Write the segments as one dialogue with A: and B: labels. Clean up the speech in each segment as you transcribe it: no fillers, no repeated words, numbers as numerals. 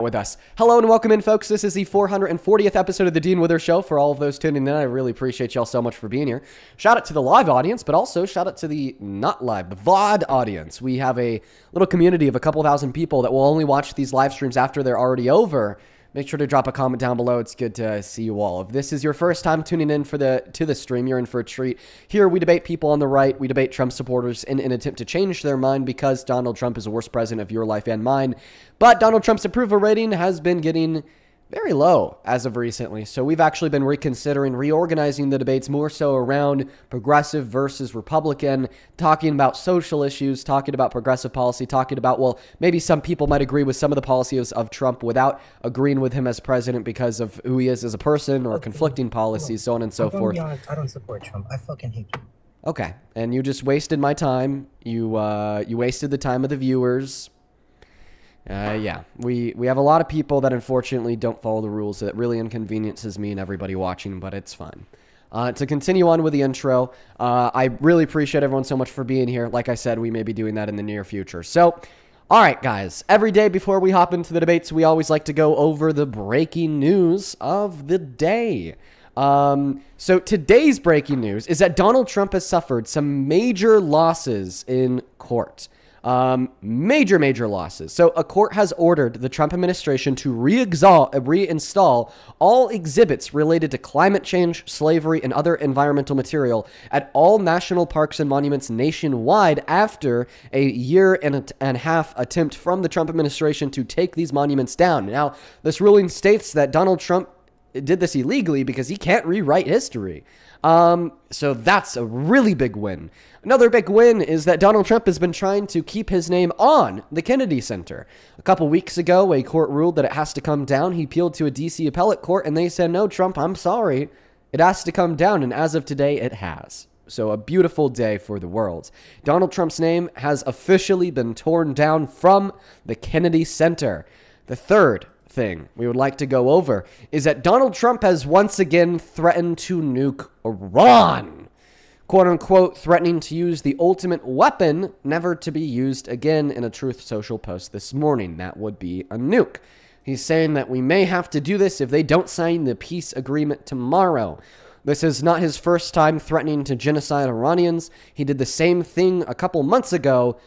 A: with us. Hello and welcome in, folks. This is the 440th episode of the Dean Wither Show. For all of those tuning in, I really appreciate y'all so much for being here. Shout out to the live audience, but also shout out to the not live, the VOD audience. We have a little community of a couple thousand people that will only watch these live streams after they're already over. Make sure to drop a comment down below. It's good to see you all. If this is your first time tuning in to the stream, you're in for a treat. Here we debate people on the right. We debate Trump supporters in an attempt to change their mind because Donald Trump is the worst president of your life and mine. But Donald Trump's approval rating has been getting very low as of recently. So we've actually been reorganizing the debates more so around progressive versus Republican, talking about social issues, talking about progressive policy, talking about, well, maybe some people might agree with some of the policies of Trump without agreeing with him as president because of who he is as a person or conflicting policies, so on and so forth.
B: Be honest, I don't support Trump. I fucking hate him.
A: Okay, and you just wasted my time. You wasted the time of the viewers. Yeah, we have a lot of people that unfortunately don't follow the rules. That really inconveniences me and everybody watching, but it's fine. To continue on with the intro, I really appreciate everyone so much for being here. Like I said, we may be doing that in the near future. So, all right, guys, every day before we hop into the debates, we always like to go over the breaking news of the day. So today's breaking news is that Donald Trump has suffered some major losses in court. Major losses. So a court has ordered the Trump administration to reinstall all exhibits related to climate change, slavery, and other environmental material at all national parks and monuments nationwide after a year and a half attempt from the Trump administration to take these monuments down. Now, this ruling states that Donald Trump did this illegally because he can't rewrite history. So that's a really big win. Another big win is that Donald Trump has been trying to keep his name on the Kennedy Center. A couple weeks ago, a court ruled that it has to come down. He appealed to a D.C. appellate court, and they said, no, Trump, I'm sorry. It has to come down, and as of today, it has. So a beautiful day for the world. Donald Trump's name has officially been torn down from the Kennedy Center. The third thing we would like to go over is that Donald Trump has once again threatened to nuke Iran. Quote unquote, threatening to use the ultimate weapon never to be used again in a Truth Social post this morning. That would be a nuke. He's saying that we may have to do this if they don't sign the peace agreement tomorrow. This is not his first time threatening to genocide Iranians. He did the same thing a couple months ago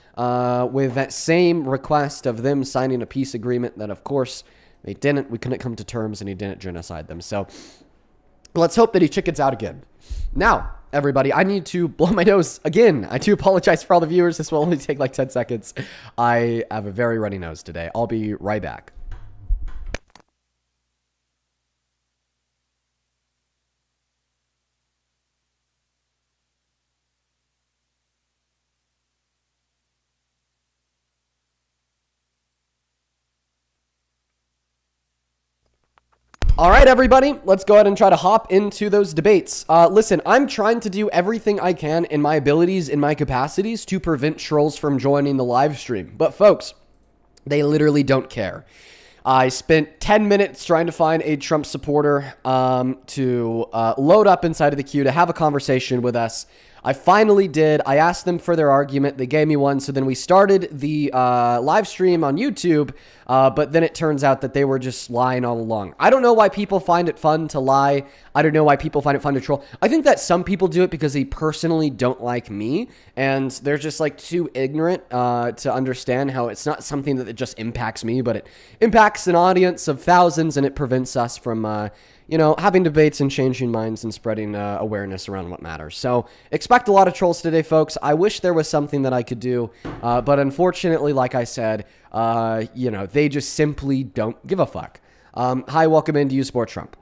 A: with that same request of them signing a peace agreement that, of course, they didn't. We couldn't come to terms, and he didn't genocide them. So let's hope that he chickens out again. Now, everybody, I need to blow my nose again. I do apologize for all the viewers. This will only take like 10 seconds. I have a very runny nose today. I'll be right back. All right, everybody, let's go ahead and try to hop into those debates. Listen, I'm trying to do everything I can in my abilities, in my capacities to prevent trolls from joining the live stream. But folks, they literally don't care. I spent 10 minutes trying to find a Trump supporter to load up inside of the queue to have a conversation with us. I finally did. I asked them for their argument. They gave me one. So then we started the live stream on YouTube, but then it turns out that they were just lying all along. I don't know why people find it fun to lie. I don't know why people find it fun to troll. I think that some people do it because they personally don't like me, and they're just like too ignorant to understand how it's not something that just impacts me, but it impacts an audience of thousands, and it prevents us from having debates and changing minds and spreading awareness around what matters. So expect a lot of trolls today, folks. I wish there was something that I could do, but unfortunately, like I said, they just simply don't give a fuck. Hi, welcome into You Support Trump.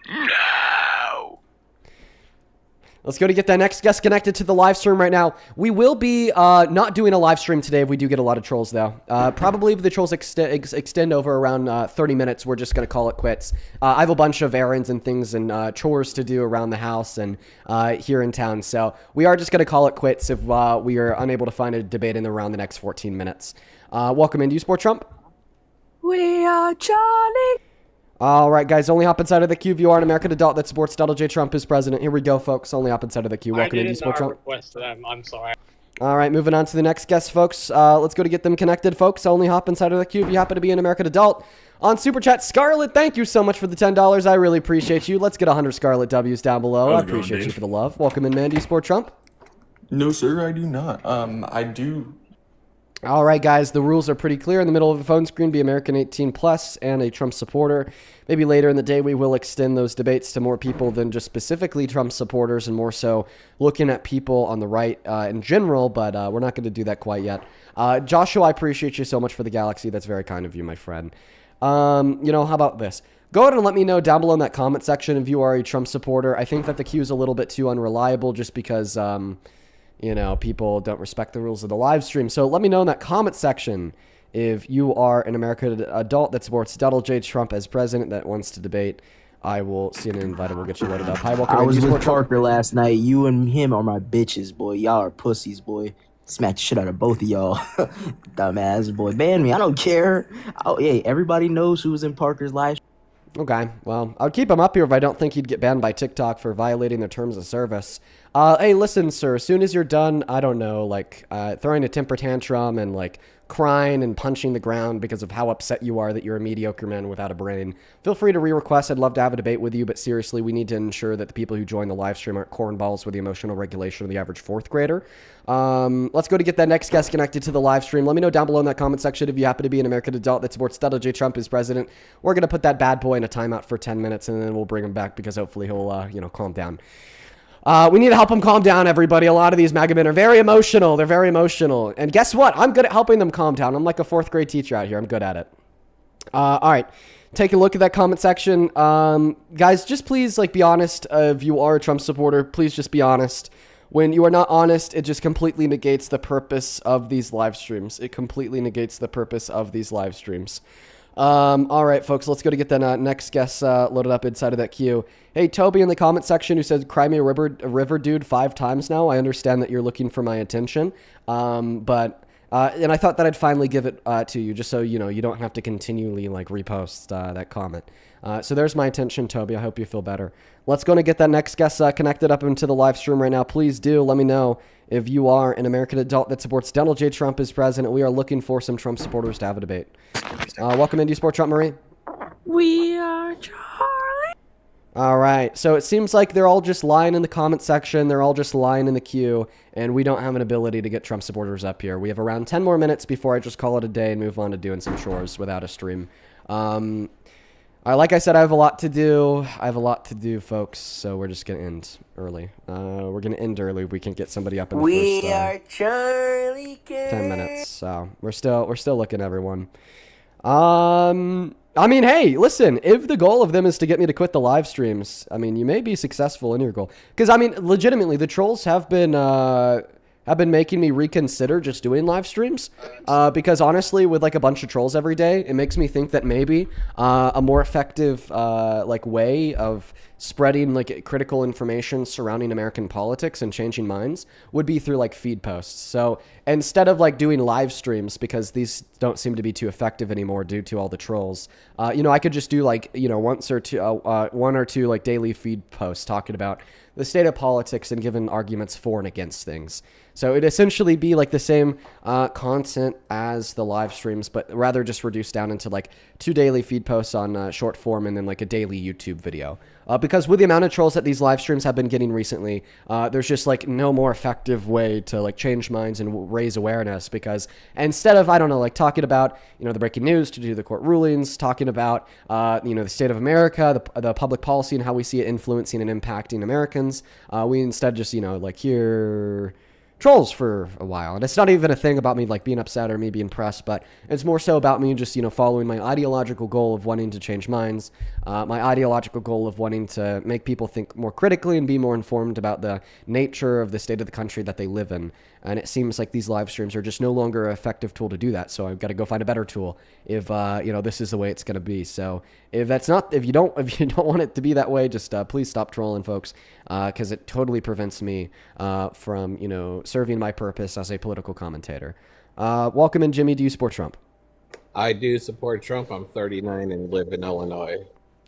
C: No.
A: Let's go to get that next guest connected to the live stream right now. We will be not doing a live stream today if we do get a lot of trolls, though. Probably if the trolls extend over around 30 minutes, we're just going to call it quits. I have a bunch of errands and things and chores to do around the house and here in town. So we are just going to call it quits if we are unable to find a debate in around the next 14 minutes. Welcome into You Support Trump.
C: We are Johnny.
A: All right, guys, only hop inside of the queue if you are an American adult that supports Donald J. Trump as president. Here we go, folks. Only hop inside of the queue. Welcome to You Support Trump.
D: Request them. I'm sorry.
A: All right, moving on to the next guest, folks. Let's go to get them connected, folks. Only hop inside of the queue if you happen to be an American adult. On Super Chat, Scarlett, thank you so much for the $10. I really appreciate you. Let's get 100 Scarlett W's down below. I appreciate you for the love. Welcome in, man. Do you support Trump?
D: No, sir, I do not. I do.
A: All right, guys, the rules are pretty clear. In the middle of the phone screen, be American 18 plus and a Trump supporter. Maybe later in the day, we will extend those debates to more people than just specifically Trump supporters and more so looking at people on the right in general, but we're not going to do that quite yet. Joshua, I appreciate you so much for the galaxy. That's very kind of you, my friend. How about this? Go ahead and let me know down below in that comment section if you are a Trump supporter. I think that the queue is a little bit too unreliable just because... people don't respect the rules of the live stream. So let me know in that comment section if you are an American adult that supports Donald J. Trump as president that wants to debate. I will see an invite and we'll get you loaded up. Hi, welcome.
E: I was with Parker last night. You and him are my bitches, boy. Y'all are pussies, boy. Smack the shit out of both of y'all. Dumbass, boy. Ban me. I don't care. Hey, everybody knows who was in Parker's live.
A: Okay, well, I'll keep him up here if I don't think he'd get banned by TikTok for violating their terms of service. Hey, listen, sir, as soon as you're done, I don't know, throwing a temper tantrum and, crying and punching the ground because of how upset you are that you're a mediocre man without a brain, feel free to re-request. I'd love to have a debate with you, but seriously, we need to ensure that the people who join the live stream aren't cornballs with the emotional regulation of the average fourth grader. Let's go to get that next guest connected to the live stream. Let me know down below in that comment section if you happen to be an American adult that supports Donald J. Trump as president. We're going to put that bad boy in a timeout for 10 minutes, and then we'll bring him back because hopefully he'll, calm down. We need to help him calm down, everybody. A lot of these MAGA men are very emotional. They're very emotional. And guess what? I'm good at helping them calm down. I'm like a fourth grade teacher out here. I'm good at it. All right. Take a look at that comment section. Guys, just please, be honest. If you are a Trump supporter, please just be honest. When you are not honest, it just completely negates the purpose of these live streams. It completely negates the purpose of these live streams. All right, folks, let's go to get that next guest loaded up inside of that queue. Hey, Toby in the comment section who said, cry me a river dude 5 times now. I understand that you're looking for my attention, but I thought that I'd finally give it to you just so, you don't have to continually, repost that comment. So there's my attention, Toby. I hope you feel better. Let's go and get that next guest connected up into the live stream right now. Please do let me know if you are an American adult that supports Donald J. Trump as president. We are looking for some Trump supporters to have a debate. Welcome in. Do you support Trump, Marie?
C: We are Charlie.
A: All right. So it seems like they're all just lying in the comment section. They're all just lying in the queue, and we don't have an ability to get Trump supporters up here. We have around 10 more minutes before I just call it a day and move on to doing some chores without a stream. Like I said, I have a lot to do. Folks. So we're just going to end early. We're going to end early. We can get somebody up in the
E: We
A: first
E: are Charlie
A: 10 minutes. So we're still looking, everyone. Hey, listen, if the goal of them is to get me to quit the live streams, you may be successful in your goal. Because, legitimately, the trolls have been making me reconsider just doing live streams. Because, honestly, with, a bunch of trolls every day, it makes me think that maybe a more effective, way of spreading, critical information surrounding American politics and changing minds would be through, feed posts. So instead of, doing live streams, because these don't seem to be too effective anymore due to all the trolls, I could just do, one or two, daily feed posts talking about the state of politics and giving arguments for and against things. So it'd essentially be the same content as the live streams, but rather just reduced down into 2 daily feed posts on short form and then a daily YouTube video. Because with the amount of trolls that these live streams have been getting recently, there's just no more effective way to change minds and raise awareness. Because instead of, talking about, the breaking news, to do the court rulings, talking about, the state of America, the public policy and how we see it influencing and impacting Americans, we instead just, hear trolls for a while. And it's not even a thing about me being upset or me being pressed, but it's more so about me just, following my ideological goal of wanting to change minds, my ideological goal of wanting to make people think more critically and be more informed about the nature of the state of the country that they live in. And it seems like these live streams are just no longer an effective tool to do that. So I've got to go find a better tool if, this is the way it's going to be. So if you don't want it to be that way, just please stop trolling, folks, because it totally prevents me from, serving my purpose as a political commentator. Welcome in, Jimmy. Do you support Trump?
F: I do support Trump. I'm 39 and live in Illinois.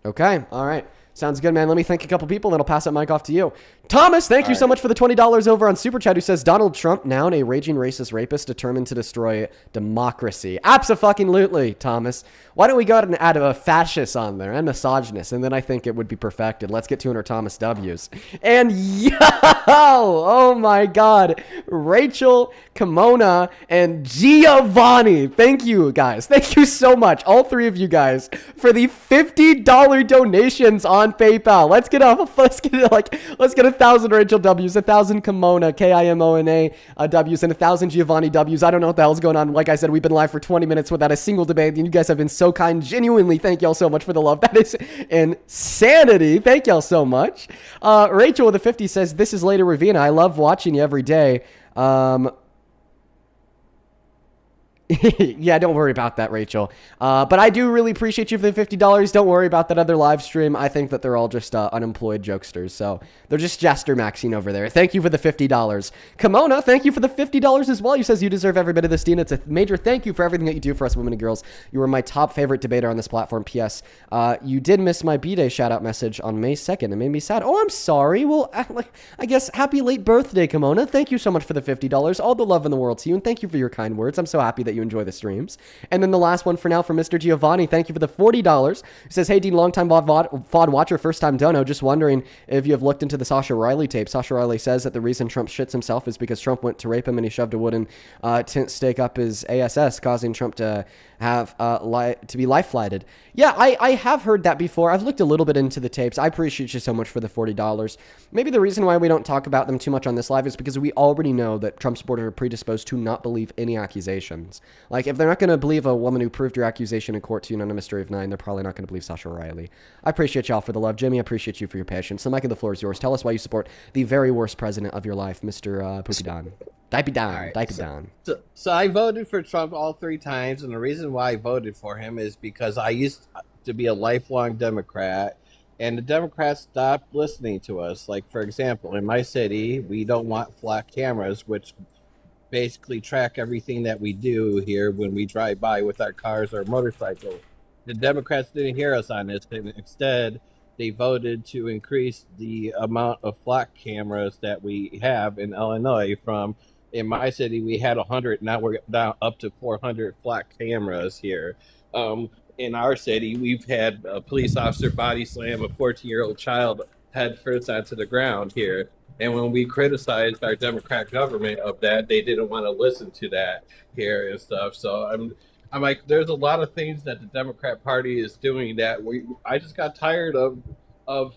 A: Okay. All right. Sounds good, man. Let me thank a couple people, then I'll pass that mic off to you. Thomas, thank you so much for the $20 over on Super Chat, who says, Donald Trump, now a raging racist rapist determined to destroy democracy. Abso-fucking-lutely, Thomas. Why don't we go ahead and add a fascist on there and misogynist, and then I think it would be perfected. Let's get 200 Thomas W's. And yo, oh my God, Rachel, Kimona, and Giovanni. Thank you, guys. Thank you so much, all three of you guys, for the $50 donations on PayPal. Let's get 1,000 Rachel W's, 1,000 Kimona, Kimona W's, and 1,000 Giovanni W's. I don't know what the hell's going on. Like I said, we've been live for 20 minutes without a single debate, and you guys have been so kind. Genuinely, thank y'all so much for the love. That is insanity. Thank y'all so much. Rachel with a 50 says, this is Lady Ravina. I love watching you every day. Yeah, don't worry about that, Rachel. But I do really appreciate you for the $50. Don't worry about that other live stream. I think that they're all just unemployed jokesters. So they're just Jester Maxine over there. Thank you for the $50. Kimona, thank you for the $50 as well. You says you deserve every bit of this, Dean. It's a major thank you for everything that you do for us women and girls. You are my top favorite debater on this platform. P.S. You did miss my B-Day shout-out message on May 2nd. It made me sad. Oh, I'm sorry. Well, I guess happy late birthday, Kimona. Thank you so much for the $50. All the love in the world to you, and thank you for your kind words. I'm so happy that you enjoy the streams. And then the last one for now from Mr. Giovanni. Thank you for the $40. He says, hey, Dean, long-time FOD watcher, first-time dono. Just wondering if you have looked into the Sasha Riley tape. Sasha Riley says that the reason Trump shits himself is because Trump went to rape him and he shoved a wooden tent stake up his ASS, causing Trump to have to be life flighted. Yeah, I have heard that before. I've looked a little bit into the tapes. I appreciate you so much for the $40. Maybe the reason why we don't talk about them too much on this live is because we already know that Trump supporters are predisposed to not believe any accusations. Like, if they're not going to believe a woman who proved her accusation in court to you on a mystery of 9, they're probably not going to believe Sasha Riley. I appreciate y'all for the love. Jimmy, I appreciate you for your patience. The mic of the floor is yours. Tell us why you support the very worst president of your life, Mr. Poopy Don. Dipe Don.
F: Right,
A: Dipe Don.
F: So I voted for Trump all 3 times, and the reason why I voted for him is because I used to be a lifelong Democrat, and the Democrats stopped listening to us. Like, for example, in my city, we don't want flat cameras, which basically track everything that we do here when we drive by with our cars or motorcycles. The Democrats didn't hear us on this, and instead they voted to increase the amount of flat cameras that we have in Illinois from, in my city, we had 100. Now we're down up to 400 flat cameras here. In our city, we've had a police officer body slam a 14-year-old child head first onto the ground here. And when we criticized our Democrat government of that, they didn't want to listen to that here and stuff. So I'm like, there's a lot of things that the Democrat Party is doing that I just got tired of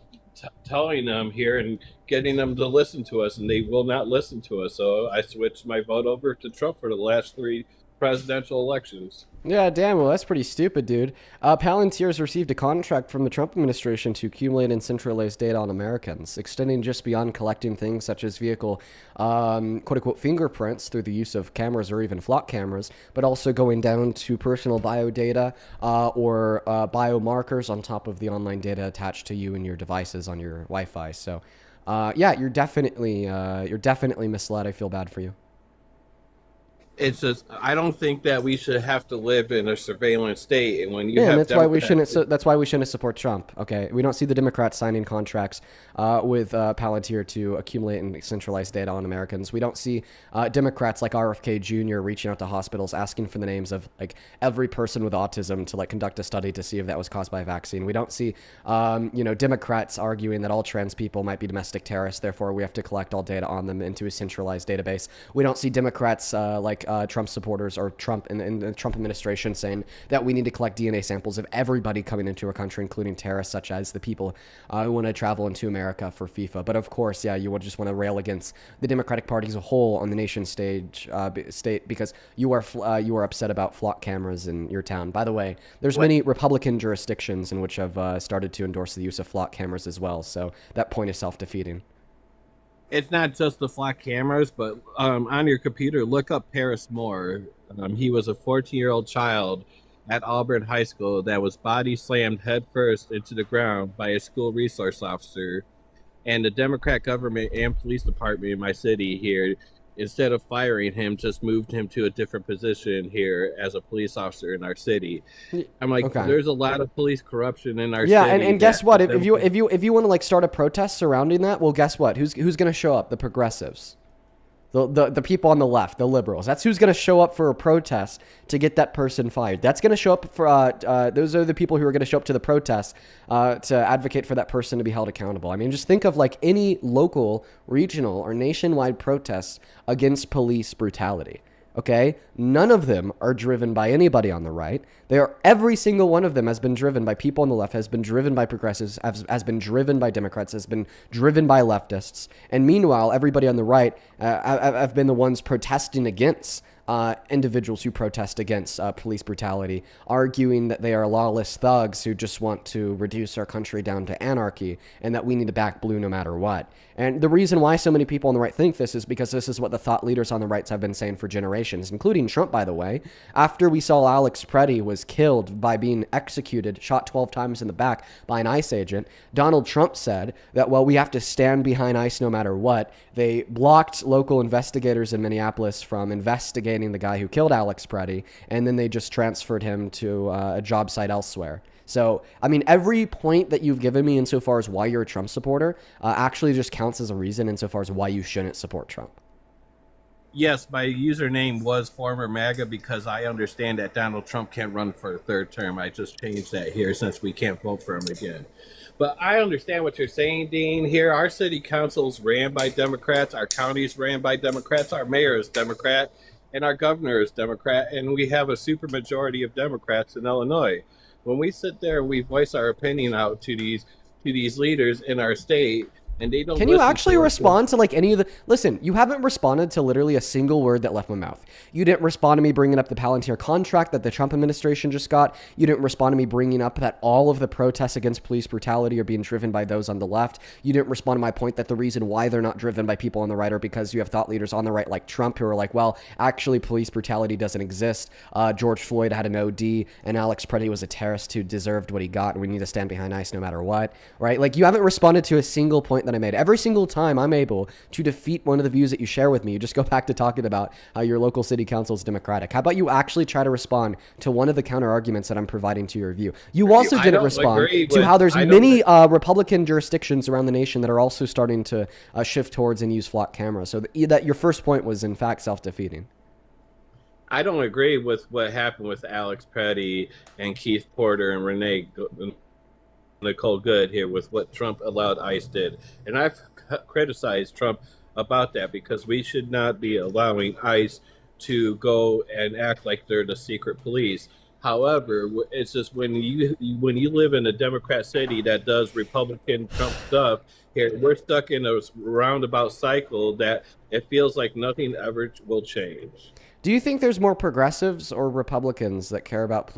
F: telling them here and getting them to listen to us, and they will not listen to us. So I switched my vote over to Trump for the last 3 presidential elections.
A: Yeah, damn, well, that's pretty stupid, dude. Palantir's received a contract from the Trump administration to accumulate and centralize data on Americans, extending just beyond collecting things such as vehicle, quote-unquote, fingerprints through the use of cameras or even flock cameras, but also going down to personal biodata or biomarkers on top of the online data attached to you and your devices on your Wi-Fi. So, yeah, you're definitely misled. I feel bad for you.
F: It's just, I don't think that we should have to live in a surveillance state. And when you have
A: that's why we shouldn't. That's why we shouldn't support Trump. Okay, we don't see the Democrats signing contracts with Palantir to accumulate and centralize data on Americans. We don't see Democrats like RFK Jr. reaching out to hospitals asking for the names of like every person with autism to like conduct a study to see if that was caused by a vaccine. We don't see Democrats arguing that all trans people might be domestic terrorists. Therefore, we have to collect all data on them into a centralized database. We don't see Democrats Trump supporters or Trump and the Trump administration saying that we need to collect DNA samples of everybody coming into our country, including terrorists such as the people who want to travel into America for FIFA. But of course, yeah, you would just want to rail against the Democratic Party as a whole on the nation state because you are upset about flock cameras in your town. By the way, there's many Republican jurisdictions in which have started to endorse the use of flock cameras as well. So that point is self-defeating.
F: It's not just the flat cameras, but on your computer, look up Paris Moore. He was a 14-year-old child at Auburn High School that was body slammed headfirst into the ground by a school resource officer. And the Democrat government and police department in my city here instead of firing him, just moved him to a different position here as a police officer in our city. I'm like,
A: Okay.
F: there's a lot of police corruption in our
A: Yeah,
F: city.
A: and guess what? If you want to like start a protest surrounding that, well, guess what? Who's going to show up? The progressives. The people on the left, the liberals. That's who's going to show up for a protest to get that person fired. That's going to show up for, those are the people who are going to show up to the protest to advocate for that person to be held accountable. I mean, just think of like any local, regional, or nationwide protests against police brutality. Okay? None of them are driven by anybody on the right. Every single one of them has been driven by people on the left, has been driven by progressives, has been driven by Democrats, has been driven by leftists. And meanwhile, everybody on the right have been the ones protesting against individuals who protest against police brutality, arguing that they are lawless thugs who just want to reduce our country down to anarchy and that we need to back blue no matter what. And the reason why so many people on the right think this is because this is what the thought leaders on the right have been saying for generations, including Trump, by the way. After we saw Alex Preddy was killed by being executed, shot 12 times in the back by an ICE agent, Donald Trump said that, well, we have to stand behind ICE no matter what. They blocked local investigators in Minneapolis from investigating the guy who killed Alex Preddy, and then they just transferred him to a job site elsewhere. So, I mean, every point that you've given me insofar as why you're a Trump supporter actually just counts as a reason insofar as why you shouldn't support Trump.
F: Yes, my username was former MAGA because I understand that Donald Trump can't run for a third term. I just changed that here since we can't vote for him again. But I understand what you're saying, Dean. Here, our city councils ran by Democrats, our counties ran by Democrats, our mayor is Democrat, and our governor is Democrat, and we have a supermajority of Democrats in Illinois. When we sit there and we voice our opinion out to these leaders in our state, and they don't.
A: Can you actually respond to like any of the? Listen, you haven't responded to literally a single word that left my mouth. You didn't respond to me bringing up the Palantir contract that the Trump administration just got. You didn't respond to me bringing up that all of the protests against police brutality are being driven by those on the left. You didn't respond to my point that the reason why they're not driven by people on the right are because you have thought leaders on the right like Trump who are like, well, actually police brutality doesn't exist. George Floyd had an OD and Alex Preddy was a terrorist who deserved what he got, and we need to stand behind ICE no matter what. Right? Like, you haven't responded to a single point that I made. Every single time I'm able to defeat one of the views that you share with me, you just go back to talking about how your local city council is Democratic. How about you actually try to respond to one of the counter arguments that I'm providing to your view? You also didn't respond to how there's many Republican jurisdictions around the nation that are also starting to shift towards and use flock cameras. So that your first point was in fact self-defeating.
F: I don't agree with what happened with Alex Preddy and Keith Porter and Nicole Good here with what Trump allowed ICE did. And I've criticized Trump about that because we should not be allowing ICE to go and act like they're the secret police. However, it's just when you live in a Democrat city that does Republican Trump stuff, here we're stuck in a roundabout cycle that it feels like nothing ever will change.
A: Do you think there's more progressives or Republicans that care about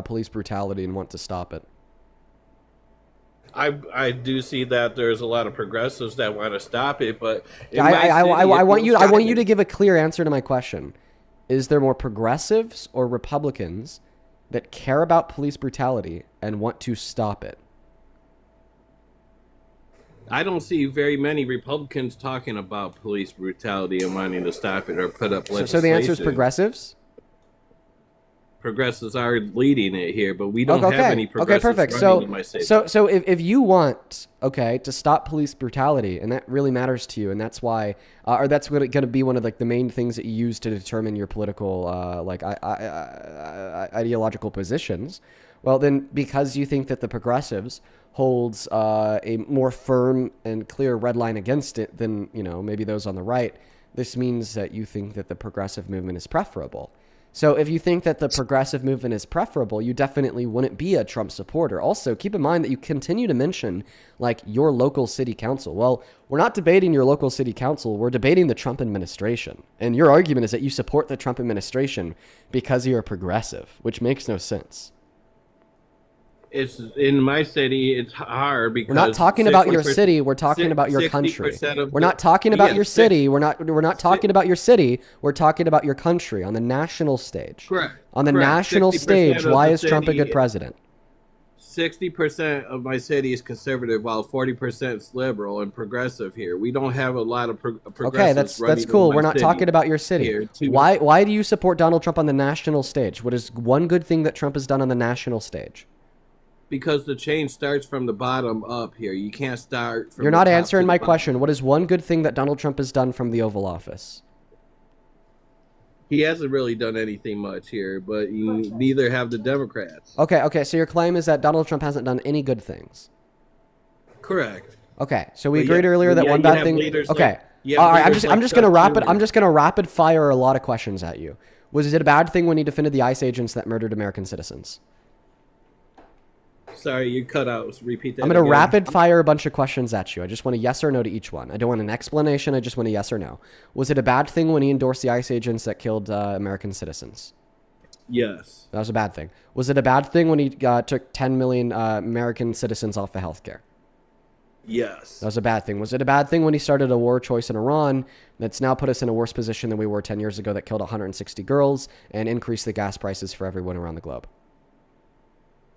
A: police brutality and want to stop it?
F: I do see that there's a lot of progressives that want to stop it, but
A: I want you to give a clear answer to my question. Is there more progressives or Republicans that care about police brutality and want to stop it?
F: I don't see very many Republicans talking about police brutality and wanting to stop it or put up legislation.
A: So the answer is progressives?
F: Progressives are leading it here, but we don't have any progressives
A: perfect.
F: running in my state.
A: So if you want, to stop police brutality, and that really matters to you, and that's why, or that's going to be one of like the main things that you use to determine your political, ideological positions, well then, because you think that the progressives holds a more firm and clear red line against it than, maybe those on the right, this means that you think that the progressive movement is preferable. So if you think that the progressive movement is preferable, you definitely wouldn't be a Trump supporter. Also, keep in mind that you continue to mention like your local city council. Well, we're not debating your local city council. We're debating the Trump administration. And your argument is that you support the Trump administration because you're a progressive, which makes no sense.
F: It's in my city. It's hard because
A: we're not talking about your city. We're talking about your country. We're not talking about your city. We're not talking about your city. We're talking about your country on the national stage.
F: Correct.
A: On the national stage, why is Trump a good president?
F: 60% of my city is conservative, while 40% is liberal and progressive here. We don't have a lot of progressives.
A: Okay, that's
F: running
A: cool.
F: in my
A: We're not
F: city
A: talking about your city.
F: here, too.
A: Why do you support Donald Trump on the national stage? What is one good thing that Trump has done on the national stage?
F: Because the change starts from the bottom up here. You can't start from
A: You're
F: the
A: not
F: top
A: answering
F: to the
A: my
F: bottom.
A: question. What is one good thing that Donald Trump has done from the Oval Office?
F: He hasn't really done anything much here, but neither have the Democrats.
A: Okay, so your claim is that Donald Trump hasn't done any good things.
F: Correct.
A: Okay, so we
F: But
A: agreed
F: yeah-
A: earlier
F: but
A: that
F: yeah,
A: one
F: you
A: bad
F: have
A: thing.
F: leaders
A: Okay,
F: like- you have
A: all right. I'm
F: leaders
A: just
F: like
A: gonna
F: Chuck
A: rapid.
F: Schumer.
A: I'm just gonna rapid fire a lot of questions at you. Was it a bad thing when he defended the ICE agents that murdered American citizens?
F: Sorry, you cut out. Repeat that.
A: I'm gonna
F: again.
A: rapid fire a bunch of questions at you. I just want a yes or no to each one. I don't want an explanation. I just want a yes or no. Was it a bad thing when he endorsed the ICE agents that killed American citizens?
F: Yes.
A: That was a bad thing. Was it a bad thing when he took 10 million American citizens off of healthcare?
F: Yes.
A: That was a bad thing. Was it a bad thing when he started a war choice in Iran that's now put us in a worse position than we were 10 years ago that killed 160 girls and increased the gas prices for everyone around the globe?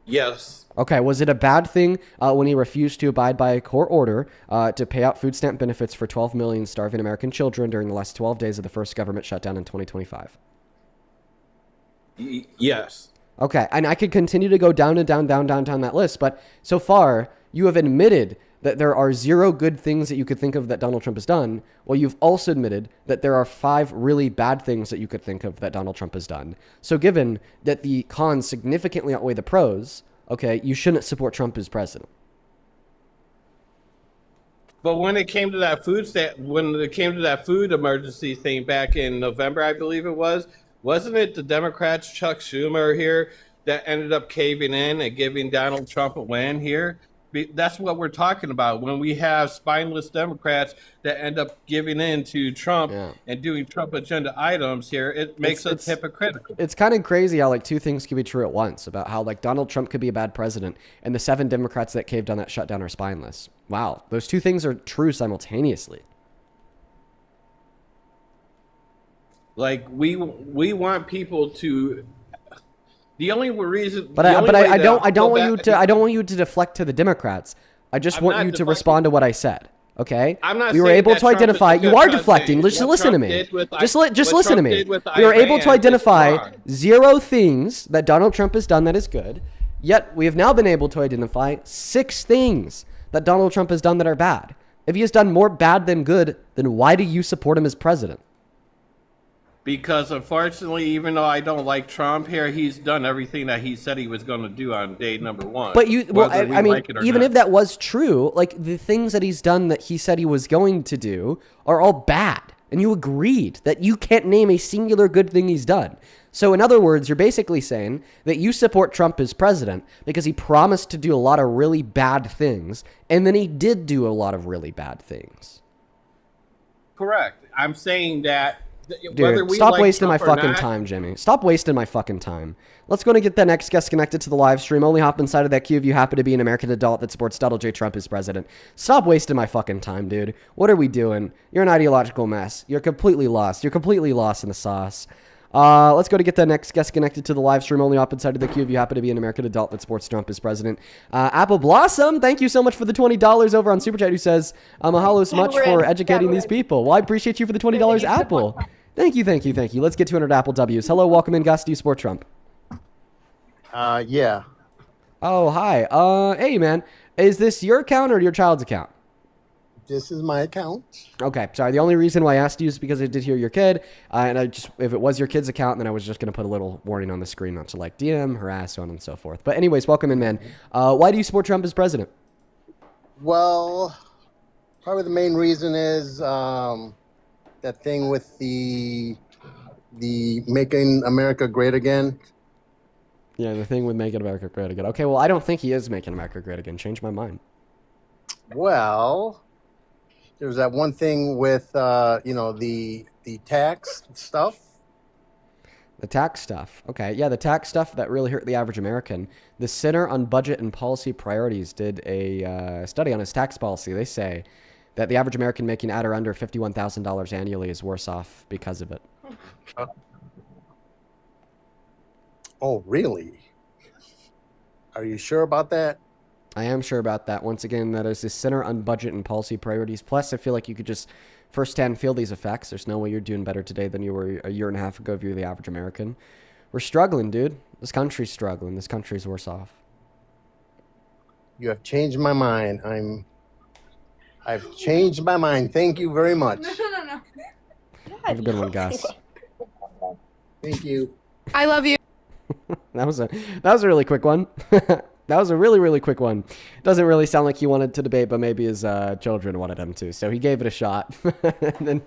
F: Yes.
A: Okay, was it a bad thing when he refused to abide by a court order to pay out food stamp benefits for 12 million starving American children during the last 12 days of the first government shutdown in 2025?
F: Yes.
A: Okay, and I could continue to go down and down that list, but so far you have admitted that there are 0 good things that you could think of that Donald Trump has done. Well, you've also admitted that there are 5 really bad things that you could think of that Donald Trump has done. So given that the cons significantly outweigh the pros, okay, you shouldn't support Trump as president.
F: But when it came to that food emergency thing back in November, I believe it was, wasn't it the Democrats, Chuck Schumer here, that ended up caving in and giving Donald Trump a win here? That's what we're talking about. When we have spineless Democrats that end up giving in to Trump and doing Trump agenda items here, it makes us hypocritical.
A: It's kind of crazy how like 2 things can be true at once about how like Donald Trump could be a bad president and the 7 Democrats that caved on that shutdown are spineless. Wow, those 2 things are true simultaneously.
F: Like we want people to. The only reason,
A: But I don't want you to deflect to the Democrats. I just want you to respond to what I said. Okay?
F: I'm not
A: We were
F: saying
A: able
F: that
A: to
F: Trump is
A: identify.
F: a
A: You
F: good
A: are
F: president.
A: deflecting. Just
F: What
A: listen to
F: Trump
A: me.
F: did with
A: Just
F: what
A: listen to
F: Trump
A: me.
F: did with
A: We were able
F: Iran
A: to
F: is
A: identify
F: wrong.
A: 0 things that Donald Trump has done that is good. Yet we have now been able to identify 6 things that Donald Trump has done that are bad. If he has done more bad than good, then why do you support him as president?
F: Because unfortunately, even though I don't like Trump here, he's done everything that he said he was going to do on day number 1.
A: But I mean,
F: like it or
A: even
F: not.
A: if that was true, like the things that he's done that he said he was going to do are all bad. And you agreed that you can't name a singular good thing he's done. So in other words, you're basically saying that you support Trump as president because he promised to do a lot of really bad things. And then he did do a lot of really bad things.
F: Correct. I'm saying that.
A: Dude, stop wasting my fucking time, Jimmy. Stop wasting my fucking time. Let's go and get the next guest connected to the live stream. Only hop inside of that queue if you happen to be an American adult that supports Donald J. Trump as president. Stop wasting my fucking time, dude. What are we doing? You're an ideological mess. You're completely lost. You're completely lost in the sauce. Let's go to get the next guest connected to the live stream. Only hop inside of the queue if you happen to be an American adult that supports Trump as president. Apple Blossom, thank you so much for the $20 over on Super Chat, who says, mahalo so much for educating these people. Well, I appreciate you for the $20, Apple. Thank you. Let's get 200 Apple W's. Hello, welcome in, Gus. Do you support Trump?
G: Yeah.
A: Oh, hi. Hey, man. Is this your account or your child's account?
G: This is my account.
A: Okay, sorry. The only reason why I asked you is because I did hear your kid, and if it was your kid's account, then I was just going to put a little warning on the screen not to like DM, harass, so on and so forth. But anyways, welcome in, man. Why do you support Trump as president?
G: Well, probably the main reason is that thing with the making America great again.
A: Yeah, the thing with making America great again. Okay, well, I don't think he is making America great again. Change my mind.
G: Well, there's that one thing with the tax stuff.
A: The tax stuff. Okay, yeah, the tax stuff that really hurt the average American. The Center on Budget and Policy Priorities did a study on his tax policy. They say that the average American making at or under $51,000 annually is worse off because of it.
G: Oh, really? Are you sure about that?
A: I am sure about that. Once again, that is the center on budget and policy priorities. Plus, I feel like you could just firsthand feel these effects. There's no way you're doing better today than you were a year and a half ago if you're the average American. We're struggling, dude. This country's struggling. This country's worse off.
G: You have changed my mind. I've changed my mind. Thank you very much.
C: No.
A: Have a good one, Gus.
G: Thank you.
C: I love you.
A: That was a really quick one. That was a really, really quick one. Doesn't really sound like he wanted to debate, but maybe his children wanted him to. So he gave it a shot and then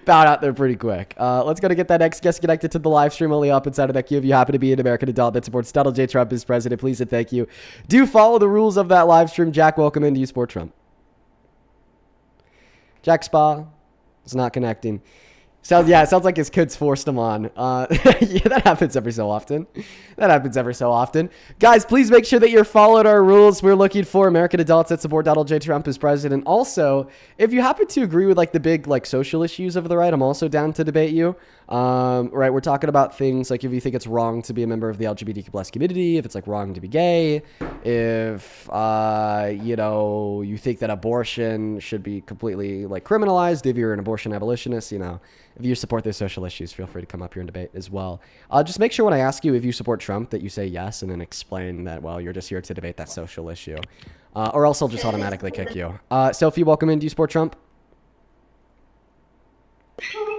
A: bowed out there pretty quick. Let's go to get that next guest connected to the live stream only up inside of that queue. If you happen to be an American adult that supports Donald J. Trump as president, please and thank you. Do follow the rules of that live stream. Jack, welcome in. Do you support Trump? Jack Spa is not connecting. Sounds like his kids forced him on. Yeah, that happens every so often. Guys, please make sure that you're following our rules. We're looking for American adults that support Donald J. Trump as president. Also, if you happen to agree with like the big like social issues of the right, I'm also down to debate you. Right, we're talking about things like if you think it's wrong to be a member of the LGBTQ plus community, if it's like wrong to be gay, if you think that abortion should be completely like criminalized, if you're an abortion abolitionist, if you support those social issues, feel free to come up here and debate as well. Just make sure when I ask you if you support Trump that you say yes and then explain that, well, you're just here to debate that social issue. Or else I'll just automatically kick you. Sophie, welcome in. Do you support Trump?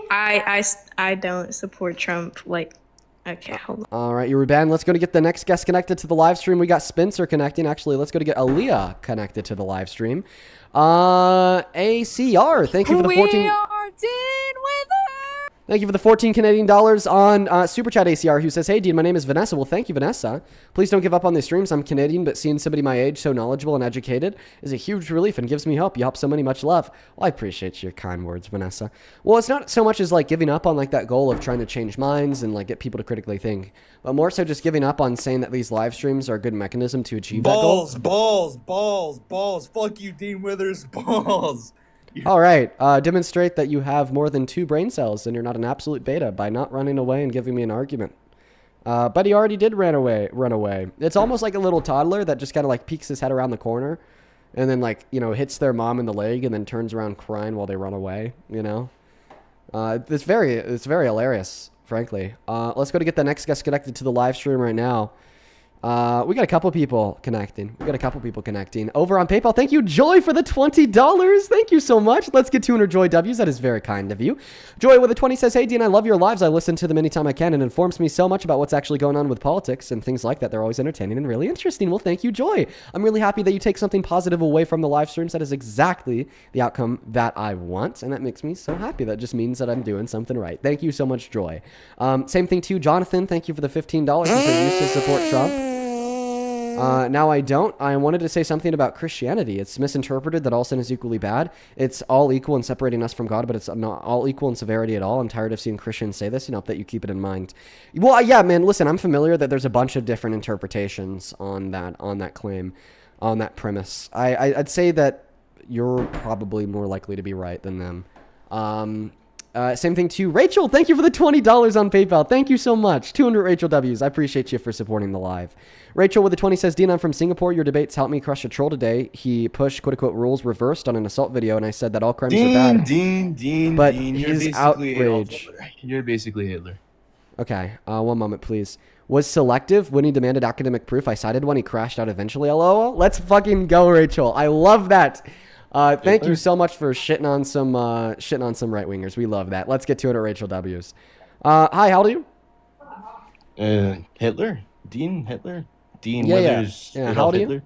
H: I don't support Trump. Okay, hold on.
A: All right, you were banned. Let's go to get the next guest connected to the live stream. We got Spencer connecting. Actually, let's go to get Aaliyah connected to the live stream. ACR, thank you for the 14.
C: We are Dean Wither.
A: Thank you for the 14 Canadian dollars on Super Chat ACR, who says, "Hey, Dean, my name is Vanessa." Well, thank you, Vanessa. Please don't give up on these streams. I'm Canadian, but seeing somebody my age so knowledgeable and educated is a huge relief and gives me hope. You help so many, much love. Well, I appreciate your kind words, Vanessa. Well, it's not so much as like giving up on like that goal of trying to change minds and like get people to critically think, but more so just giving up on saying that these live streams are a good mechanism to achieve that goal.
I: Balls. Fuck you, Dean Withers. Balls.
A: All right. Demonstrate that you have more than 2 brain cells and you're not an absolute beta by not running away and giving me an argument. But he already did run away. It's almost like a little toddler that just kind of like peeks his head around the corner and then like, hits their mom in the leg and then turns around crying while they run away, It's very hilarious, frankly. Let's go to get the next guest connected to the live stream right now. We got a couple people connecting. Over on PayPal. Thank you, Joy, for the $20. Thank you so much. Let's get 200 Joy W's. That is very kind of you. Joy with a 20 says, "Hey, Dean, I love your lives. I listen to them anytime I can and informs me so much about what's actually going on with politics and things like that. They're always entertaining and really interesting." Well, thank you, Joy. I'm really happy that you take something positive away from the live streams. That is exactly the outcome that I want, and that makes me so happy. That just means that I'm doing something right. Thank you so much, Joy. Same thing to Jonathan. Thank you for the $15 for use to support Trump. Now I don't. I wanted to say something about Christianity. It's misinterpreted that all sin is equally bad. It's all equal in separating us from God, but it's not all equal in severity at all. I'm tired of seeing Christians say this. That you keep it in mind. Well, yeah, man. Listen, I'm familiar that there's a bunch of different interpretations on that claim, on that premise. I'd say that you're probably more likely to be right than them. Same thing to Rachel. Thank you for the $20 on PayPal. Thank you so much. 200 Rachel W's. I appreciate you for supporting the live. Rachel with the 20 says, "Dean, I'm from Singapore. Your debates helped me crush a troll today. He pushed quote-unquote rules reversed on an assault video, and I said that all crimes are bad."
I: Dean,
A: but
I: you're
A: his outrage.
I: You're basically Hitler.
A: Okay, one moment, please. Was selective when he demanded academic proof. I cited when he crashed out eventually. LOL. Let's fucking go, Rachel. I love that. Thank you so much for shitting on some right wingers. We love that. Let's get 200 Rachel W's. Hi, how old are you?
I: Hitler? Dean Hitler? Dean
A: Yeah,
I: Withers.
A: Yeah. How old are you?
I: Hitler?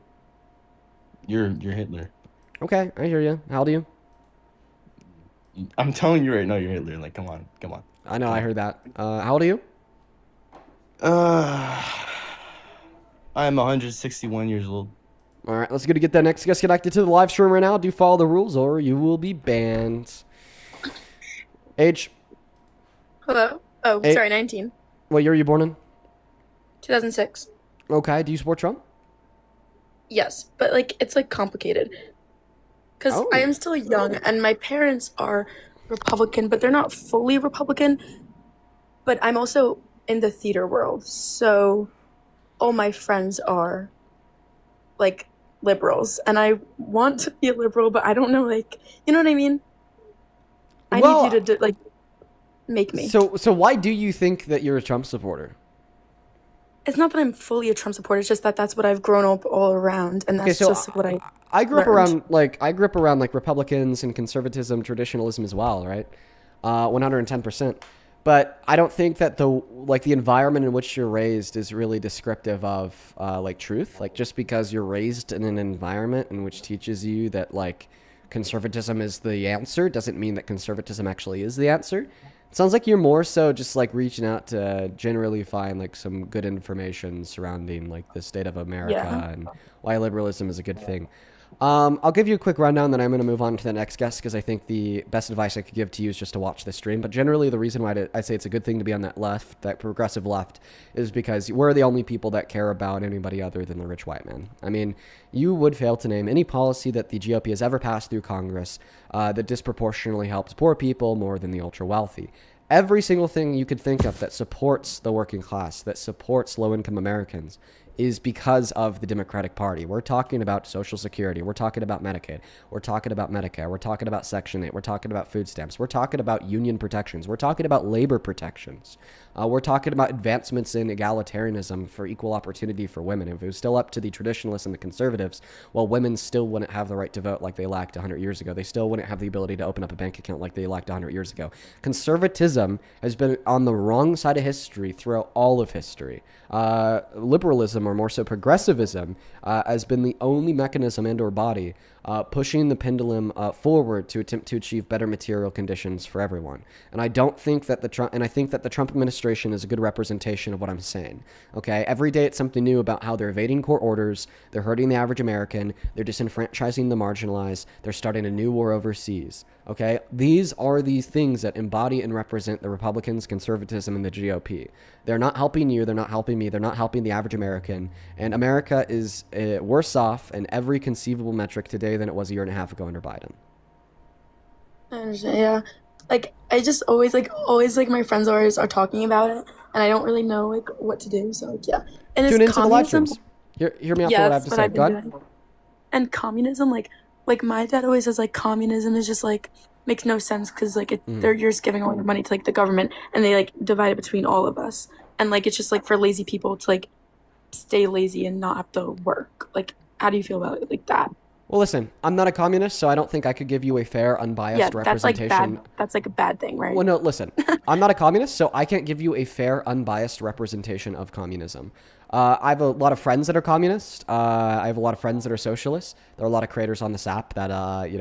I: You're Hitler.
A: Okay, I hear you. How old are you?
I: I'm telling you right now, you're Hitler. Like, come on.
A: I know, I heard that. How old are you?
I: I'm 161 years old.
A: All right, let's go to get that next guest connected to the live stream right now. Do follow the rules or you will be banned. Age?
H: Hello? Oh,
A: Hey.
H: sorry, 19.
A: What year are you born in?
H: 2006.
A: Okay, do you support Trump?
H: Yes, but it's complicated. Because
A: Oh.
H: I am still young and my parents are Republican, but they're not fully Republican. But I'm also in the theater world, so all my friends are like liberals, and I want to be a liberal, but I don't know, like, you know what I mean? I
A: Well,
H: need you to like make me.
A: So why do you think that you're a Trump supporter?
H: It's not that I'm fully a Trump supporter, it's just that that's what I've grown up all around, and that's
A: so
H: just what
A: I grew up
H: learned.
A: around like Republicans and conservatism, traditionalism as well, right? 110%. But I don't think that the environment in which you're raised is really descriptive of like truth. Like just because you're raised in an environment in which teaches you that like conservatism is the answer doesn't mean that conservatism actually is the answer. It sounds like you're more so just like reaching out to generally find like some good information surrounding like the state of America
H: Yeah.
A: and why liberalism is a good thing. I'll give you a quick rundown, then I'm going to move on to the next guest because I think the best advice I could give to you is just to watch this stream. But generally, the reason why I say it's a good thing to be on that left, that progressive left, is because we're the only people that care about anybody other than the rich white man. I mean, you would fail to name any policy that the GOP has ever passed through Congress that disproportionately helps poor people more than the ultra wealthy. Every single thing you could think of that supports the working class, that supports low-income Americans, is because of the Democratic Party. We're talking about Social Security. We're talking about Medicaid. We're talking about Medicare. We're talking about Section 8. We're talking about food stamps. We're talking about union protections. We're talking about labor protections. We're talking about advancements in egalitarianism for equal opportunity for women. If it was still up to the traditionalists and the conservatives, well, women still wouldn't have the right to vote like they lacked 100 years ago. They still wouldn't have the ability to open up a bank account like they lacked 100 years ago. Conservatism has been on the wrong side of history throughout all of history. Liberalism, or more so progressivism, has been the only mechanism and or body pushing the pendulum forward to attempt to achieve better material conditions for everyone. And I don't think that I think that the Trump administration is a good representation of what I'm saying. Okay, every day it's something new about how they're evading court orders, they're hurting the average American, they're disenfranchising the marginalized, they're starting a new war overseas. Okay, these are these things that embody and represent the Republicans, conservatism, and the GOP. They're not helping you, they're not helping me, they're not helping the average American, and America is worse off in every conceivable metric today than it was a year and a half ago under Biden.
H: I understand, yeah. Like, I just always like my friends always are talking about it, and I don't really know like what to do. So like, yeah. And
A: Tune
H: it's
A: into the live
H: communism.
A: streams. Hear me out for
H: Yeah,
A: what I have
H: that's
A: to
H: what
A: say.
H: I've
A: Go
H: been
A: ahead.
H: doing. And communism, like my dad always says, like communism is just like makes no sense because like you're just giving all your money to like the government, and they like divide it between all of us, and like it's just like for lazy people to like stay lazy and not have to work. Like, how do you feel about it like that?
A: Well, listen, I'm not a communist, so I don't think I could give you a fair, unbiased
H: Yeah, that's like
A: representation.
H: bad. That's like a bad thing, right?
A: Well, no, listen, I'm not a communist, so I can't give you a fair, unbiased representation of communism. I have a lot of friends that are communist. I have a lot of friends that are socialists. There are a lot of creators on this app that,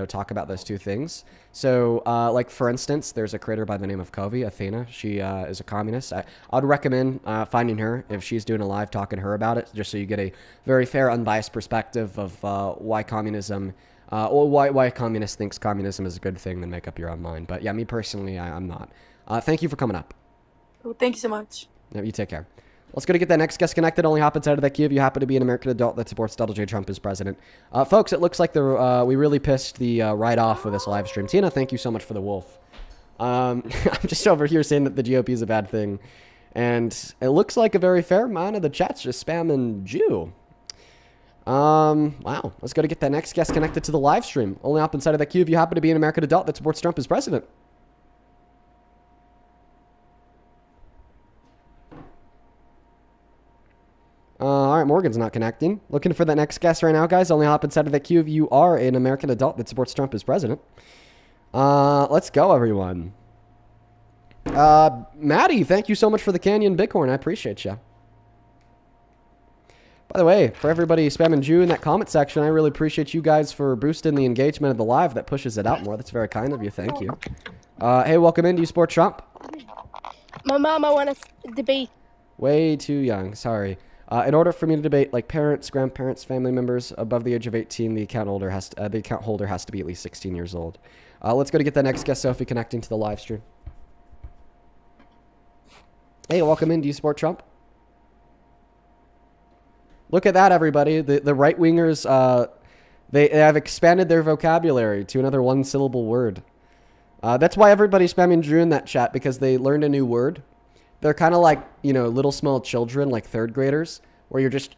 A: talk about those two things. So, like, for instance, there's a creator by the name of Covey, Athena. She is a communist. I'd recommend finding her if she's doing a live, talking to her about it, just so you get a very fair, unbiased perspective of why communism... or why a communist thinks communism is a good thing, then make up your own mind. But yeah, me personally, I'm not. Thank you for coming up.
H: Well, thank you so much.
A: No, you take care. Let's go to get that next guest connected. Only hop inside of that queue if you happen to be an American adult that supports Donald J. Trump as president. Folks, it looks like we really pissed the right off with this live stream. Tina, thank you so much for the wolf. I'm just over here saying that the GOP is a bad thing. And it looks like a very fair amount of the chat's just spamming Jew. Wow. Let's go to get that next guest connected to the live stream. Only hop inside of that queue if you happen to be an American adult that supports Trump as president. All right, Morgan's not connecting. Looking for that next guest right now, guys. Only hop inside of that queue if you are an American adult that supports Trump as president. Let's go, everyone. Maddie, thank you so much for the Canyon Bighorn. I appreciate you. By the way, for everybody spamming Jew in that comment section, I really appreciate you guys for boosting the engagement of the live. That pushes it out more. That's very kind of you. Thank you. Hey, welcome in. Do you support Trump?
J: My mom, I want to debate.
A: Way too young. Sorry. In order for me to debate, like parents, grandparents, family members above the age of 18, the account holder has to be at least 16 years old. Let's go to get that next guest, Sophie, connecting to the live stream. Hey, welcome in. Do you support Trump? Look at that, everybody. The right wingers, they have expanded their vocabulary to another one-syllable word. That's why everybody's spamming Drew in that chat, because they learned a new word. They're kind of like, little small children, like third graders, or you're just,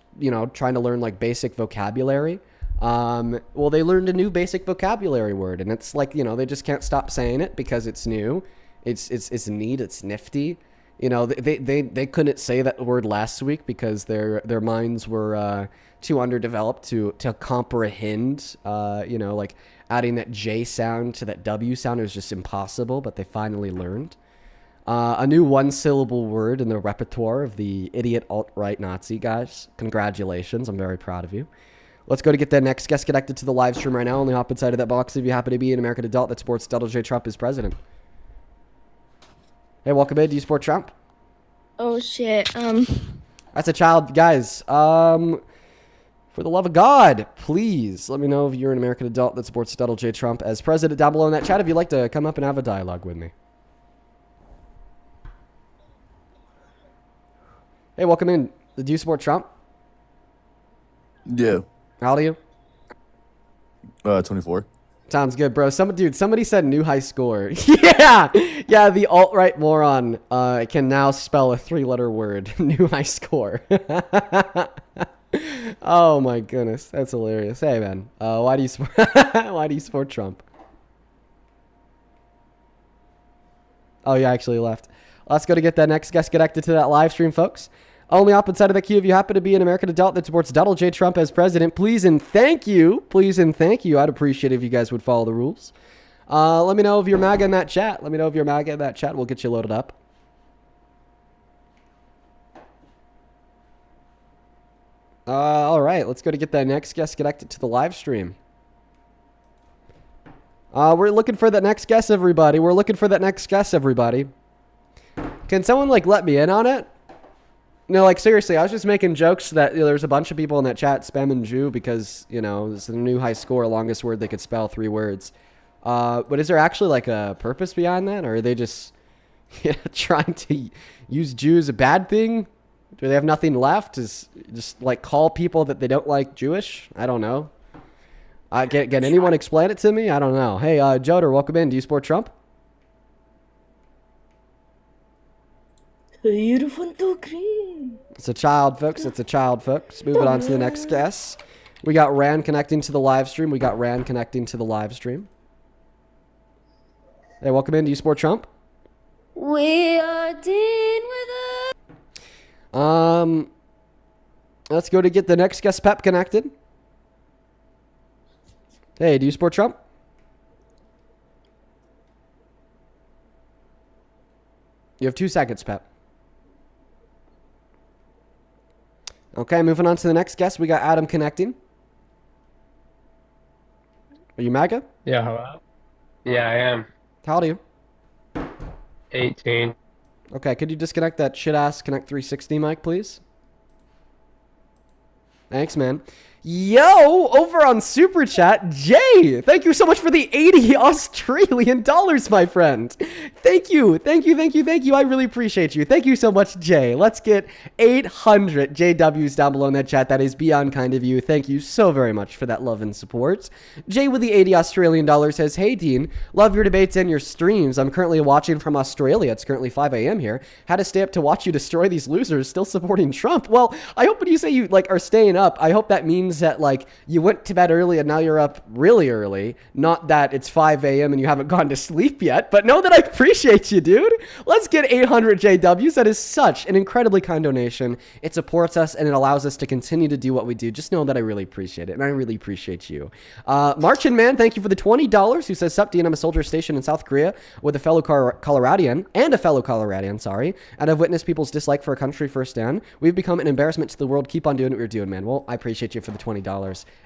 A: trying to learn like basic vocabulary. Well, they learned a new basic vocabulary word, and it's like, they just can't stop saying it because it's new. It's neat. It's nifty. They couldn't say that word last week because their minds were too underdeveloped to comprehend. Like adding that J sound to that W sound was just impossible. But they finally learned a new one-syllable word in the repertoire of the idiot alt-right Nazi guys. Congratulations! I'm very proud of you. Let's go to get the next guest connected to the live stream right now. Only hop inside of that box if you happen to be an American adult that supports Donald J. Trump as president. Hey, welcome in. Do you support Trump?
J: Oh shit.
A: That's a child. Guys, for the love of God, please let me know if you're an American adult that supports Donald J. Trump as president down below in that chat if you'd like to come up and have a dialogue with me. Hey, welcome in. Do you support Trump?
K: Yeah.
A: How old are you?
K: 24.
A: Sounds good, bro. Somebody said new high score. Yeah, the alt-right moron can now spell a 3-letter word. New high score. Oh my goodness, that's hilarious. Hey man, why do you support Trump? Oh, you actually left. Let's go to get that next guest connected to that live stream, folks. Only up inside of the queue if you happen to be an American adult that supports Donald J. Trump as president. Please and thank you. I'd appreciate it if you guys would follow the rules. Let me know if you're MAGA in that chat. We'll get you loaded up. All right, let's go to get that next guest connected to the live stream. We're looking for that next guest, everybody. Can someone let me in on it? No, seriously, I was just making jokes that there's a bunch of people in that chat spamming Jew because, it's the new high score, longest word they could spell, 3 words. But is there actually a purpose behind that? Or are they just trying to use Jew as a bad thing? Do they have nothing left? Is just call people that they don't like Jewish? I don't know. Can anyone explain it to me? I don't know. Hey, Joder, welcome in. Do you support Trump? It's a child, folks. Moving on to the next guest. We got Rand connecting to the live stream. Hey, welcome in. Do you support Trump?
J: We are dealing with
A: Let's go to get the next guest, Pep, connected. Hey, do you support Trump? You have 2 seconds, Pep. Okay, moving on to the next guest. We got Adam connecting. Are you MAGA?
L: Yeah, hello? Yeah, I am.
A: How old are you?
L: 18.
A: Okay, could you disconnect that shit-ass Connect 360 mic, please? Thanks, man. Yo, over on Super Chat, Jay, thank you so much for the 80 Australian dollars, my friend. Thank you. I really appreciate you. Thank you so much, Jay. Let's get 800 JWs down below in that chat. That is beyond kind of you. Thank you so very much for that love and support. Jay with the 80 Australian dollars says, hey, Dean, love your debates and your streams. I'm currently watching from Australia. It's currently 5 a.m. here. Had to stay up to watch you destroy these losers still supporting Trump. Well, I hope when you say you are staying up, I hope that means that you went to bed early and now you're up really early. Not that it's 5 a.m. and you haven't gone to sleep yet, but know that I appreciate you, dude. Let's get 800 JWs. That is such an incredibly kind donation. It supports us and it allows us to continue to do what we do. Just know that I really appreciate it, and I really appreciate you. Marchin Man, thank you for the $20, who says, sup, Dean, I'm a soldier stationed in South Korea with a fellow Coloradian, sorry, and I've witnessed people's dislike for a country firsthand. We've become an embarrassment to the world. Keep on doing what you're doing, man. Well, I appreciate you for the $20.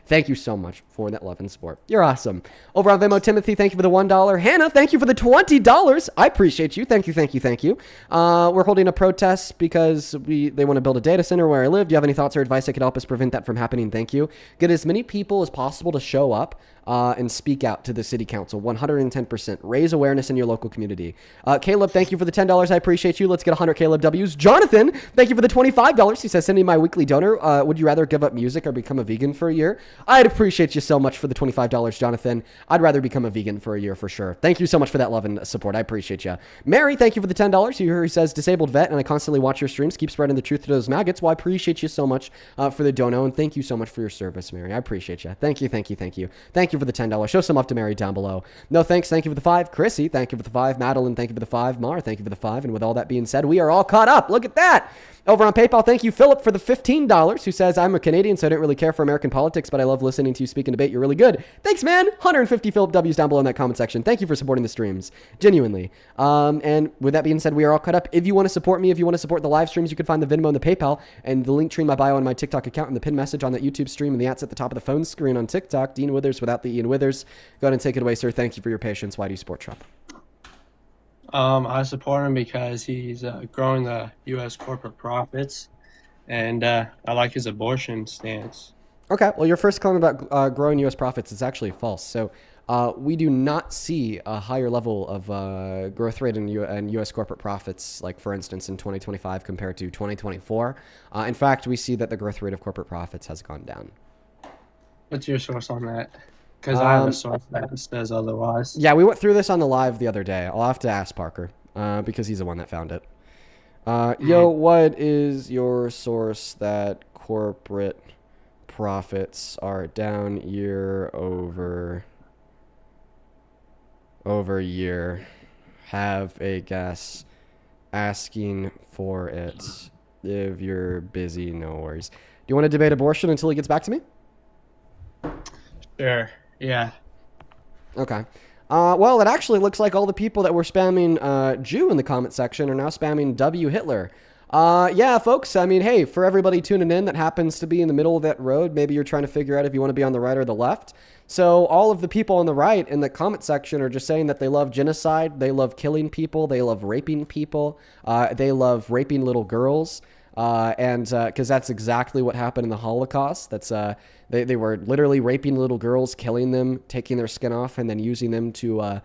A: Thank you so much for that love and support. You're awesome. Over on Venmo, Timothy, thank you for the $1. Hannah, thank you for the $20. I appreciate you. Thank you. We're holding a protest because they want to build a data center where I live. Do you have any thoughts or advice that could help us prevent that from happening? Thank you. Get as many people as possible to show up. and speak out to the city council. 110%. Raise awareness in your local community. Caleb, thank you for the $10. I appreciate you. Let's get 100 Caleb W's. Jonathan, thank you for the $25. He says, send me my weekly donor. Would you rather give up music or become a vegan for a year? I'd appreciate you so much for the $25, Jonathan. I'd rather become a vegan for a year for sure. Thank you so much for that love and support. I appreciate you. Mary, thank you for the $10. He says, disabled vet, and I constantly watch your streams. Keep spreading the truth to those maggots. Well, I appreciate you so much for the dono, and thank you so much for your service, Mary. I appreciate you. Thank you, thank you, thank you. Thank you for the $10. Show some love to Mary down below. No thanks, thank you for the 5. Chrissy, thank you for the 5. Madeline, thank you for the 5. Mar, thank you for the 5. And with all that being said, we are all caught up. Look at that. Over on PayPal, thank you, Philip, for the $15, who says, I'm a Canadian, so I don't really care for American politics, but I love listening to you speak and debate. You're really good. Thanks, man. 150 Philip W's down below in that comment section. Thank you for supporting the streams. Genuinely. And with that being said, we are all caught up. If you want to support me, if you want to support the live streams, you can find the Venmo and the PayPal and the link tree in my bio on my TikTok account and the pin message on that YouTube stream and the ads at the top of the phone screen on TikTok. Dean Withers without the Ian Withers. Go ahead and take it away, sir. Thank you for your patience. Why do you support Trump?
L: I support him because he's growing the U.S. corporate profits, and I like his abortion stance.
A: Okay, well, your first comment about growing U.S. profits is actually false. So we do not see a higher level of growth rate in U.S. corporate profits, like, for instance, in 2025 compared to 2024. In fact, we see that the growth rate of corporate profits has gone down.
L: What's your source on that? Because I have a source that says otherwise.
A: Yeah, we went through this on the live the other day. I'll have to ask Parker because he's the one that found it. Yo, what is your source that corporate profits are down year over year? Have a guess. Asking for it. If you're busy, no worries. Do you want to debate abortion until he gets back to me?
L: Sure. Yeah.
A: Okay. Well, it actually looks like all the people that were spamming Jew in the comment section are now spamming W Hitler. Yeah, folks, I mean, hey, for everybody tuning in that happens to be in the middle of that road, maybe you're trying to figure out if you want to be on the right or the left. So all of the people on the right in the comment section are just saying that they love genocide, they love killing people, they love raping people, they love raping little girls. And because that's exactly what happened in the Holocaust. That's they were literally raping little girls, killing them, taking their skin off, and then using them to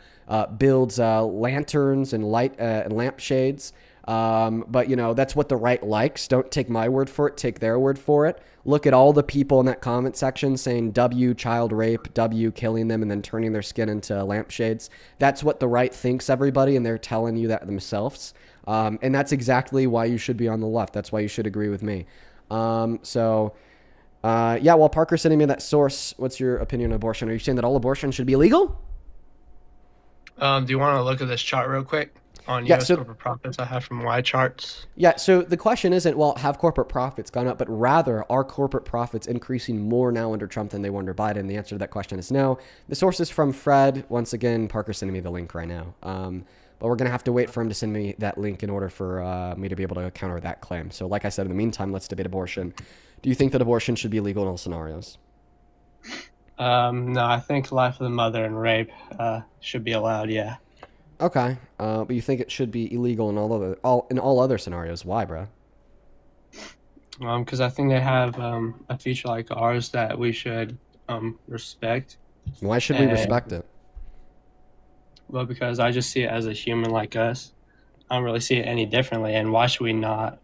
A: build lanterns and light and lampshades. But, you know, that's what the right likes. Don't take my word for it. Take their word for it. Look at all the people in that comment section saying W, child rape, W, killing them, and then turning their skin into lampshades. That's what the right thinks, everybody, and they're telling you that themselves. And that's exactly why you should be on the left. That's why you should agree with me. Yeah, while Parker's sending me that source, what's your opinion on abortion? Are you saying that all abortion should be illegal?
L: Do you want to look at this chart real quick on U.S. corporate profits I have from Y charts?
A: Yeah, so the question isn't, well, have corporate profits gone up, but rather, are corporate profits increasing more now under Trump than they were under Biden? The answer to that question is no. The source is from Fred. Once again, Parker's sending me the link right now. But we're going to have to wait for him to send me that link in order for me to be able to counter that claim. So like I said, in the meantime, let's debate abortion. Do you think that abortion should be legal in all scenarios?
L: No, I think life of the mother and rape should be allowed, yeah.
A: Okay, but you think it should be illegal in all other scenarios? Why, bro?
L: Because I think they have a future like ours that we should respect.
A: Why should we respect it?
L: Well, because I just see it as a human like us. I don't really see it any differently, and why should we not?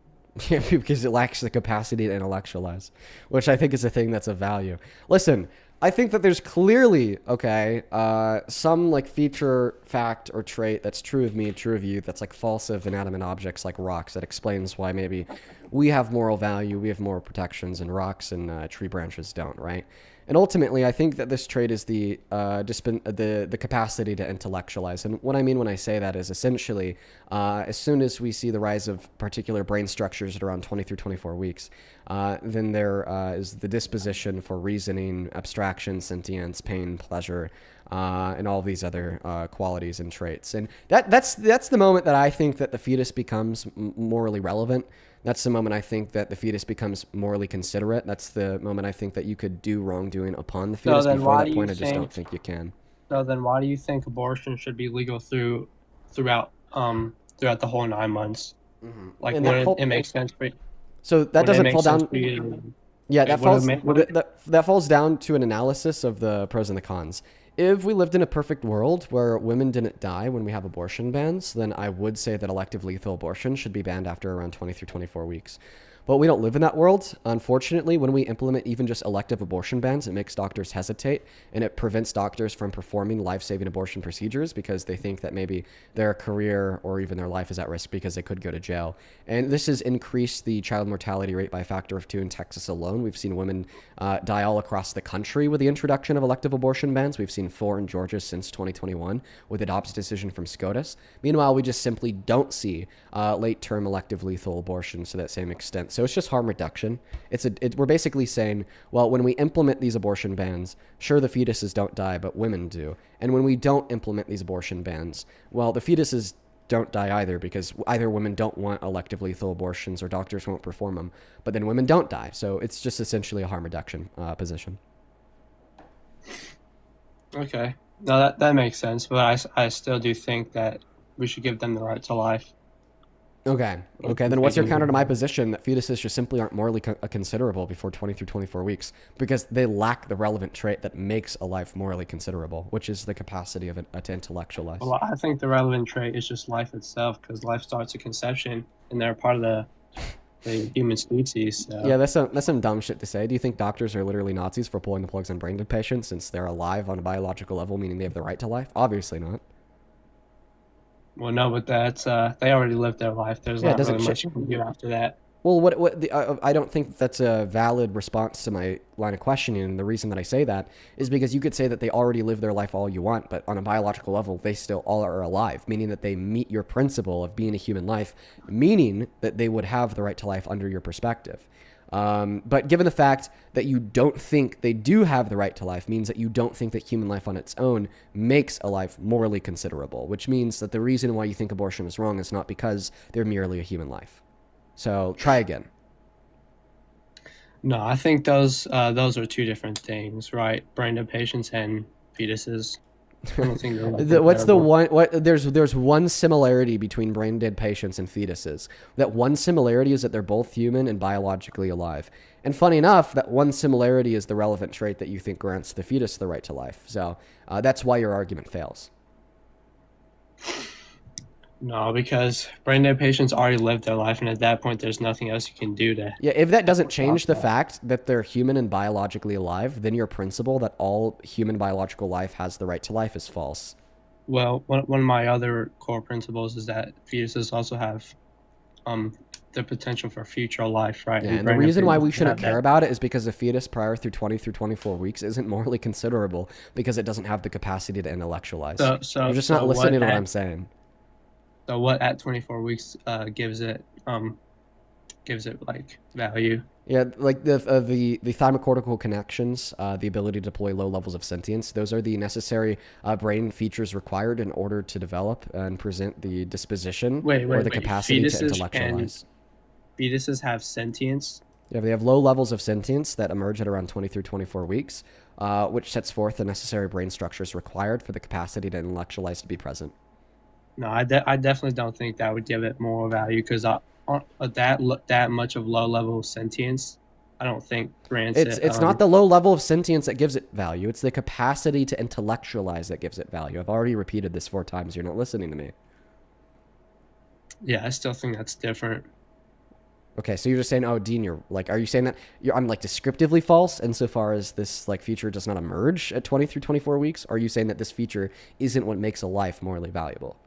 A: Yeah, because it lacks the capacity to intellectualize, which I think is a thing that's of value. Listen, I think that there's clearly, some like feature, fact, or trait that's true of me, true of you, that's like false of inanimate objects like rocks that explains why maybe we have moral value, we have moral protections, and rocks and tree branches don't, right? And ultimately, I think that this trait is the capacity to intellectualize. And what I mean when I say that is essentially, as soon as we see the rise of particular brain structures at around 20 through 24 weeks, then there is the disposition for reasoning, abstraction, sentience, pain, pleasure, and all these other qualities and traits. And that's the moment that I think that the fetus becomes morally relevant. That's the moment I think that the fetus becomes morally considerate. That's the moment I think that you could do wrongdoing upon the fetus. Before that point, I just don't think you can.
L: So then why do you think abortion should be legal throughout the whole 9 months?
A: Mm-hmm.
L: Like, when it makes sense for you.
A: So that doesn't fall down. Yeah,
L: It
A: that
L: would've
A: falls
L: made- would've-
A: that falls down to an analysis of the pros and the cons. If we lived in a perfect world where women didn't die when we have abortion bans, then I would say that elective lethal abortion should be banned after around 20 through 24 weeks. But we don't live in that world. Unfortunately, when we implement even just elective abortion bans, it makes doctors hesitate, and it prevents doctors from performing life-saving abortion procedures because they think that maybe their career or even their life is at risk because they could go to jail. And this has increased the child mortality rate by a factor of 2 in Texas alone. We've seen women die all across the country with the introduction of elective abortion bans. We've seen 4 in Georgia since 2021 with a DOPS decision from SCOTUS. Meanwhile, we just simply don't see late-term elective lethal abortions to that same extent. So it's just harm reduction. We're basically saying, well, when we implement these abortion bans, sure, the fetuses don't die, but women do. And when we don't implement these abortion bans, well, the fetuses don't die either because either women don't want elective lethal abortions or doctors won't perform them, but then women don't die. So it's just essentially a harm reduction position.
L: Okay. No, that makes sense, but I still do think that we should give them the right to life.
A: Okay. Then what's your counter to my position that fetuses just simply aren't morally considerable before 20 through 24 weeks because they lack the relevant trait that makes a life morally considerable, which is the capacity of it to intellectualize?
L: Well, I think the relevant trait is just life itself, because life starts at conception, and they're part of the human species. So.
A: Yeah, that's some dumb shit to say. Do you think doctors are literally Nazis for pulling the plugs on brain dead patients since they're alive on a biological level, meaning they have the right to life? Obviously not.
L: Well, no, but that's they already lived their life. There's not really much you can do after that.
A: Well, I don't think that's a valid response to my line of questioning. And the reason that I say that is because you could say that they already live their life all you want, but on a biological level, they still all are alive, meaning that they meet your principle of being a human life, meaning that they would have the right to life under your perspective. But given the fact that you don't think they do have the right to life means that you don't think that human life on its own makes a life morally considerable, which means that the reason why you think abortion is wrong is not because they're merely a human life. So try again.
L: No, I think those are two different things, right? Brain dead patients and fetuses. I don't think
A: What's the one? There's one similarity between brain dead patients and fetuses. That one similarity is that they're both human and biologically alive. And funny enough, that one similarity is the relevant trait that you think grants the fetus the right to life. So that's why your argument fails.
L: No, because brain dead patients already lived their life, and at that point, there's nothing else you can do to.
A: Yeah, if that doesn't change the fact that they're human and biologically alive, then your principle that all human biological life has the right to life is false.
L: Well, one of my other core principles is that fetuses also have the potential for future life, right?
A: Yeah, and the reason why we shouldn't care about it is because a fetus prior through 20 through 24 weeks isn't morally considerable because it doesn't have the capacity to intellectualize.
L: So
A: you're just not listening to what I'm saying.
L: So what at 24 weeks gives it like value?
A: Yeah, like the thymocortical connections, the ability to deploy low levels of sentience. Those are the necessary brain features required in order to develop and present the disposition or the capacity to intellectualize.
L: Fetuses have sentience.
A: Yeah, they have low levels of sentience that emerge at around 20 through 24 weeks, which sets forth the necessary brain structures required for the capacity to intellectualize to be present.
L: No, I definitely don't think that would give it moral value because that much of low level sentience, I don't think grants it.
A: It's not the low level of sentience that gives it value. It's the capacity to intellectualize that gives it value. I've already repeated this 4 times. You're not listening to me.
L: Yeah, I still think that's different.
A: Okay, so you're just saying, oh, Dean, are you saying that I'm like descriptively false insofar as this like feature does not emerge at 20 through 24 weeks? Or are you saying that this feature isn't what makes a life morally valuable?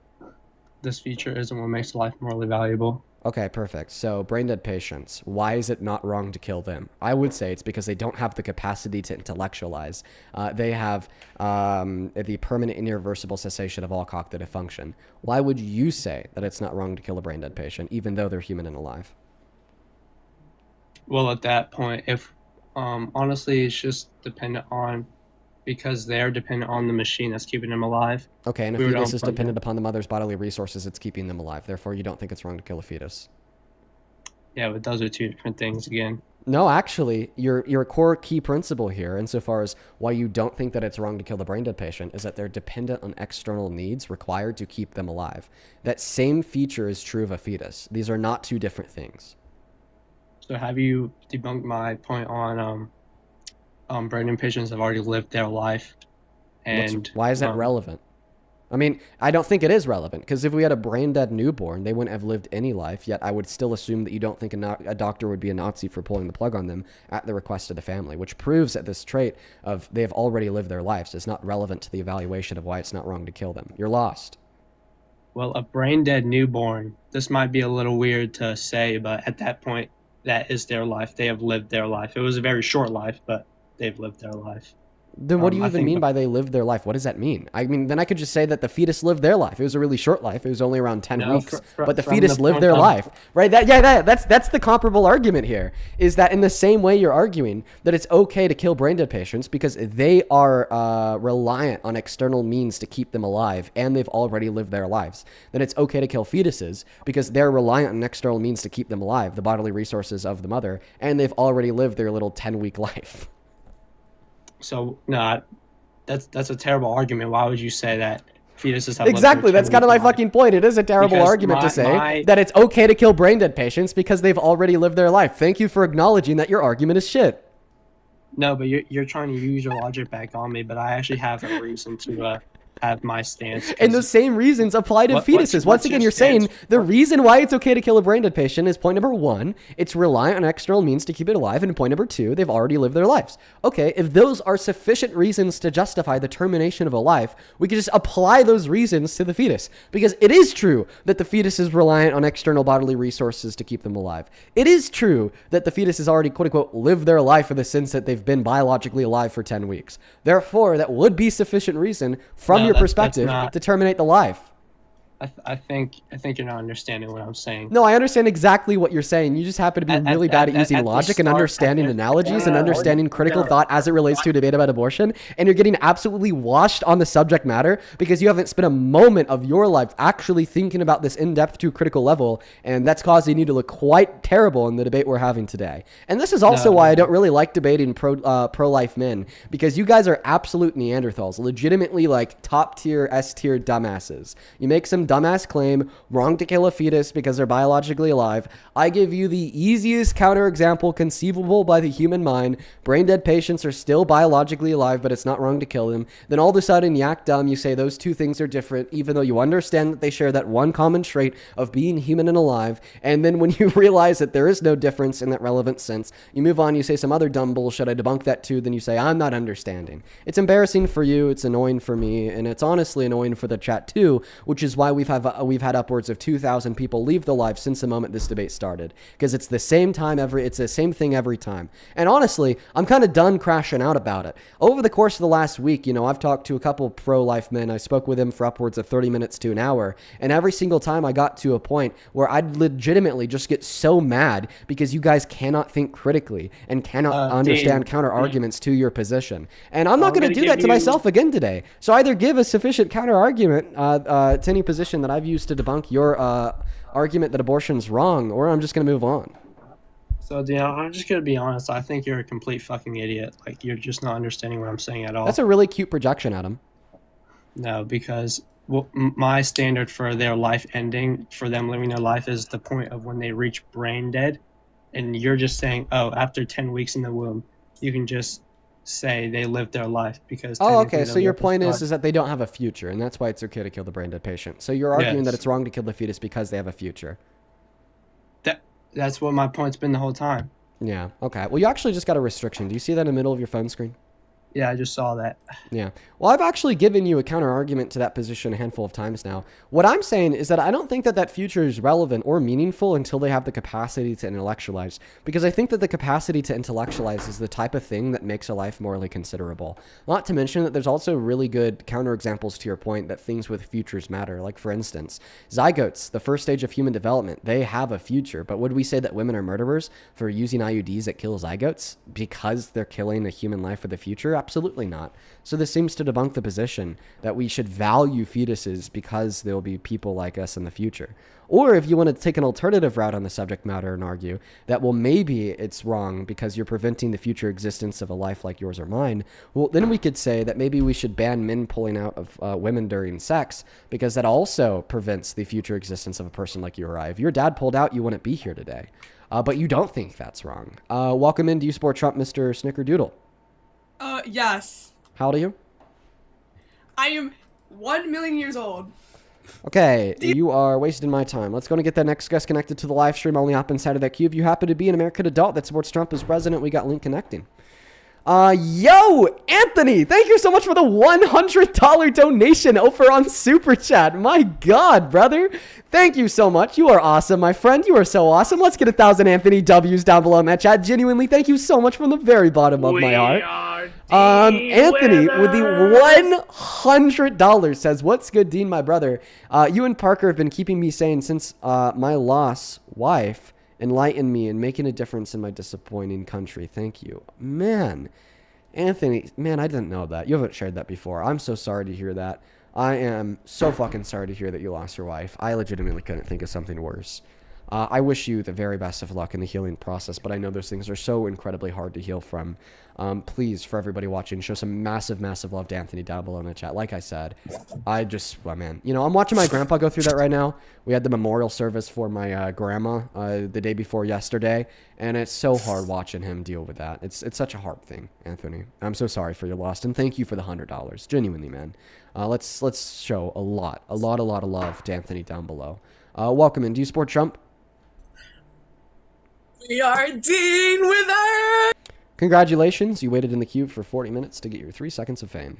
L: This feature isn't what makes life morally valuable.
A: Okay, perfect. So brain dead patients, why is it not wrong to kill them? I would say it's because they don't have the capacity to intellectualize. They have the permanent and irreversible cessation of all cognitive function. Why would you say that it's not wrong to kill a brain dead patient, even though they're human and alive?
L: Well, at that point, if honestly, it's just dependent on, because they're dependent on the machine that's keeping them alive.
A: Okay, and a fetus is dependent upon the mother's bodily resources that's keeping them alive. Therefore, you don't think it's wrong to kill a fetus.
L: Yeah, but those are two different things again.
A: No, actually, your core key principle here, insofar as why you don't think that it's wrong to kill the brain dead patient, is that they're dependent on external needs required to keep them alive. That same feature is true of a fetus. These are not two different things.
L: So have you debunked my point on brain dead patients have already lived their life, and
A: Why is that relevant? I mean, I don't think it is relevant, because if we had a brain dead newborn, they wouldn't have lived any life, yet I would still assume that you don't think a doctor would be a Nazi for pulling the plug on them at the request of the family, which proves that this trait of they have already lived their lives is not relevant to the evaluation of why it's not wrong to kill them. You're lost.
L: Well, a brain dead newborn, this might be a little weird to say, but at that point, that is their life. They have lived their life. It was a very short life, but they've lived their life.
A: Then what do you even mean by they lived their life? What does that mean? I mean, then I could just say that the fetus lived their life. It was a really short life. It was only around 10 weeks, but the fetus lived their life, right? That's the comparable argument here, is that in the same way you're arguing that it's okay to kill brain dead patients because they are reliant on external means to keep them alive and they've already lived their lives. Then it's okay to kill fetuses because they're reliant on external means to keep them alive, the bodily resources of the mother, and they've already lived their little 10-week life.
L: So no, that's a terrible argument. Why would you say that fetuses have
A: exactly? That's kind of my fucking point. It is a terrible argument to say that it's okay to kill brain dead patients because they've already lived their life. Thank you for acknowledging that your argument is shit.
L: No, but you're trying to use your logic back on me. But I actually have a reason to have my stance.
A: And those same reasons apply to fetuses. Once again, you're saying the reason why it's okay to kill a brain dead patient is point number one, it's reliant on external means to keep it alive, and point number two, they've already lived their lives. Okay, if those are sufficient reasons to justify the termination of a life, we can just apply those reasons to the fetus. Because it is true that the fetus is reliant on external bodily resources to keep them alive. It is true that the fetus has already, quote unquote, lived their life in the sense that they've been biologically alive for 10 weeks. Therefore, that would be sufficient reason from your perspective to terminate the life.
L: I think you're not understanding what I'm saying.
A: No, I understand exactly what you're saying. You just happen to be really bad at using logic and understanding analogies and understanding critical thought as it relates to a debate about abortion. And you're getting absolutely washed on the subject matter because you haven't spent a moment of your life actually thinking about this in depth to a critical level. And that's causing you to look quite terrible in the debate we're having today. And this is also why I don't really like debating pro-life men, because you guys are absolute Neanderthals, legitimately like top tier, S tier dumbasses. You make some dumbass claim, wrong to kill a fetus because they're biologically alive. I give you the easiest counterexample conceivable by the human mind. Brain dead patients are still biologically alive, but it's not wrong to kill them. Then all of a sudden, you act dumb. You say those two things are different, even though you understand that they share that one common trait of being human and alive. And then when you realize that there is no difference in that relevant sense, you move on, you say some other dumb bullshit. I debunk that too. Then you say, I'm not understanding. It's embarrassing for you. It's annoying for me. And it's honestly annoying for the chat too, which is why we've had upwards of 2,000 people leave the live since the moment this debate started, because it's the same thing every time. And honestly, I'm kind of done crashing out about it. Over the course of the last week, I've talked to a couple pro-life men. I spoke with them for upwards of 30 minutes to an hour, and every single time I got to a point where I'd legitimately just get so mad because you guys cannot think critically and cannot understand counter arguments to your position. And I'm not going to do that to myself again today. So either give a sufficient counter argument to any position that I've used to debunk your argument that abortion's wrong, or I'm just going to move on.
L: So, I'm just going to be honest. I think you're a complete fucking idiot. Like, you're just not understanding what I'm saying at all.
A: That's a really cute projection, Adam.
L: No, because my standard for their life ending, for them living their life, is the point of when they reach brain dead. And you're just saying, after 10 weeks in the womb, you can just say they lived their life because
A: okay, so your point is that they don't have a future, and that's why it's okay to kill the brain dead patient. So you're arguing that it's wrong to kill the fetus because they have a future.
L: That's what my point's been the whole time.
A: Yeah, okay. Well, you actually just got a restriction. Do you see that in the middle of your phone screen?
L: Yeah, I just saw that.
A: Yeah. Well, I've actually given you a counter argument to that position a handful of times now. What I'm saying is that I don't think that that future is relevant or meaningful until they have the capacity to intellectualize, because I think that the capacity to intellectualize is the type of thing that makes a life morally considerable. Not to mention that there's also really good counterexamples to your point that things with futures matter. Like, for instance, zygotes, the first stage of human development, they have a future. But would we say that women are murderers for using IUDs that kill zygotes because they're killing a human life for the future? Absolutely not. So this seems to debunk the position that we should value fetuses because there will be people like us in the future. Or if you want to take an alternative route on the subject matter and argue that, well, maybe it's wrong because you're preventing the future existence of a life like yours or mine, well, then we could say that maybe we should ban men pulling out of women during sex, because that also prevents the future existence of a person like you or I. If your dad pulled out, you wouldn't be here today. but you don't think that's wrong. Welcome in. Do you support Trump, Mr. Snickerdoodle?
C: Yes.
A: How old are you?
C: I am 1 million years old.
A: Okay, you are wasting my time. Let's go and get that next guest connected to the live stream. Only hop inside of that queue. If you happen to be an American adult that supports Trump as president, we got link connecting. Yo, Anthony, thank you so much for the $100 donation over on Super Chat. My God, brother. Thank you so much. You are awesome, my friend. You are so awesome. Let's get 1,000 Anthony W's down below in that chat. Genuinely, thank you so much from the very bottom of my heart. Anthony with the $100 says, "What's good, Dean, my brother? You and Parker have been keeping me sane since my lost wife enlightened me and making a difference in my disappointing country. Thank you." Man, Anthony, man, I didn't know that. You haven't shared that before. I'm so sorry to hear that. I am so fucking sorry to hear that you lost your wife. I legitimately couldn't think of something worse. I wish you the very best of luck in the healing process, but I know those things are so incredibly hard to heal from. Please, for everybody watching, show some massive, massive love to Anthony down below in the chat. Like I said, well, man, you know, I'm watching my grandpa go through that right now. We had the memorial service for my grandma the day before yesterday, and it's so hard watching him deal with that. It's such a hard thing, Anthony. I'm so sorry for your loss, and thank you for the $100. Genuinely, man. Let's show a lot of love to Anthony down below. Welcome in. Do you support Trump?
C: We are Dean Wither.
A: Congratulations, you waited in the queue for 40 minutes to get your 3 seconds of fame.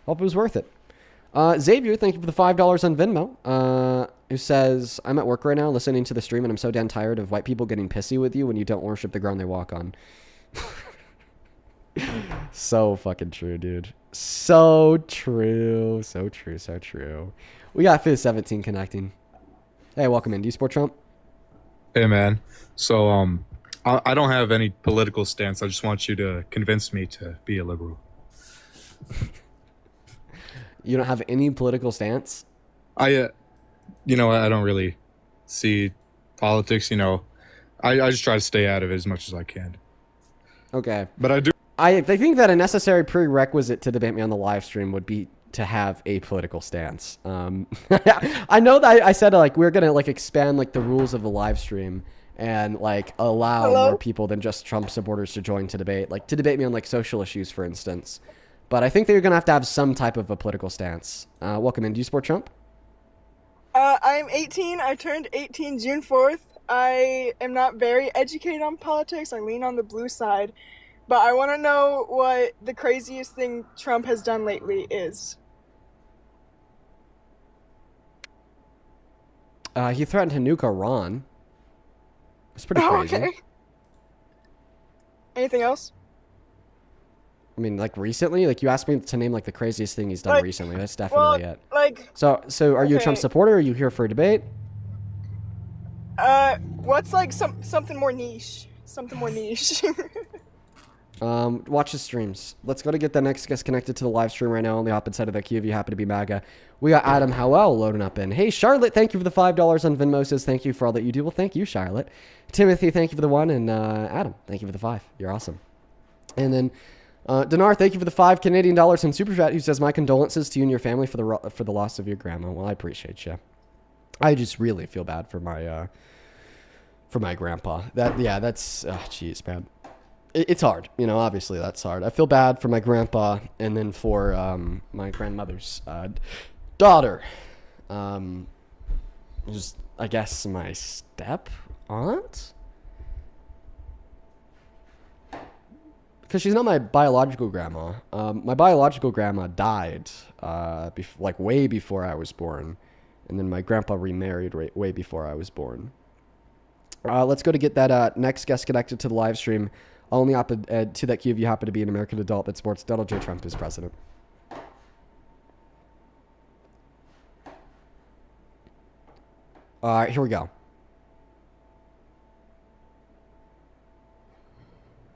A: Hope it was worth it. Xavier, thank you for the $5 on Venmo, who says, "I'm at work right now listening to the stream and I'm so damn tired of white people getting pissy with you when you don't worship the ground they walk on." So fucking true, dude. So true. So true. So true. We got Fizz17 connecting. Hey, welcome in. Do you support Trump?
K: Hey, man. So, I don't have any political stance. I just want you to convince me to be a liberal.
A: You don't have any political stance?
K: I don't really see politics, I just try to stay out of it as much as I can.
A: Okay.
K: But I do.
A: I think that a necessary prerequisite to debate me on the live stream would be to have a political stance. I know that I said we're gonna expand the rules of the live stream and allow more people than just Trump supporters to join to debate, to debate me on social issues, for instance. But I think that you're gonna have to have some type of a political stance. Welcome in. Do you support Trump?
M: I'm 18. I turned 18 June 4th. I am not very educated on politics. I lean on the blue side. But I want to know what the craziest thing Trump has done lately is.
A: He threatened to nuke Iran. It's pretty crazy.
M: Okay. Anything else?
A: I mean, recently? You asked me to name, the craziest thing he's done recently. That's definitely it. So are you a Trump supporter? Or are you here for a debate?
M: What's, something more niche? Something more niche.
A: Watch his streams. Let's go to get the next guest connected to the live stream right now. Only hop inside of that queue if you happen to be MAGA. We got Adam Howell loading up in. Hey, Charlotte, thank you for the $5 on Venmo. Says thank you for all that you do. Well, thank you, Charlotte. Timothy, thank you for the 1. And Adam, thank you for the 5. You're awesome. And then Dinar, thank you for the $5 Canadian dollars in Super Chat, who says, "My condolences to you and your family for the loss of your grandma." Well, I appreciate you. I just really feel bad for my grandpa. That's jeez, man. It's hard, obviously that's hard. I feel bad for my grandpa and then for my grandmother's daughter. Just, I guess, my step aunt? Because she's not my biological grandma. My biological grandma died way before I was born. And then my grandpa remarried way before I was born. Let's go to get that next guest connected to the live stream. Only hop to that queue if you happen to be an American adult that supports Donald J. Trump as president. All right, here we go.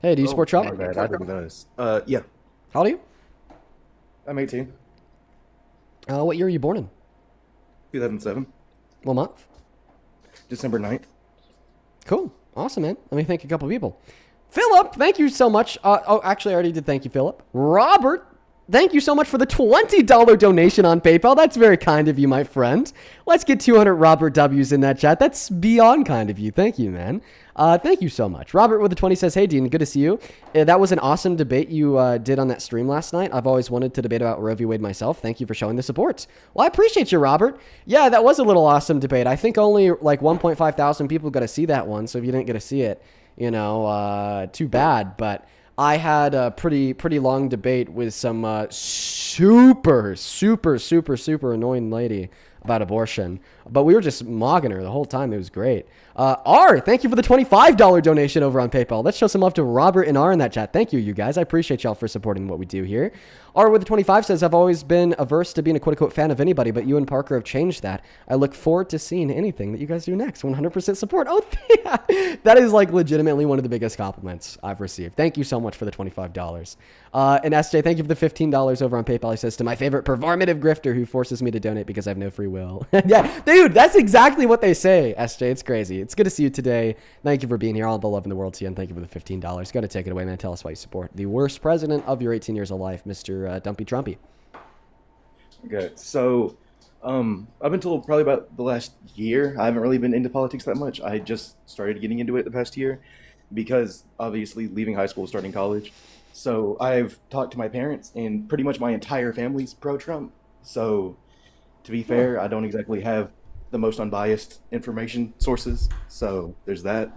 A: Hey, do you support Trump?
N: My bad. I didn't notice. Yeah.
A: How old are you?
N: I'm 18.
A: What year are you born in?
N: 2007.
A: What month?
N: December 9th.
A: Cool. Awesome, man. Let me thank a couple people. Philip, thank you so much. Actually, I already did thank you, Philip. Robert, Thank you so much for the $20 donation on PayPal. That's very kind of you, my friend. Let's get 200 Robert W's in that chat. That's beyond kind of you. Thank you, man. Thank you so much. Robert with the 20 says, hey, Dean, good to see you. That was an awesome debate you did on that stream last night. I've always wanted to debate about Roe v. Wade myself. Thank you for showing the support. Well, I appreciate you, Robert. Yeah, that was a little awesome debate. I think only like 1.5 thousand people got to see that one. So if you didn't get to see it, too bad. But I had a pretty long debate with some super annoying lady about abortion. But we were just mogging her the whole time. It was great. R, thank you for the $25 donation over on PayPal. Let's show some love to Robert and R in that chat. Thank you guys. I appreciate y'all for supporting what we do here. R with the 25 says, I've always been averse to being a quote-unquote fan of anybody, but you and Parker have changed that. I look forward to seeing anything that you guys do next. 100% support. Oh, yeah. That is like legitimately one of the biggest compliments I've received. Thank you so much for the $25. And SJ, thank you for the $15 over on PayPal. He says, to my favorite performative grifter who forces me to donate because I have no free will. Yeah, dude, that's exactly what they say, SJ. It's crazy. It's good to see you today. Thank you for being here. All the love in the world to you, and thank you for the $15. Go to take it away, man. Tell us why you support the worst president of your 18 years of life, Mr. Dumpy Trumpy.
N: Okay, so I've been told probably about the last year. I haven't really been into politics that much. I just started getting into it the past year because obviously leaving high school, starting college. So I've talked to my parents, and pretty much my entire family's pro-Trump. So to be fair, I don't exactly have the most unbiased information sources. So there's that.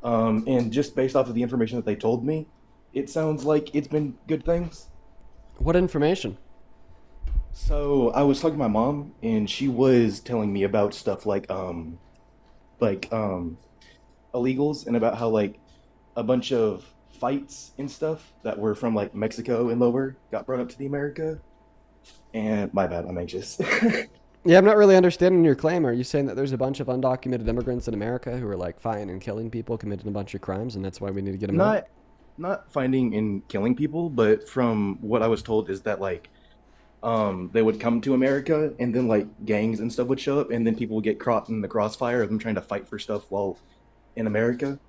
N: And just based off of the information that they told me, it sounds like it's been good things.
A: What information?
N: So I was talking to my mom, and she was telling me about stuff like illegals, and about how like a bunch of fights and stuff that were from like Mexico and lower got brought up to the America. And my bad, I'm anxious.
A: Yeah, I'm not really understanding your claim. Are you saying that there's a bunch of undocumented immigrants in America who are like fighting and killing people, committing a bunch of crimes, and that's why we need to get them out?
N: Not finding and killing people, but from what I was told is that like they would come to America, and then like gangs and stuff would show up, and then people would get caught in the crossfire of them trying to fight for stuff while in America.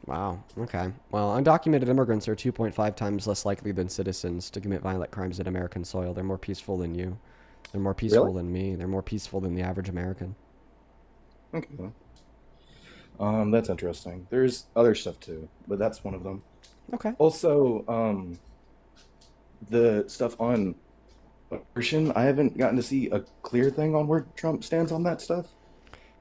A: Wow. Okay. Well, undocumented immigrants are 2.5 times less likely than citizens to commit violent crimes at American soil. They're more peaceful than you. They're more peaceful than me. They're more peaceful than the average American.
N: Okay. That's interesting. There's other stuff too, but that's one of them.
A: Okay.
N: Also, the stuff on abortion, I haven't gotten to see a clear thing on where Trump stands on that stuff.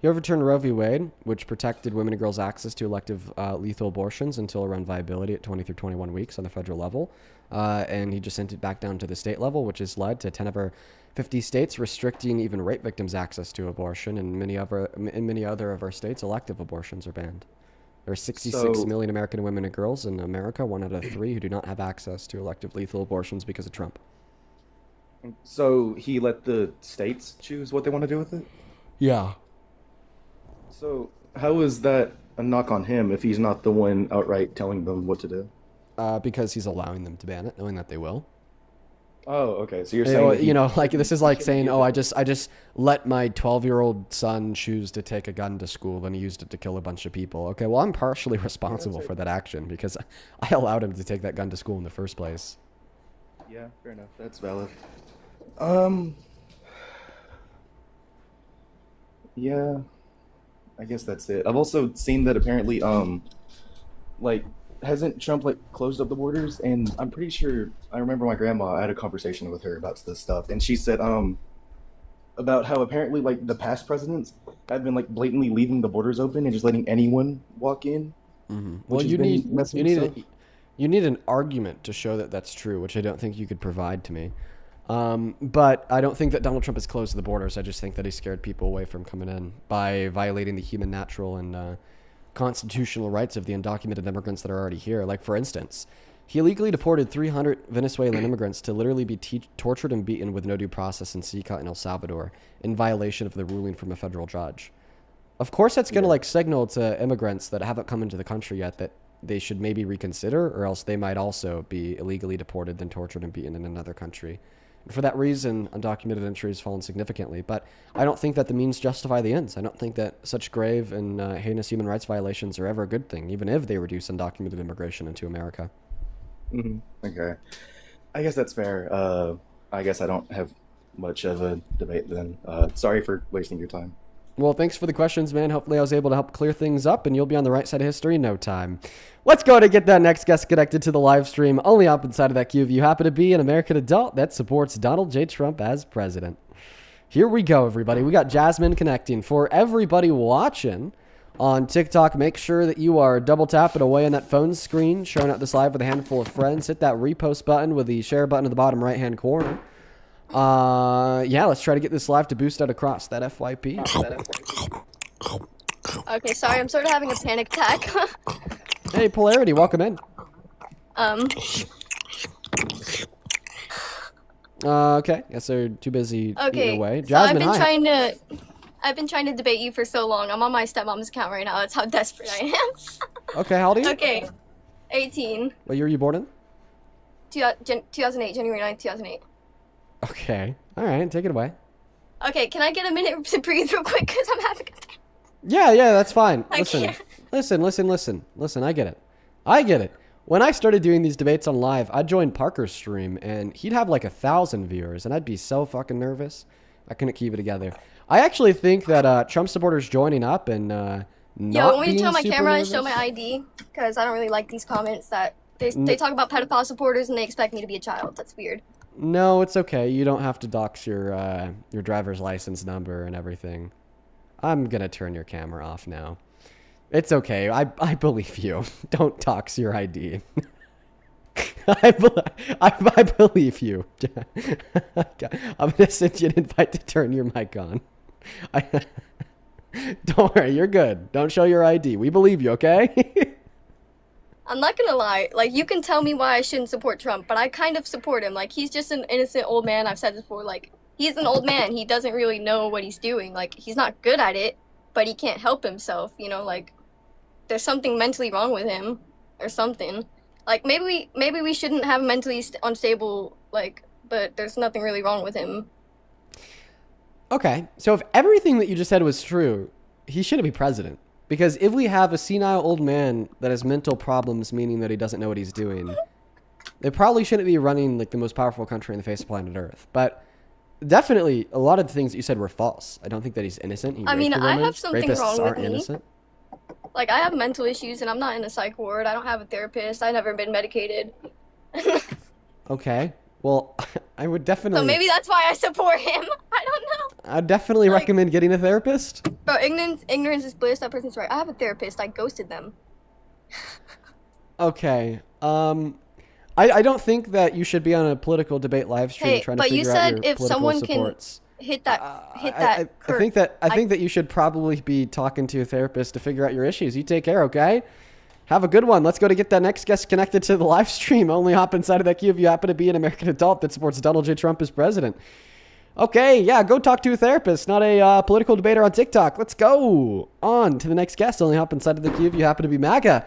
A: He overturned Roe v. Wade, which protected women and girls' access to elective lethal abortions until around viability at 20 through 21 weeks on the federal level. And he just sent it back down to the state level, which has led to 10 of our 50 states restricting even rape victims' access to abortion. And in many other of our states, elective abortions are banned. There are 66 million American women and girls in America, 1 out of 3, who do not have access to elective lethal abortions because of Trump.
N: So he let the states choose what they want to do with it?
A: Yeah.
N: So how is that a knock on him if he's not the one outright telling them what to do?
A: Because he's allowing them to ban it, knowing that they will.
N: Oh, okay. So you're saying that
A: like this is like saying, oh, I just let my 12-year-old son choose to take a gun to school and he used it to kill a bunch of people. Okay, well, I'm partially responsible for that action because I allowed him to take that gun to school in the first place.
N: Yeah, fair enough. That's valid. Yeah, I guess that's it. I've also seen that apparently, like, hasn't Trump like closed up the borders? And I'm pretty sure I remember my grandma. I had a conversation with her about this stuff, and she said about how apparently like the past presidents have been like blatantly leaving the borders open and just letting anyone walk in.
A: Mm-hmm. Well, you need an argument to show that that's true, which I don't think you could provide to me. But I don't think that Donald Trump has closed the borders. I just think that he scared people away from coming in by violating the human, natural, and constitutional rights of the undocumented immigrants that are already here. Like, for instance, he illegally deported 300 Venezuelan immigrants to literally be tortured and beaten with no due process in Sica in El Salvador in violation of the ruling from a federal judge. Of course, that's going to like signal to immigrants that haven't come into the country yet that they should maybe reconsider, or else they might also be illegally deported, then tortured and beaten in another country. For that reason, undocumented entry has fallen significantly, but I don't think that the means justify the ends. I don't think that such grave and heinous human rights violations are ever a good thing, even if they reduce undocumented immigration into America.
N: Mm-hmm. Okay. I guess that's fair. I guess I don't have much of a debate then. Sorry for wasting your time.
A: Well, thanks for the questions, man. Hopefully I was able to help clear things up, and you'll be on the right side of history in no time. Let's go to get that next guest connected to the live stream. Only up inside of that queue if you happen to be an American adult that supports Donald J. Trump as president. Here we go, everybody. We got Jasmine connecting. For everybody watching on TikTok, make sure that you are double tapping away on that phone screen, showing up this live with a handful of friends. Hit that repost button with the share button in the bottom right-hand corner. Yeah, let's try to get this live to boost out across that FYP.
J: Okay, sorry, I'm sort of having a panic attack.
A: Hey, Polarity, welcome in. Okay, guess they're too busy
J: Okay,
A: eating away.
J: so
A: Jasmine, hi.
J: I've been trying to debate you for so long. I'm on my stepmom's account right now. That's how desperate I am.
A: Okay, how old are you?
J: Okay, 18.
A: What year were you born in?
J: 2008, January 9th, 2008.
A: Okay, all right, take it away.
J: Okay, can I get a minute to breathe real quick? Because I'm having a...
A: Yeah, that's fine.
J: I can't.
A: Listen, I get it. When I started doing these debates on live, I'd join Parker's stream, and he'd have like 1,000 viewers, and I'd be so fucking nervous. I couldn't keep it together. I actually think that Trump supporters joining up and not
J: Yo, want me to
A: being
J: turn on my
A: super
J: camera
A: nervous.
J: and show my ID? Because I don't really like these comments that they talk about pedophile supporters and they expect me to be a child. That's weird.
A: No, it's okay. You don't have to dox your driver's license number and everything. I'm gonna turn your camera off now. It's okay. I believe you. Don't dox your ID. I believe you. I'm gonna send you an invite to turn your mic on. Don't worry, you're good. Don't show your ID. We believe you, okay?
J: I'm not gonna lie. Like, you can tell me why I shouldn't support Trump, but I kind of support him. Like, he's just an innocent old man. I've said this before. Like, he's an old man. He doesn't really know what he's doing. Like, he's not good at it, but he can't help himself. You know, like, there's something mentally wrong with him or something. Like, maybe we shouldn't have mentally unstable, like, but there's nothing really wrong with him.
A: Okay, so if everything that you just said was true, he shouldn't be president. Because if we have a senile old man that has mental problems, meaning that he doesn't know what he's doing, they probably shouldn't be running like the most powerful country on the face of planet Earth. But definitely, a lot of the things that you said were false. I don't think that he's innocent.
J: I mean, I have something
A: Rapists
J: wrong with
A: aren't
J: me.
A: innocent.
J: Like, I have mental issues, and I'm not in a psych ward. I don't have a therapist. I've never been medicated.
A: Okay, well, I would definitely.
J: So maybe that's why I support him. I don't know.
A: I'd definitely recommend getting a therapist.
J: Bro, ignorance is bliss. That person's right. I have a therapist. I ghosted them.
A: Okay. I don't think that you should be on a political debate live stream
J: Hey,
A: trying to
J: but you
A: figure out your
J: said if
A: political
J: someone
A: supports.
J: can hit that
A: I think that you should probably be talking to a therapist to figure out your issues. You take care, okay? Have a good one. Let's go to get that next guest connected to the live stream. Only hop inside of that queue if you happen to be an American adult that supports Donald J. Trump as president. Okay, yeah, go talk to a therapist, not a political debater on TikTok. Let's go on to the next guest. Only hop inside of the queue if you happen to be MAGA.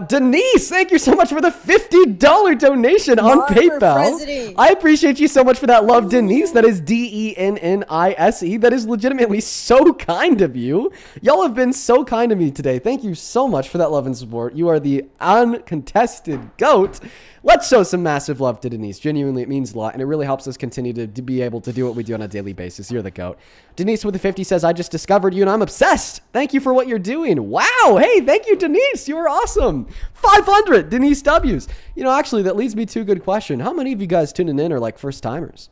A: Denise, thank you so much for the $50 donation on PayPal. I appreciate you so much for that love, Denise. That is DENNISE. That is legitimately so kind of you. Y'all have been so kind to me today. Thank you so much for that love and support. You are the uncontested GOAT. Let's show some massive love to Denise. Genuinely, it means a lot, and it really helps us continue to be able to do what we do on a daily basis. You're the GOAT. Denise with the 50 says, I just discovered you, and I'm obsessed. Thank you for what you're doing. Wow. Hey, thank you, Denise. You are awesome. 500 Denise W's. You know, actually, that leads me to a good question. How many of you guys tuning in are like first timers?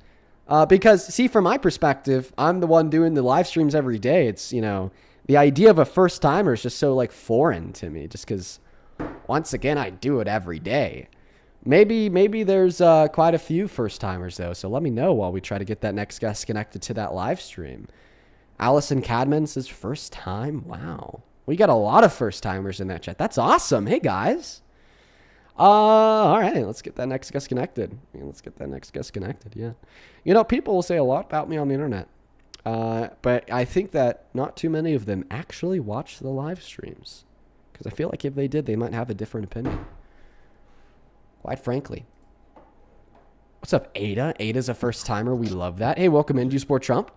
A: Because, see, from my perspective, I'm the one doing the live streams every day. It's, you know, the idea of a first timer is just so like foreign to me, just because once again, I do it every day. Maybe there's quite a few first timers though. So let me know while we try to get that next guest connected to that live stream. Allison Cadman says first time. Wow. We got a lot of first timers in that chat. That's awesome. Hey guys. All right, let's get that next guest connected. Yeah. You know, people will say a lot about me on the internet. But I think that not too many of them actually watch the live streams. Because I feel like if they did, they might have a different opinion. Quite frankly. What's up, Ada? Ada's a first timer. We love that. Hey, welcome in. Do you support Trump?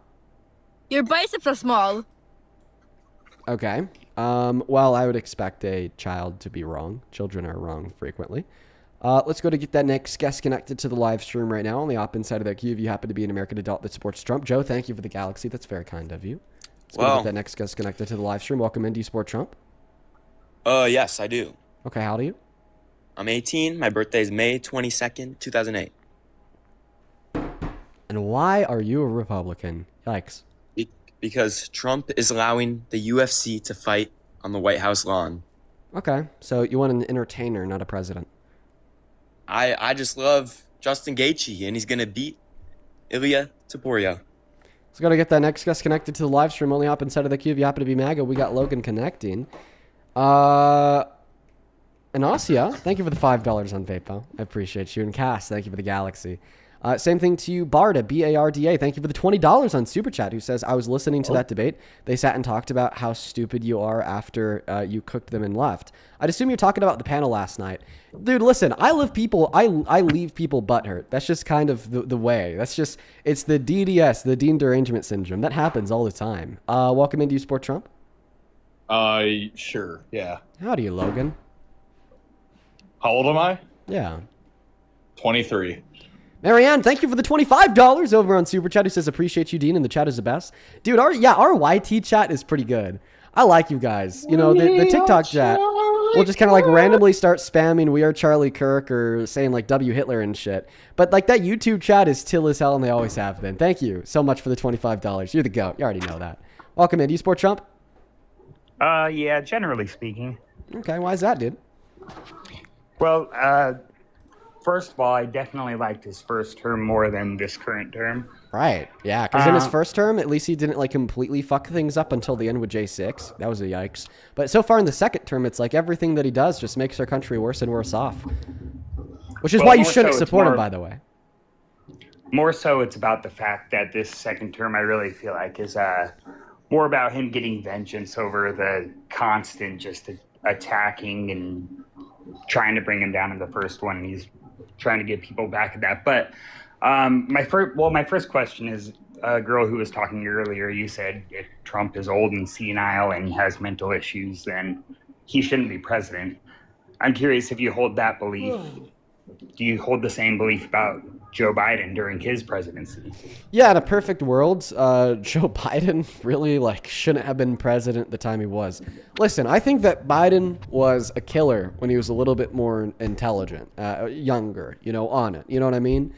O: Your biceps are small.
A: Okay. Well, I would expect a child to be wrong. Children are wrong frequently. Let's go to get that next guest connected to the live stream right now on the op inside of that queue if you happen to be an American adult that supports Trump. Joe, thank you for the galaxy. That's very kind of you. Let's go to get that next guest connected to the live stream. Welcome in. Do you support Trump?
P: Yes, I do.
A: Okay, how old are you?
P: I'm 18. My birthday is May 22nd, 2008.
A: And why are you a Republican? Yikes.
P: Because Trump is allowing the UFC to fight on the White House lawn.
A: Okay, so you want an entertainer, not a president.
P: I just love Justin Gaethje, and he's going to beat Ilya Taporia.
A: Let's go to get that next guest connected to the live stream. Only hop inside of the queue if you happen to be MAGA. We got Logan connecting. Anasia, thank you for the $5 on PayPal. I appreciate you. And Cass, thank you for the galaxy. Same thing to you, Barda, B-A-R-D-A. Thank you for the $20 on Super Chat, who says, I was listening to that debate. They sat and talked about how stupid you are after you cooked them and left. I'd assume you're talking about the panel last night. Dude, listen, I leave people butthurt. That's just kind of the way. It's the DDS, the Dean Derangement Syndrome. That happens all the time. Welcome in. Do you support Trump?
Q: Sure, yeah.
A: How do you, Logan?
Q: How old am I?
A: Yeah.
Q: 23.
A: Marianne, thank you for the $25 over on Super Chat, who says, appreciate you, Dean, and the chat is the best. Dude, our YT chat is pretty good. I like you guys. You know, the TikTok chat, we'll just kind of like randomly start spamming We Are Charlie Kirk or saying like W Hitler and shit. But like that YouTube chat is chill as hell, and they always have been. Thank you so much for the $25. You're the GOAT. You already know that. Welcome in. Do you support Trump?
R: Yeah, generally speaking.
A: Okay, why is that, dude?
R: Well, first of all, I definitely liked his first term more than this current term.
A: Right, yeah, because in his first term, at least he didn't like completely fuck things up until the end with J6. That was a yikes. But so far in the second term, it's like everything that he does just makes our country worse and worse off. Which is why you shouldn't support him, by the way.
R: More so, it's about the fact that this second term, I really feel like, is more about him getting vengeance over the constant just attacking and trying to bring him down in the first one. He's trying to get people back at that. But my first question is, a girl who was talking earlier, you said if Trump is old and senile and has mental issues, then he shouldn't be president. I'm curious if you hold that belief. Do you hold the same belief about Joe Biden during his presidency?
A: Yeah, in a perfect world, Joe Biden really shouldn't have been president at the time he was. Listen, I think that Biden was a killer when he was a little bit more intelligent, younger, on it. You know what I mean?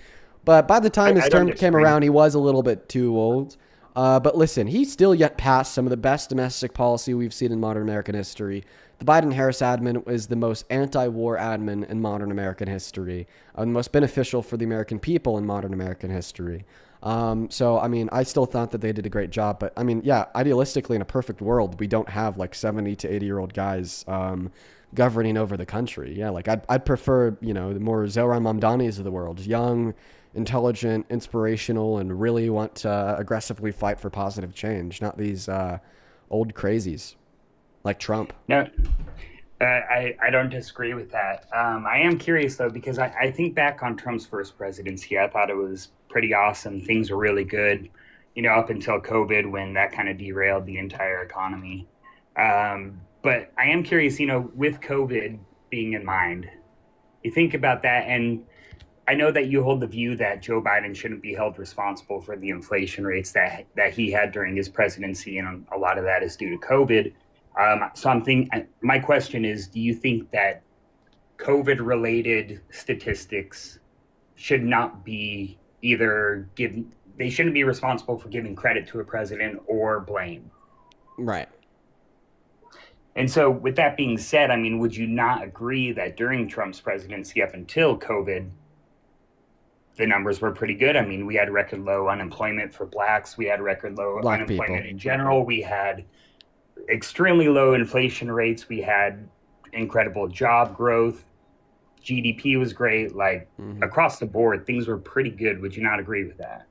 A: But by the time his term came around, he was a little bit too old. But listen, he still yet passed some of the best domestic policy we've seen in modern American history. The Biden-Harris admin was the most anti-war admin in modern American history, the most beneficial for the American people in modern American history. So, I mean, I still thought that they did a great job. But, I mean, yeah, idealistically, in a perfect world, we don't have 70 to 80-year-old guys governing over the country. Yeah, I'd prefer, the more Zohran Mamdanis of the world, young, intelligent, inspirational, and really want to aggressively fight for positive change, not these old crazies like Trump.
R: No, I don't disagree with that. I am curious, though, because I think back on Trump's first presidency, I thought it was pretty awesome. Things were really good, up until COVID, when that kind of derailed the entire economy. But I am curious, with COVID being in mind, you think about that, and I know that you hold the view that Joe Biden shouldn't be held responsible for the inflation rates that he had during his presidency, and a lot of that is due to COVID. So my question is, do you think that COVID-related statistics should not be they shouldn't be responsible for giving credit to a president or blame?
A: Right.
R: And so with that being said, I mean, would you not agree that during Trump's presidency up until COVID, the numbers were pretty good? I mean, we had record low unemployment for blacks. We had record low unemployment in general. We had extremely low inflation rates. We had incredible job growth. GDP was great. Across the board, things were pretty good. Would you not agree with that?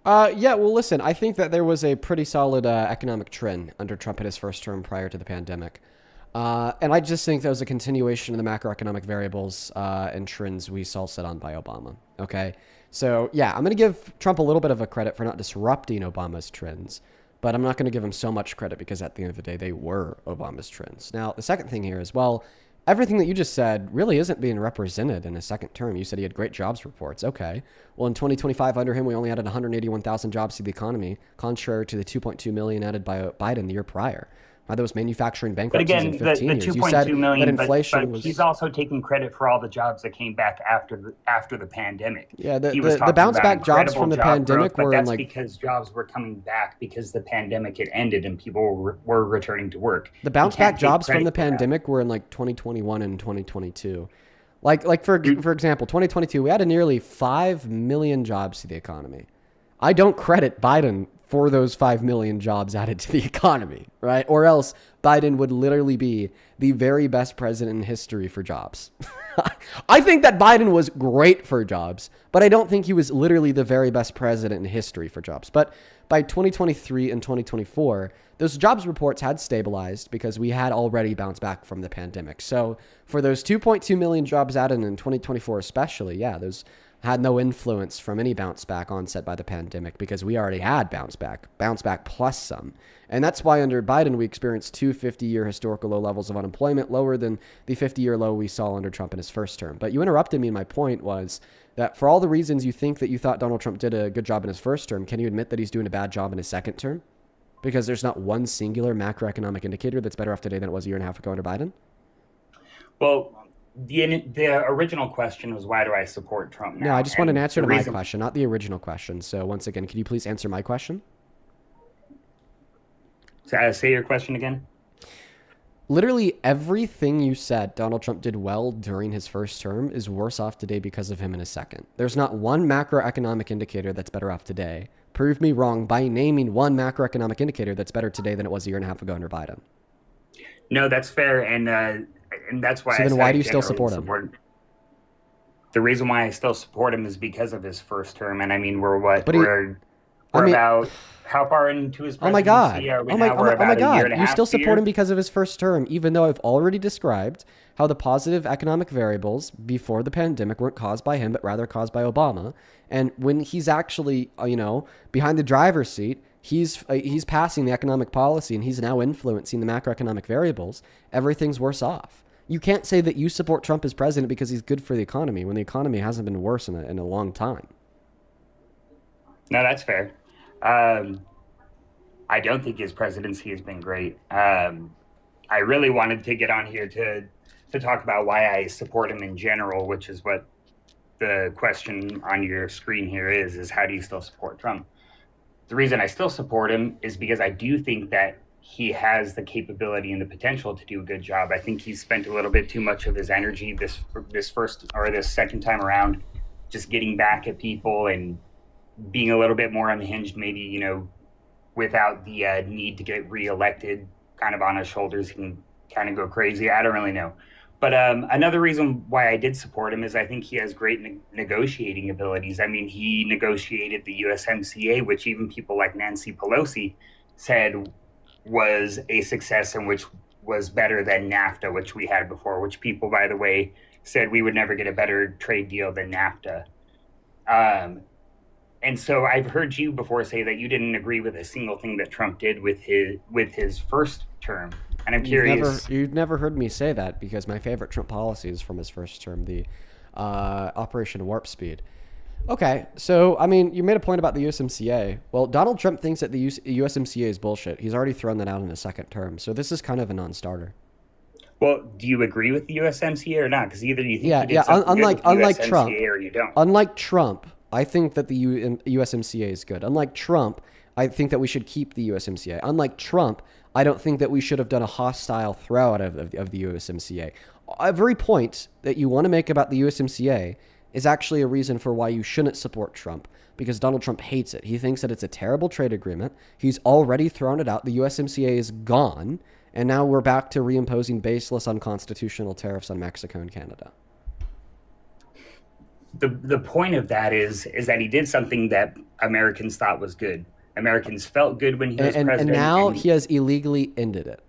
A: Yeah, well, listen, I think that there was a pretty solid economic trend under Trump in his first term prior to the pandemic. And I just think that was a continuation of the macroeconomic variables and trends we saw set on by Obama. Okay. So yeah, I'm going to give Trump a little bit of a credit for not disrupting Obama's trends, but I'm not going to give him so much credit because at the end of the day, they were Obama's trends. Now, the second thing here is, well, everything that you just said really isn't being represented in his second term. You said he had great jobs reports. Okay. Well, in 2025, under him, we only added 181,000 jobs to the economy, contrary to the 2.2 million added by Biden the year prior. There was manufacturing
R: But
A: bankruptcies
R: again,
A: in 15
R: the
A: years. You
R: 2.2
A: said
R: million,
A: that inflation
R: but
A: was...
R: he's also taking credit for all the jobs that came back after the pandemic.
A: Yeah,
R: He was
A: the
R: talking
A: bounce
R: about
A: back jobs
R: incredible
A: from the
R: job
A: pandemic
R: growth, but
A: were in
R: that's
A: like...
R: because jobs were coming back because the pandemic had ended and people were returning to work.
A: The bounce back jobs from the
R: credit for that.
A: pandemic were in like 2021 and 2022. Like for example, 2022, we added nearly 5 million jobs to the economy. I don't credit Biden for those 5 million jobs added to the economy, right? Or else Biden would literally be the very best president in history for jobs. I think that Biden was great for jobs, but I don't think he was literally the very best president in history for jobs. But by 2023 and 2024, those jobs reports had stabilized because we had already bounced back from the pandemic. So for those 2.2 million jobs added in 2024 especially, yeah, those had no influence from any bounce back onset by the pandemic because we already had bounce back plus some. And that's why under Biden, we experienced two 50-year historical low levels of unemployment, lower than the 50-year low we saw under Trump in his first term. But you interrupted me, and my point was that for all the reasons you think that you thought Donald Trump did a good job in his first term, can you admit that he's doing a bad job in his second term? Because there's not one singular macroeconomic indicator that's better off today than it was a year and a half ago under Biden?
R: Well, the original question was, why do I support Trump now?
A: No, I just want an answer to my
R: reason-
A: question, not the original question. So once again, can you please answer my question?
R: Say your question again.
A: Literally everything you said Donald Trump did well during his first term is worse off today because of him in his second. There's not one macroeconomic indicator that's better off today. Prove me wrong by naming one macroeconomic indicator that's better today than it was a year and a half ago under Biden.
R: No, that's fair, and that's why.
A: So
R: I
A: then why
R: said
A: do you still
R: generally
A: support him?
R: The reason why I still support him is because of his first term, and I mean we're
A: But he-
R: we're
A: I mean-
R: about how far into his
A: Oh my
R: presidency
A: God.
R: are we
A: Oh my,
R: now?
A: oh
R: We're
A: my, oh my
R: about a year and
A: God.
R: a
A: You
R: half,
A: still
R: 2
A: support
R: years?
A: him because of his first term, even though I've already described how the positive economic variables before the pandemic weren't caused by him, but rather caused by Obama. And when he's actually, behind the driver's seat, he's passing the economic policy and he's now influencing the macroeconomic variables. Everything's worse off. You can't say that you support Trump as president because he's good for the economy when the economy hasn't been worse in a long time.
R: No, that's fair. I don't think his presidency has been great. I really wanted to get on here to talk about why I support him in general, which is what the question on your screen here is how do you still support Trump? The reason I still support him is because I do think that he has the capability and the potential to do a good job. I think he's spent a little bit too much of his energy this second time around just getting back at people and being a little bit more unhinged, maybe, without the need to get reelected kind of on his shoulders. He can kind of go crazy. I don't really know. But another reason why I did support him is I think he has great negotiating abilities. I mean, he negotiated the USMCA, which even people like Nancy Pelosi said was a success and which was better than NAFTA, which we had before, which people, by the way, said we would never get a better trade deal than NAFTA. And so I've heard you before say that you didn't agree with a single thing that Trump did with his first term. And I'm curious.
A: You've never heard me say that because my favorite Trump policy is from his first term, the Operation Warp Speed. Okay, so, I mean, you made a point about the USMCA. Well, Donald Trump thinks that the USMCA is bullshit. He's already thrown that out in his second term. So this is kind of a non-starter.
R: Well, do you agree with the USMCA or not? Because either you think he did
A: yeah.
R: something good with the
A: Unlike
R: USMCA
A: Trump,
R: or you don't.
A: Unlike Trump, I think that the USMCA is good. Unlike Trump, I think that we should keep the USMCA. Unlike Trump, I don't think that we should have done a hostile throw out of the USMCA. Every point that you want to make about the USMCA is actually a reason for why you shouldn't support Trump, because Donald Trump hates it. He thinks that it's a terrible trade agreement. He's already thrown it out. The USMCA is gone, and now we're back to reimposing baseless, unconstitutional tariffs on Mexico and Canada.
R: The point of that is that he did something that Americans thought was good. Americans felt good when he was president.
A: And now he has illegally ended it.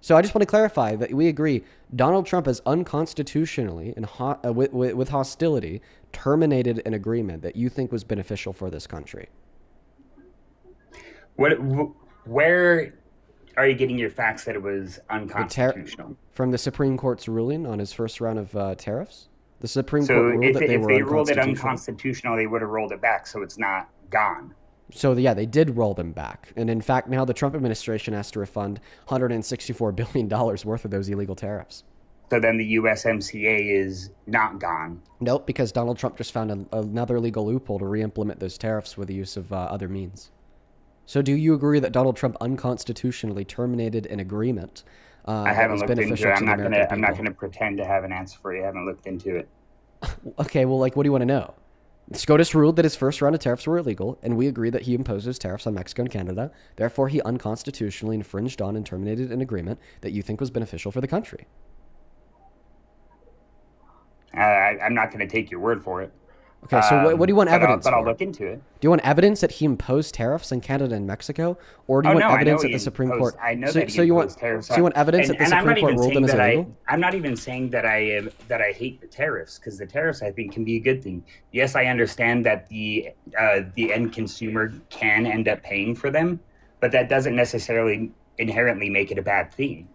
A: So I just want to clarify that we agree Donald Trump has unconstitutionally and with hostility terminated an agreement that you think was beneficial for this country.
R: Where are you getting your facts that it was unconstitutional?
A: From the Supreme Court's ruling on his first round of tariffs? The Supreme
R: So
A: Court ruled
R: if,
A: that they
R: if
A: were
R: they ruled it
A: unconstitutional.
R: unconstitutional, they would have rolled it back, so it's not gone.
A: So yeah, they did roll them back. And in fact, now the Trump administration has to refund $164 billion worth of those illegal tariffs.
R: So then the USMCA is not gone.
A: Nope, because Donald Trump just found another legal loophole to re-implement those tariffs with the use of other means. So do you agree that Donald Trump unconstitutionally terminated an agreement
R: I haven't looked into it. I'm not gonna pretend to have an answer for you. I haven't looked into it.
A: Okay, well, like, what do you want to know? SCOTUS ruled that his first round of tariffs were illegal, and we agree that he imposed those tariffs on Mexico and Canada. Therefore, he unconstitutionally infringed on and terminated an agreement that you think was beneficial for the country.
R: I'm not going to take your word for it.
A: Okay, so what do you want evidence
R: But I'll
A: for?
R: look into it.
A: Do you want evidence that he imposed tariffs in Canada and Mexico, or do you want evidence that the Supreme Court?
R: I know
A: so,
R: that he
A: so you want
R: imposed tariffs.
A: So you want evidence that the Supreme Court ruled them as illegal?
R: I'm not even saying that I hate the tariffs, because the tariffs I think can be a good thing. Yes, I understand that the end consumer can end up paying for them, but that doesn't necessarily inherently make it a bad thing.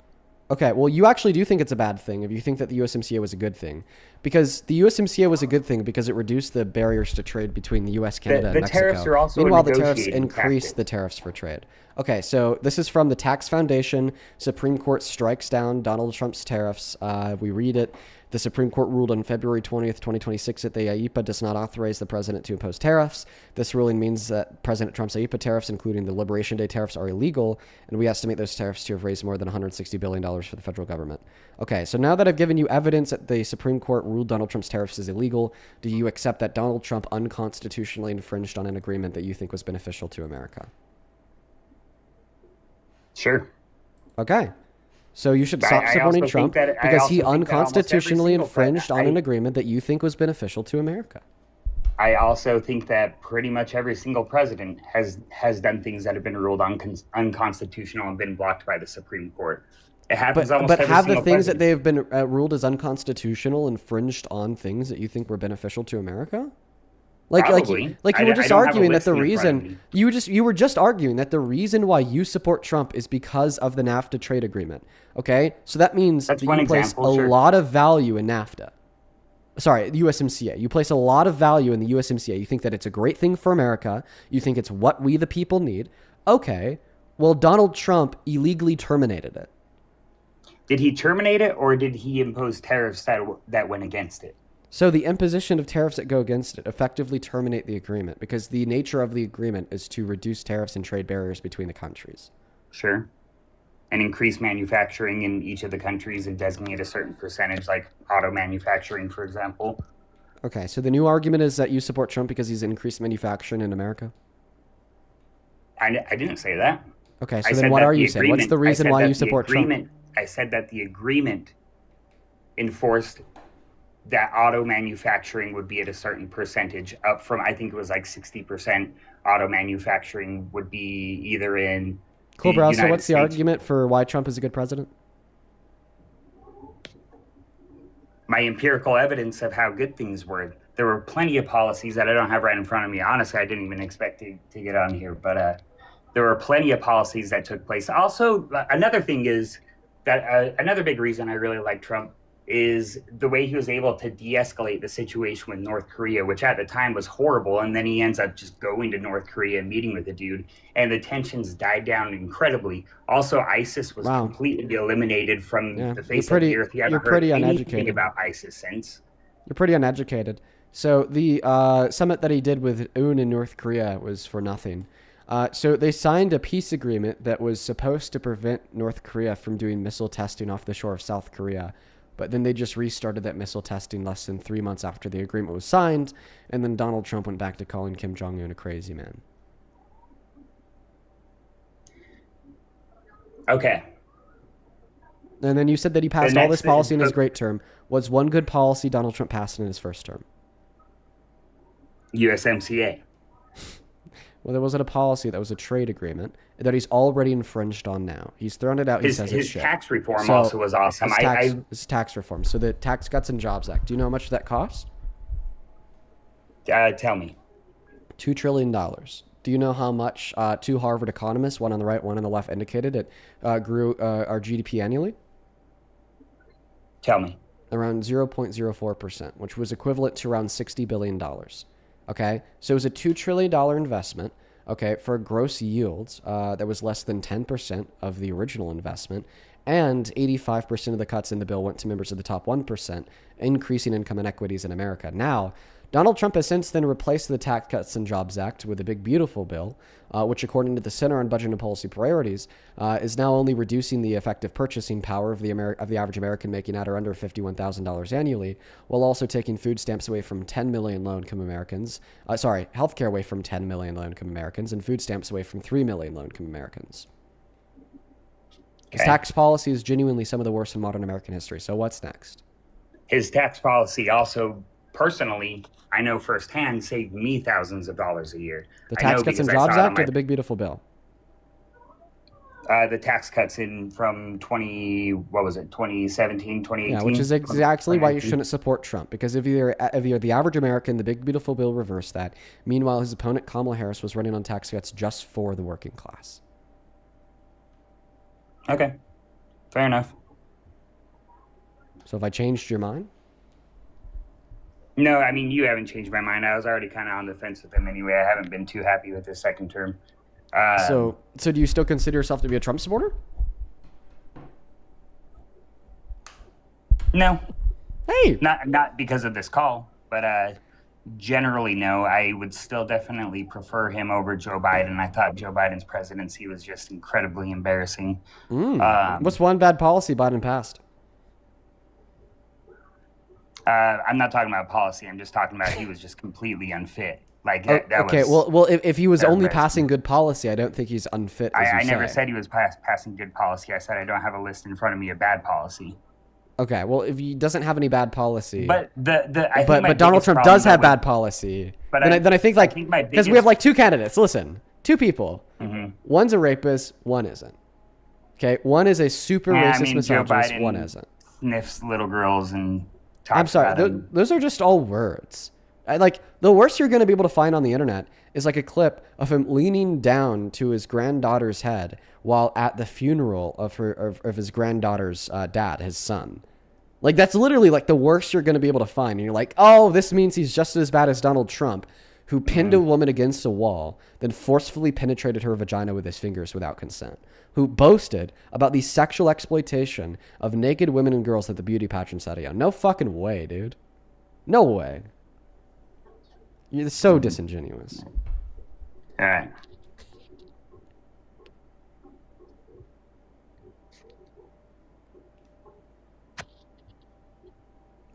A: Okay, well, you actually do think it's a bad thing if you think that the USMCA was a good thing. Because the USMCA was a good thing because it reduced the barriers to trade between the US, Canada, and Mexico.
R: Tariffs are also
A: Meanwhile,
R: a
A: the tariffs
R: negotiating
A: increased
R: tactic.
A: the tariffs for trade. Okay, so this is from the Tax Foundation. Supreme Court strikes down Donald Trump's tariffs. We read it. The Supreme Court ruled on February 20th, 2026 that the IEEPA does not authorize the president to impose tariffs. This ruling means that President Trump's IEEPA tariffs, including the Liberation Day tariffs, are illegal, and we estimate those tariffs to have raised more than $160 billion for the federal government. Okay, so now that I've given you evidence that the Supreme Court ruled Donald Trump's tariffs is illegal, do you accept that Donald Trump unconstitutionally infringed on an agreement that you think was beneficial to America?
R: Sure.
A: Okay. So you should
R: I
A: stop supporting
R: also
A: Trump
R: think that- I
A: because
R: also
A: he
R: think that almost every
A: unconstitutionally
R: single
A: infringed on
R: I-
A: an agreement that you think was beneficial to America.
R: I also think that pretty much every single president has done things that have been ruled unconstitutional and been blocked by the Supreme Court. It happens almost
A: But
R: every
A: have the
R: single
A: things that
R: president.
A: they have been ruled as unconstitutional infringed on things that you think were beneficial to America?
R: Probably.
A: You
R: I
A: were just
R: don't have a
A: arguing that the
R: list in front of
A: reason
R: me.
A: you were just arguing that the reason why you support Trump is because of the NAFTA trade agreement. Okay, so that means
R: That's
A: that
R: one
A: you place
R: example,
A: a
R: sure.
A: lot of value in NAFTA. Sorry, the USMCA. You place a lot of value in the USMCA. You think that it's a great thing for America. You think it's what we the people need. Okay, well, Donald Trump illegally terminated it.
R: Did he terminate it, or did he impose tariffs that went against it?
A: So the imposition of tariffs that go against it effectively terminate the agreement because the nature of the agreement is to reduce tariffs and trade barriers between the countries.
R: Sure. And increase manufacturing in each of the countries and designate a certain percentage, like auto manufacturing, for example.
A: Okay, so the new argument is that you support Trump because he's increased manufacturing in America?
R: I didn't say that.
A: Okay,
R: I
A: so then
R: said
A: what
R: that
A: are
R: the
A: you saying? What's
R: agreement-
A: the
R: I
A: reason
R: said
A: why
R: that
A: you
R: the
A: support
R: agreement-
A: Trump?
R: I said that the agreement enforced that auto manufacturing would be at a certain percentage, up from, I think it was like 60% auto manufacturing would be either in
A: Cool,
R: the
A: bro. So
R: United
A: what's the
R: States.
A: argument for why Trump is a good president?
R: My empirical evidence of how good things were. There were plenty of policies that I don't have right in front of me. Honestly, I didn't even expect to get on here, but there were plenty of policies that took place. Also, another thing is that another big reason I really like Trump is the way he was able to de-escalate the situation with North Korea, which at the time was horrible. And then he ends up just going to North Korea and meeting with the dude, and the tensions died down incredibly. Also, ISIS was completely eliminated from the face of the earth. You haven't heard anything about ISIS since.
A: You're pretty uneducated. So the summit that he did with Un in North Korea was for nothing. So they signed a peace agreement that was supposed to prevent North Korea from doing missile testing off the shore of South Korea. But then they just restarted that missile testing less than 3 months after the agreement was signed. And then Donald Trump went back to calling Kim Jong-un a crazy man.
R: Okay.
A: And then you said that he passed all this policy in his great term. What's one good policy Donald Trump passed in his first term?
R: USMCA.
A: Well, there wasn't a policy. That was a trade agreement that he's already infringed on now. He's thrown it out. He says it's shit.
R: His tax reform also was awesome.
A: His tax reform. So the Tax Cuts and Jobs Act. Do you know how much that cost?
R: Tell me.
A: $2 trillion. Do you know how much two Harvard economists, one on the right, one on the left, indicated it grew our GDP annually?
R: Tell me.
A: Around 0.04%, which was equivalent to around $60 billion. Okay, so it was a $2 trillion investment, okay, for gross yields that was less than 10% of the original investment, and 85% of the cuts in the bill went to members of the top 1%, increasing income inequities in America. Now, Donald Trump has since then replaced the Tax Cuts and Jobs Act with a big, beautiful bill, which, according to the Center on Budget and Policy Priorities, is now only reducing the effective purchasing power of the average American making at or under $51,000 annually, while also taking food stamps away from 10 million low-income Americans. Healthcare away from 10 million low-income Americans, and food stamps away from 3 million low-income Americans. His tax policy is genuinely some of the worst in modern American history. So what's next?
R: His tax policy also, personally, I know firsthand, saved me thousands of dollars a year.
A: The Tax Cuts and Jobs Act or the Big Beautiful Bill?
R: The tax cuts from 2017, 2018?
A: Yeah, which is exactly why you shouldn't support Trump. Because if you're the average American, the Big Beautiful Bill reversed that. Meanwhile, his opponent, Kamala Harris, was running on tax cuts just for the working class.
R: Okay. Fair enough.
A: So have I changed your mind?
R: No, I mean, you haven't changed my mind. I was already kind of on the fence with him anyway. I haven't been too happy with his second term.
A: So do you still consider yourself to be a Trump supporter?
R: No.
A: Hey!
R: Not because of this call, but generally, no. I would still definitely prefer him over Joe Biden. I thought Joe Biden's presidency was just incredibly embarrassing.
A: What's one bad policy Biden passed?
R: I'm not talking about policy. I'm just talking about he was just completely unfit. Like that
A: okay,
R: was,
A: well, if he was only passing good policy, I don't think he's unfit.
R: I never said he was passing good policy. I said I don't have a list in front of me of bad policy.
A: Okay, well, if he doesn't have any bad policy,
R: but
A: but Donald Trump does have bad policy, then I think because we have like two candidates. Listen, two people.
R: Mm-hmm.
A: One's a rapist, one isn't. Okay, one is a super racist misogynist, one isn't.
R: Sniffs little girls and.
A: I'm sorry, those are just all words. The worst you're going to be able to find on the internet is like a clip of him leaning down to his granddaughter's head while at the funeral of his granddaughter's dad, his son. Like, that's literally like the worst you're going to be able to find. And you're like, oh, this means he's just as bad as Donald Trump, who pinned a woman against a wall, then forcefully penetrated her vagina with his fingers without consent, who boasted about the sexual exploitation of naked women and girls at the beauty pageant setting. No fucking way, dude. No way. You're so disingenuous.
R: All right.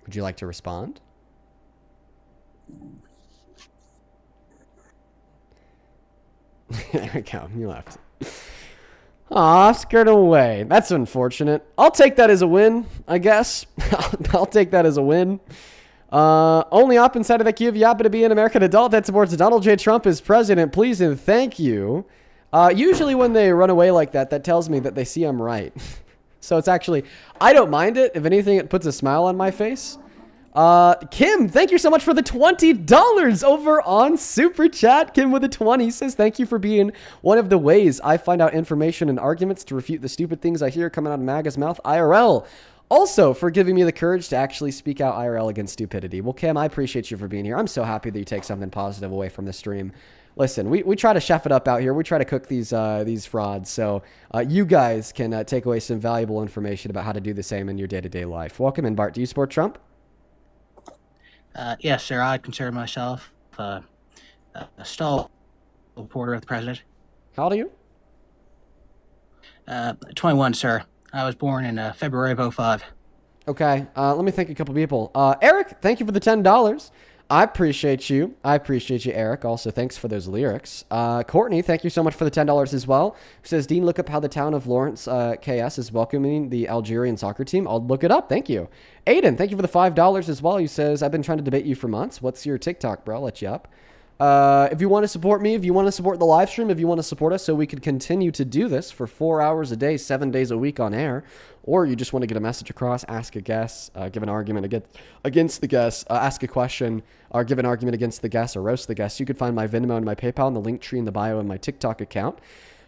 A: Would you like to respond? There we go. You left. Aw, scared away. That's unfortunate. I'll take that as a win, I guess. I'll take that as a win. Only op inside of the queue, you happen to be an American adult that supports Donald J. Trump as president. Please and thank you. Usually when they run away like that, that tells me that they see I'm right. So it's actually, I don't mind it. If anything, it puts a smile on my face. Kim, thank you so much for the $20 over on Super Chat. Kim with a 20 says, thank you for being one of the ways I find out information and arguments to refute the stupid things I hear coming out of MAGA's mouth, IRL. Also, for giving me the courage to actually speak out IRL against stupidity. Well, Kim, I appreciate you for being here. I'm so happy that you take something positive away from the stream. Listen, we try to chef it up out here. We try to cook these frauds. So you guys can take away some valuable information about how to do the same in your day-to-day life. Welcome in, Bart. Do you support Trump?
S: Yes, sir. I consider myself a stalwart supporter of the president.
A: How old are you?
S: 21, sir. I was born in February of 05.
A: Okay. Let me thank a couple people. Eric, thank you for the $10. I appreciate you. I appreciate you, Eric. Also, thanks for those lyrics. Courtney, thank you so much for the $10 as well. Who says, Dean, look up how the town of Lawrence, KS is welcoming the Algerian soccer team. I'll look it up. Thank you. Aiden, thank you for the $5 as well. He says, I've been trying to debate you for months. What's your TikTok, bro? I'll let you up. If you want to support me, if you want to support the live stream, if you want to support us so we can continue to do this for 4 hours a day, 7 days a week on air, or you just want to get a message across, ask a guest, give an argument against the guest, ask a question, or give an argument against the guest, or roast the guest, you can find my Venmo and my PayPal in the link tree in the bio and my TikTok account.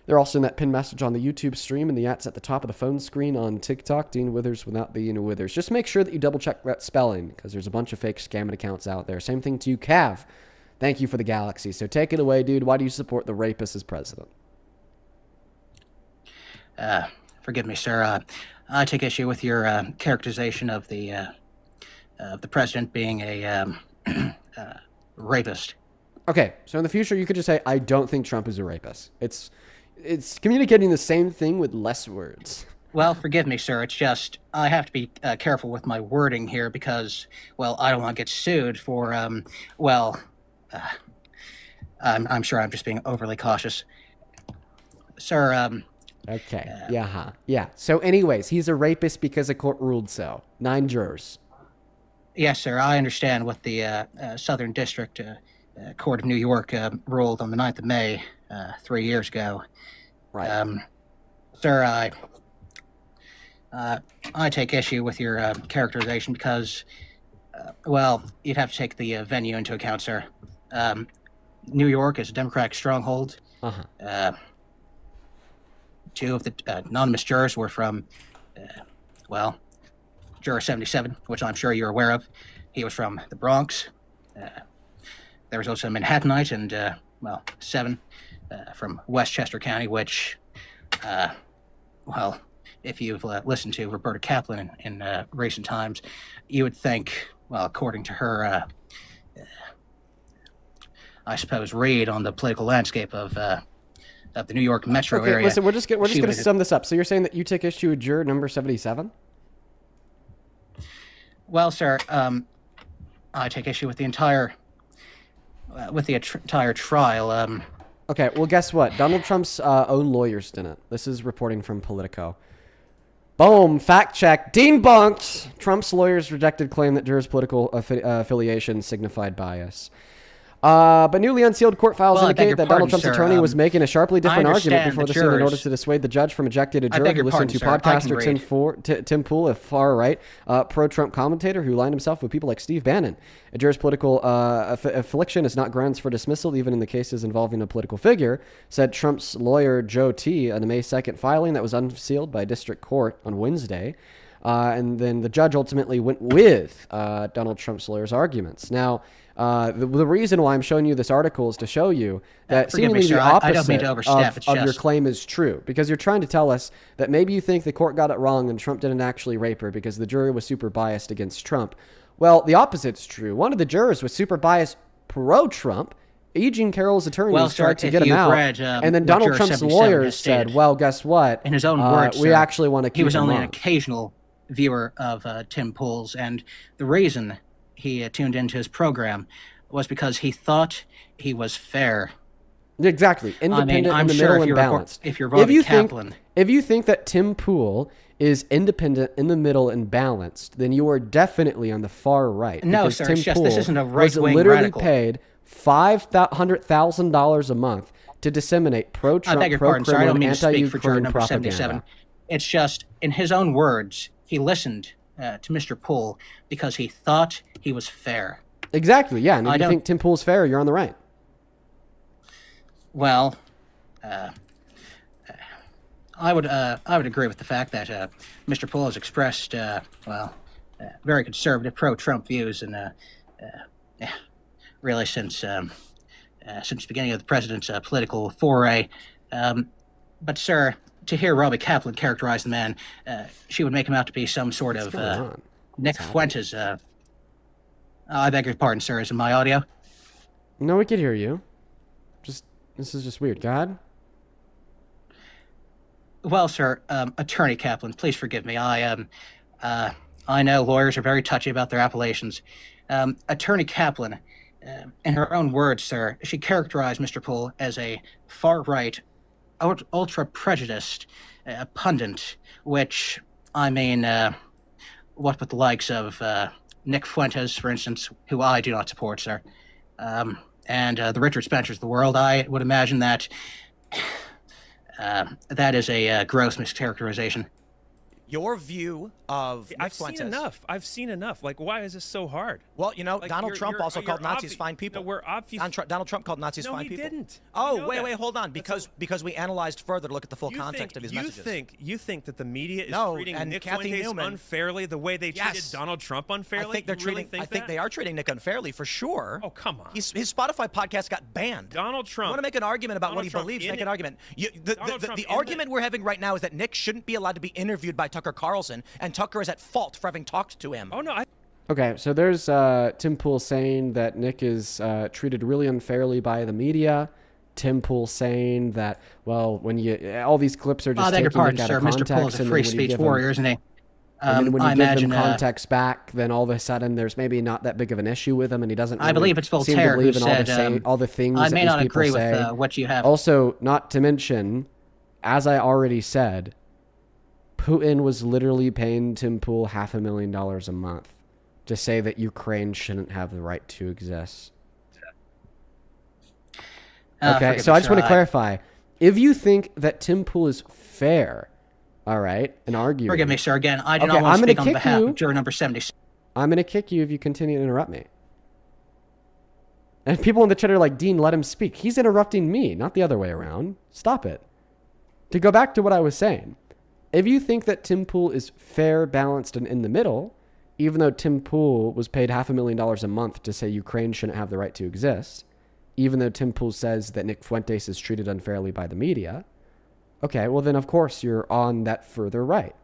A: They're also in that pinned message on the YouTube stream, and the @'s at the top of the phone screen on TikTok, Dean Withers without the Withers. Just make sure that you double check that spelling, because there's a bunch of fake scamming accounts out there. Same thing to you, Cav. Thank you for the galaxy. So take it away, dude. Why do you support the rapist as president?
S: Forgive me, sir. I take issue with your characterization of the president being a rapist.
A: Okay, so in the future, you could just say, I don't think Trump is a rapist. It's communicating the same thing with less words.
S: Well, forgive me, sir. It's just I have to be careful with my wording here because, well, I don't want to get sued for, I'm sure I'm just being overly cautious. Sir,
A: Okay, yeah. So anyways, he's a rapist because a court ruled so. 9 jurors.
S: Yes, sir. I understand what the Southern District Court of New York ruled on the 9th of May 3 years ago.
A: Right.
S: Sir, I take issue with your characterization because, well, you'd have to take the venue into account, sir. New York is a Democratic stronghold. Two of the anonymous jurors were from, Juror 77, which I'm sure you're aware of. He was from the Bronx. There was also a Manhattanite and, 7 from Westchester County, which, if you've listened to Roberta Kaplan in recent times, you would think, well, according to her, I suppose, read on the political landscape of the New York metro area.
A: Listen, we're just going to sum this up. So you're saying that you take issue with juror number 77?
S: Well, sir, I take issue with the entire trial.
A: Okay, well, guess what? Donald Trump's own lawyers didn't. This is reporting from Politico. Boom, fact check, debunked. Trump's lawyers rejected claim that jurors' political affiliation signified bias. But newly unsealed court files indicate that Donald Trump's attorney was making a sharply different argument before the scene in order to dissuade the judge from ejecting a juror who listened to podcaster Tim Pool, a far-right pro-Trump commentator who aligned himself with people like Steve Bannon. A juror's political affiliation is not grounds for dismissal, even in the cases involving a political figure, said Trump's lawyer Joe T. in a May 2nd filing that was unsealed by district court on Wednesday. And then the judge ultimately went with Donald Trump's lawyer's arguments. Now, the reason why I'm showing you this article is to show you that seemingly the opposite of your claim is true. Because you're trying to tell us that maybe you think the court got it wrong and Trump didn't actually rape her because the jury was super biased against Trump. Well, the opposite's true. One of the jurors was super biased pro-Trump. Eugene Carroll's attorneys tried to get him out. And then Donald Trump's lawyers said, well, guess what?
S: In his own words,
A: we actually want to keep him on.
S: He was only an occasional viewer of Tim Pool's, and the reason he tuned into his program was because he thought he was fair.
A: Exactly. Independent, in the middle, and balanced.
S: If you
A: think that Tim Pool is independent, in the middle, and balanced, then you are definitely on the far right.
S: No,
A: because
S: sir,
A: Tim
S: it's just
A: Pool
S: this isn't a
A: was
S: right-wing
A: literally
S: radical.
A: paid $500,000 a month to disseminate pro-Trump, pro-criminal, and anti-Ukraine propaganda.
S: It's just, in his own words, he listened to Mr. Pool because he thought he was fair.
A: Exactly, yeah. And if you think Tim Pool's fair, you're on the right.
S: Well, I would agree with the fact that Mr. Pool has expressed very conservative pro-Trump views, and really since the beginning of the president's political foray. But sir, to hear Robbie Kaplan characterize the man, she would make him out to be some sort of Nick Fuentes. I beg your pardon, sir. Is it my audio?
A: No, we could hear you. This is just weird. Go ahead.
S: Well, sir, Attorney Kaplan, please forgive me. I know lawyers are very touchy about their appellations. Attorney Kaplan, in her own words, sir, she characterized Mr. Pool as a far-right, ultra-prejudiced pundit, which, I mean, what with the likes of Nick Fuentes, for instance, who I do not support, sir, and the Richard Spencers of the world, I would imagine that that is a gross mischaracterization.
T: your view of Nick
U: I've
T: Fuentes.
U: seen enough. I've seen enough. Like, why is this so hard?
T: Well, you know,
U: Like,
T: Donald Trump also
U: you're
T: called Nazis fine people.
U: No, we're obvious.
T: Donald Trump called Nazis fine people.
U: No, he didn't.
T: Oh,
U: You know
T: wait,
U: that.
T: wait, hold on. Because we analyzed further to look at the full context of his messages.
U: You think that the media is
T: No,
U: treating
T: and
U: Nick
T: Kathy
U: Fuentes
T: Newman-
U: unfairly the way they treated
T: Yes.
U: Donald Trump unfairly?
T: I think they're
U: You really
T: treating. I think
U: that?
T: they are treating Nick unfairly for sure.
U: Oh, come on.
T: His Spotify podcast got banned.
U: Donald Trump.
T: You want to make an argument about what he
U: Donald Trump
T: believes?
U: in
T: Make
U: it-
T: an argument.
U: Donald Trump
T: The
U: in
T: argument we're having right now is that Nick shouldn't be allowed to be interviewed by Tucker Carlson, and Tucker is at fault for having talked to him.
U: Oh no,
A: Okay, so there's Tim Pool saying that Nick is treated really unfairly by the media. Tim Pool saying that, well, when all these clips are just
S: I beg your
A: taking
S: pardon,
A: Nick out
S: sir.
A: of
S: Mr.
A: context,
S: Poole is a
A: and then
S: free
A: when you
S: speech
A: give him-
S: warrior, isn't he?
A: And then when you
S: I
A: give
S: imagine,
A: them context back, then all of a sudden there's maybe not that big of an issue with him, and he doesn't.
S: I
A: Really
S: believe it's
A: seem to
S: Voltaire who
A: believe in
S: said,
A: all the things
S: I
A: that
S: may
A: these
S: not
A: people
S: agree with
A: say.
S: what you have.
A: Also, not to mention, as I already said, Putin was literally paying Tim Pool $500,000 a month to say that Ukraine shouldn't have the right to exist. Okay, so I just want to clarify. If you think that Tim Pool is fair, all right, and arguing.
S: Forgive me, sir. Again, I do
A: Okay,
S: not want
A: I'm
S: to
A: gonna
S: speak on
A: kick
S: behalf
A: you.
S: of juror number 76.
A: I'm going to kick you if you continue to interrupt me. And people in the chat are like, Dean, let him speak. He's interrupting me, not the other way around. Stop it. To go back to what I was saying, if you think that Tim Pool is fair, balanced, and in the middle, even though Tim Pool was paid $500,000 a month to say Ukraine shouldn't have the right to exist, even though Tim Pool says that Nick Fuentes is treated unfairly by the media, okay, well then of course you're on that further right.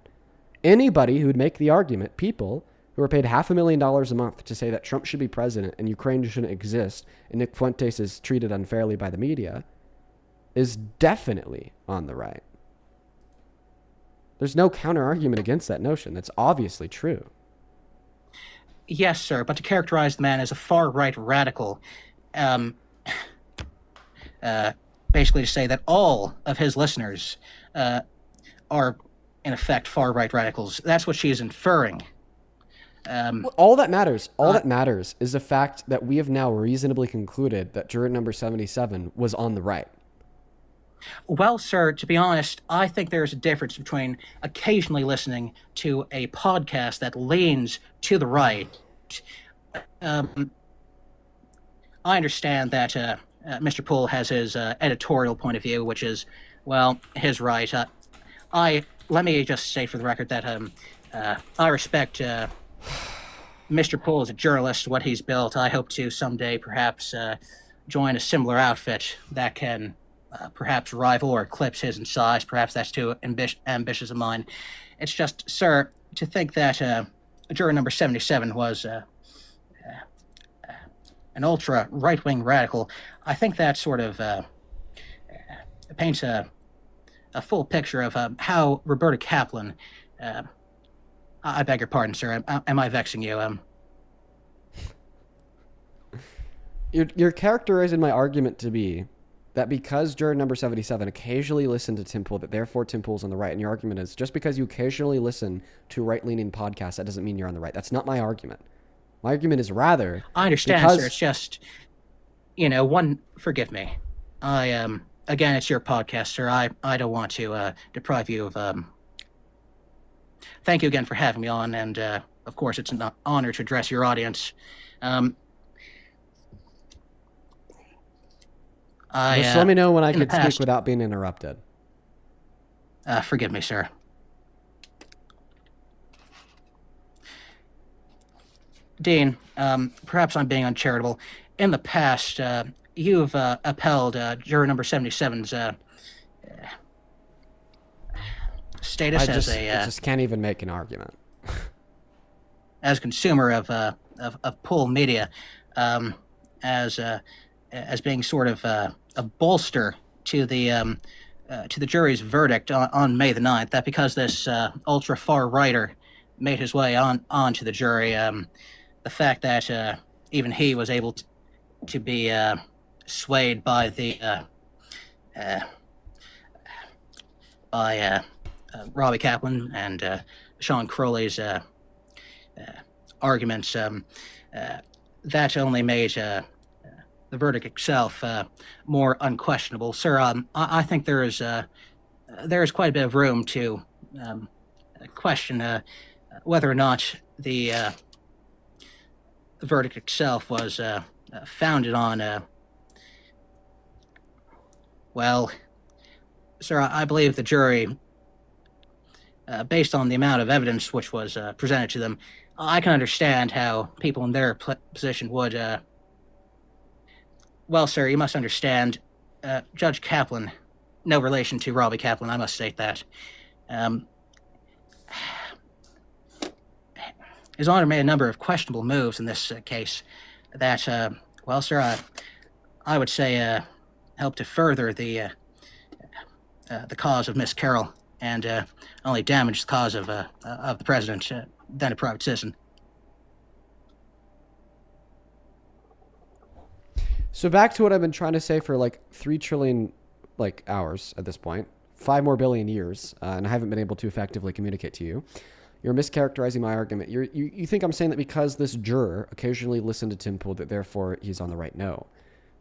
A: Anybody who would make the argument, people who are paid $500,000 a month to say that Trump should be president and Ukraine shouldn't exist and Nick Fuentes is treated unfairly by the media, is definitely on the right. There's no counter argument against that notion. That's obviously true.
S: Yes, sir, but to characterize the man as a far-right radical, basically to say that all of his listeners are, in effect, far-right radicals, that's what she is inferring.
A: All that matters is the fact that we have now reasonably concluded that juror number 77 was on the right.
S: Well, sir, to be honest, I think there's a difference between occasionally listening to a podcast that leans to the right. I understand that Mr. Poole has his editorial point of view, which is, well, his right. Let me just say for the record that I respect Mr. Poole as a journalist, what he's built. I hope to someday perhaps join a similar outfit that can perhaps rival or eclipse his in size. Perhaps that's too ambitious of mine. It's just, sir, to think that juror number 77 was an ultra right-wing radical, I think that sort of paints a full picture of how Roberta Kaplan. I beg your pardon, sir. Am I vexing you?
A: You're characterizing my argument to be that because juror number 77 occasionally listened to Tim Pool, that therefore Tim Pool's on the right. And your argument is just because you occasionally listen to right-leaning podcasts, that doesn't mean you're on the right. That's not my argument. My argument is rather...
S: I understand, sir. It's just, forgive me. Again, it's your podcast, sir. I don't want to deprive you of... Thank you again for having me on, and of course it's an honor to address your audience.
A: Just let me know when I can speak without being interrupted.
S: Forgive me, sir. Dean, perhaps I'm being uncharitable. In the past, you've upheld juror number 77's status
A: I just can't even make an argument.
S: As a consumer of Pool Media, as being sort of a bolster to the jury's verdict on May the 9th, that because this ultra far righter made his way onto the jury, the fact that even he was able to be swayed by Robbie Kaplan and Sean Crowley's arguments, that only made the verdict itself more unquestionable. Sir, I think there is quite a bit of room to question whether or not the verdict itself was founded on, well, sir, I believe the jury, based on the amount of evidence which was presented to them, I can understand how people in their position would. Well, sir, you must understand, Judge Kaplan, no relation to Robbie Kaplan, I must state that. His Honor made a number of questionable moves in this case that, well, sir, I would say helped to further the cause of Miss Carroll and only damage the cause of the president than a private citizen.
A: So back to what I've been trying to say for like 3 trillion hours at this point, 5 more billion years, and I haven't been able to effectively communicate to you. You're mischaracterizing my argument. You think I'm saying that because this juror occasionally listened to Tim Pool that therefore he's on the right? No.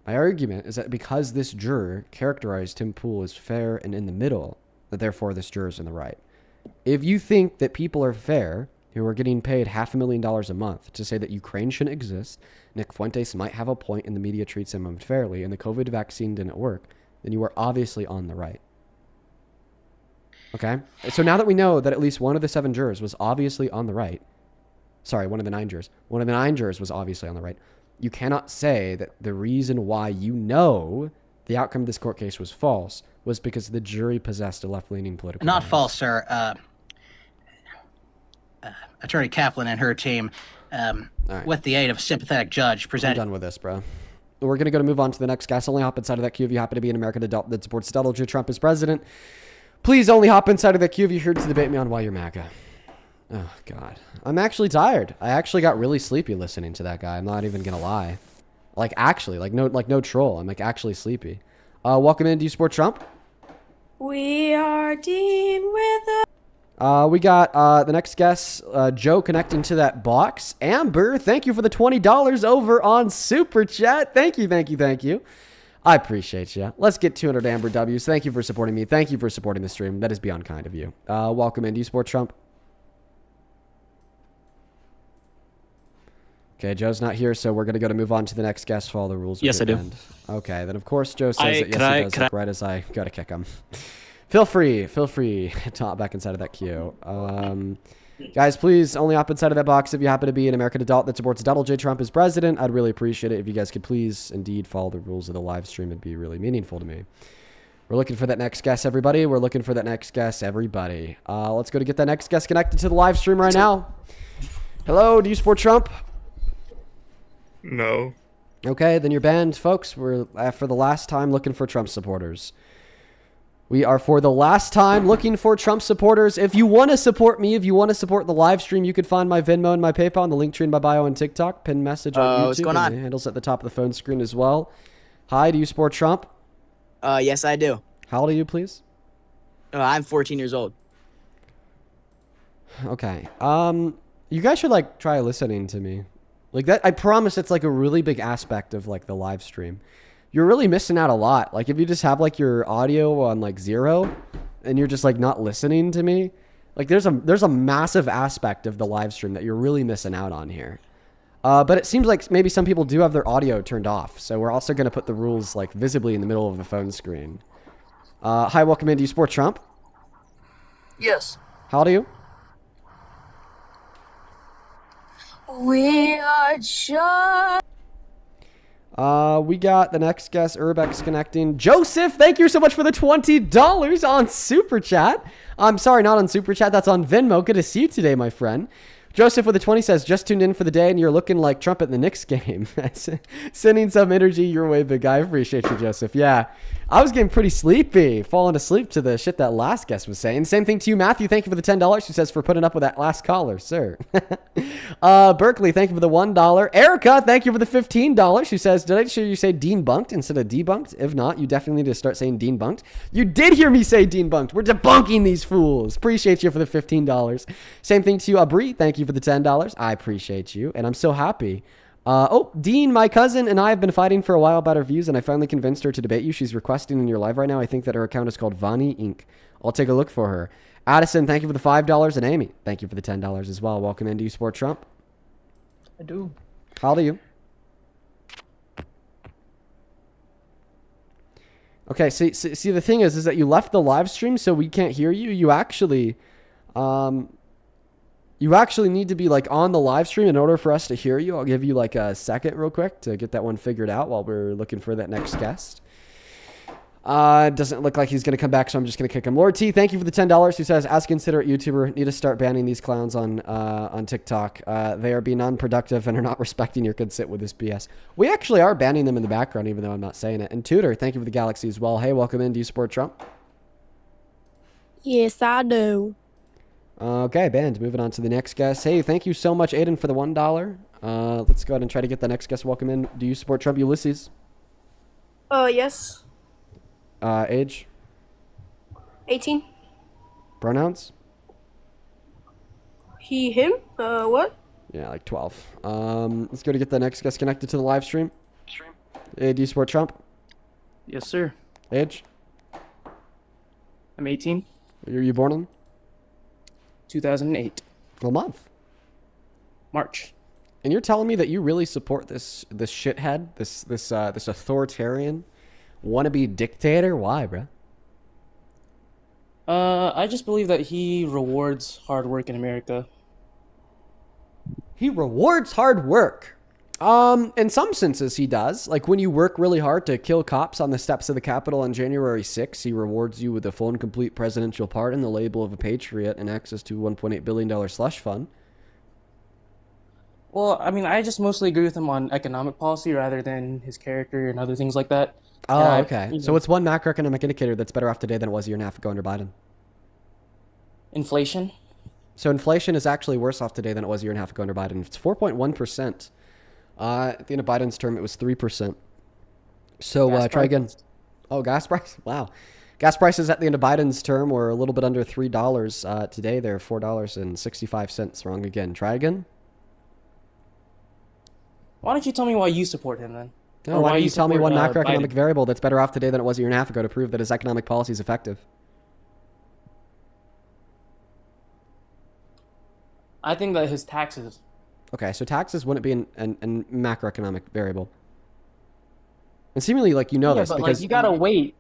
A: My argument is that because this juror characterized Tim Pool as fair and in the middle, that therefore this juror is in the right. If you think that people are fair who are getting paid $500,000 a month to say that Ukraine shouldn't exist, Nick Fuentes might have a point and the media treats him unfairly, and the COVID vaccine didn't work, then you are obviously on the right. Okay? So now that we know that at least one of the 7 jurors was obviously on the right, sorry, one of the 9 jurors. One of the 9 jurors was obviously on the right. You cannot say that the reason why you know the outcome of this court case was false was because the jury possessed a left-leaning political
S: Not
A: bias.
S: false, sir. Attorney Kaplan and her team, with the aid of a sympathetic judge, presented...
A: I'm done with this, bro. We're going to move on to the next guest. Only hop inside of that queue if you happen to be an American adult that supports Donald J. Trump as president. Please only hop inside of that queue if you're here to debate me on why you're MAGA. Oh, God. I'm actually tired. I actually got really sleepy listening to that guy. I'm not even going to lie. No troll. I'm actually sleepy. Welcome in. Do you support Trump?
H: We are Dean with
A: We got the next guest, Joe, connecting to that box. Amber, thank you for the $20 over on Super Chat. Thank you. I appreciate you. Let's get 200 Amber W's. Thank you for supporting me. Thank you for supporting the stream. That is beyond kind of you. Welcome in. Do you support Trump? Okay, Joe's not here, so we're going to move on to the next guest. Follow the rules.
B: Yes, I do.
A: End. Okay, then of course Joe says that yes, he does, right as I go to kick him. Feel free to hop back inside of that queue. Guys, please only hop inside of that box if you happen to be an American adult that supports Donald J. Trump as president. I'd really appreciate it if you guys could please indeed follow the rules of the live stream. It'd be really meaningful to me. We're looking for that next guest, everybody. Let's go to get that next guest connected to the live stream right now. Hello, do you support Trump?
K: No.
A: Okay, then you're banned, folks. We're for the last time looking for Trump supporters. We are for the last time looking for Trump supporters. If you want to support me, if you want to support the live stream, you could find my Venmo and my PayPal in the link tree in my bio on TikTok, pinned message on YouTube.
B: What's going on?
A: And the handles at the top of the phone screen as well. Hi, do you support Trump?
B: Yes, I do.
A: How old are you, please?
B: I'm 14 years old.
A: Okay. You guys should try listening to me. That, I promise it's a really big aspect of the live stream. You're really missing out a lot. If you just have your audio on 0 and you're just not listening to me, there's a massive aspect of the live stream that you're really missing out on here. But it seems like maybe some people do have their audio turned off. So we're also going to put the rules visibly in the middle of the phone screen. Hi, welcome in. Do you support Trump?
B: Yes.
A: How old are you?
B: We are just...
A: We got the next guest, Urbex, connecting. Joseph, thank you so much for the $20 on Super Chat. I'm sorry, not on Super Chat. That's on Venmo. Good to see you today, my friend. Joseph with the 20 says, just tuned in for the day and you're looking like Trump at the Knicks game. Sending some energy your way, big guy. I appreciate you, Joseph. Yeah, I was getting pretty sleepy, falling asleep to the shit that last guest was saying. Same thing to you, Matthew. Thank you for the $10. Who says for putting up with that last caller, sir. Berkeley, thank you for the $1. Erica, thank you for the $15. Who says, did I hear you say Dean Bunked instead of debunked? If not, you definitely need to start saying Dean Bunked. You did hear me say Dean Bunked. We're debunking these fools. Appreciate you for the $15. Same thing to you, Abri. Thank you for the $10. I appreciate you. And I'm so happy Dean, my cousin and I have been fighting for a while about her views, and I finally convinced her to debate you. She's requesting in your live right now. I think that her account is called Vani Inc. I'll take a look for her. Addison, thank you for the $5, and Amy, thank you for the $10 as well. Welcome in. Do you support Trump?
D: I do.
A: How old are you? Okay, see, the thing is that you left the live stream, so we can't hear you. You actually need to be like on the live stream in order for us to hear you. I'll give you like a second real quick to get that one figured out while we're looking for that next guest. Doesn't look like he's going to come back, so I'm just going to kick him. Lord T, thank you for the $10. Who says, as a considerate YouTuber, need to start banning these clowns on TikTok. They are being unproductive and are not respecting your consent with this BS. We actually are banning them in the background, even though I'm not saying it. And Tudor, thank you for the Galaxy as well. Hey, welcome in. Do you support Trump?
O: Yes, I do.
A: Okay, banned. Moving on to the next guest. Hey, thank you so much, Aiden, for the $1. Let's go ahead and try to get the next guest. Welcome in. Do you support Trump, Ulysses?
C: Yes.
A: Age?
C: 18.
A: Pronouns?
C: He, him? What?
A: Yeah, like 12. Let's go to get the next guest connected to the live stream. Hey, do you support Trump?
D: Yes, sir.
A: Age?
D: I'm 18.
A: Year you born in?
D: 2008.
A: What month?
D: March.
A: And you're telling me that you really support this shithead, this authoritarian wannabe dictator? Why, bro?
D: I just believe that he rewards hard work in America.
A: He rewards hard work. In some senses, he does. Like when you work really hard to kill cops on the steps of the Capitol on January 6th, he rewards you with a full and complete presidential pardon, the label of a patriot, and access to $1.8 billion slush fund.
D: Well, I mean, I just mostly agree with him on economic policy rather than his character and other things like that.
A: Oh, okay. So what's one macroeconomic indicator that's better off today than it was a year and a half ago under Biden?
D: Inflation.
A: So inflation is actually worse off today than it was a year and a half ago under Biden. It's 4.1%. At the end of Biden's term, it was 3%. So try again. Oh, gas price? Wow. Gas prices at the end of Biden's term were a little bit under $3. Today, they're $4.65. Wrong again. Try again.
D: Why don't you tell me why you support him then?
A: No, why don't you tell me one macroeconomic variable that's better off today than it was a year and a half ago to prove that his economic policy is effective?
D: I think that his taxes.
A: Okay, so taxes wouldn't be an macroeconomic variable. And seemingly, like, you know this
D: but
A: because...
D: like, you gotta wait.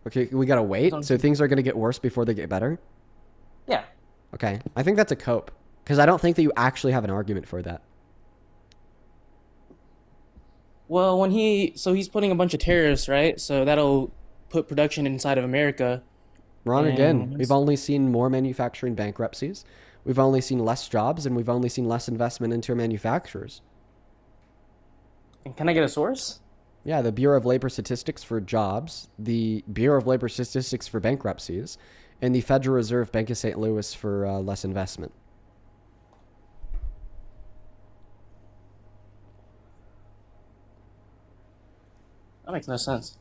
A: Okay, we gotta wait? So things are gonna get worse before they get better?
D: Yeah.
A: Okay, I think that's a cope. Because I don't think that you actually have an argument for that.
D: Well, he's putting a bunch of tariffs, right? So that'll put production inside of America.
A: Wrong again. We've only seen more manufacturing bankruptcies. We've only seen less jobs, and we've only seen less investment into our manufacturers.
D: And can I get a source?
A: Yeah, the Bureau of Labor Statistics for jobs, the Bureau of Labor Statistics for bankruptcies, and the Federal Reserve Bank of St. Louis for less investment.
D: That makes no sense.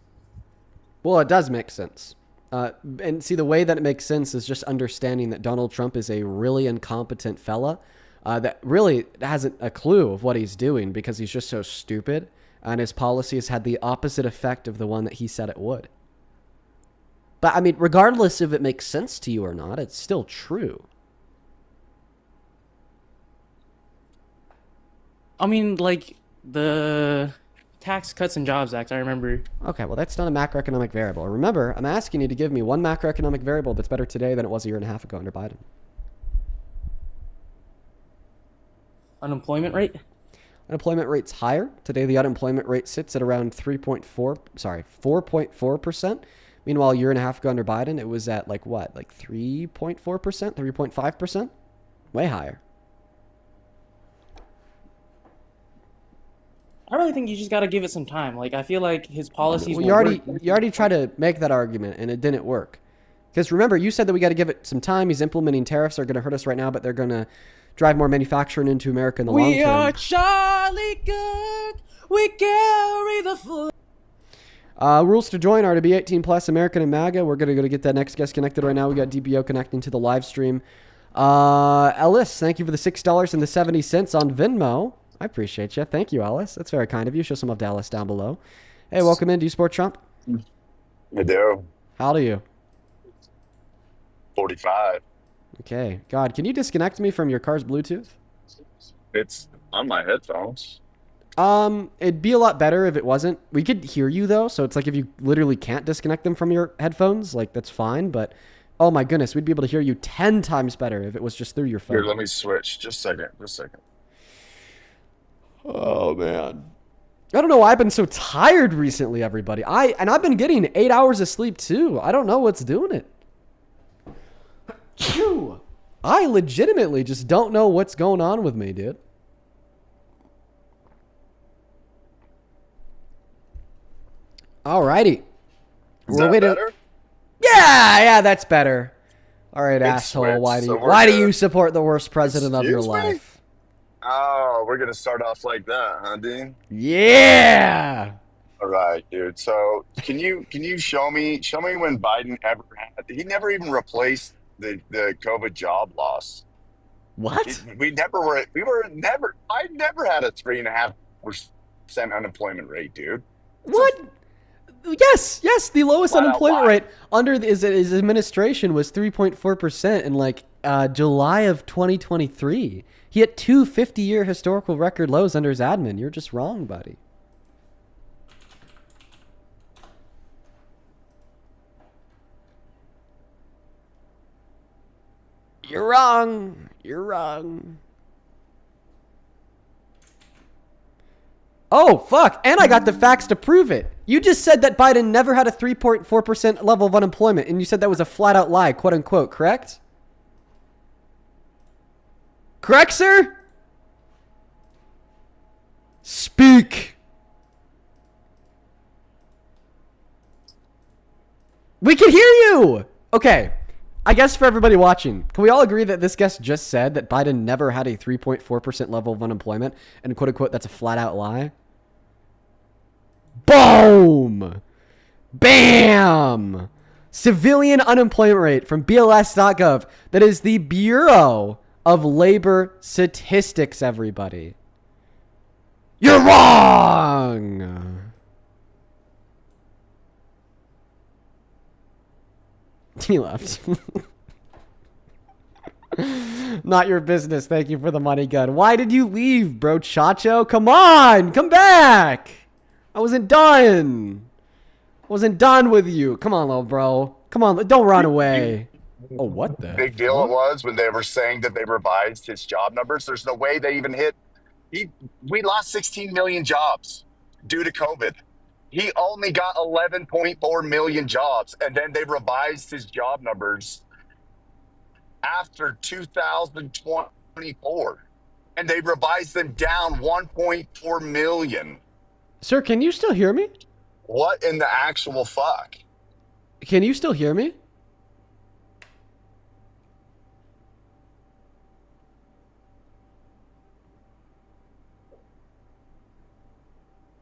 A: Well, it does make sense. And see, the way that it makes sense is just understanding that Donald Trump is a really incompetent fella that really hasn't a clue of what he's doing because he's just so stupid. And his policy has had the opposite effect of the one that he said it would. But, I mean, regardless if it makes sense to you or not, it's still true.
D: I mean, like, the Tax Cuts and Jobs Act, I remember.
A: Okay, well, that's not a macroeconomic variable. Remember, I'm asking you to give me one macroeconomic variable that's better today than it was a year and a half ago under Biden.
D: Unemployment rate?
A: Unemployment rate's higher. Today, the unemployment rate sits at around 4.4%. Meanwhile, a year and a half ago under Biden, it was at like what? Like 3.4%, 3.5%? Way higher.
D: I really think you just got to give it some time. Like, I feel like his policies.
A: Well, you already tried to make that argument, and it didn't work. Because remember, you said that we got to give it some time. He's implementing tariffs. They're going to hurt us right now, but they're going to drive more manufacturing into America in the long term.
D: We are Charlie Good. We carry the flag.
A: Rules to join are to be 18 plus, American and MAGA. We're going to go to get that next guest connected right now. We got DBO connecting to the live stream. Ellis, thank you for the $6 and the 70 cents on Venmo. I appreciate you. Thank you, Alice. That's very kind of you. Show some love to Alice down below. Hey, welcome in. Do you support Trump?
E: I do.
A: How old are you?
E: 45.
A: Okay. God, can you disconnect me from your car's Bluetooth?
E: It's on my headphones.
A: It'd be a lot better if it wasn't. We could hear you though, so it's like if you literally can't disconnect them from your headphones, like that's fine, but oh my goodness, we'd be able to hear you 10 times better if it was just through your phone.
E: Here, let me switch. Just a second. Just a second.
A: Oh man. I don't know why I've been so tired recently, everybody. I've been getting 8 hours of sleep too. I don't know what's doing it. Phew. I legitimately just don't know what's going on with me, dude. Alrighty.
E: Is that better?
A: Yeah, that's better. All right,
E: It
A: asshole.
E: switched,
A: Why do
E: so
A: you
E: we're
A: why do
E: good.
A: you support the worst president of your
E: Excuse me?
A: life?
E: Oh, we're gonna start off like that, huh, Dean?
A: Yeah.
E: All right, dude. So can you show me when Biden ever had? He never even replaced the COVID job loss.
A: What?
E: We never. I never had a 3.5% unemployment rate, dude.
A: What? Yes, the lowest
E: Flat out
A: unemployment
E: lie.
A: rate under his administration was 3.4% in like July of 2023. He hit two 50-year historical record lows under his admin. You're just wrong, buddy. You're wrong. You're wrong. Oh, fuck. And I got the facts to prove it. You just said that Biden never had a 3.4% level of unemployment, and you said that was a flat-out lie, quote-unquote, correct? Correct, sir? Speak. We can hear you! Okay. I guess for everybody watching, can we all agree that this guest just said that Biden never had a 3.4% level of unemployment, and quote-unquote, that's a flat-out lie? Boom! Bam! Civilian unemployment rate from BLS.gov. That is the Bureau of Labor Statistics, everybody. You're wrong! He left. Not your business. Thank you for the money gun. Why did you leave, bro Chacho? Come on! Come back! I wasn't done. Wasn't done with you. Come on, little bro. Come on, don't run away. Oh, what the?
E: Big deal it was when they were saying that they revised his job numbers. There's no way they even hit. We lost 16 million jobs due to COVID. He only got 11.4 million jobs, and then they revised his job numbers after 2024, and they revised them down 1.4 million.
A: Sir, can you still hear me?
E: What in the actual fuck?
A: Can you still hear me?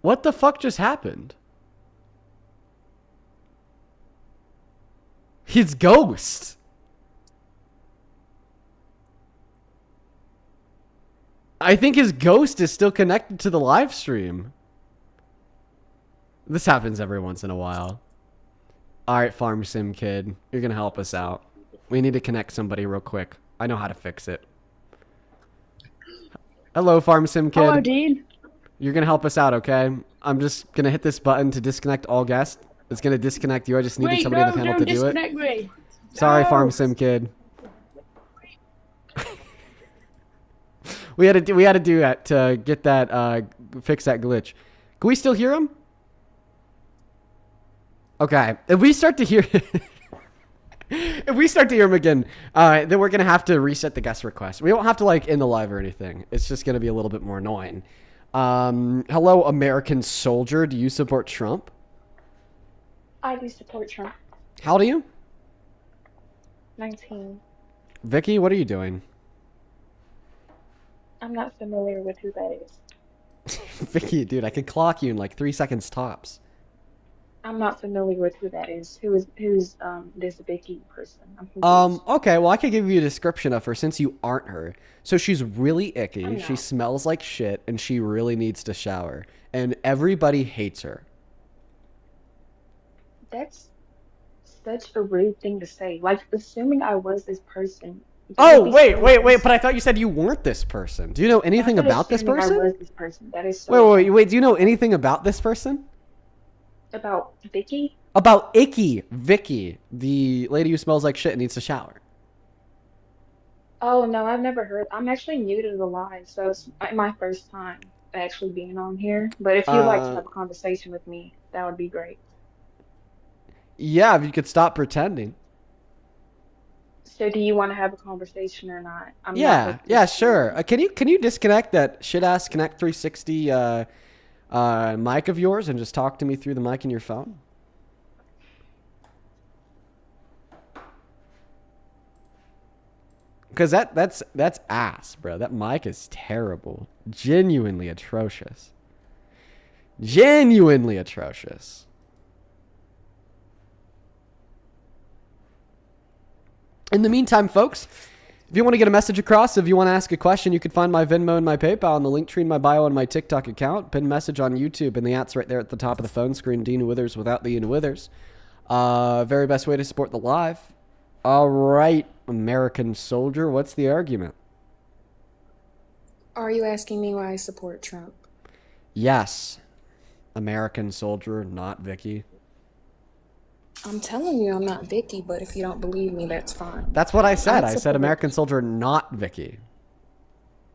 A: What the fuck just happened? His ghost. I think his ghost is still connected to the live stream. This happens every once in a while. All right, Farm Sim Kid, you're going to help us out. We need to connect somebody real quick. I know how to fix it. Hello, Farm Sim Kid.
V: Hello, Dean.
A: You're going to help us out, okay? I'm just going to hit this button to disconnect all guests. It's going to disconnect you. I just needed
V: Wait,
A: somebody on
V: no,
A: the panel
V: don't
A: to do it.
V: disconnect me.
A: Sorry,
V: No.
A: Farm Sim Kid. We had to do that to get that fix that glitch. Can we still hear him? Okay. If we start to hear him again, then we're gonna have to reset the guest request. We don't have to like end the live or anything. It's just gonna be a little bit more annoying. Hello, American soldier. Do you support Trump?
W: I do support Trump.
A: How old are you?
W: 19.
A: Vicky, what are you doing?
W: I'm not familiar with who that is.
A: Vicky, dude, I can clock you in like 3 seconds tops.
W: I'm not familiar with who that is. Who's this Vicky person? I'm confused.
A: Okay, well, I could give you a description of her since you aren't her. So she's really icky,
W: I'm
A: she
W: not.
A: smells like shit, and she really needs to shower. And everybody hates her.
W: That's such a rude thing to say. Like assuming I was this person. That
A: Oh,
W: would be
A: wait,
W: so
A: wait, wait,
W: ins-
A: but I thought you said you weren't this person. Do you know anything
W: Not
A: about this
W: assuming I
A: person?
W: was this person. That is so
A: Wait, wait,
W: offensive.
A: wait, do you know anything about this person?
W: About Vicky?
A: About Icky, Vicky, the lady who smells like shit and needs to shower.
W: Oh no, I've never heard. I'm actually new to the live, so it's my first time actually being on here. But if you'd like to
A: Uh,
W: have a conversation with me, that would be great.
A: yeah, if you could stop pretending.
W: So do you want to have a conversation or not? I'm not
A: Yeah,
W: looking
A: yeah,
W: to.
A: sure. Can you disconnect that shit ass Connect 360 mic of yours and just talk to me through the mic in your phone? Because that's ass, bro. That mic is terrible. Genuinely atrocious. Genuinely atrocious. In the meantime, folks, if you want to get a message across, if you want to ask a question, you can find my Venmo and my PayPal and the link tree in my bio and my TikTok account. Pin message on YouTube, and the at's right there at the top of the phone screen. Dean Withers without the Ian Withers. Very best way to support the live. All right, American soldier, what's the argument?
F: Are you asking me why I support Trump?
A: Yes, American soldier, not Vicky.
F: I'm telling you I'm not Vicky, but if you don't believe me, that's fine.
A: That's what I said. I said
F: support-
A: American soldier, not Vicky.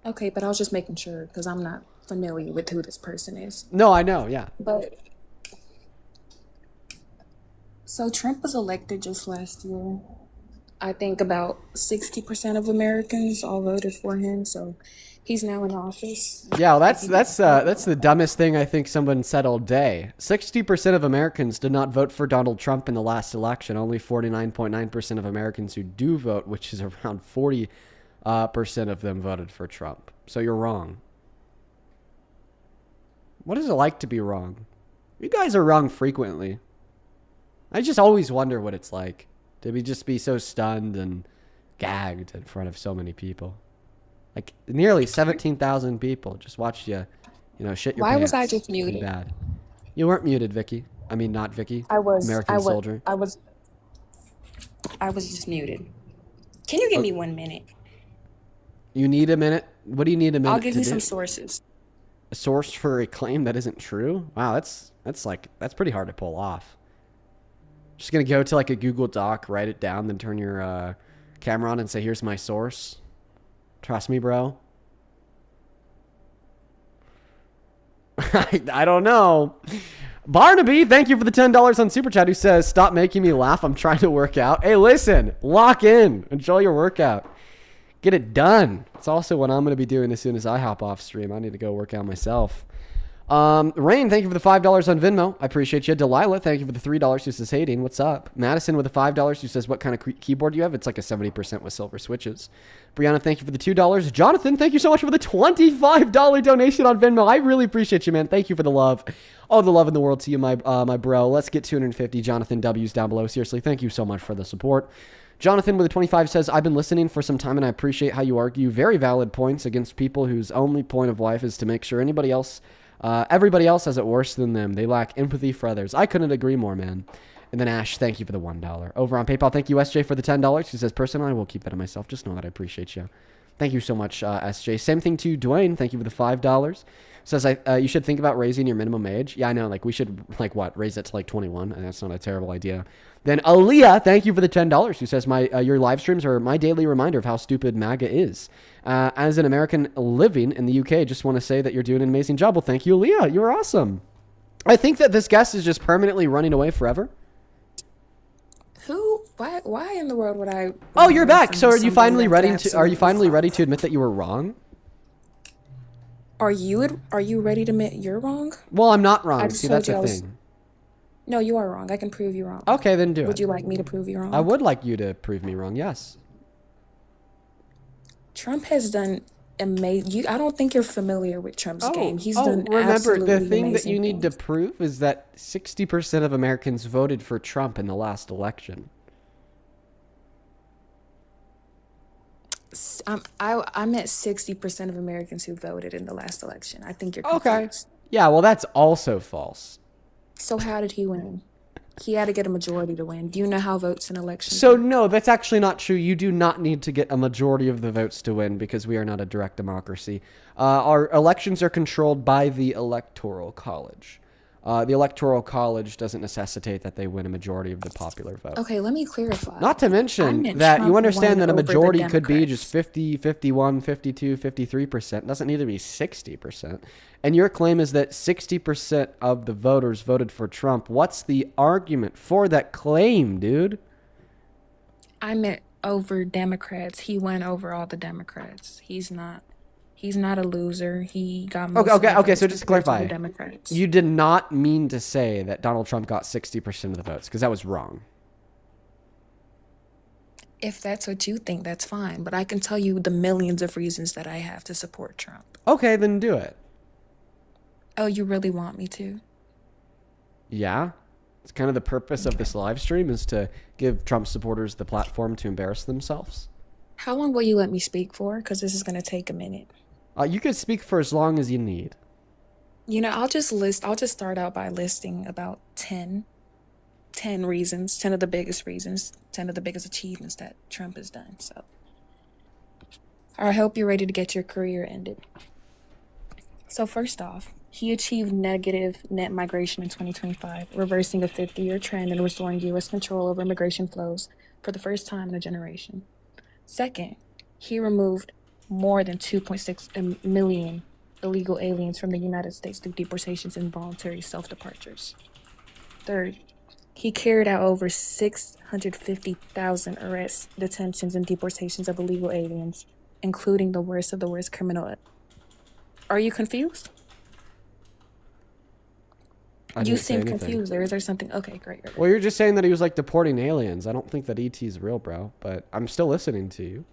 F: Okay, but I was just making sure because I'm not familiar with who this person is.
A: No, I know, yeah.
F: But so Trump was elected just last year. I think about 60% of Americans all voted for him, so he's now in office.
A: Yeah, well, that's the dumbest thing I think someone said all day. 60% of Americans did not vote for Donald Trump in the last election. Only 49.9% of Americans who do vote, which is around 40% of them, voted for Trump. So you're wrong. What is it like to be wrong? You guys are wrong frequently. I just always wonder what it's like to just be so stunned and gagged in front of so many people. Like nearly 17,000 people just watched you shit your
F: Why
A: pants.
F: was I just
A: Pretty
F: muted?
A: bad. You weren't muted, Vicky. I mean, not Vicky.
F: I was
A: American soldier.
F: I was just muted. Can you give me 1 minute?
A: You need a minute? What do you need a minute
F: I'll give
A: to
F: you
A: do?
F: some sources.
A: A source for a claim that isn't true? Wow, that's pretty hard to pull off. Just gonna go to like a Google Doc, write it down, then turn your camera on and say, "Here's my source." Trust me, bro. I don't know. Barnaby, thank you for the $10 on Super Chat, who says, "Stop making me laugh. I'm trying to work out." Hey, listen, lock in. Enjoy your workout. Get it done. It's also what I'm going to be doing as soon as I hop off stream. I need to go work out myself. Rain, thank you for the $5 on Venmo. I appreciate you. Delilah, thank you for the $3 who says, "Hey, Dean, what's up?" Madison with the $5 who says, "What kind of keyboard do you have?" It's like a 70% with silver switches. Brianna, thank you for the $2. Jonathan, thank you so much for the $25 donation on Venmo. I really appreciate you, man. Thank you for the love. All the love in the world to you, my bro. Let's get 250 Jonathan W's down below. Seriously, thank you so much for the support. Jonathan with a 25 says, "I've been listening for some time and I appreciate how you argue very valid points against people whose only point of life is to make sure everybody else has it worse than them. They lack empathy for others." I couldn't agree more, man. And then Ash, thank you for the $1. Over on PayPal, thank you, SJ, for the $10. He says, "Personally, I will keep that to myself. Just know that I appreciate you." Thank you so much, SJ. Same thing to Dwayne. Thank you for the $5. Says, you should think about raising your minimum age. Yeah, I know. Like, we should, raise it to, 21. And that's not a terrible idea. Then Aaliyah, thank you for the $10. Who says, your live streams are my daily reminder of how stupid MAGA is. As an American living in the UK, just want to say that you're doing an amazing job. Well, thank you, Aaliyah. You're awesome. I think that this guest is just permanently running away forever.
F: Who? Why in the world would I?
A: Oh, you're back. So are you
F: somebody
A: finally
F: that's
A: ready
F: absolutely
A: to admit that you were wrong?
F: Are you ready to admit you're wrong?
A: Well, I'm not
F: I
A: wrong.
F: just
A: See,
F: told
A: that's
F: you
A: the
F: I was-
A: thing.
F: No, you are wrong. I can prove you wrong.
A: Okay, then do it.
F: Would you like me to prove you wrong?
A: I would like you to prove me wrong, yes.
F: Trump has done amazing. I don't think you're familiar with Trump's game. He's
A: Oh,
F: done
A: remember, the
F: absolutely
A: thing that you
F: amazing
A: need to
F: things.
A: prove is that 60% of Americans voted for Trump in the last election.
F: I meant 60% of Americans who voted in the last election. I think you're
A: Okay.
F: confused.
A: Yeah, well, that's also false.
F: So how did he win? He had to get a majority to win. Do you know how votes in elections
A: So,
F: work?
A: no, that's actually not true. You do not need to get a majority of the votes to win because we are not a direct democracy. Our elections are controlled by the Electoral College. The Electoral College doesn't necessitate that they win a majority of the popular vote.
F: Okay, let me clarify.
A: Not to
F: I
A: mention
F: meant
A: that
F: Trump
A: you understand
F: won
A: that a
F: over the
A: majority could be
F: Democrats.
A: just 50, 51, 52, 53%. It doesn't need to be 60%. And your claim is that 60% of the voters voted for Trump. What's the argument for that claim, dude?
F: I meant over Democrats. He won over all the Democrats. He's not a loser. He got most of the
A: Okay.
F: votes
A: So just to
F: compared to the
A: clarify,
F: Democrats.
A: you did not mean to say that Donald Trump got 60% of the votes because that was wrong.
F: If that's what you think, that's fine. But I can tell you the millions of reasons that I have to support Trump.
A: Okay, then do it.
F: Oh, you really want me to?
A: Yeah. It's kind of the purpose of this live stream is to give Trump supporters the platform to embarrass themselves.
F: How long will you let me speak for? Because this is going to take a minute.
A: You could speak for as long as you need.
F: You know, I'll just start out by listing about 10 reasons, 10 of the biggest reasons, 10 of the biggest achievements that Trump has done. So I hope you're ready to get your career ended. So first off, he achieved negative net migration in 2025, reversing a 50-year trend and restoring U.S. control over immigration flows for the first time in a generation. Second, he removed more than 2.6 million illegal aliens from the United States through deportations and voluntary self-departures. Third, he carried out over 650,000 arrests, detentions, and deportations of illegal aliens, including the worst of the worst criminal. Are you confused? You seem confused. Is there something? Okay, great.
A: Well, you're just saying that he was like deporting aliens. I don't think that ET's real, bro, but I'm still listening to you.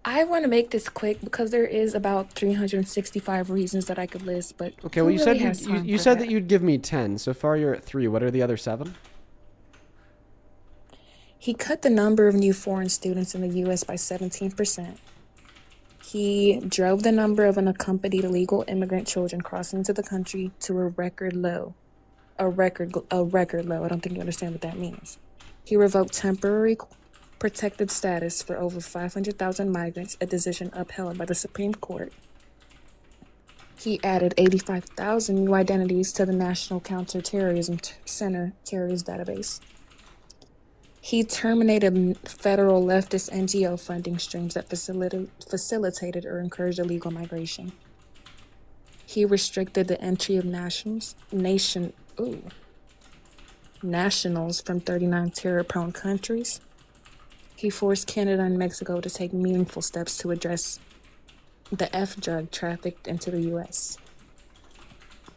F: I want to make this quick because there is about 365 reasons that I could list, but
A: Okay, well,
F: who
A: you
F: really
A: said
F: has time
A: you
F: for
A: said that you'd give me 10. So far, you're at 3. What are the other 7?
F: He cut the number of new foreign students in the U.S. by 17%. He drove the number of unaccompanied illegal immigrant children crossing into the country to a record low. A record low. I don't think you understand what that means. He revoked temporary protected status for over 500,000 migrants, a decision upheld by the Supreme Court. He added 85,000 new identities to the National Counterterrorism Center terrorist database. He terminated federal leftist NGO funding streams that facilitated or encouraged illegal migration. He restricted the entry of nationals from 39 terror-prone countries. He forced Canada and Mexico to take meaningful steps to address the F-drug trafficked into the U.S.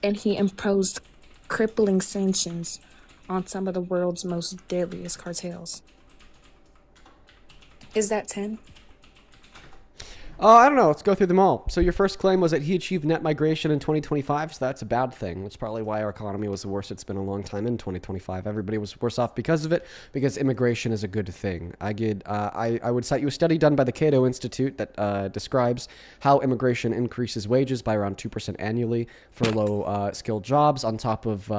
F: And he imposed crippling sanctions on some of the world's most deadliest cartels. Is that 10?
A: I don't know. Let's go through them all. So your first claim was that he achieved net migration in 2025. So that's a bad thing. That's probably why our economy was the worst it's been in a long time in 2025. Everybody was worse off because of it, because immigration is a good thing. I would cite you a study done by the Cato Institute that describes how immigration increases wages by around 2% annually for low skilled jobs on top of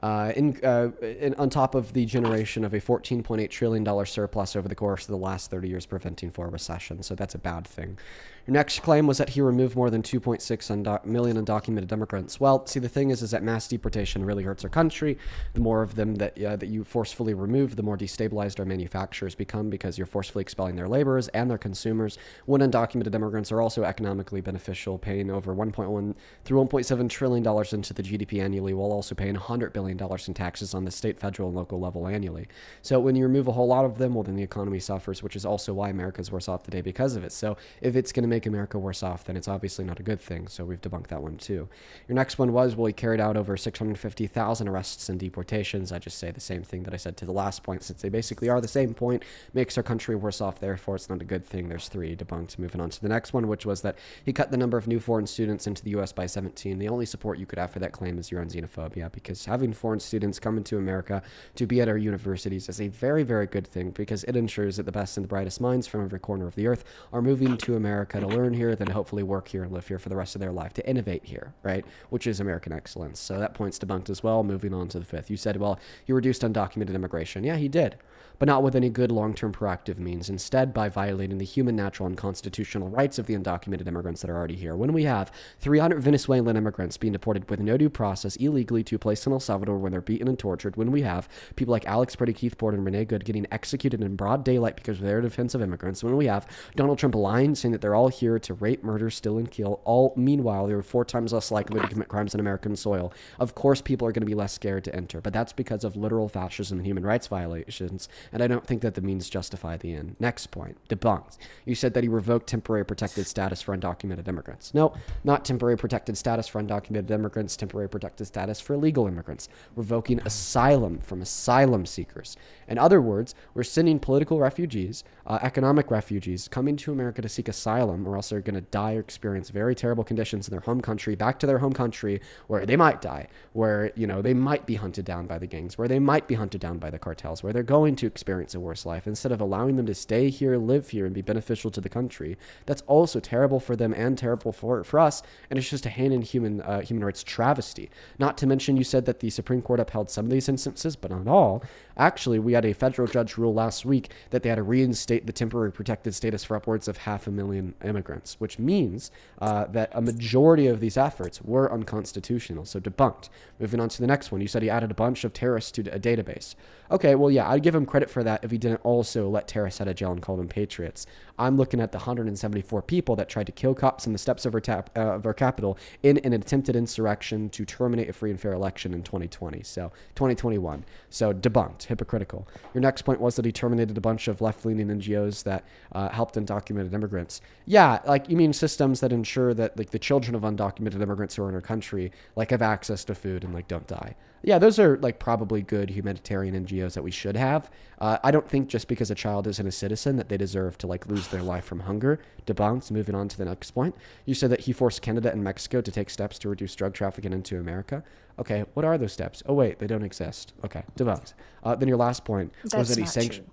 A: on top of the generation of a $14.8 trillion surplus over the course of the last 30 years, preventing for a recession. So that's a bad thing. Your next claim was that he removed more than 2.6 million undocumented immigrants. Well, see, the thing is that mass deportation really hurts our country. The more of them that you forcefully remove, the more destabilized our manufacturers become because you're forcefully expelling their laborers and their consumers. When undocumented immigrants are also economically beneficial, paying over $1.1 through $1.7 trillion into the GDP annually, while also paying $100 billion billion in taxes on the state, federal, and local level annually. So when you remove a whole lot of them, well, then the economy suffers, which is also why America's worse off today because of it. So if it's going to make America worse off, then it's obviously not a good thing. So we've debunked that one too. Your next one was, well, he carried out over 650,000 arrests and deportations. I just say the same thing that I said to the last point, since they basically are the same point. Makes our country worse off, therefore it's not a good thing. There's 3 debunked. Moving on to the next one, which was that he cut the number of new foreign students into the U.S. by 17. The only support you could have for that claim is your own xenophobia, because having foreign students come into America to be at our universities is a very, very good thing, because it ensures that the best and the brightest minds from every corner of the earth are moving to America to learn here, then hopefully work here and live here for the rest of their life, to innovate here, right? Which is American excellence. So that point's debunked as well. Moving on to the 5th. You said, well, he reduced undocumented immigration. Yeah, he did, but not with any good long-term proactive means. Instead, by violating the human, natural, and constitutional rights of the undocumented immigrants that are already here. When we have 300 Venezuelan immigrants being deported with no due process illegally to a place in El Salvador where they're beaten and tortured, when we have people like Alex Pretty, Keith Ford, and Renee Good getting executed in broad daylight because of their defense of immigrants, when we have Donald Trump lying, saying that they're all here to rape, murder, steal, and kill, all meanwhile they were 4 times less likely to commit crimes on American soil, of course people are going to be less scared to enter. But that's because of literal fascism and human rights violations, and I don't think that the means justify the end. Next point, debunked. You said that he revoked temporary protected status for undocumented immigrants. No, not temporary protected status for undocumented immigrants, temporary protected status for illegal immigrants. Revoking asylum from asylum seekers. In other words, we're sending political refugees, economic refugees, coming to America to seek asylum, or else they're going to die or experience very terrible conditions in their home country, back to their home country, where they might die, where, you know, they might be hunted down by the gangs, where they might be hunted down by the cartels, where they're going to experience a worse life, instead of allowing them to stay here, live here, and be beneficial to the country. That's also terrible for them and terrible for us, and it's just a hand in human rights travesty. Not to mention, you said that the Supreme Court upheld some of these instances, but not all. Actually, we had a federal judge rule last week that they had to reinstate the temporary protected status for upwards of 500,000 immigrants, which means that a majority of these efforts were unconstitutional, so debunked. Moving on to the next one, you said he added a bunch of terrorists to a database. Okay, well, yeah, I'd give him credit for that if he didn't also let terrorists out of jail and call them patriots. I'm looking at the 174 people that tried to kill cops in the steps of our Capitol in an attempted insurrection to terminate a free and fair election in 2020, so 2021. So debunked, hypocritical. Your next point was that he terminated a bunch of left-leaning NGOs that helped undocumented immigrants. Yeah, like, you mean systems that ensure that, like, the children of undocumented immigrants who are in our country, like, have access to food and, like, don't die. Yeah, those are, like, probably good humanitarian NGOs that we should have. I don't think just because a child isn't a citizen that they deserve to, like, lose their life from hunger. Debunked. Moving on to the next point. You said that he forced Canada and Mexico to take steps to reduce drug trafficking into America. Okay, what are those steps? Oh, wait, they don't exist. Okay, debunked. Then your last point was that he sanctioned.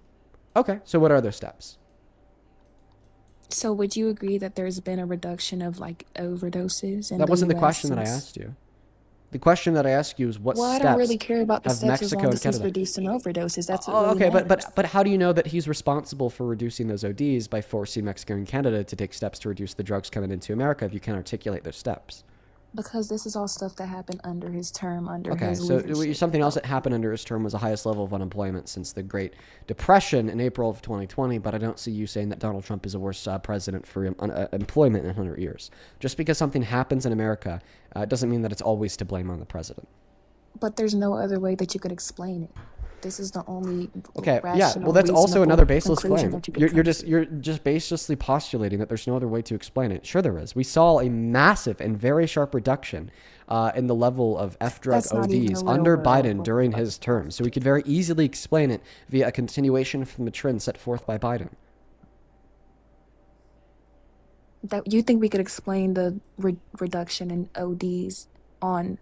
A: Okay, so what are those steps?
F: So would you agree that there's been a reduction of, like, overdoses in
A: That
F: the
A: wasn't the
F: US
A: question that I
F: since-
A: asked you. The question that I asked you is what
F: Well,
A: steps
F: I don't really care about the
A: have
F: steps as
A: Mexico
F: long
A: and
F: as he's
A: Canada?
F: reducing overdoses. That's what
A: Oh,
F: really
A: okay,
F: matters.
A: but how do you know that he's responsible for reducing those ODs by forcing Mexico and Canada to take steps to reduce the drugs coming into America if you can't articulate those steps?
F: Because this is all stuff that happened under his term, under
A: Okay,
F: his
A: so
F: leadership.
A: something else that happened under his term was the highest level of unemployment since the Great Depression in April of 2020, but I don't see you saying that Donald Trump is a worse president for employment in 100 years. Just because something happens in America doesn't mean that it's always to blame on the president.
F: But there's no other way that you could explain it. This is the only
A: Okay, yeah,
F: rational,
A: well, that's also
F: reasonable
A: another baseless
F: conclusion
A: claim.
F: that you could come to.
A: You're just baselessly postulating that there's no other way to explain it. Sure there is. We saw a massive and very sharp reduction in the level of F-drug
F: That's not even
A: ODs
F: a
A: under
F: real
A: Biden during his term. So we could very easily explain it via a continuation from the trend set forth by Biden.
F: That you think we could explain the reduction in ODs on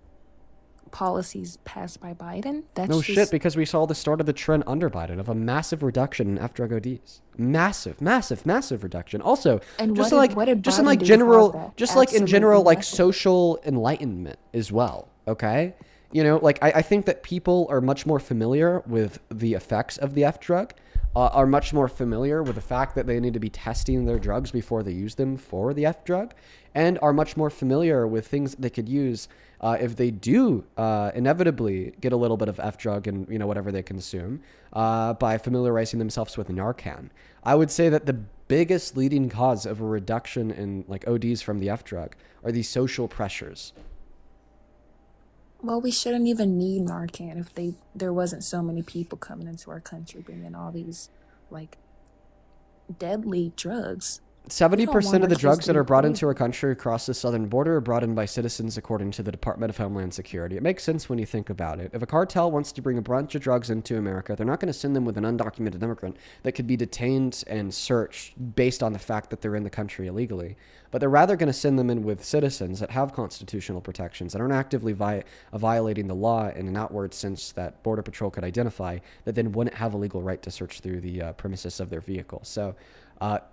F: policies passed by Biden? That's
A: No
F: just,
A: shit, because we saw the start of the trend under Biden of a massive reduction in F-drug ODs. Massive, massive, massive reduction. Also,
F: And
A: just
F: what
A: like
F: did- what did
A: just in
F: Biden
A: like
F: do to cause
A: general,
F: that?
A: just like in general,
F: Absolutely
A: like social enlightenment as well. Okay, you know, like I think that people are much more familiar with the effects of the F drug. Are much more familiar with the fact that they need to be testing their drugs before they use them for the F drug, and are much more familiar with things they could use if they do inevitably get a little bit of F drug and, you know, whatever they consume, by familiarizing themselves with Narcan. I would say that the biggest leading cause of a reduction in like ODs from the F drug are these social pressures.
F: Well, we shouldn't even need Narcan if there wasn't so many people coming into our country bringing all these like deadly drugs. We don't
A: 70%
F: want
A: of
F: our
A: the
F: kids
A: drugs
F: to
A: that
F: be
A: are brought
F: poisoned.
A: into our country across the southern border are brought in by citizens according to the Department of Homeland Security. It makes sense when you think about it. If a cartel wants to bring a bunch of drugs into America, they're not going to send them with an undocumented immigrant that could be detained and searched based on the fact that they're in the country illegally. But they're rather going to send them in with citizens that have constitutional protections, that aren't actively violating the law in an outward sense that Border Patrol could identify, that then wouldn't have a legal right to search through the premises of their vehicle. So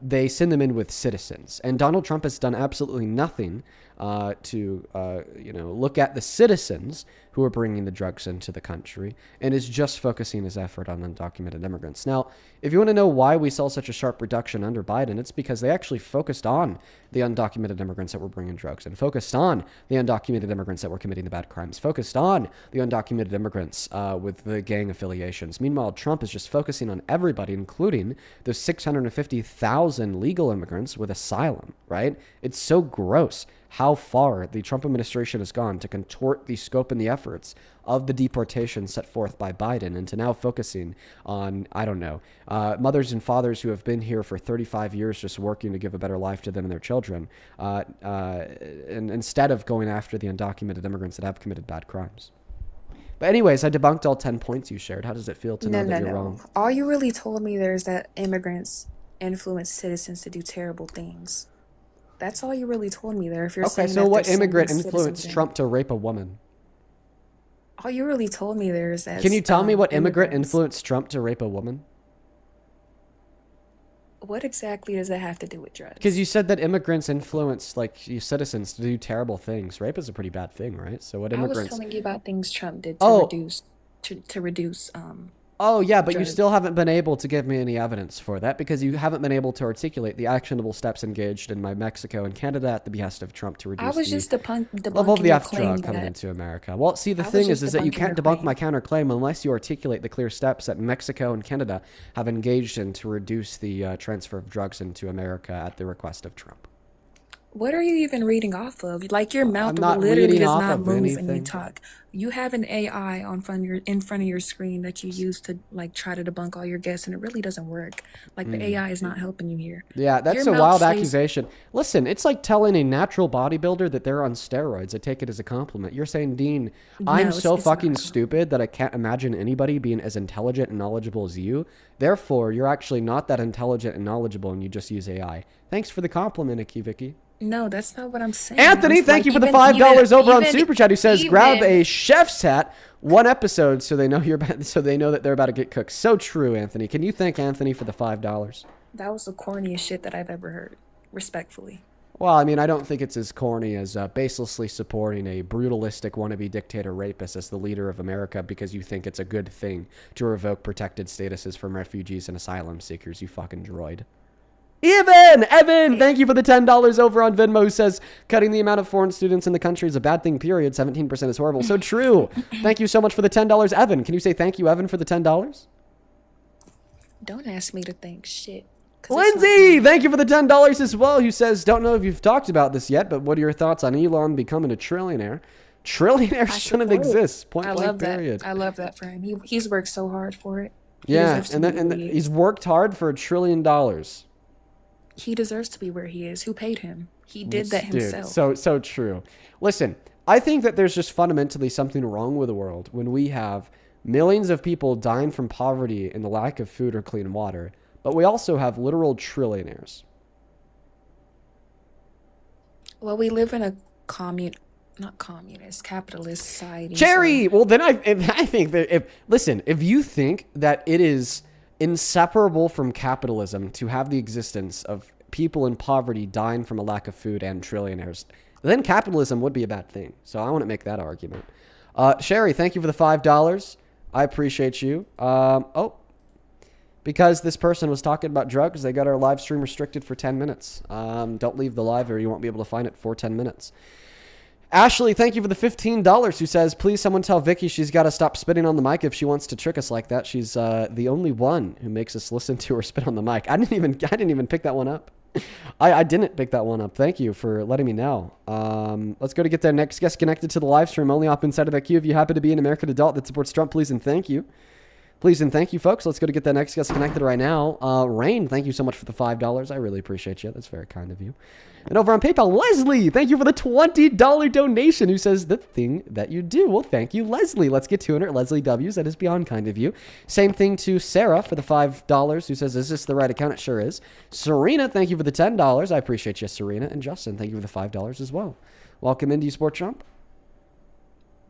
A: they send them in with citizens. And Donald Trump has done absolutely nothing to look at the citizens who are bringing the drugs into the country, and is just focusing his effort on undocumented immigrants. Now, if you want to know why we saw such a sharp reduction under Biden, it's because they actually focused on the undocumented immigrants that were bringing drugs, and focused on the undocumented immigrants that were committing the bad crimes, focused on the undocumented immigrants with the gang affiliations. Meanwhile, Trump is just focusing on everybody, including those 650,000 legal immigrants with asylum, right? It's so gross how far the Trump administration has gone to contort the scope and the efforts of the deportation set forth by Biden into now focusing on, I don't know, mothers and fathers who have been here for 35 years just working to give a better life to them and their children, and instead of going after the undocumented immigrants that have committed bad crimes. But anyways, I debunked all 10 points you shared. How does it feel to know that you're wrong?
F: All you really told me there is that immigrants influence citizens to do terrible things. That's all you really told me there. If you're
A: Okay,
F: saying
A: so
F: that
A: what
F: there's so many
A: immigrant
F: citizens
A: influenced
F: in-
A: Trump to rape a woman?
F: All you really told me there is that.
A: Can you tell me what immigrant
F: immigrants-
A: influenced Trump to rape a woman?
F: What exactly does that have to do with drugs?
A: Because you said that immigrants influence like you citizens to do terrible things. Rape is a pretty bad thing, right? So what
F: I was
A: immigrants?
F: telling you about things Trump did to
A: Oh.
F: reduce
A: Oh yeah, but you
F: drugs.
A: still haven't been able to give me any evidence for that because you haven't been able to articulate the actionable steps engaged in by Mexico and Canada at the behest of Trump to reduce
F: I was
A: the
F: just debunking
A: level of the
F: your
A: F
F: claim
A: drug coming
F: that
A: into America. Well, see, the
F: I was
A: thing
F: just
A: is that you
F: debunking
A: can't
F: your
A: debunk
F: claim.
A: my counterclaim unless you articulate the clear steps that Mexico and Canada have engaged in to reduce the transfer of drugs into America at the request of Trump.
F: What are you even reading off of? Like your mouth
A: not
F: literally
A: reading
F: does
A: off
F: not
A: of
F: move when you
A: anything.
F: talk. You have an AI in front of your screen that you use to like try to debunk all your guests, and it really doesn't work. Like the AI is not helping you here.
A: Yeah, that's
F: Your
A: a
F: mouth
A: wild
F: stays-
A: accusation. Listen, it's like telling a natural bodybuilder that they're on steroids. I take it as a compliment. You're saying, Dean, I'm
F: No,
A: so
F: it's
A: fucking
F: not.
A: stupid that I can't imagine anybody being as intelligent and knowledgeable as you. Therefore, you're actually not that intelligent and knowledgeable and you just use AI. Thanks for the compliment, Icky Vicky.
F: No, that's not what I'm saying.
A: Anthony,
F: I'm
A: thank
F: like,
A: you for the
F: even-
A: $5 over on
F: even-
A: Super Chat. Who says,
F: even-
A: "Grab a chef's hat, one episode, so they know so they know that they're about to get cooked." So true, Anthony. Can you thank Anthony for the $5?
F: That was the corniest shit that I've ever heard. Respectfully.
A: Well, I mean, I don't think it's as corny as baselessly supporting a brutalistic wannabe dictator rapist as the leader of America because you think it's a good thing to revoke protected statuses from refugees and asylum seekers, you fucking droid. Evan, thank you for the $10 over on Venmo, who says cutting the amount of foreign students in the country is a bad thing, period. 17% is horrible. So true. Thank you so much for the $10. Evan, can you say thank you, Evan, for the $10?
F: Don't ask me to think shit. 'cause it's not
A: Lindsay, thank you for the $10 as well, who says, don't know if you've talked about this yet, but what are your thoughts on Elon becoming a trillionaire? Trillionaires
F: I
A: shouldn't
F: support it.
A: exist. Point
F: I
A: blank
F: love
A: period.
F: that. I love that for him. He's worked so hard for it. He
A: Yeah,
F: deserves to
A: and
F: be
A: then
F: where he is.
A: he's worked hard for $1 trillion.
F: He deserves to be where he is. Who paid him? He did that
A: Dude,
F: himself.
A: so true. Listen, I think that there's just fundamentally something wrong with the world when we have millions of people dying from poverty and the lack of food or clean water, but we also have literal trillionaires.
F: Well, we live in a not communist, capitalist society.
A: Cherry. Well, then I think that if you think that it is inseparable from capitalism to have the existence of people in poverty dying from a lack of food and trillionaires, then capitalism would be a bad thing. So I want to make that argument. Sherry, thank you for the $5. I appreciate you. Because this person was talking about drugs, they got our live stream restricted for 10 minutes. Don't leave the live or you won't be able to find it for 10 minutes. Ashley, thank you for the $15, who says, please someone tell Vicky she's got to stop spitting on the mic if she wants to trick us like that. She's the only one who makes us listen to her spit on the mic. I didn't even pick that one up. I didn't pick that one up. Thank you for letting me know. Let's go to get the next guest connected to the live stream. Only hop inside of that queue if you happen to be an American adult that supports Trump. Please and thank you. Please and thank you, folks. Let's go to get that next guest connected right now. Rain, thank you so much for the $5. I really appreciate you. That's very kind of you. And over on PayPal, Leslie, thank you for the $20 donation, who says the thing that you do. Well, thank you, Leslie. Let's get 200 Leslie W's. That is beyond kind of you. Same thing to Sarah for the $5, who says, is this the right account? It sure is. Serena, thank you for the $10. I appreciate you, Serena. And Justin, thank you for the $5 as well. Welcome into Sport Trump.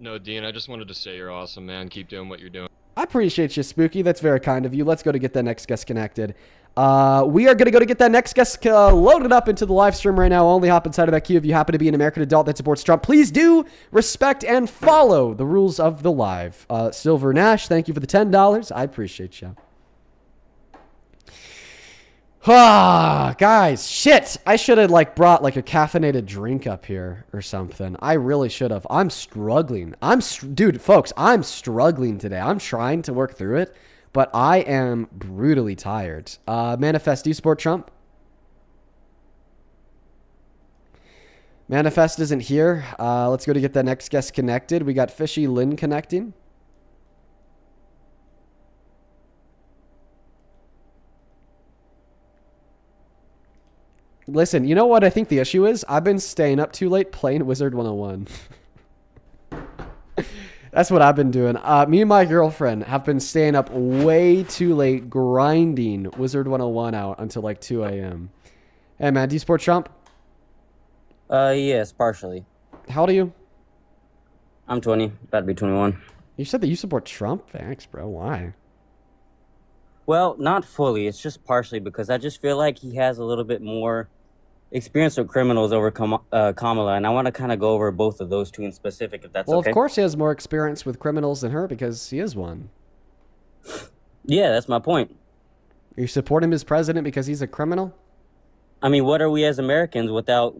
G: No, Dean, I just wanted to say you're awesome, man. Keep doing what you're doing.
A: I appreciate you, Spooky. That's very kind of you. Let's go to get that next guest connected. We are going to go to get that next guest loaded up into the live stream right now. Only hop inside of that queue if you happen to be an American adult that supports Trump. Please do respect and follow the rules of the live. Silver Nash, thank you for the $10. I appreciate you. Guys, shit. I should have brought a caffeinated drink up here or something. I really should have. I'm struggling. Dude, folks, I'm struggling today. I'm trying to work through it, but I am brutally tired. Manifest, do you support Trump? Manifest isn't here. Let's go to get that next guest connected. We got Fishy Lynn connecting. Listen, you know what I think the issue is? I've been staying up too late playing Wizard 101. That's what I've been doing. Me and my girlfriend have been staying up way too late grinding Wizard 101 out until 2 a.m. Hey, man, do you support Trump?
I: Yes, partially.
A: How old are you?
I: I'm 20, about to be 21.
A: You said that you support Trump? Thanks, bro. Why?
I: Well, not fully. It's just partially because I just feel like he has a little bit more experience with criminals over Kamala, and I want to kind of go over both of those two in specific, if that's
A: well,
I: okay.
A: Of course he has more experience with criminals than her because he is one.
I: Yeah, that's my point.
A: You support him as president because he's a criminal?
I: I mean, what are we as Americans without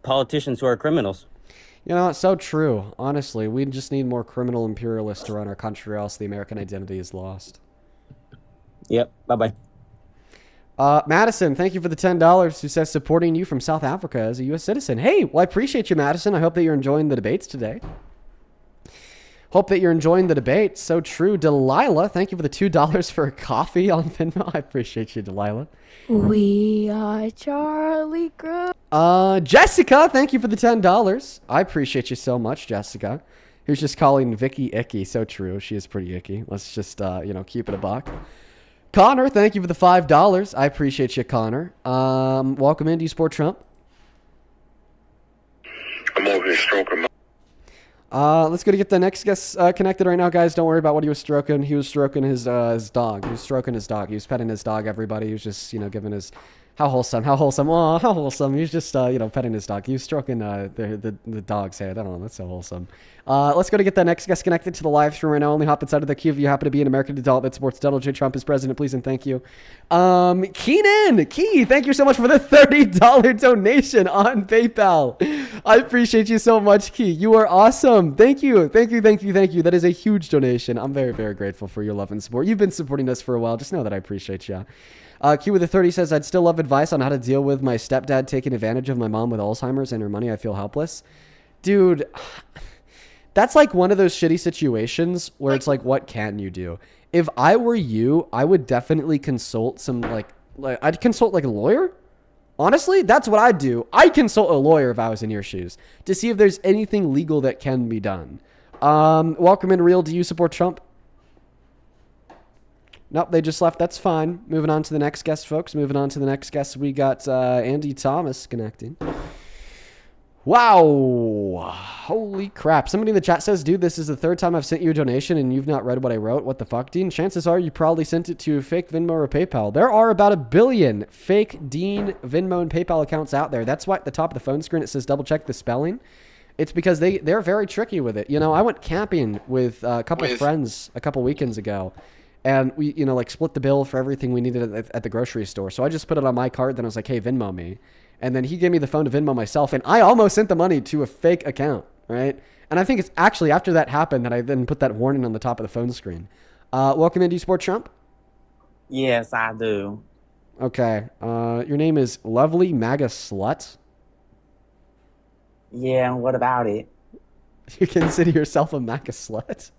I: politicians who are criminals?
A: You know, it's so true. Honestly, we just need more criminal imperialists to run our country, or else the American identity is lost.
I: Yep. Bye-bye.
A: Madison, thank you for the $10, who says supporting you from South Africa as a U.S. citizen. Hey, well, I appreciate you, Madison. I hope that you're enjoying the debates today. Hope that you're enjoying the debates. So true. Delilah, thank you for the $2 for a coffee on Venmo. I appreciate you, Delilah.
V: We are Charlie Group.
A: Jessica, thank you for the $10. I appreciate you so much, Jessica. Who's just calling Vicky icky. So true. She is pretty icky. Let's just, keep it a buck. Connor, thank you for the $5. I appreciate you, Connor. Welcome in. Do you support Trump?
X: I'm over here stroking my...
A: Let's go to get the next guest connected right now, guys. Don't worry about what he was stroking. He was stroking his dog. He was stroking his dog. He was petting his dog, everybody. He was just, giving his... How wholesome. Oh, how wholesome. He was just, petting his dog. He was stroking the dog's head. I don't know. That's so wholesome. Let's go to get that next guest connected to the live stream right now. Only hop inside of the queue if you happen to be an American adult that supports Donald J. Trump as president, please and thank you. Keenan, thank you so much for the $30 donation on PayPal. I appreciate you so much, Key. You are awesome. Thank you. That is a huge donation. I'm very, very grateful for your love and support. You've been supporting us for a while. Just know that I appreciate you. Q with the 30 says, I'd still love advice on how to deal with my stepdad taking advantage of my mom with Alzheimer's and her money. I feel helpless. Dude, that's one of those shitty situations where it's what can you do? If I were you, I would definitely consult some, I'd consult a lawyer. Honestly, that's what I'd do. I'd consult a lawyer if I was in your shoes to see if there's anything legal that can be done. Welcome in, Real. Do you support Trump? Nope, they just left. That's fine. Moving on to the next guest, folks. We got Andy Thomas connecting. Wow. Holy crap. Somebody in the chat says, dude, this is the third time I've sent you a donation and you've not read what I wrote. What the fuck, Dean? Chances are you probably sent it to fake Venmo or PayPal. There are about 1 billion fake Dean Venmo and PayPal accounts out there. That's why at the top of the phone screen it says double check the spelling. It's because they're very tricky with it. I went camping with a couple of friends a couple weekends ago. And we, split the bill for everything we needed at the grocery store. So I just put it on my card. Then I was like, hey, Venmo me. And then he gave me the phone to Venmo myself. And I almost sent the money to a fake account, right? And I think it's actually after that happened that I then put that warning on the top of the phone screen. Welcome in. Do you support Trump?
I: Yes, I do.
A: Okay. Your name is Lovely MAGA Slut.
J: Yeah, what about it?
A: You consider yourself a MAGA slut?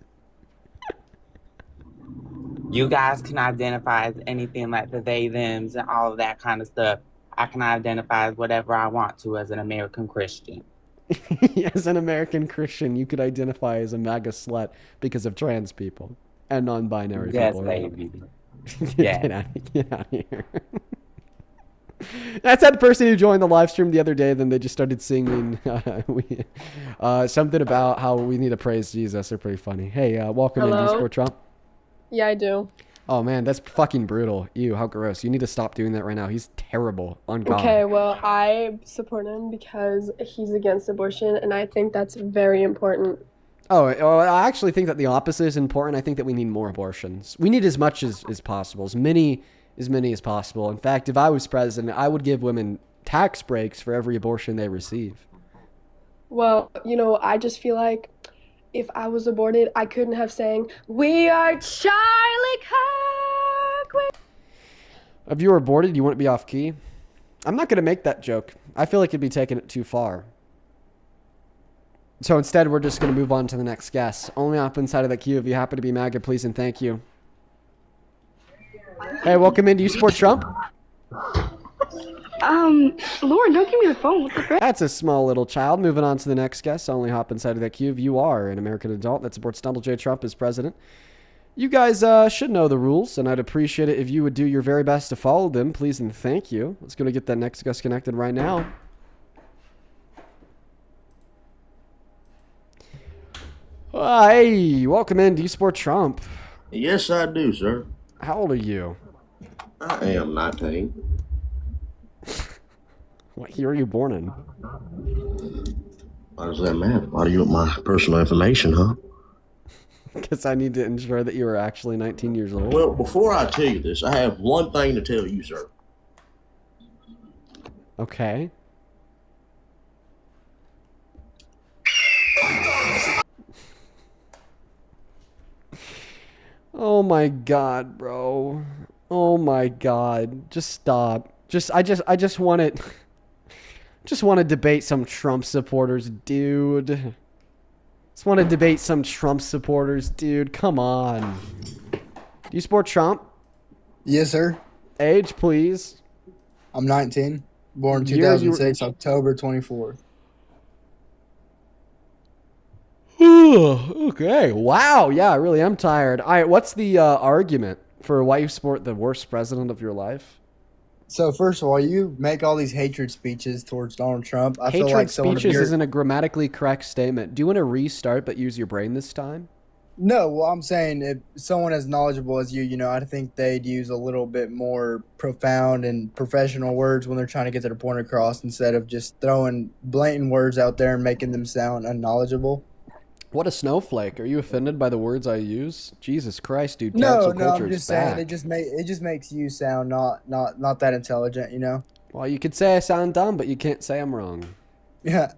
J: You guys can identify as anything like the they, thems, and all of that kind of stuff. I can identify as whatever I want to as an American Christian.
A: As an American Christian, you could identify as a MAGA slut because of trans people and non-binary
J: Yes,
A: people.
J: baby.
A: Yeah. Get out of here. That's that person who joined the live stream the other day. Then they just started singing something about how we need to praise Jesus. They're pretty funny. Hey, welcome in. Do you
L: Hello?
A: support Trump?
L: Yeah, I do.
A: Oh man, that's fucking brutal. Ew, how gross. You need to stop doing that right now. He's terrible. On God.
L: Okay, well, I support him because he's against abortion, and I think that's very important.
A: Oh, I actually think that the opposite is important. I think that we need more abortions. We need as much as possible, as many as possible. In fact, if I was president, I would give women tax breaks for every abortion they receive.
L: Well, I just feel like if I was aborted, I couldn't have sang, "We are Charlie Kirk."
A: If you were aborted, you wouldn't be off key. I'm not going to make that joke. I feel like it'd be taking it too far. So instead, we're just going to move on to the next guest. Only up inside of the queue if you happen to be MAGA, please and thank you. Hey, welcome in. Do you support Trump?
H: Lauren, don't give me the phone. What the frick?
A: That's a small little child. Moving on to the next guest. Only hop inside of that queue if you are an American adult that supports Donald J. Trump as president. You guys should know the rules, and I'd appreciate it if you would do your very best to follow them, please and thank you. Let's go to get that next guest connected right now. Hey, welcome in. Do you support Trump?
M: Yes, I do, sir.
A: How old are you?
M: I am 19.
A: What year are you born in?
M: Why does that matter? Why do you want my personal information, huh?
A: Because I need to ensure that you are actually 19 years old.
M: Well, before I tell you this, I have one thing to tell you, sir.
A: Okay. Oh my God, bro. Oh my God. Just stop. I just want it. Just want to debate some Trump supporters, dude. Just want to debate some Trump supporters, dude. Come on. Do you support Trump?
N: Yes, sir.
A: Age, please.
N: I'm 19. Born
A: Year you
N: 2006, October 24th.
A: Okay. Wow. Yeah, I really am tired. All right. What's the argument for why you support the worst president of your life?
N: So first of all, you make all these hatred speeches towards Donald Trump. I feel
A: Hatred
N: like someone of
A: speeches
N: your...
A: isn't a grammatically correct statement. Do you want to restart but use your brain this time?
N: No, well, I'm saying if someone as knowledgeable as you, I think they'd use a little bit more profound and professional words when they're trying to get their point across instead of just throwing blatant words out there and making them sound unknowledgeable.
A: What a snowflake. Are you offended by the words I use? Jesus Christ, dude.
N: No,
A: Cancel
N: no,
A: culture
N: I'm
A: is
N: just saying
A: back.
N: it just makes you sound not that intelligent,
A: Well, you could say I sound dumb, but you can't say I'm wrong.
N: Yeah.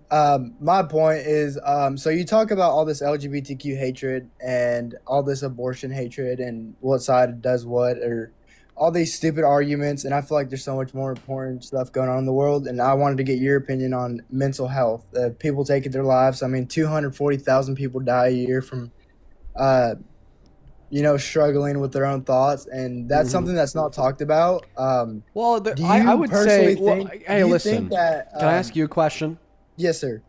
N: My point is, so you talk about all this LGBTQ hatred and all this abortion hatred and what side does what, or all these stupid arguments, and I feel like there's so much more important stuff going on in the world, and I wanted to get your opinion on mental health. People taking their lives. I mean, 240,000 people die a year from, struggling with their own thoughts, and that's something that's not talked about.
A: Well,
N: do you
A: I would say,
N: think,
A: hey,
N: do you
A: listen,
N: think that,
A: can I ask you a question?
N: Yes, sir.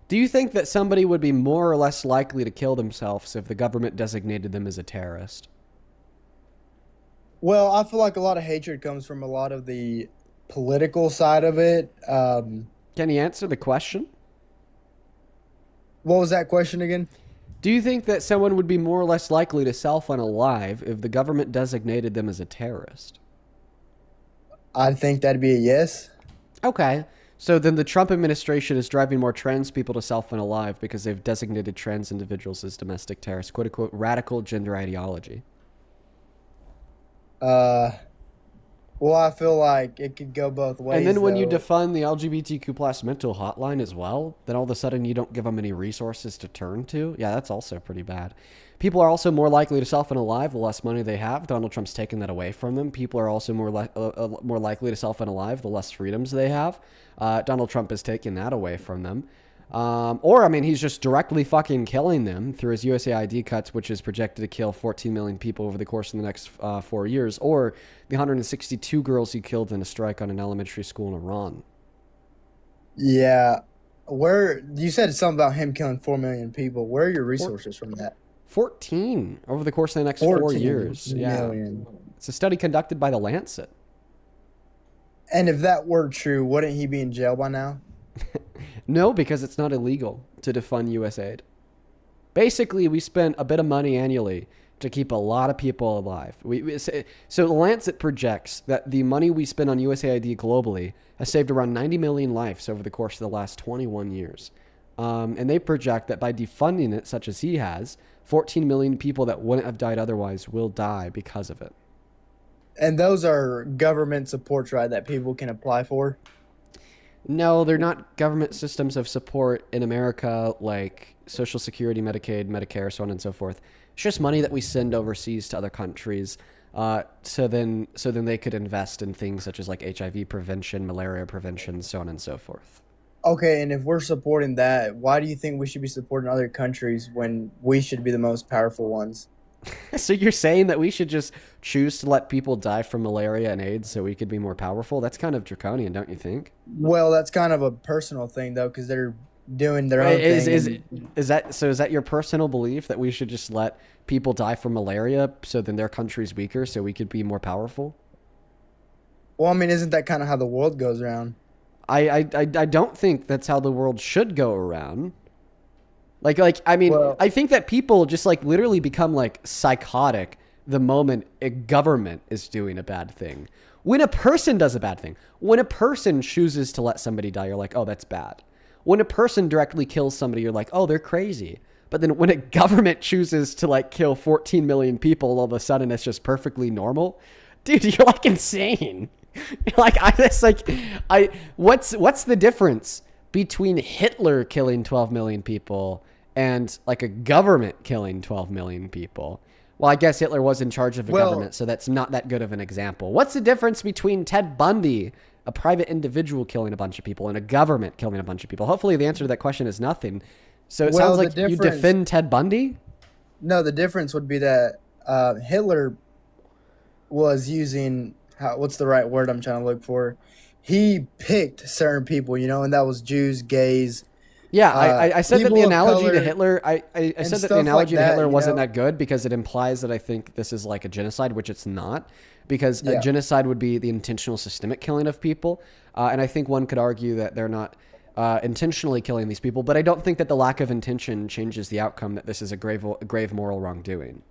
A: Do you think that somebody would be more or less likely to kill themselves if the government designated them as a terrorist?
N: Well, I feel like a lot of hatred comes from a lot of the political side of it.
A: Can you answer the question?
N: What was that question again?
A: Do you think that someone would be more or less likely to self-unalive if the government designated them as a terrorist?
N: I think that'd be a yes.
A: Okay. So then the Trump administration is driving more trans people to self-unalive because they've designated trans individuals as domestic terrorists, quote-unquote, radical gender ideology.
N: Well, I feel like it could go both ways.
A: And then when you
N: though.
A: defund the LGBTQ plus mental hotline as well, then all of a sudden you don't give them any resources to turn to. Yeah, that's also pretty bad. People are also more likely to self-unalive the less money they have. Donald Trump's taken that away from them. People are also more likely to self-unalive the less freedoms they have. Donald Trump has taken that away from them. Or, I mean, he's just directly fucking killing them through his USAID cuts, which is projected to kill 14 million people over the course of the next 4 years, or the 162 girls he killed in a strike on an elementary school in Iran.
N: Yeah. Where you said something about him killing 4 million people. Where are your resources from that?
A: 14 over the course of the next 4 years.
N: Million.
A: Yeah. It's a study conducted by The Lancet.
N: And if that were true, wouldn't he be in jail by now?
A: No, because it's not illegal to defund USAID. Basically, we spend a bit of money annually to keep a lot of people alive. So The Lancet projects that the money we spend on USAID globally has saved around 90 million lives over the course of the last 21 years. And they project that by defunding it, such as he has, 14 million people that wouldn't have died otherwise will die because of it.
N: And those are government supports, right, that people can apply for?
A: No, they're not government systems of support in America like Social Security, Medicaid, Medicare, so on and so forth. It's just money that we send overseas to other countries. So then they could invest in things such as like HIV prevention, malaria prevention, so on and so forth.
N: Okay, and if we're supporting that, why do you think we should be supporting other countries when we should be the most powerful ones?
A: So you're saying that we should just choose to let people die from malaria and AIDS so we could be more powerful? That's kind of draconian, don't you think?
N: Well, that's kind of a personal thing, though, because they're doing their own thing.
A: Is that your personal belief that we should just let people die from malaria so then their country's weaker so we could be more powerful?
N: Well, I mean, isn't that kind of how the world goes around?
A: I don't think that's how the world should go around. I mean, I think that people just like literally become like psychotic the moment a government is doing a bad thing. When a person does a bad thing, when a person chooses to let somebody die, you're like, oh, that's bad. When a person directly kills somebody, you're like, oh, they're crazy. But then when a government chooses to like kill 14 million people, all of a sudden it's just perfectly normal. Dude, you're like insane. What's the difference between Hitler killing 12 million people and like a government killing 12 million people? Well, I guess Hitler was in charge of the government, so that's not that good of an example. What's the difference between Ted Bundy, a private individual killing a bunch of people, and a government killing a bunch of people? Hopefully the answer to that question is nothing. So it sounds like you defend Ted Bundy?
N: No, the difference would be that Hitler was using, what's the right word I'm trying to look for? He picked certain people, and that was Jews, gays.
A: Yeah, I said that the analogy to Hitler, I said that the analogy to Hitler wasn't that good because it implies that I think this is like a genocide, which it's not, because a genocide would be the intentional systemic killing of people. And I think one could argue that they're not intentionally killing these people, but I don't think that the lack of intention changes the outcome that this is a grave moral wrongdoing.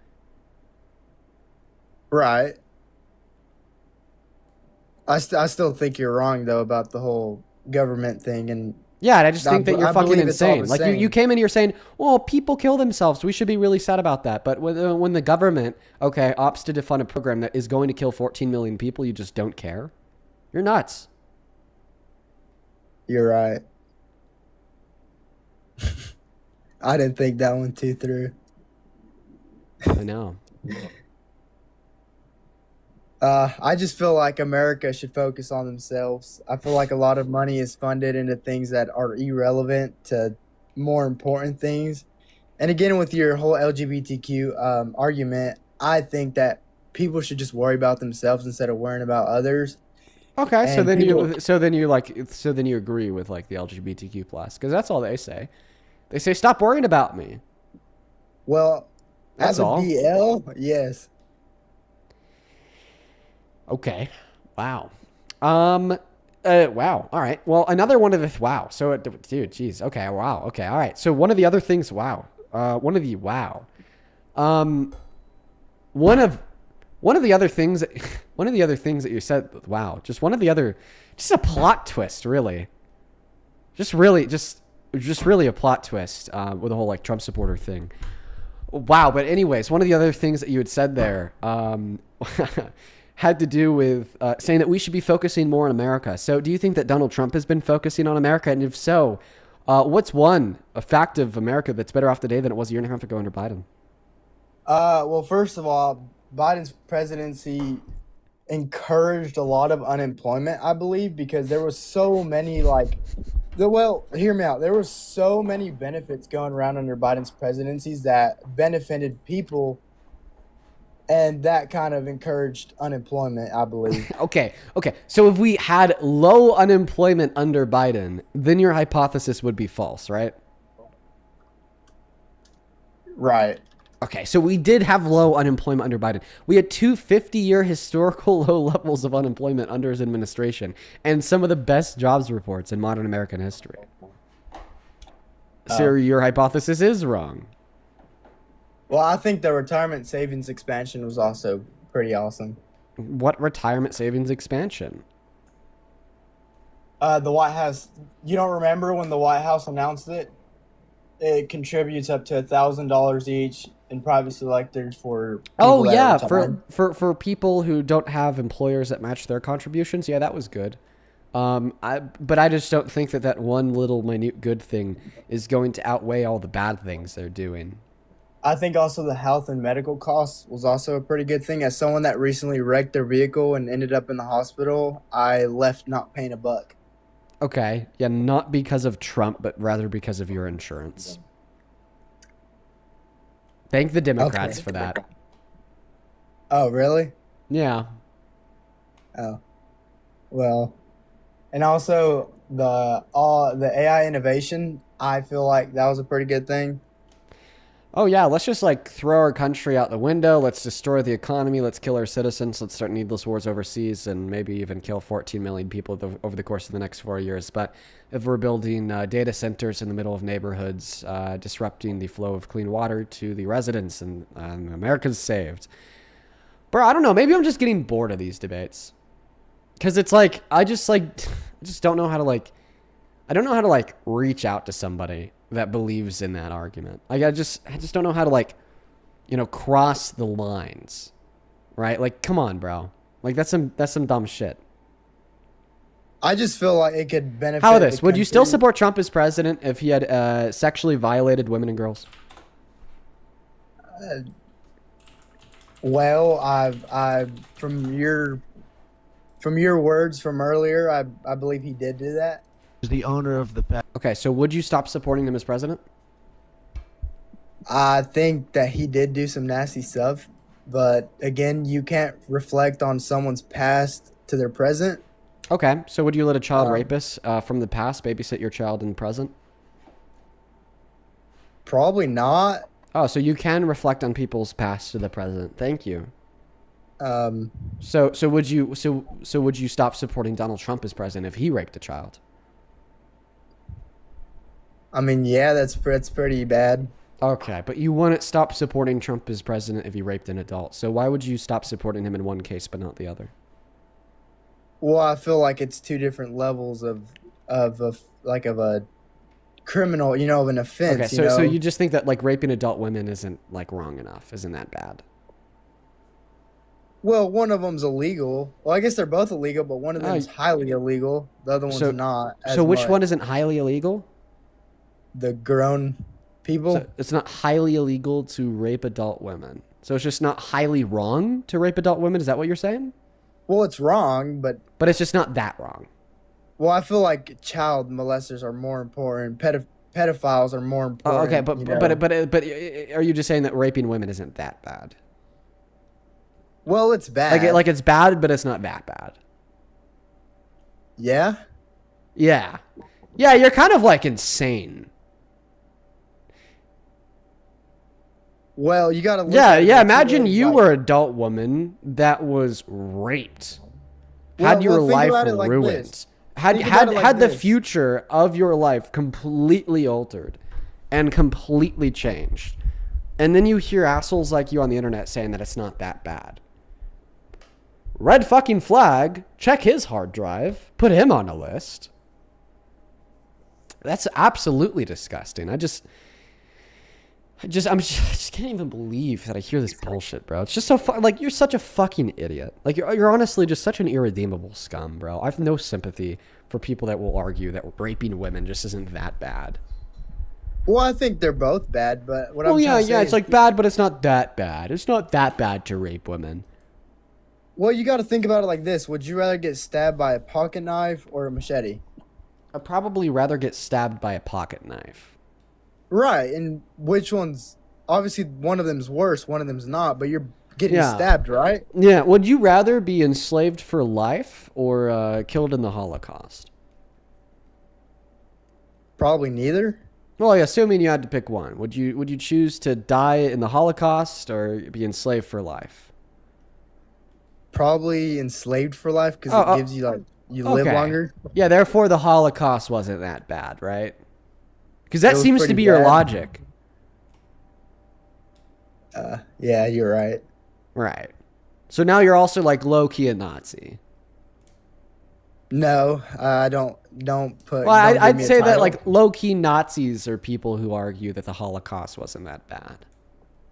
N: Right. I still think you're wrong, though, about the whole government thing. And
A: yeah, and I just think that you're fucking insane. Like
N: same.
A: you came in here saying, well, people kill themselves. We should be really sad about that. But when the government, opts to defund a program that is going to kill 14 million people, you just don't care? You're nuts.
N: You're right. I didn't think that one too through.
A: I know.
N: I just feel like America should focus on themselves. I feel like a lot of money is funded into things that are irrelevant to more important things. And again, with your whole LGBTQ argument, I think that people should just worry about themselves instead of worrying about others.
A: Okay,
N: And
A: so then
N: people-
A: you agree with like the LGBTQ plus, because that's all they say. They say stop worrying about me.
N: Well,
A: that's
N: as a
A: all.
N: BL, yes.
A: Okay. Wow. Wow. All right. Well, another one of the wow. So, dude, geez. Okay. Wow. Okay. All right. So one of the other things. Wow. One of the other things that you said. Wow. Just a plot twist, really. Just really a plot twist with the whole like Trump supporter thing. Wow. But anyways, one of the other things that you had said there. had to do with saying that we should be focusing more on America. So do you think that Donald Trump has been focusing on America? And if so, what's a fact of America that's better off today than it was a year and a half ago under Biden?
N: Well, first of all, Biden's presidency encouraged a lot of unemployment, I believe, because there was so many hear me out. There were so many benefits going around under Biden's presidencies that benefited people, and that kind of encouraged unemployment, I believe.
A: Okay. So if we had low unemployment under Biden, then your hypothesis would be false, right?
N: Right.
A: Okay, so we did have low unemployment under Biden. We had 50-year historical low levels of unemployment under his administration and some of the best jobs reports in modern American history. So your hypothesis is wrong.
N: Well, I think the retirement savings expansion was also pretty awesome.
A: What retirement savings expansion?
N: The White House, you don't remember when the White House announced it? It contributes up to $1,000 each in private sectors for people
A: Oh
N: that
A: yeah,
N: are retired.
A: for people who don't have employers that match their contributions. Yeah, that was good. But I just don't think that one little minute good thing is going to outweigh all the bad things they're doing.
N: I think also the health and medical costs was also a pretty good thing. As someone that recently wrecked their vehicle and ended up in the hospital, I left not paying a buck.
A: Okay, yeah, not because of Trump, but rather because of your insurance. Thank the Democrats for that.
N: Oh, really?
A: Yeah.
N: Oh, well, and also the AI innovation, I feel like that was a pretty good thing.
A: Oh yeah, let's just throw our country out the window. Let's destroy the economy. Let's kill our citizens. Let's start needless wars overseas and maybe even kill 14 million people over the course of the next 4 years. But if we're building data centers in the middle of neighborhoods, disrupting the flow of clean water to the residents, and America's saved. Bro, I don't know. Maybe I'm just getting bored of these debates. Because it's I just don't know how to I don't know how to reach out to somebody that believes in that argument. I just don't know how to cross the lines, right? Come on, bro. That's some dumb shit.
N: I just feel like it could benefit.
A: How about this?
N: the
A: Would you still
N: country.
A: support Trump as president if he had sexually violated women and girls?
N: Well, I from your words from earlier, I believe he did do that.
P: The owner of the
A: Okay, so would you stop supporting him as president?
N: I think that he did do some nasty stuff, but again, you can't reflect on someone's past to their present.
A: Okay, so would you let a child rapist from the past babysit your child in the present?
N: Probably not.
A: Oh, so you can reflect on people's past to the present. Thank you.
N: Um,
A: So would you stop supporting Donald Trump as president if he raped a child?
N: I mean, yeah, that's pretty bad.
A: Okay, but you wouldn't stop supporting Trump as president if he raped an adult. So why would you stop supporting him in one case but not the other?
N: Well, I feel like it's two different levels of a criminal, of an offense.
A: Okay, so you just think that raping adult women isn't wrong enough, isn't that bad?
N: Well, one of them's illegal. Well, I guess they're both illegal, but one of them's highly illegal. The other one's not.
A: So which one isn't highly illegal?
N: The grown people.
A: So it's not highly illegal to rape adult women. So it's just not highly wrong to rape adult women. Is that what you're saying?
N: Well, it's wrong, but
A: it's just not that wrong.
N: Well, I feel like child molesters are more important. Pedophiles are more important.
A: Okay, but are you just saying that raping women isn't that bad?
N: Well, it's bad.
A: Like it's bad, but it's not that bad.
N: Yeah.
A: Yeah. You're kind of insane.
N: Well, you gotta.
A: Yeah. Imagine you were an adult woman that was raped, had your life ruined, had the future of your life completely altered, and completely changed, and then you hear assholes like you on the internet saying that it's not that bad. Red fucking flag. Check his hard drive. Put him on a list. That's absolutely disgusting. I just can't even believe that I hear this bullshit, bro. It's just so like you're such a fucking idiot. Like you're honestly just such an irredeemable scum, bro. I have no sympathy for people that will argue that raping women just isn't that bad.
N: Well, I think they're both bad, but what
A: Well,
N: I'm
A: yeah,
N: trying to say
A: yeah, it's
N: is,
A: like bad, but it's not that bad. It's not that bad to rape women.
N: well, you got to think about it like this: would you rather get stabbed by a pocket knife or a machete?
A: I'd probably rather get stabbed by a pocket knife.
N: Right, and which one's obviously one of them's worse, one of them's not, but you're getting
A: Yeah.
N: stabbed, right?
A: Yeah. Would you rather be enslaved for life or killed in the Holocaust?
N: Probably neither.
A: Well, yeah, assuming you had to pick one, would you choose to die in the Holocaust or be enslaved for life?
N: Probably enslaved for life because
A: Oh,
N: it gives you like you live
A: okay.
N: longer.
A: Yeah, therefore the Holocaust wasn't that bad, right? Because
N: It
A: that
N: was
A: seems to
N: pretty
A: be your
N: bad.
A: logic.
N: Yeah, you're right.
A: Right. So now you're also like low-key a Nazi.
N: No, I don't put.
A: Well,
N: don't give
A: I'd
N: me a
A: say that
N: title.
A: like low-key Nazis are people who argue that the Holocaust wasn't that bad.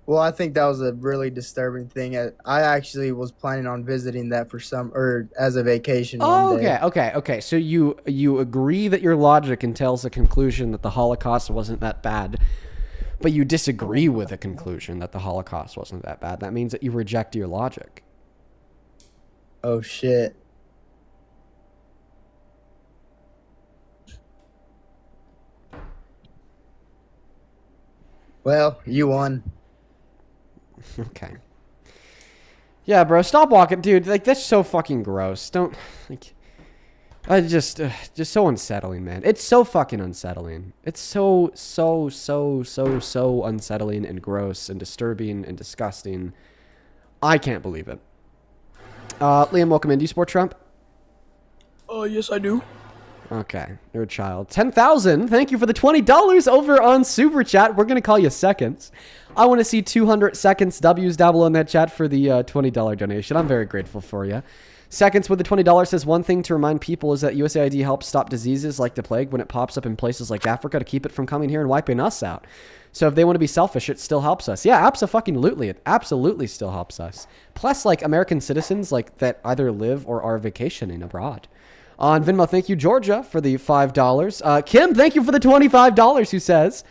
N: Well, I think that was a really disturbing thing. I actually was planning on visiting that for as a vacation
A: Oh,
N: one day.
A: okay. So you agree that your logic entails the conclusion that the Holocaust wasn't that bad, but you disagree with the conclusion that the Holocaust wasn't that bad. That means that you reject your logic.
N: Oh shit. Well, you won.
A: Okay. Yeah, bro, stop walking, dude. Like that's so fucking gross. Don't like. I just so unsettling, man. It's so fucking unsettling. It's so unsettling and gross and disturbing and disgusting. I can't believe it. Liam, welcome in. Do you support Trump?
C: Oh, yes, I do.
A: Okay, you're a child. 10,000. Thank you for the $20 over on Super Chat. We're gonna call you Seconds. I want to see 200 Seconds W's down below in that chat for the $20 donation. I'm very grateful for you. Seconds with the $20 says one thing to remind people is that USAID helps stop diseases like the plague when it pops up in places like Africa to keep it from coming here and wiping us out. So if they want to be selfish, it still helps us. Yeah, absolutely. It absolutely still helps us. Plus, like American citizens like that either live or are vacationing abroad. On Venmo, thank you, Georgia, for the $5. Kim, thank you for the $25, who says,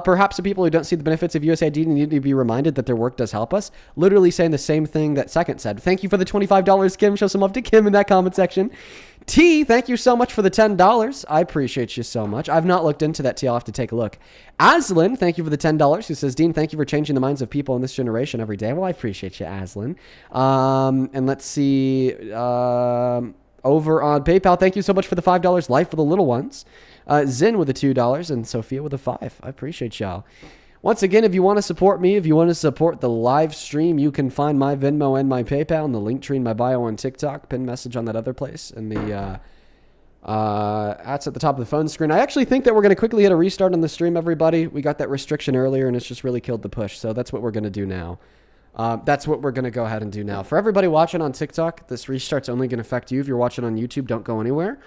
A: perhaps the people who don't see the benefits of USAID need to be reminded that their work does help us. Literally saying the same thing that Second said. Thank you for the $25, Kim. Show some love to Kim in that comment section. T, thank you so much for the $10. I appreciate you so much. I've not looked into that, T. I'll have to take a look. Aslan, thank you for the $10, who says, Dean, thank you for changing the minds of people in this generation every day. Well, I appreciate you, Aslan. And let's see... over on PayPal, thank you so much for the $5 Life for the Little Ones. Zin with the $2 and Sophia with the $5. I appreciate y'all. Once again, if you want to support me, if you want to support the live stream, you can find my Venmo and my PayPal in the link tree in my bio on TikTok, pin message on that other place, and the ads at the top of the phone screen. I actually think that we're going to quickly hit a restart on the stream, everybody. We got that restriction earlier, and it's just really killed the push, so that's what we're going to do now. That's what we're going to go ahead and do now. For everybody watching on TikTok, this restart's only going to affect you. If you're watching on YouTube, don't go anywhere.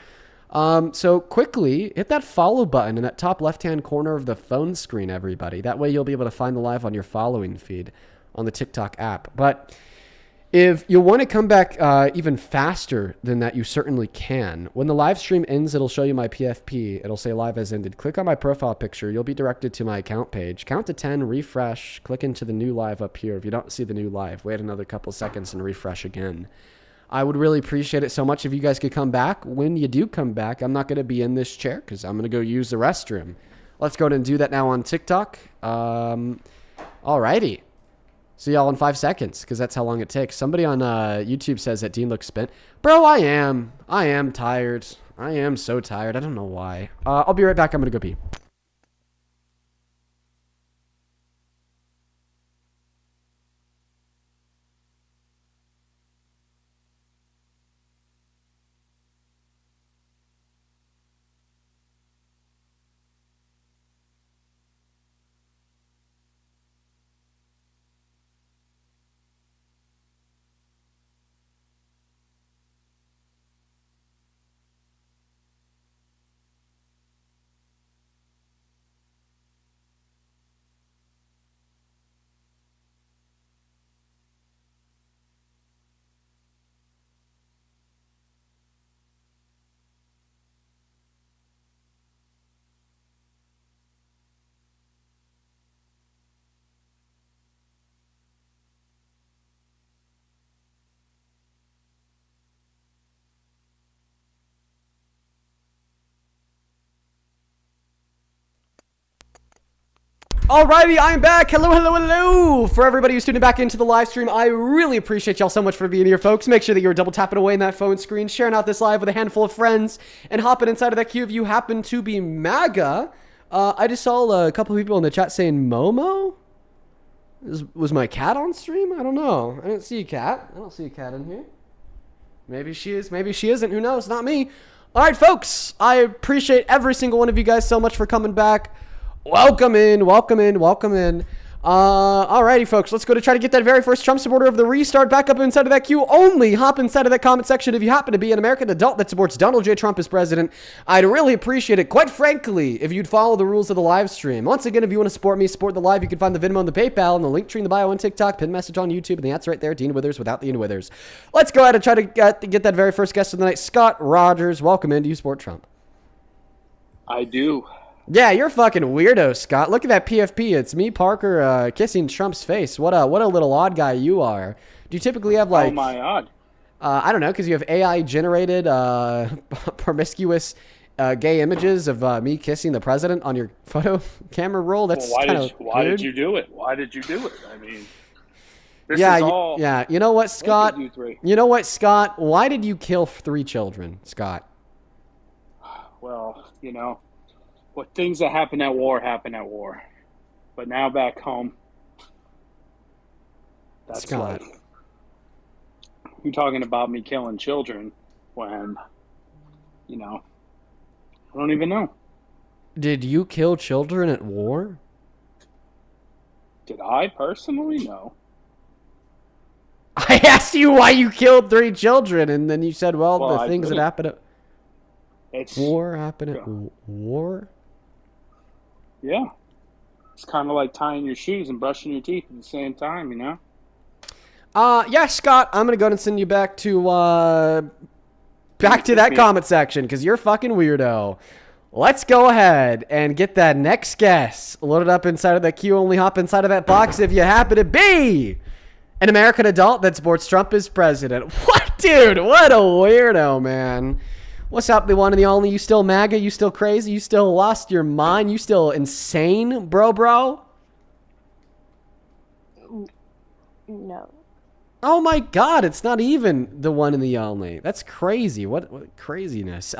A: So quickly, hit that follow button in that top left-hand corner of the phone screen, everybody. That way you'll be able to find the live on your following feed on the TikTok app. But if you want to come back even faster than that, you certainly can. When the live stream ends, it'll show you my PFP. It'll say live has ended. Click on my profile picture. You'll be directed to my account page. Count to 10, refresh, click into the new live up here. If you don't see the new live, wait another couple seconds and refresh again. I would really appreciate it so much if you guys could come back. When you do come back, I'm not going to be in this chair because I'm going to go use the restroom. Let's go ahead and do that now on TikTok. Alrighty. See y'all in 5 seconds, because that's how long it takes. Somebody on YouTube says that Dean looks spent. Bro, I am. I am tired. I am so tired. I don't know why. I'll be right back. I'm going to go pee. Alrighty, I'm back. Hello, hello, hello. For everybody who's tuning back into the live stream, I really appreciate y'all so much for being here, folks. Make sure that you're double tapping away in that phone screen, sharing out this live with a handful of friends, and hopping inside of that queue if you happen to be MAGA. I just saw a couple of people in the chat saying Momo. Was my cat on stream? I don't know. I didn't see a cat. I don't see a cat in here. Maybe she is. Maybe she isn't. Who knows? Not me. All right, folks. I appreciate every single one of you guys so much for coming back. Welcome in, welcome in, welcome in. Alrighty, folks, let's go to try to get that very first Trump supporter of the restart back up inside of that queue. Only hop inside of that comment section if you happen to be an American adult that supports Donald J. Trump as president. I'd really appreciate it, quite frankly, if you'd follow the rules of the live stream. Once again, if you want to support me, support the live, you can find the Venmo and the PayPal and the link tree in the bio on TikTok, pin message on YouTube, and that's right there, Dean Withers without the Dean Withers. Let's go ahead and try to get that very first guest of the night, Scott Rogers. Welcome in. Do you support Trump?
P: I do.
A: Yeah, you're a fucking weirdo, Scott. Look at that PFP. It's me, Parker, kissing Trump's face. What a little odd guy you are. Do you typically have like?
P: Oh my odd.
A: I don't know, because you have AI generated promiscuous gay images of me kissing the president on your photo camera roll. That's
P: well, why
A: weird.
P: did you do it? Why did you do it? I mean, this
A: Yeah,
P: is all.
A: yeah. You know what, Scott?
P: You three.
A: You know what, Scott? Why did you kill 3 children, Scott?
P: Well, you know, what things that happen at war happen at war, but now back home, that's
A: Scott.
P: life. You're talking about me killing children when, you know, I don't even know.
A: Did you kill children at war?
P: Did I personally? No.
A: I asked you why you killed 3 children, and then you said, well,
P: Well,
A: the
P: I
A: things that
P: didn't.
A: happen at
P: It's
A: war happen at war?
P: Yeah. It's kind of like tying your shoes and brushing your teeth at the same time, you know?
A: Yeah, Scott, I'm going to go ahead and send you back to that comment section, because you're a fucking weirdo. Let's go ahead and get that next guest loaded up inside of that queue. Only hop inside of that box if you happen to be an American adult that supports Trump as president. What, dude? What a weirdo, man. What's up, the one and the only? You still MAGA? You still crazy? You still lost your mind? You still insane, bro?
V: No.
A: Oh my god, it's not even the one and the only. That's crazy. What craziness.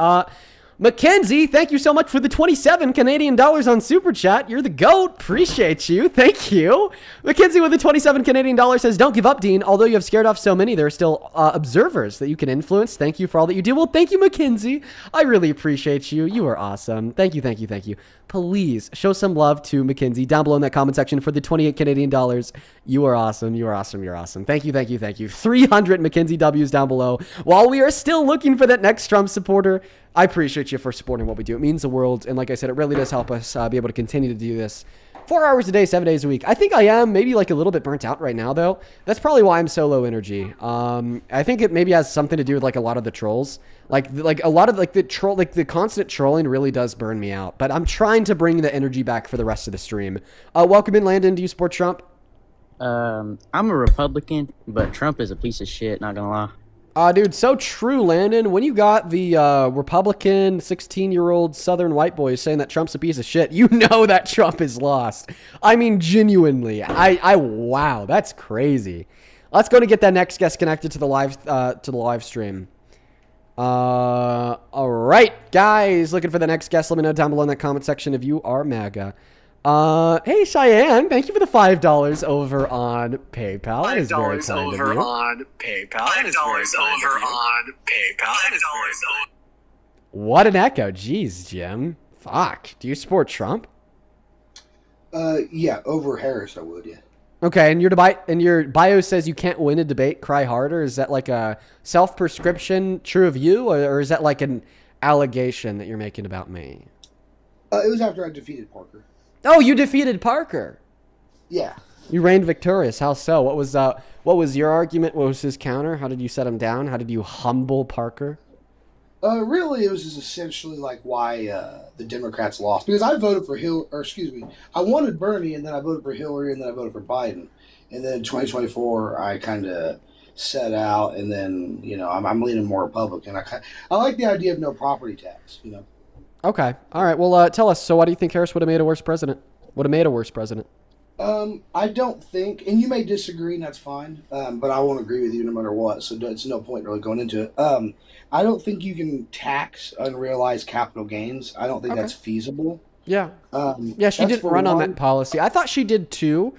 A: Mackenzie, thank you so much for the 27 Canadian dollars on Super Chat. You're the GOAT. Appreciate you. Thank you. Mackenzie with the 27 Canadian dollars says, don't give up, Dean. Although you have scared off so many, there are still observers that you can influence. Thank you for all that you do. Well, thank you, Mackenzie. I really appreciate you. You are awesome. Thank you, thank you, thank you. Please show some love to Mackenzie down below in that comment section for the 28 Canadian dollars. You are awesome. You are awesome. You're awesome. Thank you, thank you, thank you. 300 Mackenzie W's down below. While we are still looking for that next Trump supporter, I appreciate you for supporting what we do. It means the world. And like I said, it really does help us be able to continue to do this 4 hours a day, 7 days a week. I think I am maybe like a little bit burnt out right now, though. That's probably why I'm so low energy. I think it maybe has something to do with like a lot of the trolls. Like a lot of like the constant trolling really does burn me out. But I'm trying to bring the energy back for the rest of the stream. Welcome in, Landon. Do you support Trump?
Q: I'm a Republican, but Trump is a piece of shit, not gonna lie.
A: Dude, so true, Landon. When you got the Republican 16-year-old Southern white boy saying that Trump's a piece of shit, you know that Trump is lost. I mean, genuinely. Wow, that's crazy. Let's go to get that next guest connected to the live stream. All right, guys, looking for the next guest. Let me know down below in the comment section if you are MAGA. Hey Cheyenne, thank you for the $5 over on PayPal. That is very kind of you.
R: on PayPal. $5 over on PayPal.
A: What an echo. Jeez, Jim. Fuck. Do you support Trump?
T: Yeah, over Harris I would, yeah.
A: Okay, and your bio says you can't win a debate, cry harder. Is that like a self-prescription true of you, or is that like an allegation that you're making about me?
T: It was after I defeated Parker.
A: Oh, you defeated Parker.
T: Yeah.
A: You reigned victorious. How so? What was your argument? What was his counter? How did you set him down? How did you humble Parker?
T: Really, it was just essentially like why the Democrats lost. Because I voted for I wanted Bernie, and then I voted for Hillary, and then I voted for Biden. And then in 2024, I kind of set out, and then, you know, I'm leaning more Republican. I like the idea of no property tax, you know.
A: Okay. All right. Well, tell us. So why do you think Harris would have made a worse president? Would have made a worse president.
T: I don't think, and you may disagree, and that's fine. But I won't agree with you no matter what. So it's no point really going into it. I don't think you can tax unrealized capital gains. I don't think that's feasible.
A: Yeah. Yeah, she
T: That's
A: didn't
T: for
A: run on
T: one.
A: that policy. I thought she did too,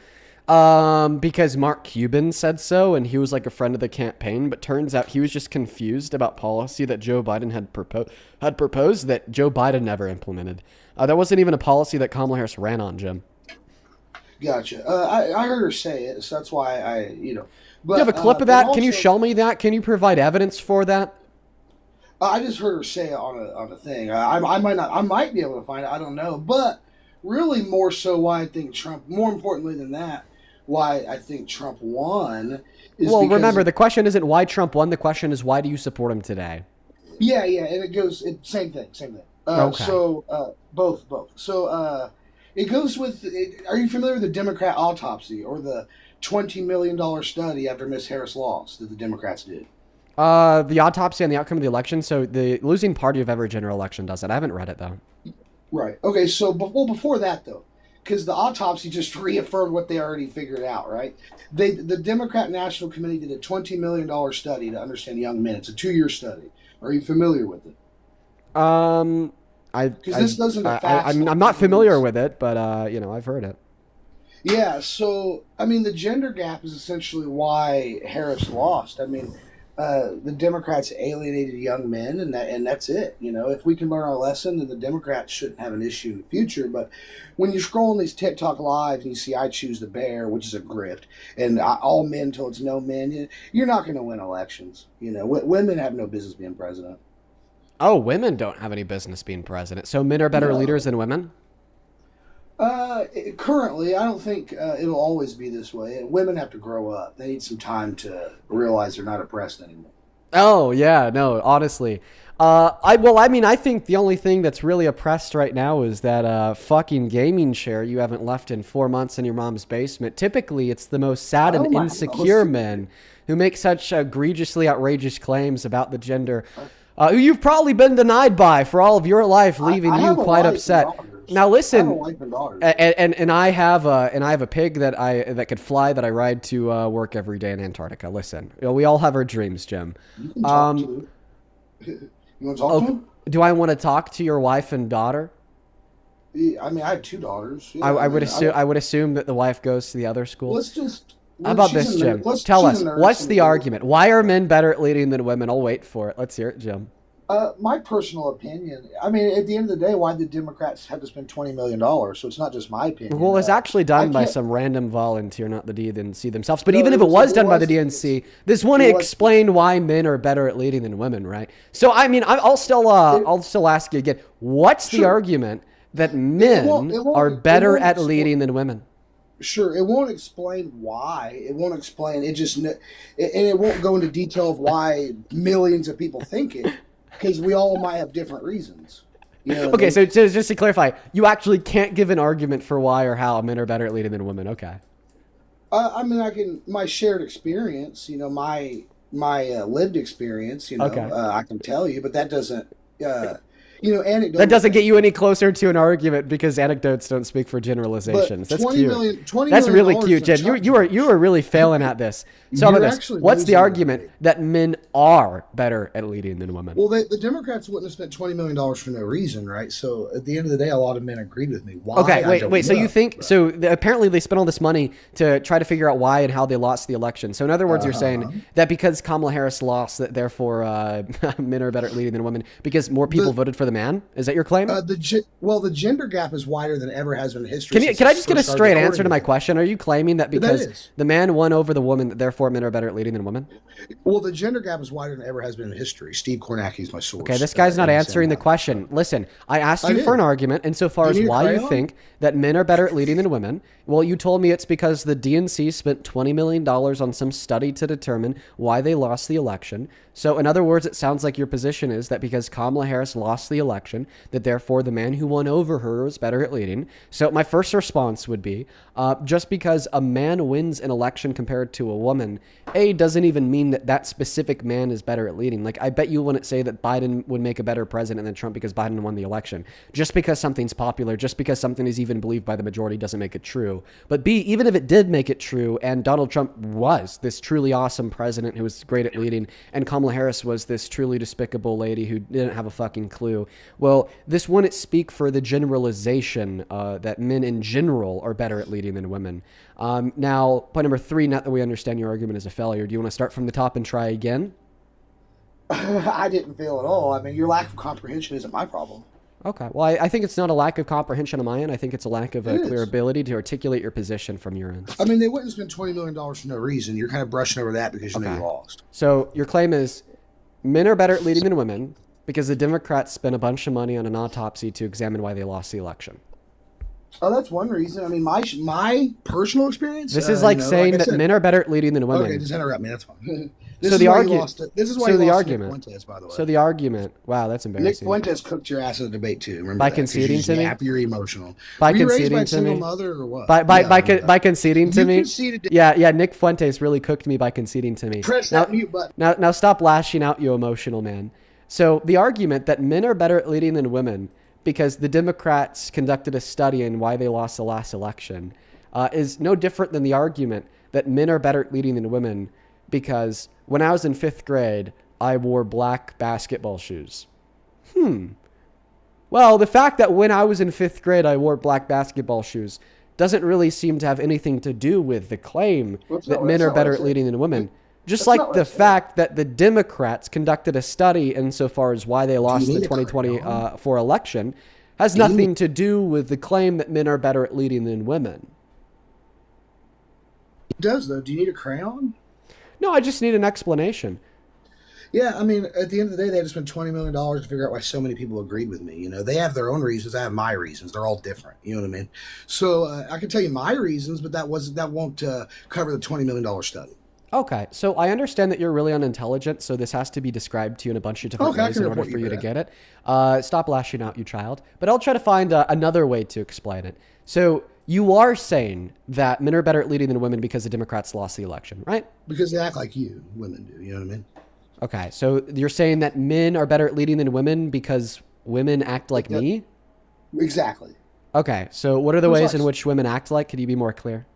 A: because Mark Cuban said so, and he was like a friend of the campaign. But turns out he was just confused about policy that Joe Biden had proposed that Joe Biden never implemented. That wasn't even a policy that Kamala Harris ran on, Jim.
T: Gotcha. I heard her say it, so that's why But,
A: Do you have a clip of that? Can you show me that? Can you provide evidence for that?
T: I just heard her say it on a thing. I might be able to find it. I don't know. But really, more so, why I think Trump. More importantly than that, why I think Trump won is
A: Well,
T: because
A: remember, the question isn't why Trump won. The question is why do you support him today?
T: Yeah, and it goes same thing.
A: Okay.
T: So both. So it goes with. Are you familiar with the Democrat autopsy or the $20 million study after Miss Harris lost that the Democrats did?
A: The autopsy on the outcome of the election. So the losing party of every general election does it. I haven't read it though.
T: Right. Okay. So, before that though, because the autopsy just reaffirmed what they already figured out. Right. The Democrat National Committee did a $20 million study to understand young men. It's a 2-year study. Are you familiar with it?
A: I'm not familiar with it, but I've heard it.
T: Yeah. So, I mean, the gender gap is essentially why Harris lost. I mean, the Democrats alienated young men, and that's it. If we can learn our lesson, then the Democrats shouldn't have an issue in the future. But when you scroll on these TikTok lives and you see "I choose the bear," which is a grift, and all men till it's no men, you're not going to win elections. Women have no business being president.
A: Oh, women don't have any business being president. So men are better leaders than women?
T: Currently, I don't think it'll always be this way. Women have to grow up. They need some time to realize they're not oppressed anymore.
A: Oh, yeah, no, honestly. I think the only thing that's really oppressed right now is that fucking gaming chair you haven't left in 4 months in your mom's basement. Typically, it's the most sad and insecure men who make such egregiously outrageous claims about the gender, who you've probably been denied by for all of your life, leaving you quite upset. Now listen, and I have a pig that could fly that I ride to work every day in Antarctica. Listen, we all have our dreams, Jim.
T: You can talk to You want to talk to him?
A: Do I want to talk to your wife and daughter?
T: Yeah, I mean, I have 2 daughters. Yeah,
A: I would assume that the wife goes to the other school.
T: Let's just.
A: How about this, Jim? Tell us, what's the argument? Why are men better at leading than women? I'll wait for it. Let's hear it, Jim.
T: My personal opinion. I mean, at the end of the day, why did Democrats have to spend $20 million? So it's not just my opinion.
A: Well, it's actually done by some random volunteer, not the DNC themselves. But even if it was done by the DNC, this wouldn't explain why men are better at leading than women, right? So, I mean, I'll still ask you again. What's the argument that men are better at leading than women?
T: Sure, it won't explain why. It won't explain. And it won't go into detail of why millions of people think it. Because we all might have different reasons.
A: Okay, so just to clarify, you actually can't give an argument for why or how men are better at leading than women. Okay.
T: I mean, my shared experience, my lived experience,
A: Okay.
T: I can tell you, but that doesn't, anecdotes.
A: That doesn't get you any closer to an argument because anecdotes don't speak for generalizations. That's cute. That's really cute, Jim. You are really failing at this. So how about this? What's the argument that men are better at leading than women?
T: Well, the Democrats wouldn't have spent $20 million for no reason, right? So at the end of the day, a lot of men agreed with me. Why?
A: Okay, wait. So you think apparently they spent all this money to try to figure out why and how they lost the election. So in other words, you're saying that because Kamala Harris lost, that therefore men are better at leading than women because more people voted for the man? Is that your claim?
T: The gender gap is wider than ever has been in history.
A: Can I just get a straight answer to my question? Are you claiming that because the man won over the woman, that therefore men are better at leading than women?
T: Well, the gender gap is wider than ever has been in history. Steve Kornacki is my source.
A: Okay, this guy's not answering the question. Listen, I asked you for an argument insofar as why you think that men are better at leading than women. Well, you told me it's because the DNC spent $20 million on some study to determine why they lost the election. So in other words, it sounds like your position is that because Kamala Harris lost the election, that therefore the man who won over her was better at leading. So my first response would be, just because a man wins an election compared to a woman, doesn't even mean that that specific man is better at leading. Like, I bet you wouldn't say that Biden would make a better president than Trump because Biden won the election. Just because something's popular, just because something is even believed by the majority doesn't make it true. But B, even if it did make it true, and Donald Trump was this truly awesome president who was great at leading, and Kamala Harris was this truly despicable lady who didn't have a fucking clue, well, this wouldn't speak for the generalization that men in general are better at leading than women. Now, point number 3, not that we understand your argument is a failure. Do you want to start from the top and try again?
T: I didn't fail at all. I mean, your lack of comprehension isn't my problem.
A: Okay. Well, I think it's not a lack of comprehension on my end. I think it's a lack of a clear ability to articulate your position from your end.
T: I mean, they wouldn't spend $20 million for no reason. You're kind of brushing over that because you know you lost.
A: So your claim is men are better at leading than women because the Democrats spent a bunch of money on an autopsy to examine why they lost the election.
T: Oh, that's one reason. I mean, my personal experience.
A: This is like saying that men are better at leading than women.
T: Okay, just interrupt me. That's fine.
A: So the argument.
T: This is why you lost Nick Fuentes, by the way.
A: So the argument. Wow, that's embarrassing.
T: Nick Fuentes cooked your ass in the debate too. Remember
A: by
T: that,
A: conceding to me.
T: You're emotional.
A: By
T: Were you
A: conceding
T: raised by
A: to
T: a
A: me.
T: single mother or what?
A: By conceding to me.
T: Conceded to
A: Yeah. Nick Fuentes really cooked me by conceding to me.
T: Press that mute button.
A: Now stop lashing out, you emotional man. So the argument that men are better at leading than women because the Democrats conducted a study in why they lost the last election is no different than the argument that men are better at leading than women because when I was in 5th grade, I wore black basketball shoes. Well, the fact that when I was in 5th grade, I wore black basketball shoes doesn't really seem to have anything to do with the claim that men are better at leading than women. Just like the fact that the Democrats conducted a study insofar as why they lost the 2024 election has nothing to do with the claim that men are better at leading than women.
T: It does, though. Do you need a crayon?
A: No, I just need an explanation.
T: Yeah, I mean, at the end of the day, they had to spend $20 million to figure out why so many people agreed with me. You know, they have their own reasons. I have my reasons. They're all different. You know what I mean? So I can tell you my reasons, but that won't cover the $20 million study.
A: Okay, so I understand that you're really unintelligent, so this has to be described to you in a bunch of different ways in order for you to get it. Stop lashing out, you child. But I'll try to find another way to explain it. So you are saying that men are better at leading than women because the Democrats lost the election, right?
T: Because they act like women do. You know what I mean?
A: Okay, so you're saying that men are better at leading than women because women act like me?
T: Exactly.
A: Okay, so what are the ways in which women act like? Could you be more clear?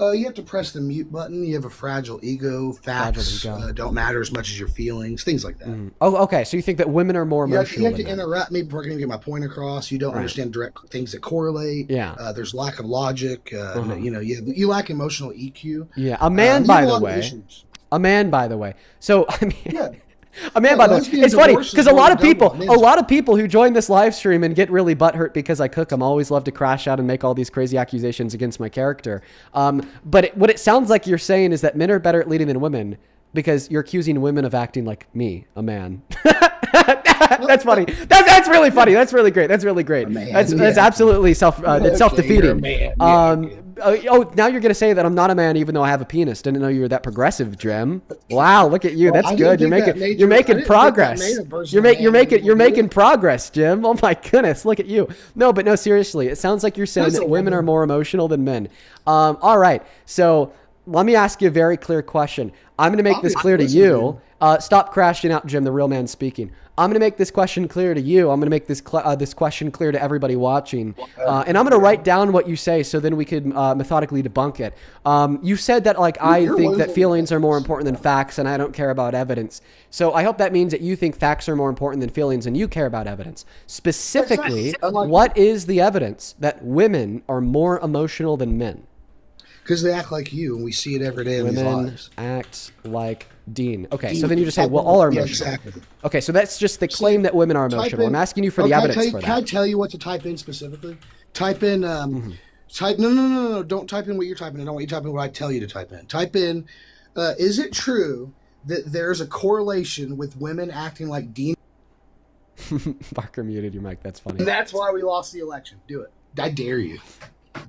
T: You have to press the mute button. You have a fragile ego. Facts don't matter as much as your feelings. Things like that.
A: Oh, okay. So you think that women are more emotional?
T: You have to interrupt me before I can get my point across. You don't understand direct things that correlate.
A: Yeah.
T: There's lack of logic. You know, you lack emotional EQ.
A: Yeah. A man, by the way. A man, by the way. So I mean.
T: Yeah.
A: A man, by the way, it's funny because a lot of people who join this live stream and get really butthurt because I cook them always love to crash out and make all these crazy accusations against my character. But what it sounds like you're saying is that men are better at leading than women because you're accusing women of acting like me, a man. That's funny. That's really funny. That's really great. That's really great. That's absolutely self-defeating. Now you're gonna say that I'm not a man even though I have a penis. Didn't know you were that progressive, Jim. Wow, look at you. That's good. You're making progress. You're making progress, Jim. Oh my goodness, look at you. No, seriously, it sounds like you're saying that women are more emotional than men. All right, so let me ask you a very clear question. I'm going to make this clear to you. Stop crashing out, Jim, the real man speaking. I'm going to make this question clear to you. I'm going to make this question clear to everybody watching. And I'm going to write down what you say so then we could methodically debunk it. You said that I think that feelings are more important than facts and I don't care about evidence. So I hope that means that you think facts are more important than feelings and you care about evidence. Specifically, what is the evidence that women are more emotional than men?
T: Because they act like you, and we see it every day in these lives.
A: Women act like Dean. Okay, so then you just say, well, all are emotional. Yeah, exactly. Okay, so that's just the claim that women are emotional. I'm asking you for the evidence for that.
T: Can I tell you what to type in specifically? Type in, no. Don't type in what you're typing in. I don't want you to type in what I tell you to type in. Type in, is it true that there's a correlation with women acting like Dean?
A: Barker muted your mic. That's funny.
T: And that's why we lost the election. Do it. I dare you.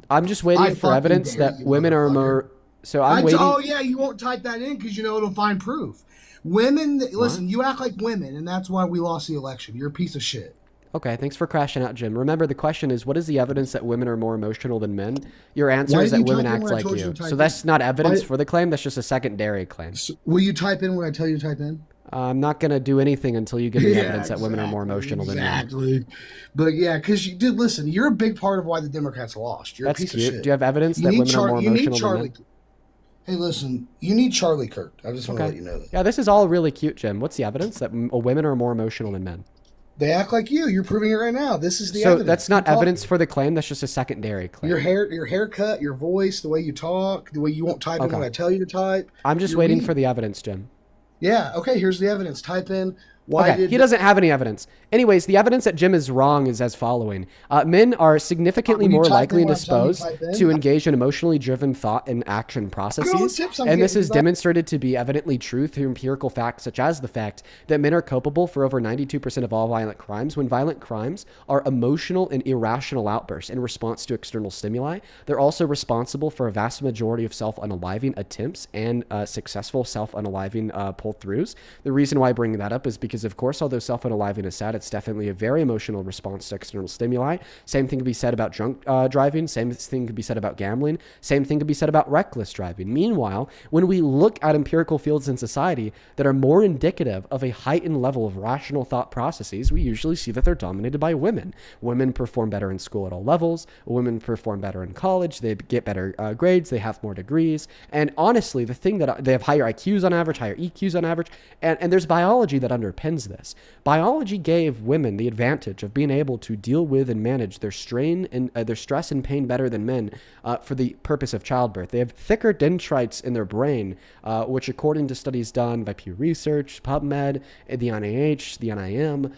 A: I'm just waiting for evidence that women are more. So I'm waiting.
T: Oh yeah, you won't type that in because you know it'll find proof. Women, listen, you act like women, and that's why we lost the election. You're a piece of shit.
A: Okay, thanks for crashing out, Jim. Remember, the question is, what is the evidence that women are more emotional than men? Your answer
T: Why
A: is that
T: didn't you
A: women
T: type in
A: act
T: when I
A: like
T: told you
A: you.
T: to type
A: So
T: in?
A: that's not evidence
T: Why-
A: for the claim. That's just a secondary claim.
T: Will you type in when I tell you to type in?
A: I'm not going to do anything until you give me evidence that women are more emotional than men.
T: Exactly. But yeah, because you did listen. You're a big part of why the Democrats lost. You're
A: That's
T: a piece
A: cute.
T: of shit.
A: Do you have evidence that
T: need
A: women are more
T: you need
A: emotional than men?
T: Charlie. Hey, listen. You need Charlie Kirk. I just want to
A: Okay.
T: let you know that.
A: Yeah, this is all really cute, Jim. What's the evidence that women are more emotional than men?
T: They act like you. You're proving it right now. This is the
A: So
T: evidence.
A: that's not
T: Keep
A: evidence
T: talking.
A: for the claim. That's just a secondary claim.
T: Your haircut, your voice, the way you talk, the way you won't type in
A: Okay.
T: when I tell you to type.
A: I'm just
T: You're
A: waiting
T: weak.
A: for the evidence, Jim.
T: Yeah. Okay. Here's the evidence. Type in why
A: Okay,
T: did
A: he doesn't have any evidence. Anyways, the evidence that Jim is wrong is as following. Men are significantly
T: Will you
A: more
T: type
A: likely
T: in
A: and
T: what I'm telling you to
A: disposed
T: type in?
A: to engage in emotionally driven thought and action processes.
T: tips I'm
A: And this
T: getting
A: is
T: from that.
A: demonstrated to be evidently true through empirical facts, such as the fact that men are culpable for over 92% of all violent crimes. When violent crimes are emotional and irrational outbursts in response to external stimuli, they're also responsible for a vast majority of self-unaliving attempts and successful self-unaliving pull-throughs. The reason why I bring that up is because, of course, although self-unaliving is sad, it's definitely a very emotional response to external stimuli. Same thing can be said about drunk driving. Same thing can be said about gambling. Same thing can be said about reckless driving. Meanwhile, when we look at empirical fields in society that are more indicative of a heightened level of rational thought processes, we usually see that they're dominated by women. Women perform better in school at all levels. Women perform better in college. They get better grades. They have more degrees. And honestly, the thing that they have higher IQs on average, higher EQs on average, and there's biology that underpins this. Biology gave women the advantage of being able to deal with and manage their strain and their stress and pain better than men for the purpose of childbirth. They have thicker dendrites in their brain, which, according to studies done by Pew Research, PubMed, the NIH, the NIM,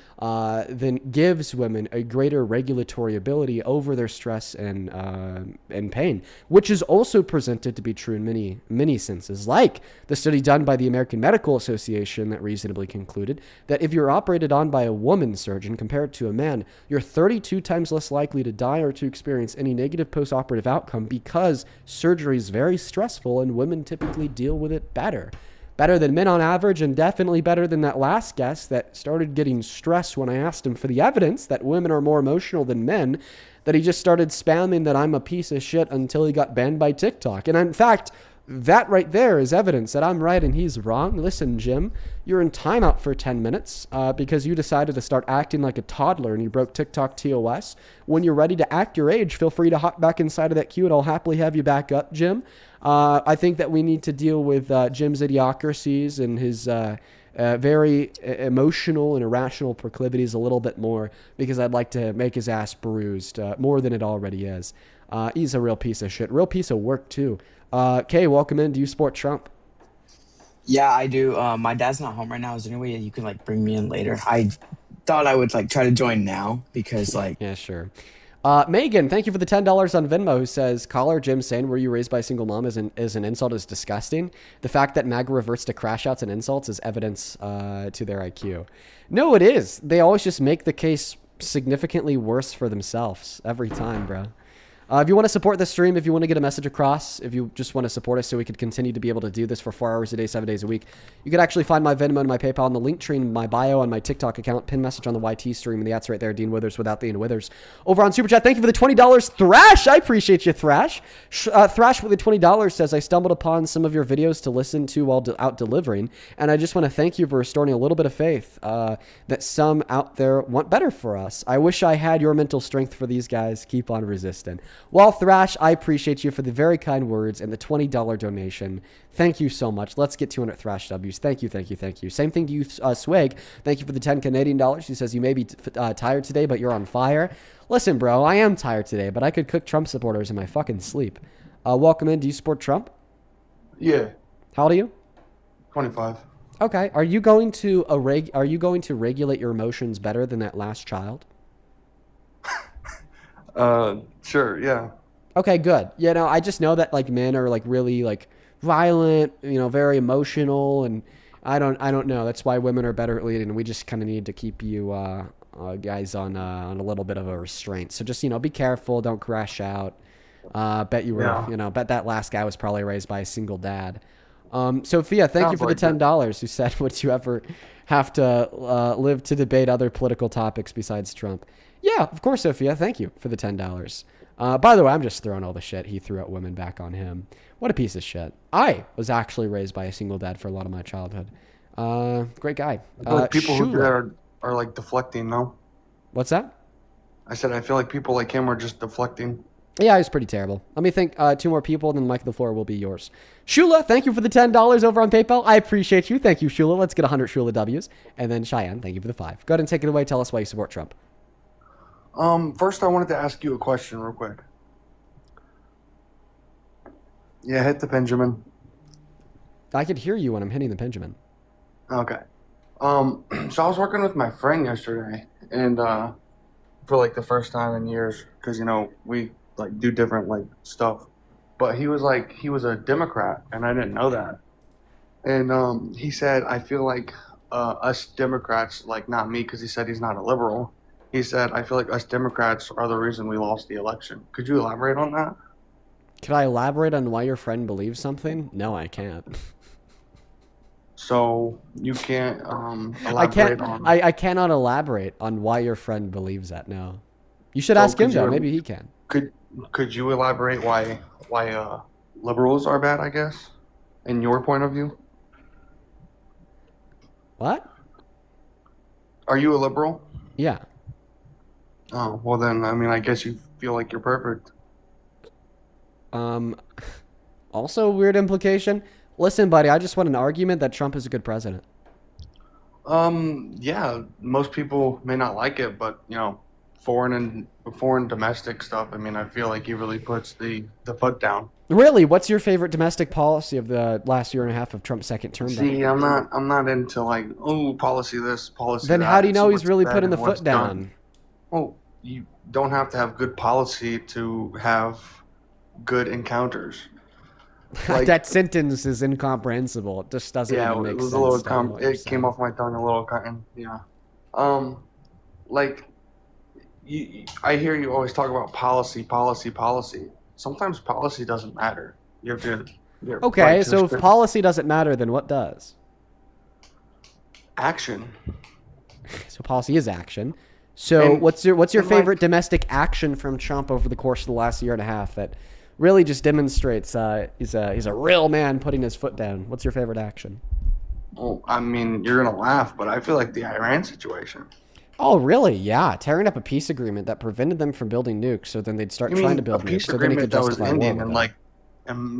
A: then gives women a greater regulatory ability over their stress and pain, which is also presented to be true in many senses, like the study done by the American Medical Association that reasonably concluded that if you're operated on by a woman surgeon compared to a man, you're 32 times less likely to die or to experience any negative post-operative outcome because surgery is very stressful and women typically deal with it better than men on average, and definitely better than that last guest that started getting stressed when I asked him for the evidence that women are more emotional than men, that he just started spamming that I'm a piece of shit until he got banned by TikTok. And in fact, that right there is evidence that I'm right and he's wrong. Listen, Jim, you're in timeout for 10 minutes because you decided to start acting like a toddler and you broke TikTok TOS. When you're ready to act your age, feel free to hop back inside of that queue and I'll happily have you back up, Jim. I think that we need to deal with Jim's idiocracies and his very emotional and irrational proclivities a little bit more because I'd like to make his ass bruised more than it already is. He's a real piece of shit. Real piece of work, too. Kay, welcome in. Do you support Trump?
B: Yeah, I do. My dad's not home right now. Is there any way you can like bring me in later? I thought I would like try to join now because like
A: Yeah, sure. Megan, thank you for the $10 on Venmo, who says, caller Jim saying, were you raised by a single mom as an insult is disgusting. The fact that MAGA reverts to crash outs and insults is evidence to their IQ. No, it is. They always just make the case significantly worse for themselves every time, bro. If you want to support this stream, if you want to get a message across, if you just want to support us so we could continue to be able to do this for 4 hours a day, 7 days a week, you can actually find my Venmo and my PayPal in the link tree in my bio on my TikTok account, pin message on the YT stream, and the ads right there, Dean Withers without the Ian Withers. Over on Super Chat, thank you for the $20. Thrash, I appreciate you, Thrash. Thrash with the $20 says, I stumbled upon some of your videos to listen to while out delivering, and I just want to thank you for restoring a little bit of faith that some out there want better for us. I wish I had your mental strength for these guys. Keep on resisting. Well, Thrash, I appreciate you for the very kind words and the $20 donation. Thank you so much. Let's get 200 Thrash W's. Thank you, thank you, thank you. Same thing to you, Swig. Thank you for the 10 Canadian dollars. He says, you may be tired today, but you're on fire. Listen, bro, I am tired today, but I could cook Trump supporters in my fucking sleep. Welcome in. Do you support Trump?
K: Yeah.
A: How old are you?
K: 25.
A: Okay. Are you going to regulate your emotions better than that last child?
K: Sure, yeah.
A: Okay, good. You know, I just know that like men are like really like violent, you know, very emotional, and I don't know. That's why women are better at leading. We just kind of need to keep you guys on a little bit of a restraint. So just, you know, be careful. Don't crash out. Bet you were,
K: Yeah.
A: you know, bet that last guy was probably raised by a single dad. Sophia, thank you
K: Sounds
A: for the
K: like it.
A: $10 who said, would you ever have to live to debate other political topics besides Trump? Yeah, of course, Sophia. Thank you for the $10. By the way, I'm just throwing all the shit he threw at women back on him. What a piece of shit. I was actually raised by a single dad for a lot of my childhood. Great guy.
K: I feel like people who do
A: Shula.
K: that are like deflecting, no?
A: What's that?
K: I said I feel like people like him are just deflecting.
A: Yeah, he's pretty terrible. Let me think. Two more people, then the mic of the floor will be yours. Shula, thank you for the $10 over on PayPal. I appreciate you. Thank you, Shula. Let's get 100 Shula W's. And then Cheyenne, thank you for the 5. Go ahead and take it away. Tell us why you support Trump.
K: First I wanted to ask you a question real quick. Yeah, hit the Benjamin.
A: I could hear you when I'm hitting the Benjamin.
K: Okay. So I was working with my friend yesterday, and for like the first time in years, because we like do different like stuff. But he was a Democrat, and I didn't know that. And he said, I feel like us Democrats, like not me, because he said he's not a liberal. He said, I feel like us Democrats are the reason we lost the election. Could you elaborate on that?
A: Could I elaborate on why your friend believes something? No, I can't.
K: So you can't elaborate
A: I can't.
K: on.
A: I cannot elaborate on why your friend believes that. No, you should
K: So
A: ask him
K: could you-
A: though. Maybe he can.
K: Could you elaborate why liberals are bad? I guess, in your point of view.
A: What?
K: Are you a liberal?
A: Yeah.
K: Oh well, then I mean, I guess you feel like you're perfect.
A: Also, weird implication. Listen, buddy, I just want an argument that Trump is a good president.
K: Yeah, most people may not like it, but foreign domestic stuff. I mean, I feel like he really puts the foot down.
A: Really, what's your favorite domestic policy of the last year and a half of Trump's second term?
K: See, I'm not into like policy this, policy
A: Then
K: that.
A: how do you
K: It's
A: know he's
K: what's
A: really
K: said
A: putting the
K: and what's
A: foot
K: done.
A: down?
K: Oh, you don't have to have good policy to have good encounters. Like,
A: That sentence is incomprehensible. It just doesn't
K: yeah,
A: even make
K: it was
A: sense.
K: a little
A: to what you're
K: it came
A: saying.
K: off my tongue a little cutting. Yeah. Like I hear you always talk about policy. Sometimes policy doesn't matter. You have to.
A: Okay,
K: right to
A: so
K: the
A: if policy doesn't matter, then what does?
K: action.
A: So policy is action. So
K: And-
A: what's your
K: and,
A: favorite
K: like-
A: domestic action from Trump over the course of the last year and a half that really just demonstrates he's a real man putting his foot down? What's your favorite action?
K: Well, I mean, you're gonna laugh, but I feel like the Iran situation.
A: Oh, really? Yeah, tearing up a peace agreement that prevented them from building nukes, so then they'd start
K: You
A: trying
K: mean
A: to build
K: a
A: nukes,
K: peace
A: so then he could
K: agreement that was
A: justify war
K: ending
A: with
K: in
A: them.
K: like,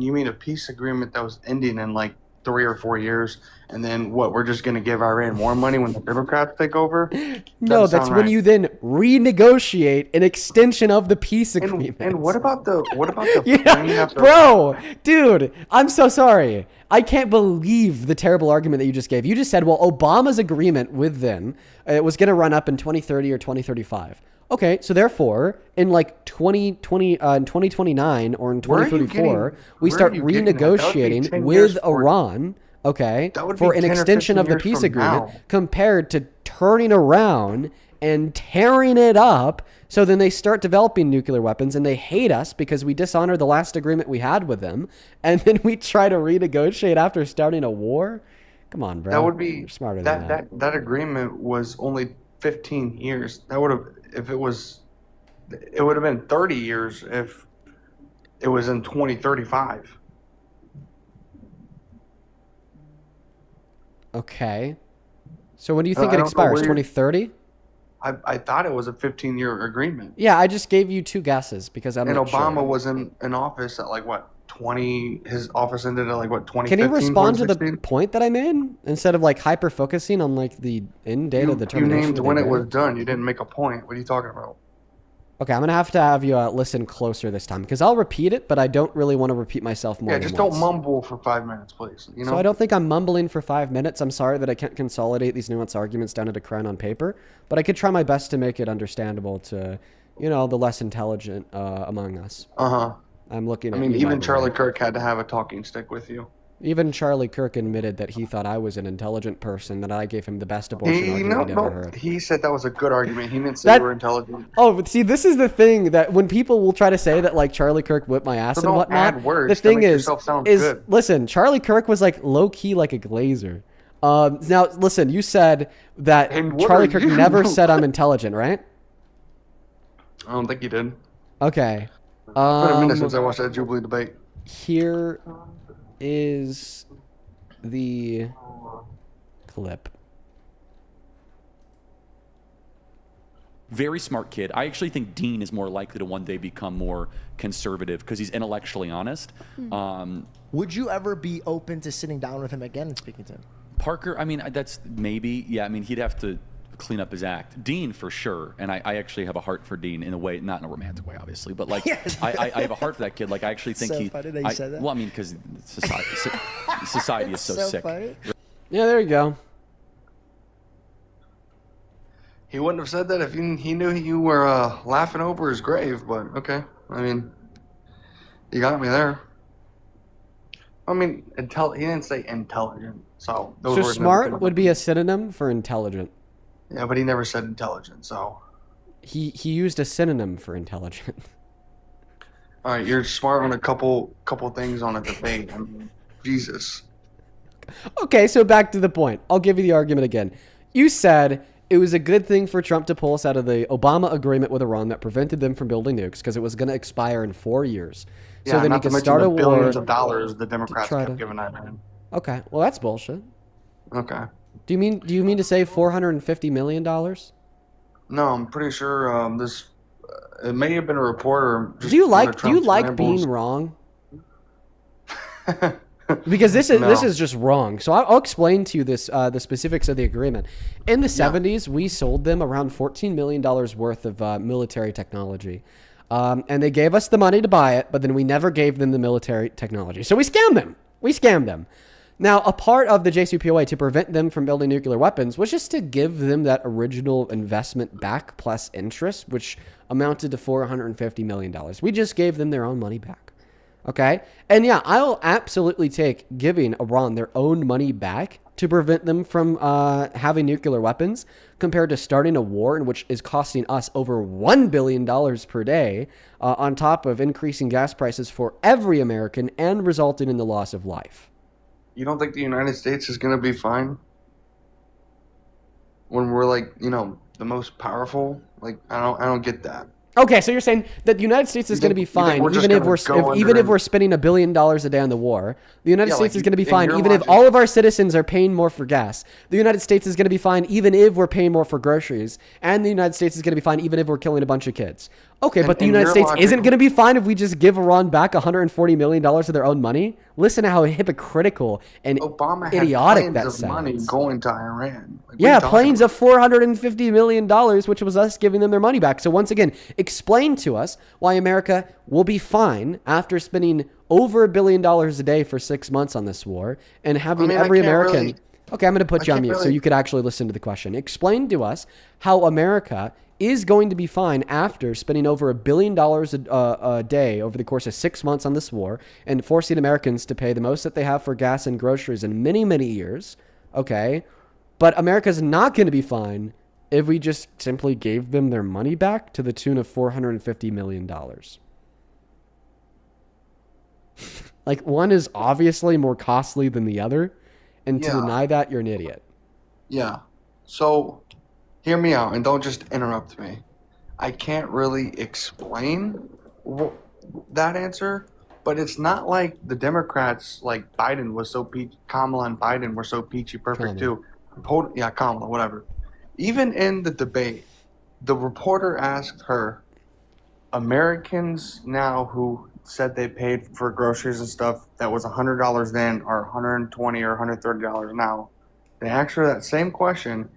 K: you mean a peace agreement that was ending in like 3 or 4 years, and then what? We're just gonna give Iran more money when the Democrats take over?
A: No,
K: Doesn't
A: that's
K: sound
A: when
K: right.
A: you then renegotiate an extension of the peace agreement.
K: And what about the
A: Yeah,
K: plane after?
A: bro, dude, I'm so sorry. I can't believe the terrible argument that you just gave. You just said, well, Obama's agreement with them, it was going to run up in 2030 or 2035. Okay, so therefore, in like 2029 or in
K: Where are you
A: 2034,
K: getting-
A: we
K: where
A: start
K: are you getting that? That would be
A: renegotiating
K: 10 years
A: with
K: for-
A: Iran, okay,
K: That would
A: for
K: be
A: an
K: 10 or
A: extension
K: 15
A: of the
K: years
A: peace
K: from
A: agreement
K: now.
A: compared to turning around and tearing it up. So then they start developing nuclear weapons and they hate us because we dishonor the last agreement we had with them. And then we try to renegotiate after starting a war. Come on, bro.
K: That would be
A: You're smarter than that.
K: that agreement was only 15 years. That would have it would have been 30 years if it was in 2035.
A: Okay. So when do you
K: I
A: think it
K: don't know
A: expires?
K: where you're-
A: 2030?
K: I thought it was a 15-year agreement.
A: Yeah, I just gave you two guesses because I'm
K: And
A: not
K: Obama
A: sure.
K: was in office at like what 20? His office ended at like what 2015.
A: Can you respond to the
K: 2016?
A: point that I made instead of like hyper focusing on like the end date of the
K: You
A: termination?
K: named
A: of the
K: when it was
A: agreement?
K: done. You didn't make a point. What are you talking about?
A: Okay, I'm gonna have to have you listen closer this time because I'll repeat it, but I don't really want to repeat myself more
K: Yeah,
A: than
K: just
A: once.
K: don't mumble for 5 minutes, please. You know.
A: So I don't think I'm mumbling for 5 minutes. I'm sorry that I can't consolidate these nuanced arguments down into crown on paper, but I could try my best to make it understandable to, the less intelligent among us.
K: Uh huh.
A: I'm looking
K: I
A: at
K: mean,
A: you, by
K: even
A: the
K: Charlie
A: way.
K: Kirk had to have a talking stick with you.
A: Even Charlie Kirk admitted that he thought I was an intelligent person, that I gave him the best abortion
K: He
A: argument he ever heard.
K: He said that was a good argument. He didn't say you were intelligent.
A: Oh, but see, this is the thing that when people will try to say that like Charlie Kirk whipped my ass
K: So
A: and
K: don't
A: whatnot,
K: add words
A: the
K: to
A: thing
K: make
A: is,
K: yourself sound good.
A: listen, Charlie Kirk was like low key like a glazer. Now listen, you said that
K: And what
A: Charlie
K: are
A: Kirk
K: you?
A: never said I'm intelligent, right?
K: I don't think he did.
A: Okay.
K: It's been a minute since I watched that Jubilee debate.
A: Here is the clip.
D: Very smart kid. I actually think Dean is more likely to one day become more conservative because he's intellectually honest.
O: Would you ever be open to sitting down with him again and speaking to him?
D: Parker, I mean, that's maybe, yeah, I mean, he'd have to clean up his act. Dean, for sure. And I actually have a heart for Dean in a way, not in a romantic way, obviously, but like, I have a heart for that kid. Like, I actually think
O: So funny that you said that.
D: well, I mean, because society is so sick.
O: Funny.
A: Yeah, there you go.
K: He wouldn't have said that if he knew you were laughing over his grave, but okay. I mean, you got me there. I mean, he didn't say intelligent, so those
A: So
K: words
A: smart
K: never
A: would be a synonym for intelligent.
K: Yeah, but he never said intelligent, so.
A: He used a synonym for intelligent.
K: All right, you're smart on a couple things on a debate. I mean, Jesus.
A: Okay, so back to the point. I'll give you the argument again. You said it was a good thing for Trump to pull us out of the Obama agreement with Iran that prevented them from building nukes because it was going to expire in 4 years.
K: Yeah,
A: So then he
K: not to
A: could
K: mention
A: start
K: the
A: a war.
K: billions of dollars the Democrats
A: try
K: kept
A: to-
K: giving that man.
A: Okay, well that's bullshit.
K: Okay.
A: Do you mean to say $450 million?
K: No, I'm pretty sure this. It may have been a reporter. Just
A: Do you
K: one of
A: like
K: Trump's rambles.
A: being wrong? Because this is just wrong. So I'll explain to you the specifics of the agreement. In the 70s, we sold them around $14 million worth of military technology. And they gave us the money to buy it, but then we never gave them the military technology. So we scammed them. Now, a part of the JCPOA to prevent them from building nuclear weapons was just to give them that original investment back plus interest, which amounted to $450 million. We just gave them their own money back. Okay? And yeah, I'll absolutely take giving Iran their own money back to prevent them from having nuclear weapons compared to starting a war in which is costing us over $1 billion per day on top of increasing gas prices for every American and resulting in the loss of life.
K: You don't think the United States is going to be fine when we're like, the most powerful? Like, I don't get that.
A: Okay, so you're saying that the United States is going to be fine even if we're spending $1 billion a day on the war. The United States is going to be fine even if all of our citizens are paying more for gas. The United States is going to be fine even if we're paying more for groceries. And the United States is going to be fine even if we're killing a bunch of kids. Okay, but the United States isn't going to be fine if we just give Iran back $140 million of their own money? Listen to how hypocritical and
K: Obama
A: idiotic
K: had
A: that
K: planes of money
A: sounds.
K: going to Iran. Like,
A: Yeah, planes of $450 million, which was us giving them their money back. So once again, explain to us why America will be fine after spending over $1 billion a day for 6 months on this war and having every American... Okay, I'm going to put you on mute so you could actually listen to the question. Explain to us how America is going to be fine after spending over $1 billion a day over the course of 6 months on this war and forcing Americans to pay the most that they have for gas and groceries in many, many years. Okay, but America's not going to be fine if we just simply gave them their money back to the tune of $450 million. Like, one is obviously more costly than the other, and to deny that, you're an idiot.
K: Yeah. So, hear me out and don't just interrupt me. I can't really explain that answer, but it's not like the Democrats, like Biden was so Kamala and Biden were so peachy perfect too. Kamala, whatever. Even in the debate, the reporter asked her, Americans now who said they paid for groceries and stuff that was $100 then are $120 or $130 now. They asked her that same question,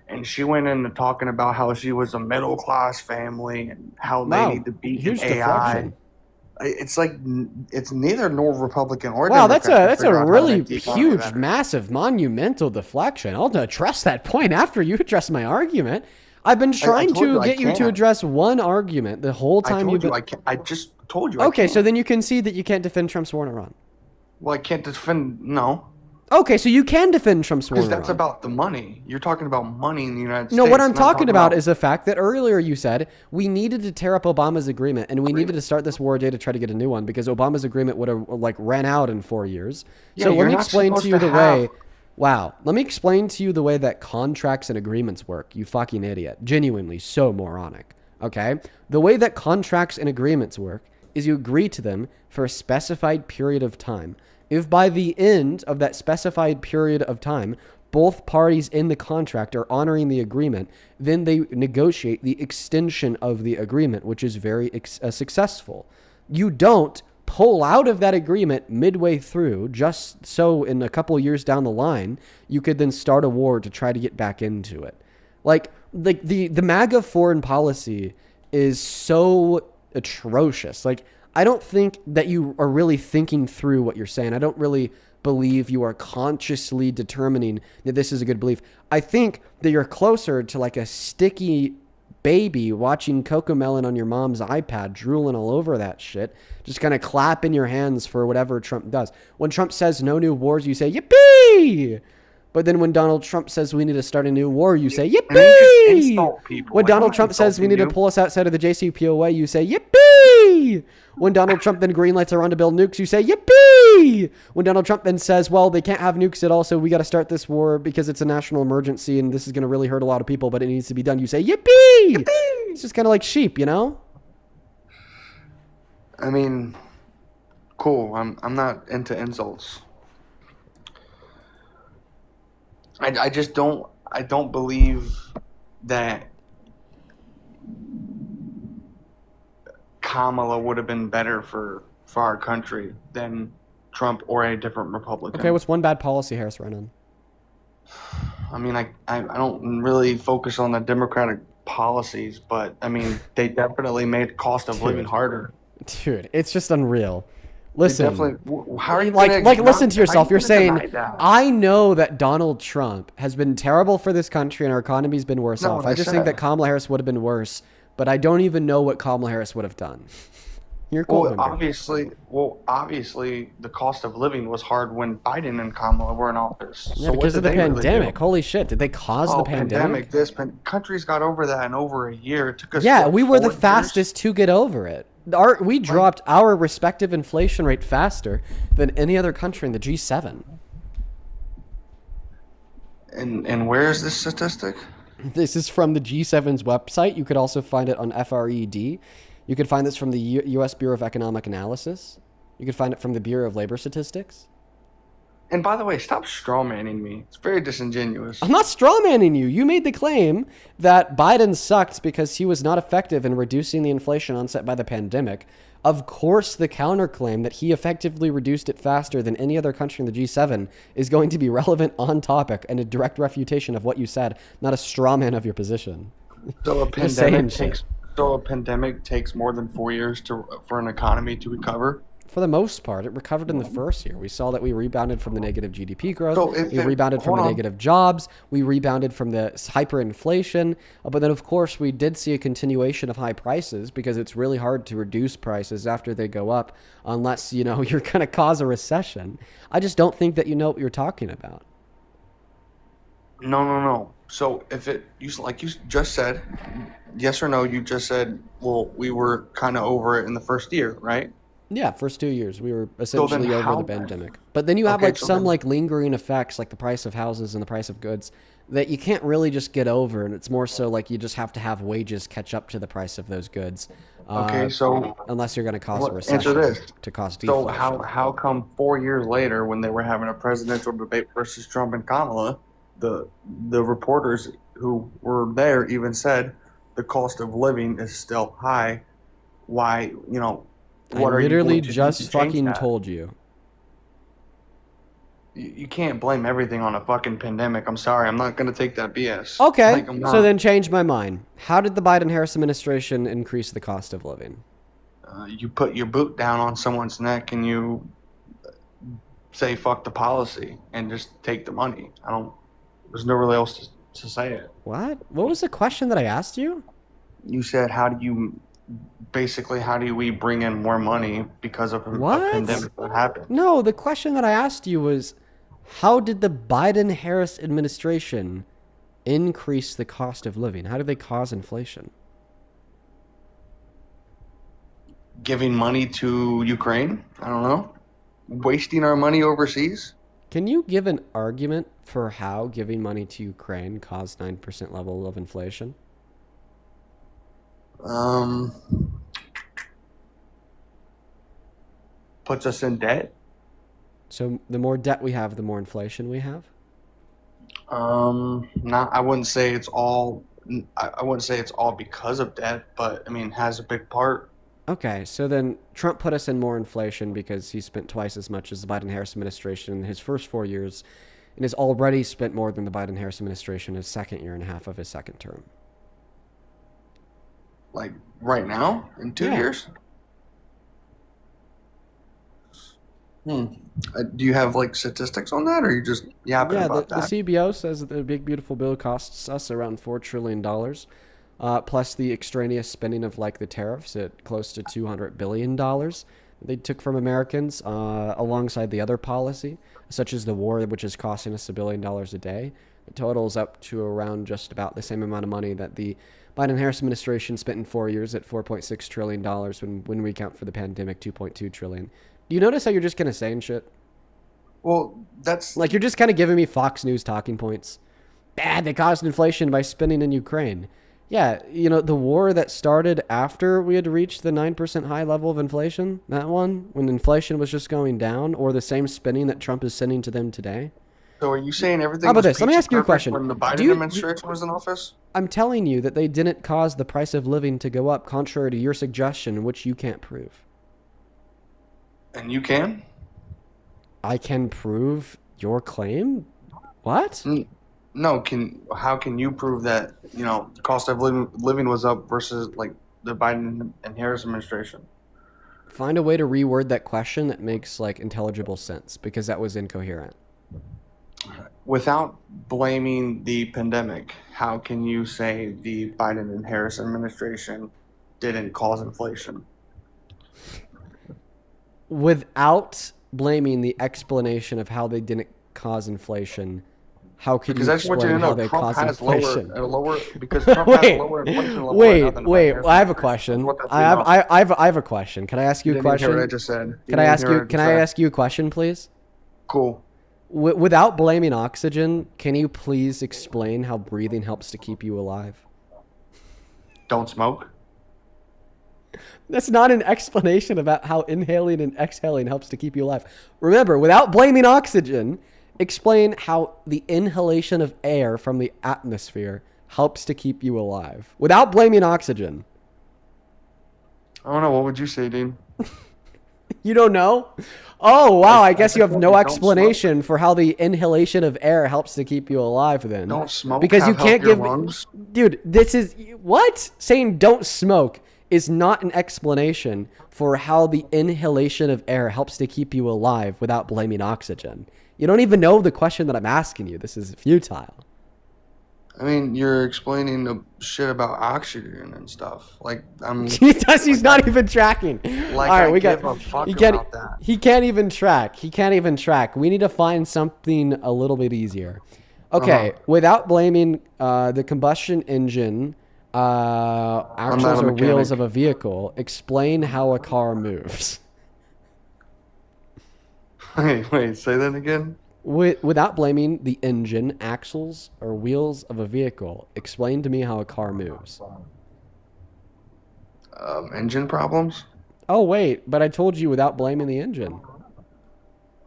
K: and she went into talking about how she was a middle class family and how they need to beat
A: huge
K: AI.
A: deflection.
K: It's like it's neither nor Republican or
A: Wow,
K: Democrat.
A: that's a really huge, massive, monumental deflection. I'll address that point after you address my argument. I've been trying to get you to address one argument the whole time you've been...
K: I just told you.
A: Okay, so then you concede that you can't defend Trump's war in Iran.
K: Well, I can't defend. No.
A: Okay, so you can defend Trump's war.
K: Because that's about the money. You're talking about money in the United States.
A: No, what I'm talking about is the fact that earlier you said we needed to tear up Obama's agreement and we needed to start this war day to try to get a new one because Obama's agreement would have like ran out in 4 years.
K: Yeah,
A: so let
K: you're
A: me
K: not
A: explain to
K: supposed
A: you
K: to
A: the
K: have-
A: way. Wow, let me explain to you the way that contracts and agreements work. You fucking idiot. Genuinely so moronic. Okay? The way that contracts and agreements work is you agree to them for a specified period of time. If by the end of that specified period of time, both parties in the contract are honoring the agreement, then they negotiate the extension of the agreement, which is very successful. You don't pull out of that agreement midway through, just so in a couple of years down the line, you could then start a war to try to get back into it. Like the MAGA foreign policy is so atrocious. Like, I don't think that you are really thinking through what you're saying. I don't really believe you are consciously determining that this is a good belief. I think that you're closer to like a sticky baby watching Cocomelon on your mom's iPad, drooling all over that shit, just kind of clapping your hands for whatever Trump does. When Trump says no new wars, you say, yippee! But then when Donald Trump says we need to start a new war, you say, yippee! When Donald Trump says we need to pull us outside of the JCPOA, you say, yippee! When Donald Trump then greenlights Iran to build nukes, you say, yippee! When Donald Trump then says, well, they can't have nukes at all, so we got to start this war because it's a national emergency and this is going to really hurt a lot of people, but it needs to be done, you say, yippee! It's just kind of like sheep, you know?
K: I mean, cool. I'm not into insults. I just don't believe that Kamala would have been better for our country than Trump or a different Republican.
A: Okay, what's one bad policy Harris ran on?
K: I mean, I don't really focus on the Democratic policies, but I mean, they definitely made cost of living harder.
A: Dude, it's just unreal. Listen,
K: how are you
A: listen to yourself. You're saying, I know that Donald Trump has been terrible for this country and our economy's been worse off. I just think that Kamala Harris would have been worse, but I don't even know what Kamala Harris would have done. You're cool.
K: Obviously, the cost of living was hard when Biden and Kamala were in office.
A: Yeah, because of the pandemic. Holy shit, did they cause the pandemic?
K: Countries got over that in over a year. It took us.
A: Yeah, we were the fastest to get over it. We dropped our respective inflation rate faster than any other country in the G7.
K: And where is this statistic?
A: This is from the G7's website. You could also find it on FRED. You could find this from the U.S. Bureau of Economic Analysis. You could find it from the Bureau of Labor Statistics.
K: And by the way, stop strawmanning me. It's very disingenuous.
A: I'm not strawmanning you. You made the claim that Biden sucked because he was not effective in reducing the inflation onset by the pandemic. Of course, the counterclaim that he effectively reduced it faster than any other country in the G7 is going to be relevant, on topic, and a direct refutation of what you said, not a strawman of your position.
K: So a pandemic takes more than 4 years for an economy to recover?
A: For the most part, it recovered in the first year. We saw that we rebounded from the negative GDP growth. We rebounded from the negative jobs. We rebounded from the hyperinflation. But then, of course, we did see a continuation of high prices because it's really hard to reduce prices after they go up unless, you're going to cause a recession. I just don't think that you know what you're talking about.
K: No. So like you just said, yes or no, you just said, well, we were kind of over it in the first year, right?
A: Yeah, first 2 years we were essentially over the pandemic. But then you have some lingering effects, like the price of houses and the price of goods, that you can't really just get over, and it's more so like you just have to have wages catch up to the price of those goods. Unless you're going to cause a recession to cause deflation.
K: So how come 4 years later, when they were having a presidential debate versus Trump and Kamala, the reporters who were there even said the cost of living is still high? Why,
A: I literally just fucking told you.
K: You can't blame everything on a fucking pandemic. I'm sorry. I'm not going to take that BS.
A: Okay, so then change my mind. How did the Biden-Harris administration increase the cost of living?
K: You put your boot down on someone's neck and you say fuck the policy and just take the money. There's no really else to say it.
A: What? What was the question that I asked you?
K: You said, how do you basically, how do we bring in more money because of a
A: What?
K: pandemic that happened?
A: No, the question that I asked you was, how did the Biden-Harris administration increase the cost of living? How did they cause inflation?
K: Giving money to Ukraine? I don't know. Wasting our money overseas?
A: Can you give an argument for how giving money to Ukraine caused 9% level of inflation?
K: Puts us in debt.
A: So the more debt we have, the more inflation we have?
K: Not. I wouldn't say it's all. I wouldn't say it's all because of debt, but I mean, has a big part.
A: Okay, so then Trump put us in more inflation because he spent twice as much as the Biden-Harris administration in his first 4 years, and has already spent more than the Biden-Harris administration in his second year and a half of his second term.
K: Like right now, in 2 years. Do you have like statistics on that, or you just yapping about
A: the
K: that?
A: CBO says that the big beautiful bill costs us around $4 trillion, plus the extraneous spending of like the tariffs at close to $200 billion they took from Americans, alongside the other policy, such as the war, which is costing us $1 billion a day. It totals up to around just about the same amount of money that the Biden-Harris administration spent in 4 years at $4.6 trillion when we count for the pandemic, $2.2 trillion. Do you notice how you're just kind of saying shit?
K: Well, that's...
A: Like, you're just kind of giving me Fox News talking points. Bad, they caused inflation by spending in Ukraine. Yeah, you know, the war that started after we had reached the 9% high level of inflation, that one, when inflation was just going down, or the same spending that Trump is sending to them today.
K: So are you saying everything
A: How about
K: was
A: this? Let me
K: peachy
A: ask you a
K: perfect
A: question.
K: when the Biden
A: Do you-
K: administration was in office?
A: I'm telling you that they didn't cause the price of living to go up, contrary to your suggestion, which you can't prove.
K: And you can?
A: I can prove your claim? What?
K: No, how can you prove that, you know, cost of living was up versus like the Biden and Harris administration?
A: Find a way to reword that question that makes like intelligible sense, because that was incoherent.
K: Without blaming the pandemic, how can you say the Biden and Harris administration didn't cause inflation?
A: Without blaming the explanation of how they didn't cause inflation, how could
K: Because
A: you
K: I just want you to
A: explain how
K: know
A: they
K: Trump
A: caused
K: has
A: inflation?
K: lower because Trump has a lower inflation level right now than the
A: Wait!
K: Biden
A: I have a question. I have a question. Can I ask you a
K: You didn't hear
A: question?
K: what I just said. You
A: Can I
K: didn't
A: ask
K: hear
A: you?
K: what I
A: Can
K: just
A: I
K: said.
A: ask you a question, please?
K: Cool.
A: Without blaming oxygen, can you please explain how breathing helps to keep you alive?
K: Don't smoke.
A: That's not an explanation about how inhaling and exhaling helps to keep you alive. Remember, without blaming oxygen, explain how the inhalation of air from the atmosphere helps to keep you alive. Without blaming oxygen.
K: I don't know. What would you say, Dean?
A: You don't know? Oh, wow. I guess you have no
K: Don't
A: explanation for how the inhalation of air helps to keep you alive then.
K: Don't smoke.
A: Because you
K: have
A: can't
K: healthier
A: give...
K: lungs.
A: Dude, this is... What? Saying don't smoke is not an explanation for how the inhalation of air helps to keep you alive without blaming oxygen. You don't even know the question that I'm asking you. This is futile.
K: I mean, you're explaining the shit about oxygen and stuff. Like I'm.
A: He's not even tracking.
K: Like
A: All right,
K: I
A: we
K: give
A: got.
K: a fuck
A: He can't.
K: about that.
A: He can't even track. He can't even track. We need to find something a little bit easier. Okay, without blaming the combustion engine, axles or wheels of a vehicle, explain how a car moves.
K: Wait, say that again.
A: Without blaming the engine, axles, or wheels of a vehicle, explain to me how a car moves.
K: Engine problems?
A: Oh, wait, but I told you without blaming the engine.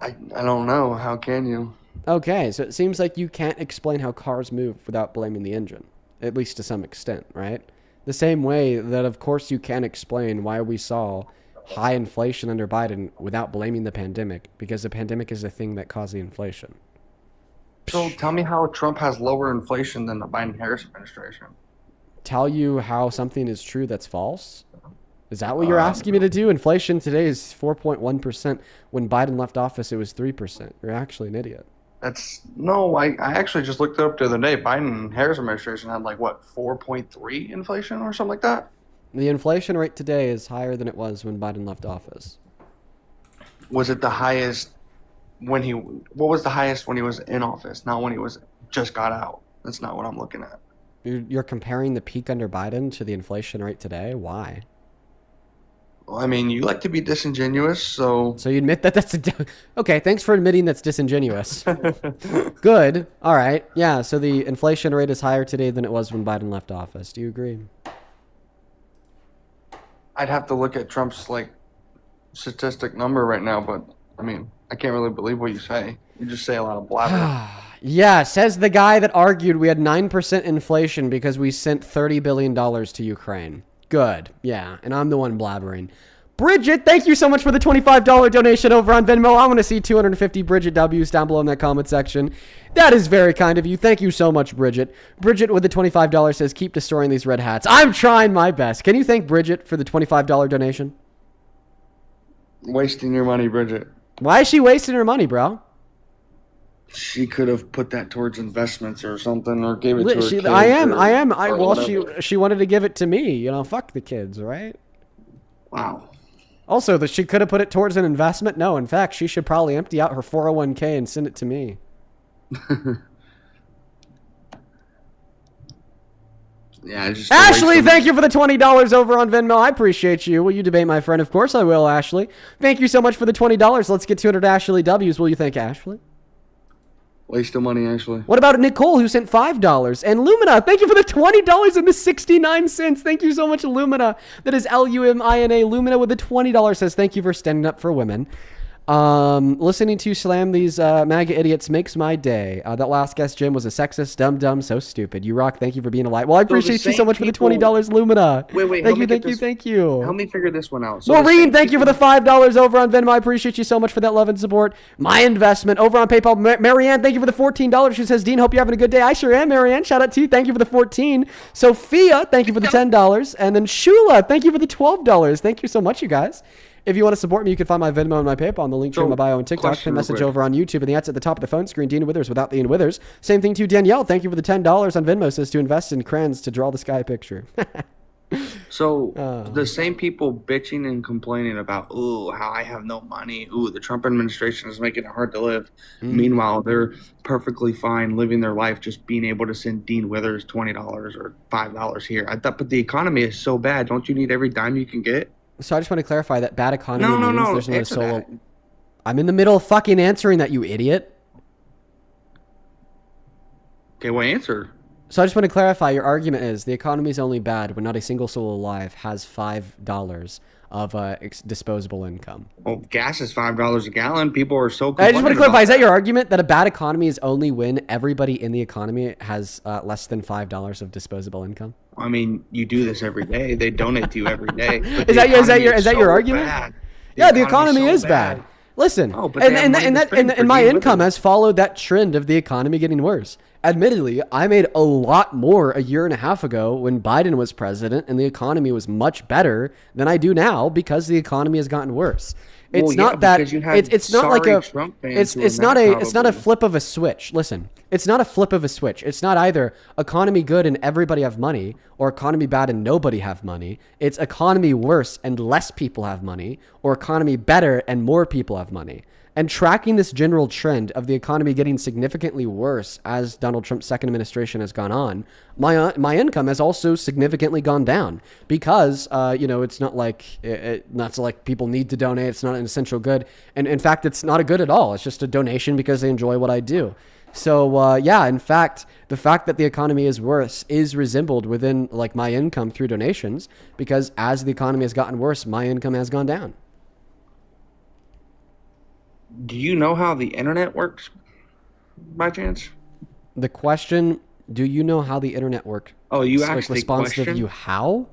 K: I don't know. How can you?
A: Okay, so it seems like you can't explain how cars move without blaming the engine, at least to some extent, right? The same way that, of course, you can't explain why we saw high inflation under Biden without blaming the pandemic, because the pandemic is the thing that caused the inflation.
K: So tell me how Trump has lower inflation than the Biden-Harris administration.
A: Tell you how something is true that's false? Is that what you're asking me to do? Inflation today is 4.1%. When Biden left office, it was 3%. You're actually an idiot.
K: No, I actually just looked it up the other day. Biden-Harris administration had like, what, 4.3 inflation or something like that?
A: The inflation rate today is higher than it was when Biden left office.
K: Was it the highest when he? What was the highest when he was in office? Not when he was just got out. That's not what I'm looking at.
A: You're comparing the peak under Biden to the inflation rate today? Why?
K: Well, I mean, you like to be disingenuous, so.
A: So you admit that that's okay. Thanks for admitting that's disingenuous. Good. All right. Yeah. So the inflation rate is higher today than it was when Biden left office. Do you agree?
K: I'd have to look at Trump's statistic number right now, but I mean, I can't really believe what you say. You just say a lot of blabber.
A: Yeah, says the guy that argued we had 9% inflation because we sent $30 billion to Ukraine. Good. Yeah, and I'm the one blabbering. Bridget, thank you so much for the $25 donation over on Venmo. I want to see 250 Bridget W's down below in that comment section. That is very kind of you. Thank you so much, Bridget. Bridget with the $25 says, keep destroying these red hats. I'm trying my best. Can you thank Bridget for the $25 donation?
K: Wasting your money, Bridget.
A: Why is she wasting her money, bro?
K: She could have put that towards investments or something, or gave it to her kids.
A: She wanted to give it to me. You know, fuck the kids, right?
K: Wow.
A: Also, that she could have put it towards an investment. No, in fact, she should probably empty out her 401k and send it to me.
K: Yeah, just
A: Ashley, thank you for the $20 over on Venmo. I appreciate you. Will you debate my friend? Of course I will, Ashley. Thank you so much for the $20. Let's get 200 Ashley W's. Will you thank Ashley?
K: Waste of money, Ashley.
A: What about Nicole, who sent $5? And Lumina, thank you for the $20 and the 69 cents. Thank you so much, Lumina. That is Lumina. Lumina with the $20 says, thank you for standing up for women. Listening to slam these MAGA idiots makes my day. That last guest, Jim, was a sexist, dumb, so stupid. You rock. Thank you for being alive. Well, I appreciate you so much for the $20, Lumina.
K: Wait.
A: Thank you.
K: Help me figure this one out. So
A: Maureen, thank you for the $5 over on Venmo. I appreciate you so much for that love and support. My investment over on PayPal. Marianne, thank you for the $14. She says, Dean, hope you're having a good day. I sure am, Marianne. Shout out to you. Thank you for the 14. Sophia, thank you for the $10. And then Shula, thank you for the $12. Thank you so much, you guys. If you want to support me, you can find my Venmo and my PayPal on the link tree in my bio on TikTok. Can message over on YouTube, and the ads at the top of the phone screen. Dean Withers without the Ian Withers. Same thing to Danielle. Thank you for the $10 on Venmo. Says to invest in crayons to draw the sky picture.
K: So the same people bitching and complaining about, ooh, how I have no money. Ooh, the Trump administration is making it hard to live. Meanwhile, they're perfectly fine living their life, just being able to send Dean Withers $20 or $5 here. I thought, but the economy is so bad. Don't you need every dime you can get?
A: So I just want to clarify that bad economy means there's no solo.
K: That.
A: I'm in the middle of fucking answering that, you idiot.
K: Okay, well, answer.
A: So I just want to clarify, your argument is the economy is only bad when not a single soul alive has $5 of disposable income.
K: Well, gas is $5 a gallon. People are so.
A: I just want to clarify, is that your argument that a bad economy is only when everybody in the economy has less than $5 of disposable income?
K: I mean, you do this every day. They donate to you every day.
A: Is that your argument? Yeah, the economy is bad. Listen, and my income has followed that trend of the economy getting worse. Admittedly, I made a lot more a year and a half ago when Biden was president and the economy was much better than I do now because the economy has gotten worse. It's not that it's not like a it's not a flip of a switch. Listen, it's not a flip of a switch. It's not either economy good and everybody have money or economy bad and nobody have money. It's economy worse and less people have money, or economy better and more people have money. And tracking this general trend of the economy getting significantly worse as Donald Trump's second administration has gone on, my income has also significantly gone down because, it's not like people need to donate. It's not an essential good. And in fact, it's not a good at all. It's just a donation because they enjoy what I do. So, in fact, the fact that the economy is worse is resembled within my income through donations, because as the economy has gotten worse, my income has gone down.
K: Do you know how the internet works, by chance?
A: The question, do you know how the internet works?
K: Oh, you asked a
A: response
K: question?
A: to you how?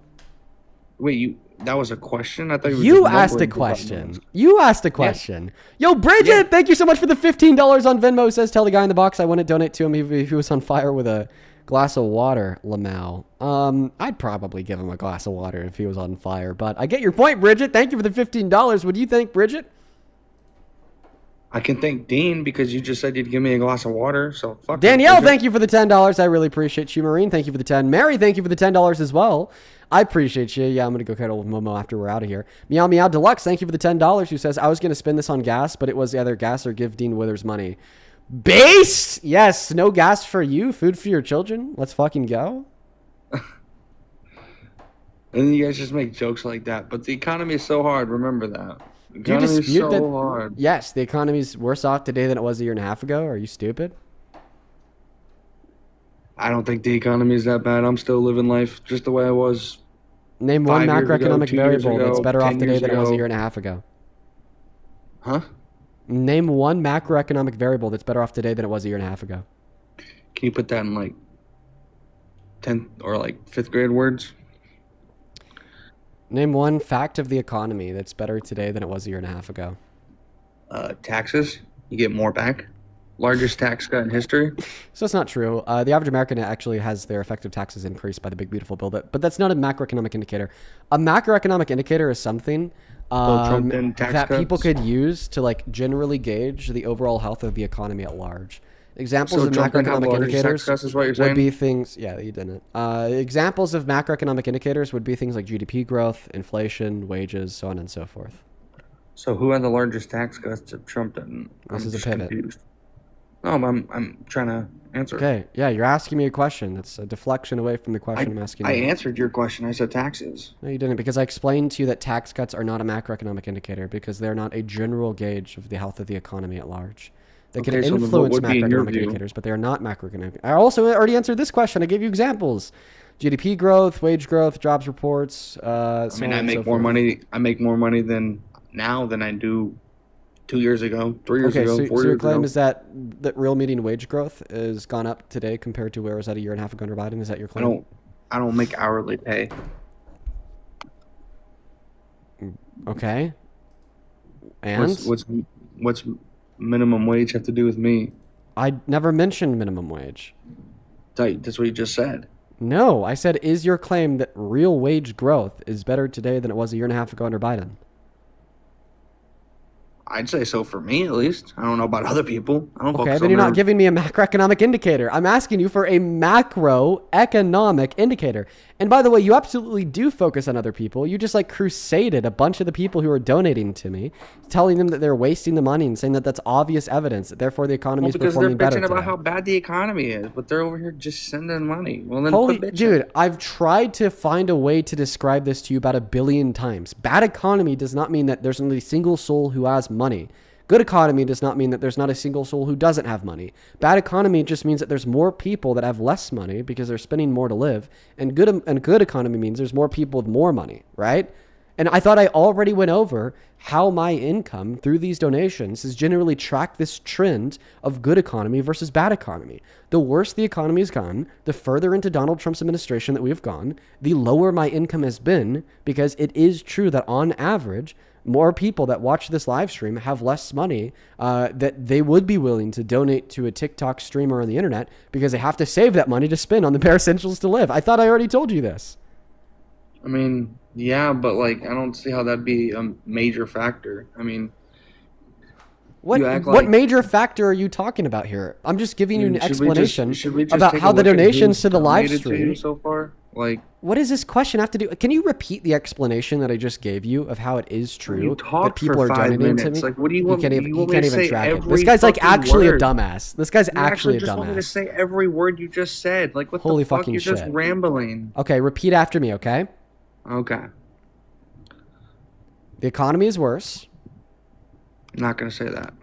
K: Wait, that was a question? I thought
A: you asked a question. You asked a question. Yeah. Yo, Bridget, thank you so much for the $15 on Venmo. Says, tell the guy in the box I want to donate to him if he was on fire with a glass of water, Lamau. I'd probably give him a glass of water if he was on fire, but I get your point, Bridget. Thank you for the $15. What do you think, Bridget?
K: I can thank Dean because you just said you'd give me a glass of water. So fuck.
A: Danielle, thank you for the $10. I really appreciate you. Marine, thank you for the 10. Mary, thank you for the $10 as well. I appreciate you. Yeah, I'm gonna go cuddle with Momo after we're out of here. Meow Meow Deluxe, thank you for the $10. Who says I was gonna spend this on gas, but it was either gas or give Dean Withers money. Based, yes, no gas for you, food for your children. Let's fucking go.
K: And you guys just make jokes like that. But the economy is so hard. Remember that. The
A: Do you
K: economy is
A: dispute
K: so
A: that?
K: hard.
A: Yes, the economy's worse off today than it was a year and a half ago. Are you stupid?
K: I don't think the economy is that bad. I'm still living life just the way I was.
A: Name one
K: 5 years ago,
A: macroeconomic
K: 2 years
A: variable that's
K: ago,
A: better off
K: 10
A: today
K: years
A: than it was a
K: ago.
A: year and a half ago.
K: Huh?
A: Name one macroeconomic variable that's better off today than it was a year and a half ago.
K: Can you put that in like 10th or like 5th grade words?
A: Name one fact of the economy that's better today than it was a year and a half ago.
K: Taxes. You get more back. Largest tax cut in history.
A: So it's not true. The average American actually has their effective taxes increased by the big beautiful bill, but that's not a macroeconomic indicator. A macroeconomic indicator is something
K: Trump didn't tax
A: that people
K: cuts?
A: could use to like generally gauge the overall health of the economy at large. Examples
K: So
A: of
K: Trump didn't have
A: macroeconomic
K: largest tax
A: indicators
K: cuts is what you're
A: would
K: saying?
A: be things. Yeah, you didn't. Examples of macroeconomic indicators would be things like GDP growth, inflation, wages, so on and so forth.
K: So who had the largest tax cuts if Trump didn't?
A: This is a
K: just
A: pivot.
K: confused. No, but I'm trying to answer.
A: Okay, yeah, you're asking me a question. That's a deflection away from the question I'm asking
K: I
A: you.
K: answered your question. I said taxes.
A: No, you didn't, because I explained to you that tax cuts are not a macroeconomic indicator because they're not a general gauge of the health of the economy at large. They can
K: Okay, so then what
A: influence
K: would be in your
A: macroeconomic
K: view?
A: indicators, but they are not macroeconomic. I also already answered this question. I gave you examples: GDP growth, wage growth, jobs reports.
K: I mean, I make more money. I make more money than I do 2 years ago, 3 years
A: Okay,
K: ago,
A: so
K: 4
A: your
K: years
A: claim
K: ago.
A: is that real median wage growth has gone up today compared to where it was at a year and a half ago under Biden? Is that your claim?
K: I don't make hourly pay.
A: Okay. And
K: What's minimum wage have to do with me?
A: I never mentioned minimum wage.
K: That's what you just said.
A: No, I said, is your claim that real wage growth is better today than it was a year and a half ago under Biden?
K: I'd say so for me, at least. I don't know about other people. I don't.
A: Okay,
K: focus
A: then
K: on
A: you're not
K: their-
A: giving me a macroeconomic indicator. I'm asking you for a macroeconomic indicator. And by the way, you absolutely do focus on other people. You just like crusaded a bunch of the people who are donating to me, telling them that they're wasting the money and saying that that's obvious evidence, that therefore the economy
K: Well,
A: is
K: because they're
A: performing better
K: bitching about
A: today.
K: how bad the economy is, but they're over here just sending money. Well, then
A: Holy
K: quit bitching.
A: dude, I've tried to find a way to describe this to you about 1 billion times. Bad economy does not mean that there's only a single soul who has money. Good economy does not mean that there's not a single soul who doesn't have money. Bad economy just means that there's more people that have less money because they're spending more to live. And good economy means there's more people with more money, right? And I thought I already went over how my income through these donations has generally tracked this trend of good economy versus bad economy. The worse the economy has gone, the further into Donald Trump's administration that we have gone, the lower my income has been, because it is true that on average, more people that watch this live stream have less money that they would be willing to donate to a TikTok streamer on the internet because they have to save that money to spend on the bare essentials to live. I thought I already told you this.
K: I mean, yeah, but like, I don't see how that'd be a major factor. I mean,
A: What
K: you act
A: what
K: like-
A: major factor are you talking about here? I'm just giving you an explanation
K: should we just
A: about
K: take
A: how
K: a
A: the
K: look at
A: donations
K: who's
A: to the live
K: donated to you
A: stream.
K: so far? Like,
A: What does this question have to do? Can you repeat the explanation that I just gave you of how it is true
K: you
A: that
K: talked
A: people
K: for
A: are
K: 5
A: donating to
K: minutes.
A: me?
K: Like, what do you
A: He
K: want?
A: can't even,
K: you
A: he
K: want me
A: can't
K: to
A: even
K: say
A: track it.
K: every
A: This guy's like
K: fucking
A: actually
K: word?
A: a dumbass. This guy's
K: You
A: actually a
K: just want me to
A: dumbass.
K: say every word you just said. Like, what
A: Holy
K: the fuck?
A: fucking
K: You're just
A: shit.
K: rambling.
A: Okay, repeat after me, okay?
K: Okay.
A: The economy is worse.
K: I'm not gonna say that.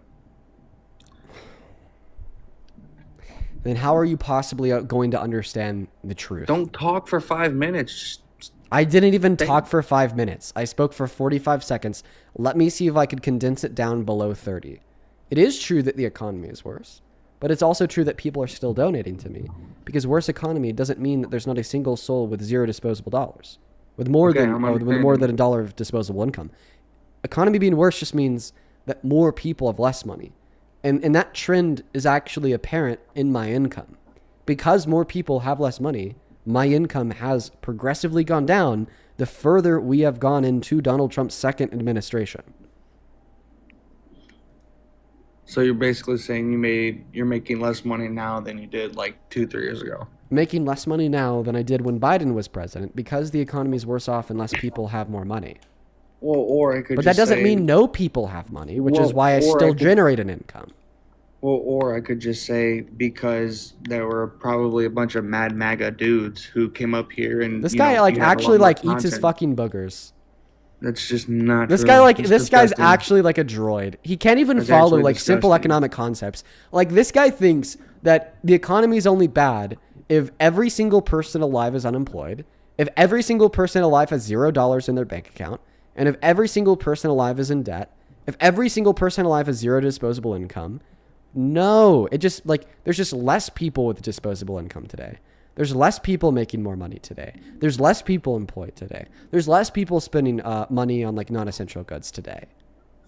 A: Then how are you possibly going to understand the truth?
K: Don't talk for 5 minutes.
A: I didn't even talk for 5 minutes. I spoke for 45 seconds. Let me see if I could condense it down below 30. It is true that the economy is worse, but it's also true that people are still donating to me, because worse economy doesn't mean that there's not a single soul with zero disposable dollars, with more
K: Okay,
A: than
K: I'm
A: with more
K: understanding.
A: than $1 of disposable income. Economy being worse just means that more people have less money. And that trend is actually apparent in my income. Because more people have less money, my income has progressively gone down the further we have gone into Donald Trump's second administration.
K: So you're basically saying you're making less money now than you did like 2-3 years ago.
A: Making less money now than I did when Biden was president because the economy is worse off and less people have more money.
K: Well, or I could.
A: But
K: just
A: that doesn't
K: say,
A: mean no people have money, which is
K: Well,
A: why I
K: or
A: still
K: could-
A: generate an income.
K: Well, or I could just say because there were probably a bunch of mad MAGA dudes who came up here and
A: This
K: you
A: guy
K: know,
A: like
K: you have a lot
A: actually
K: more
A: like eats his
K: content.
A: fucking boogers.
K: That's just not.
A: This
K: true.
A: guy like
K: It's
A: this guy's
K: disgusting.
A: actually like a droid. He can't even
K: That's
A: follow
K: actually
A: like simple
K: disgusting.
A: economic concepts. Like this guy thinks that the economy is only bad if every single person alive is unemployed, if every single person alive has $0 in their bank account, and if every single person alive is in debt, if every single person alive has zero disposable income. No, it just like there's just less people with disposable income today. There's less people making more money today. There's less people employed today. There's less people spending money on like non-essential goods today.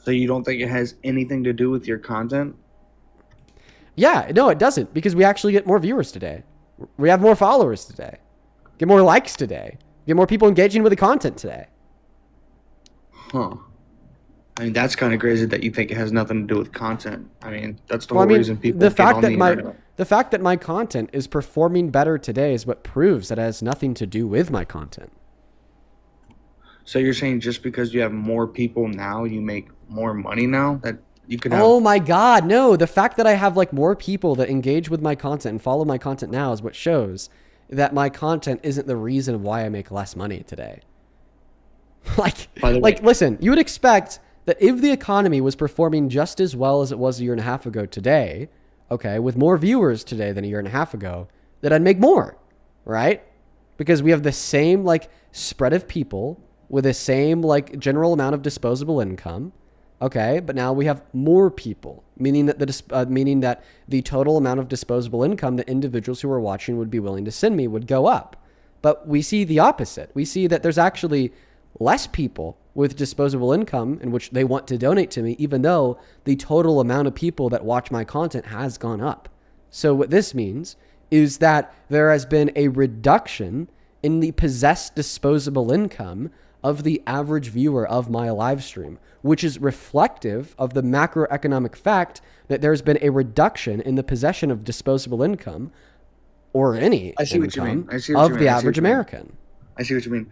K: So you don't think it has anything to do with your content?
A: Yeah, no, it doesn't because we actually get more viewers today. We have more followers today. Get more likes today. Get more people engaging with the content today.
K: Huh. I mean, that's kind of crazy that you think it has nothing to do with content. I mean, that's the
A: Well,
K: whole
A: I mean,
K: reason people
A: the
K: get
A: fact
K: on
A: that
K: the
A: my
K: internet.
A: the fact that my content is performing better today is what proves that it has nothing to do with my content.
K: So you're saying just because you have more people now, you make more money now? That you could have.
A: Oh my God, no. The fact that I have like more people that engage with my content and follow my content now is what shows that my content isn't the reason why I make less money today. Like, listen, you would expect that if the economy was performing just as well as it was a year and a half ago today, okay, with more viewers today than a year and a half ago, that I'd make more, right? Because we have the same like spread of people with the same like general amount of disposable income. Okay, but now we have more people, meaning that the total amount of disposable income that individuals who are watching would be willing to send me would go up. But we see the opposite. We see that there's actually less people with disposable income in which they want to donate to me, even though the total amount of people that watch my content has gone up. So what this means is that there has been a reduction in the possessed disposable income of the average viewer of my live stream, which is reflective of the macroeconomic fact that there's been a reduction in the possession of disposable income or any
K: I see what you
A: income
K: mean. I see what you
A: of
K: mean.
A: the
K: I see
A: average
K: what you mean.
A: American.
K: I see what you mean.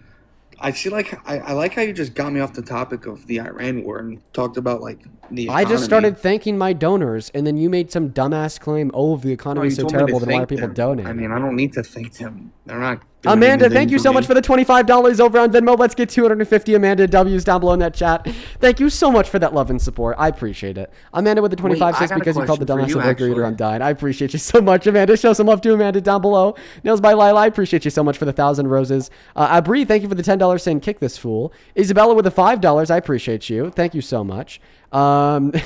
K: I see, like, I like how you just got me off the topic of the Iran war and talked about, like, the economy.
A: I just started thanking my donors, and then you made some dumbass claim, oh, if the
K: No,
A: economy
K: you
A: is so
K: told me to
A: terrible, then why are
K: thank
A: people
K: them.
A: donating?
K: I mean, I don't need to thank them. They're not. doing
A: Amanda,
K: anything
A: thank you so
K: me.
A: much for the $25 over on Venmo. Let's get 250 Amanda W's down below in that chat. Thank you so much for that love and support. I appreciate it. Amanda with the 25
K: Wait, I
A: says
K: got a
A: because you called the
K: question
A: dumbass
K: for
A: a
K: you,
A: burger eater,
K: actually.
A: I'm dying. I appreciate you so much, Amanda. Show some love to Amanda down below. Nails by Lila, I appreciate you so much for the 1,000 roses. Abri, thank you for the $10 saying kick this fool. Isabella with the $5, I appreciate you. Thank you so much. Brayless,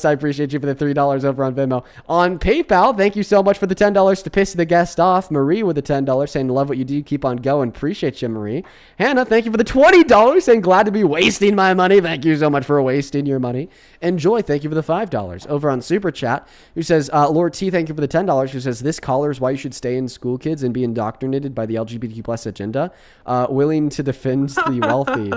A: I appreciate you for the $3 over on Venmo. On PayPal, thank you so much for the $10 to piss the guest off. Marie with the $10 saying love what you do, keep on going. Appreciate you, Marie. Hannah, thank you for the $20 saying glad to be wasting my money. Thank you so much for wasting your money. And Joy, thank you for the $5 over on Super Chat, who says Lord T, thank you for the $10, who says this caller is why you should stay in school, kids, and be indoctrinated by the LGBTQ plus agenda, willing to defend the wealthy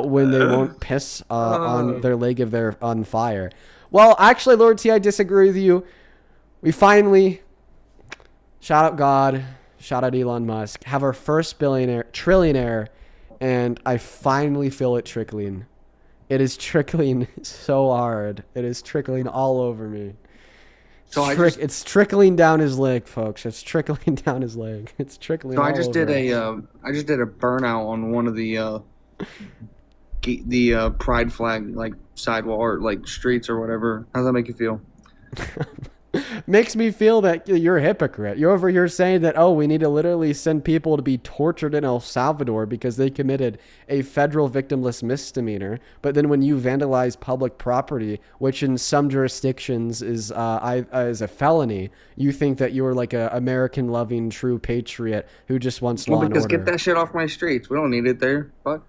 A: when they won't piss on their leg if they're on fire. Well, actually, Lord T, I disagree with you. We finally, shout out God, shout out Elon Musk, have our first trillionaire, and I finally feel it trickling. It is trickling so hard. It is trickling all over me.
K: So
A: It's trickling down his leg, folks. It's trickling down his leg. It's trickling.
K: So
A: all
K: I just
A: over
K: did
A: us.
K: I just did a burnout on one of the pride flag like sidewalk or like streets or whatever. How does that make you feel?
A: Makes me feel that you're a hypocrite. You're over here saying that, oh, we need to literally send people to be tortured in El Salvador because they committed a federal victimless misdemeanor. But then when you vandalize public property, which in some jurisdictions is a felony, you think that you're like a American loving true patriot who just wants law and
K: Because
A: order.
K: get that shit off my streets. We don't need it there. Fuck.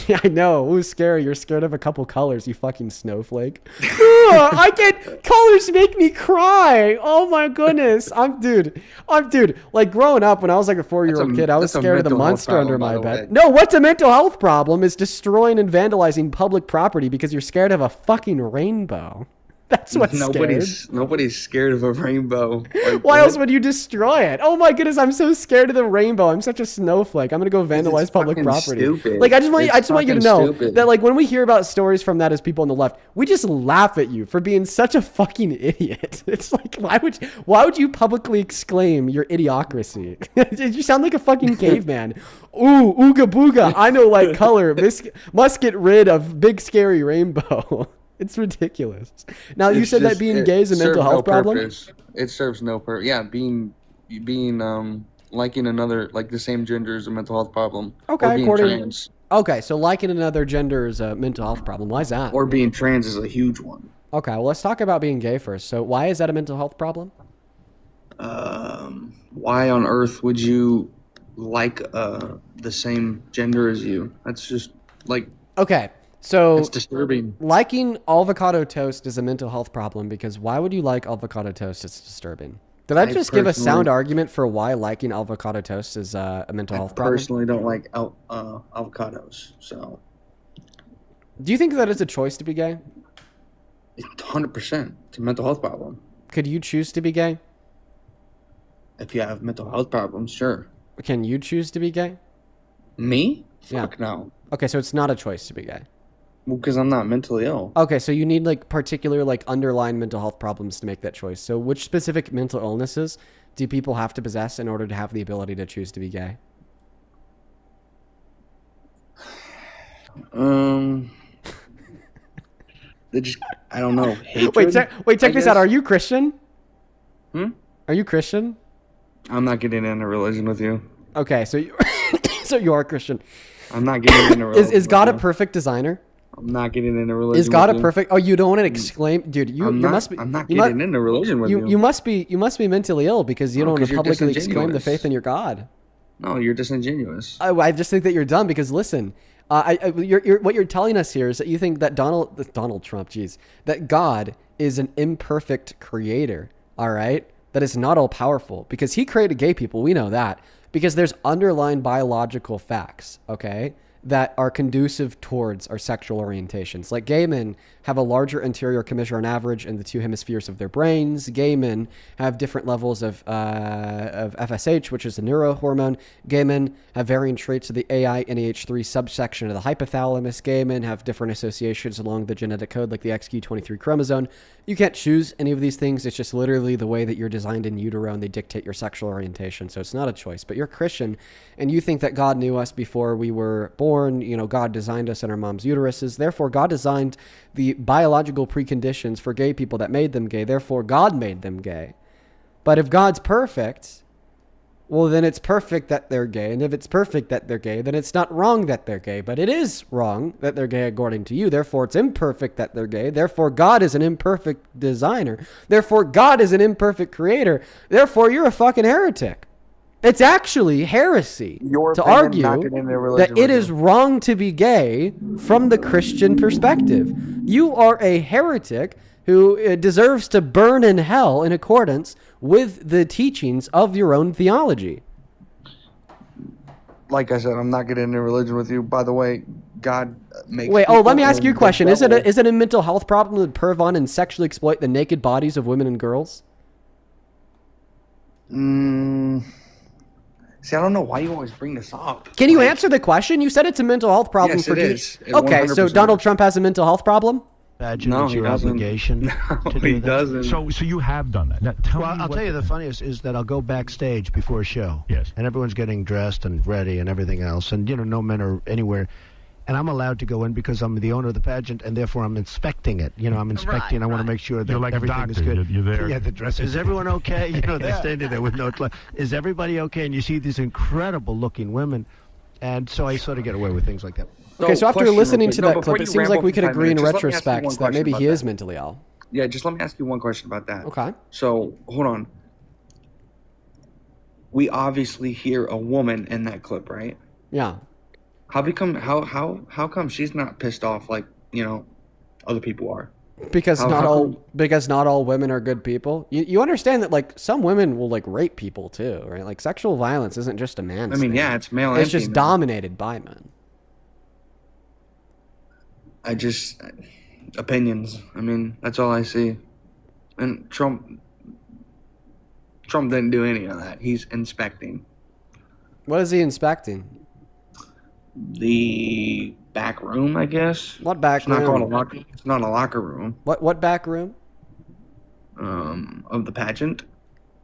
A: Yeah, I know. Who's scary? You're scared of a couple colors, you fucking snowflake. I get colors make me cry. Oh my goodness. I'm dude. Like growing up when I was like a 4-year-old kid, I was
K: that's a
A: scared of the
K: mental health
A: monster under
K: problem,
A: my
K: by the
A: bed.
K: way.
A: No, what's a mental health problem is destroying and vandalizing public property because you're scared of a fucking rainbow. That's what's
K: nobody's scared of a rainbow. Like,
A: Why else would you destroy it? Oh my goodness, I'm so scared of the rainbow. I'm such a snowflake. I'm gonna go vandalize public property.
K: stupid.
A: Like I just want you to know
K: stupid.
A: that like when we hear about stories from that as people on the left, we just laugh at you for being such a fucking idiot. It's like why would you publicly exclaim your idiocracy? You sound like a fucking caveman. Ooh, ooga booga. I know like color. Must get rid of big scary rainbow. It's ridiculous. Now you said that being gay is a mental health problem.
K: Purpose. It serves no purpose. Yeah, being liking another like the same gender is a mental health problem.
A: Okay,
K: or being trans.
A: Okay, so liking another gender is a mental health problem. Why is that?
K: Or being trans is a huge one.
A: Okay, well let's talk about being gay first. So why is that a mental health problem?
K: Why on earth would you like the same gender as you? That's just like
A: okay. So
K: it's disturbing.
A: Liking avocado toast is a mental health problem because why would you like avocado toast? It's disturbing. Did I just give a sound argument for why liking avocado toast is a mental health problem?
K: I personally don't like avocados. So,
A: do you think that it's a choice to be gay?
K: 100%. It's a mental health problem.
A: Could you choose to be gay?
K: If you have mental health problems, sure.
A: Can you choose to be gay?
K: Me? Fuck no.
A: Okay, so it's not a choice to be gay.
K: Well, because I'm not mentally ill.
A: Okay, so you need like particular like underlying mental health problems to make that choice. So which specific mental illnesses do people have to possess in order to have the ability to choose to be gay?
K: They just, I don't know. Hatred,
A: wait, check this out. Are you Christian? Are you Christian?
K: I'm not getting into religion with you.
A: Okay, so so you are Christian.
K: I'm not getting into religion.
A: Is God a perfect designer?
K: I'm not getting into religion.
A: Is God a perfect? Oh, you don't want to exclaim, dude. You must be.
K: I'm not getting into religion with you.
A: You must be mentally ill because you don't want to publicly exclaim the faith in your God.
K: No, you're disingenuous.
A: I just think that you're dumb because listen, what you're telling us here is that you think that Donald Trump, that God is an imperfect creator. All right, that is not all powerful because he created gay people. We know that because there's underlying biological facts. Okay. That are conducive towards our sexual orientations. Like gay men have a larger anterior commissure on average in the two hemispheres of their brains. Gay men have different levels of FSH, which is the neurohormone. Gay men have varying traits of the AI-NAH3 subsection of the hypothalamus. Gay men have different associations along the genetic code, like the XQ23 chromosome. You can't choose any of these things. It's just literally the way that you're designed in utero and they dictate your sexual orientation. So it's not a choice, but you're Christian and you think that God knew us before we were born. You know, God designed us in our mom's uteruses. Therefore, God designed the biological preconditions for gay people that made them gay. Therefore, God made them gay. But if God's perfect, well, then it's perfect that they're gay. And if it's perfect that they're gay, then it's not wrong that they're gay. But it is wrong that they're gay according to you. Therefore, it's imperfect that they're gay. Therefore, God is an imperfect designer. Therefore, God is an imperfect creator. Therefore, you're a fucking heretic. It's actually heresy to argue that it is wrong to be gay from the Christian perspective. You are a heretic who deserves to burn in hell in accordance with the teachings of your own theology.
K: Like I said, I'm not getting into religion with you. By the way, God makes.
A: Wait, let me ask you a question. Is it a mental health problem to perv on and sexually exploit the naked bodies of women and girls?
K: See, I don't know why you always bring this up.
A: Can you answer the question? You said it's a mental health problem.
K: Yes, it is.
A: Okay, so Donald Trump has a mental health problem?
E: No, your obligation to do
K: he doesn't.
E: So you have done that. Now, I'll tell you the funniest is that I'll go backstage before a show. Yes. And everyone's getting dressed and ready and everything else. And, no men are anywhere. And I'm allowed to go in because I'm the owner of the pageant, and therefore I'm inspecting it. I'm inspecting. I want to make sure that
S: like
E: everything is good.
S: You're there.
E: Yeah, the dress. Is everyone okay? They're standing there with no clothes. Is everybody okay? And you see these incredible-looking women, and so I sort of get away with things like that.
A: Okay, so after listening to that clip, it seems like we could agree in retrospect that maybe he is mentally ill.
K: Yeah, just let me ask you one question about that.
A: Okay.
K: So, hold on. We obviously hear a woman in that clip, right?
A: Yeah.
K: How come she's not pissed off like, other people are?
A: Because not all women are good people. You understand that like some women will like rape people too, right? Like sexual violence isn't just a man's thing.
K: Yeah, it's male.
A: It's just dominated by men.
K: opinions. I mean, that's all I see. And Trump didn't do any of that. He's inspecting
A: What is he inspecting?
K: the back room, I guess.
A: What back
K: It's not
A: room?
K: called a locker. It's not a locker room.
A: What back room?
K: Of the pageant.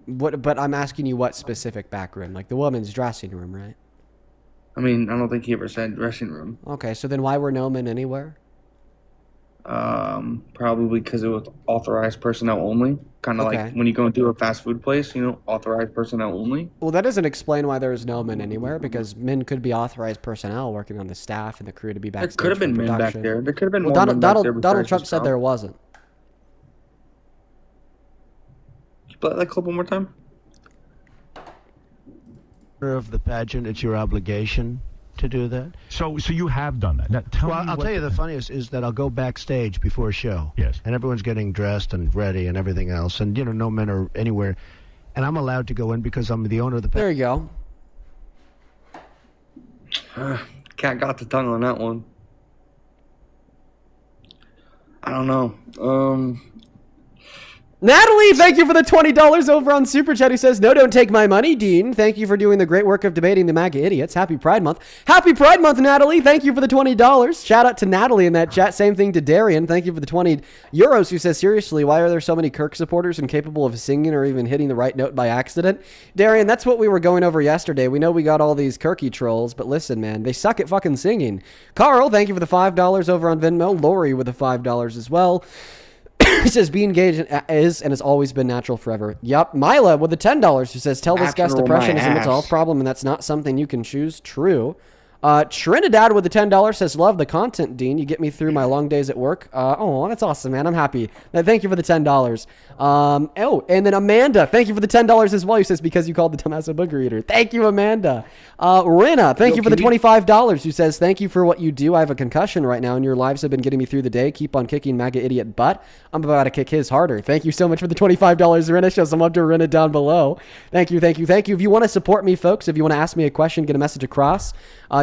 A: What? But I'm asking you what specific back room? Like the woman's dressing room, right?
K: I mean, I don't think he ever said dressing room.
A: Okay, so then why were no men anywhere?
K: Probably because it was authorized personnel only. Kind of
A: Okay.
K: like when you go into a fast food place, authorized personnel only.
A: Well, that doesn't explain why there's no men anywhere, because men could be authorized personnel working on the staff and the crew to be
K: There
A: backstage.
K: could have been
A: for
K: men back
A: production.
K: there. There could have been
A: Well,
K: more men back there
A: Donald
K: besides
A: Trump
K: just
A: said
K: Trump.
A: there wasn't.
K: Play that clip one more time.
E: Of the pageant, it's your obligation to do that.
F: So you have done that. Now, tell
E: Well,
F: me
E: I'll
F: what
E: tell you the funniest is that I'll go backstage before a show. Yes. And everyone's getting dressed and ready and everything else. And, no men are anywhere. And I'm allowed to go in because I'm the owner of the
A: There you go.
K: Cat got the tongue on that one. I don't know.
A: Natalie, thank you for the $20 over on Super Chat. Who says, no, don't take my money. Dean, thank you for doing the great work of debating the MAGA idiots. Happy Pride Month. Happy Pride Month, Natalie. Thank you for the $20. Shout out to Natalie in that chat. Same thing to Darian. Thank you for the €20. Who says, seriously, why are there so many Kirk supporters incapable of singing or even hitting the right note by accident? Darian, that's what we were going over yesterday. We know we got all these Kirky trolls, but listen, man, they suck at fucking singing. Carl, thank you for the $5 over on Venmo. Lori with the $5 as well. He says, be engaged is and has always been natural forever. Yup. Mila with the $10 who says, tell this guest
K: Natural
A: depression
K: my
A: is a mental
K: ass.
A: health problem and that's not something you can choose. True. Trinidad with the $10 says, love the content, Dean. You get me through my long days at work. Oh, that's awesome, man. I'm happy. Thank you for the $10. And then Amanda, thank you for the $10 as well. Who says, because you called the Tommaso Booger Eater. Thank you, Amanda. Rina, thank you for the $25. Who says, thank you for what you do. I have a concussion right now and your lives have been getting me through the day. Keep on kicking MAGA idiot butt. I'm about to kick his harder. Thank you so much for the $25, Rina. Show some love to Rina down below. Thank you. If you want to support me, folks, if you want to ask me a question, get a message across,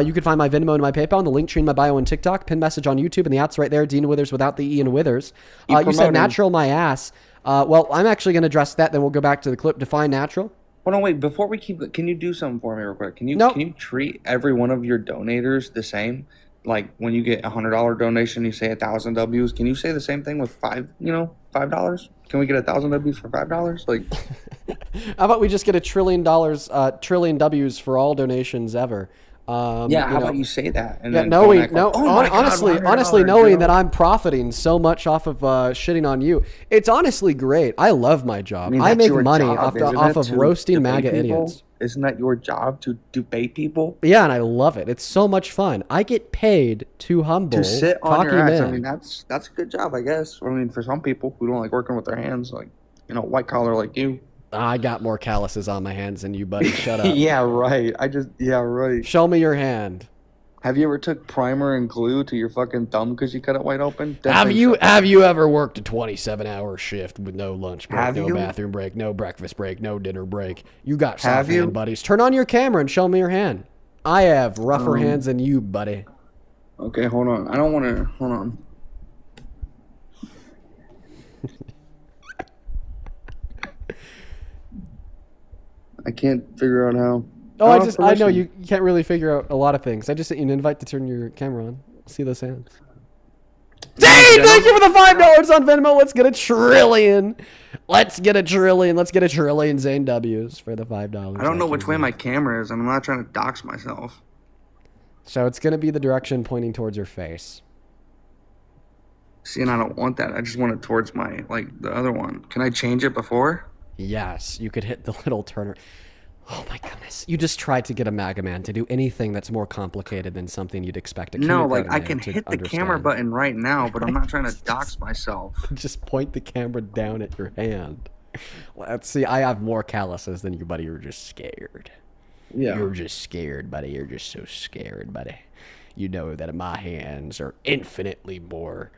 A: you can find my Venmo and my PayPal and the link tree in my bio and TikTok. Pin message on YouTube and the out's right there. Dean Withers without the E in Withers. You said natural my ass. Well, I'm actually going to address that. Then we'll go back to the clip. Define natural.
K: Hold on, wait. Before we keep, can you do something for me real quick? Can you treat every one of your donators the same? Like when you get $100 donation, you say 1,000 W's. Can you say the same thing with $5? Can we get 1,000 W's for $5? Like,
A: how about we just get $1 trillion, trillion W's for all donations ever?
K: how about you say that? And then
A: honestly, knowing that I'm profiting so much off of shitting on you, it's honestly great. I love my job. I make money off of roasting MAGA idiots.
K: Isn't that your job to debate people?
A: Yeah, and I love it. It's so much fun. I get paid to humble,
K: To sit on your
A: cocky
K: ass.
A: men.
K: I mean, that's a good job, I guess. I mean, for some people who don't like working with their hands, like white collar like you.
A: I got more calluses on my hands than you, buddy. Shut up.
K: Yeah, right. Right.
A: Show me your hand.
K: Have you ever took primer and glue to your fucking thumb because you cut it wide open?
A: Have you ever worked a 27-hour shift with no lunch break,
K: Have
A: no
K: you?
A: bathroom break, no breakfast break, no dinner break? You got soft
K: Have you?
A: hand buddies. Turn on your camera and show me your hand. I have rougher hands than you, buddy.
K: Okay, hold on. I don't want to. Hold on. I can't figure out how.
A: I know you can't really figure out a lot of things. I just sent you an invite to turn your camera on. See those hands. Zane, thank you for the $5 on Venmo. Let's get a trillion. Let's get a trillion Zane W's for the $5.
K: I don't know which way my camera is, and I'm not trying to dox myself.
A: So it's going to be the direction pointing towards your face.
K: See, and I don't want that. I just want it towards my, the other one. Can I change it before?
A: Yes, you could hit the little turner. Oh my goodness. You just tried to get a MAGA man to do anything that's more complicated than something you'd expect a kindergarten
K: I
A: man
K: can
A: to
K: hit the
A: understand.
K: camera button right now, but I'm not trying to dox myself.
A: Just point the camera down at your hand. Let's see, I have more calluses than you, buddy. You're just scared.
K: Yeah.
A: You're just scared, buddy. You're just so scared, buddy. You know that my hands are infinitely more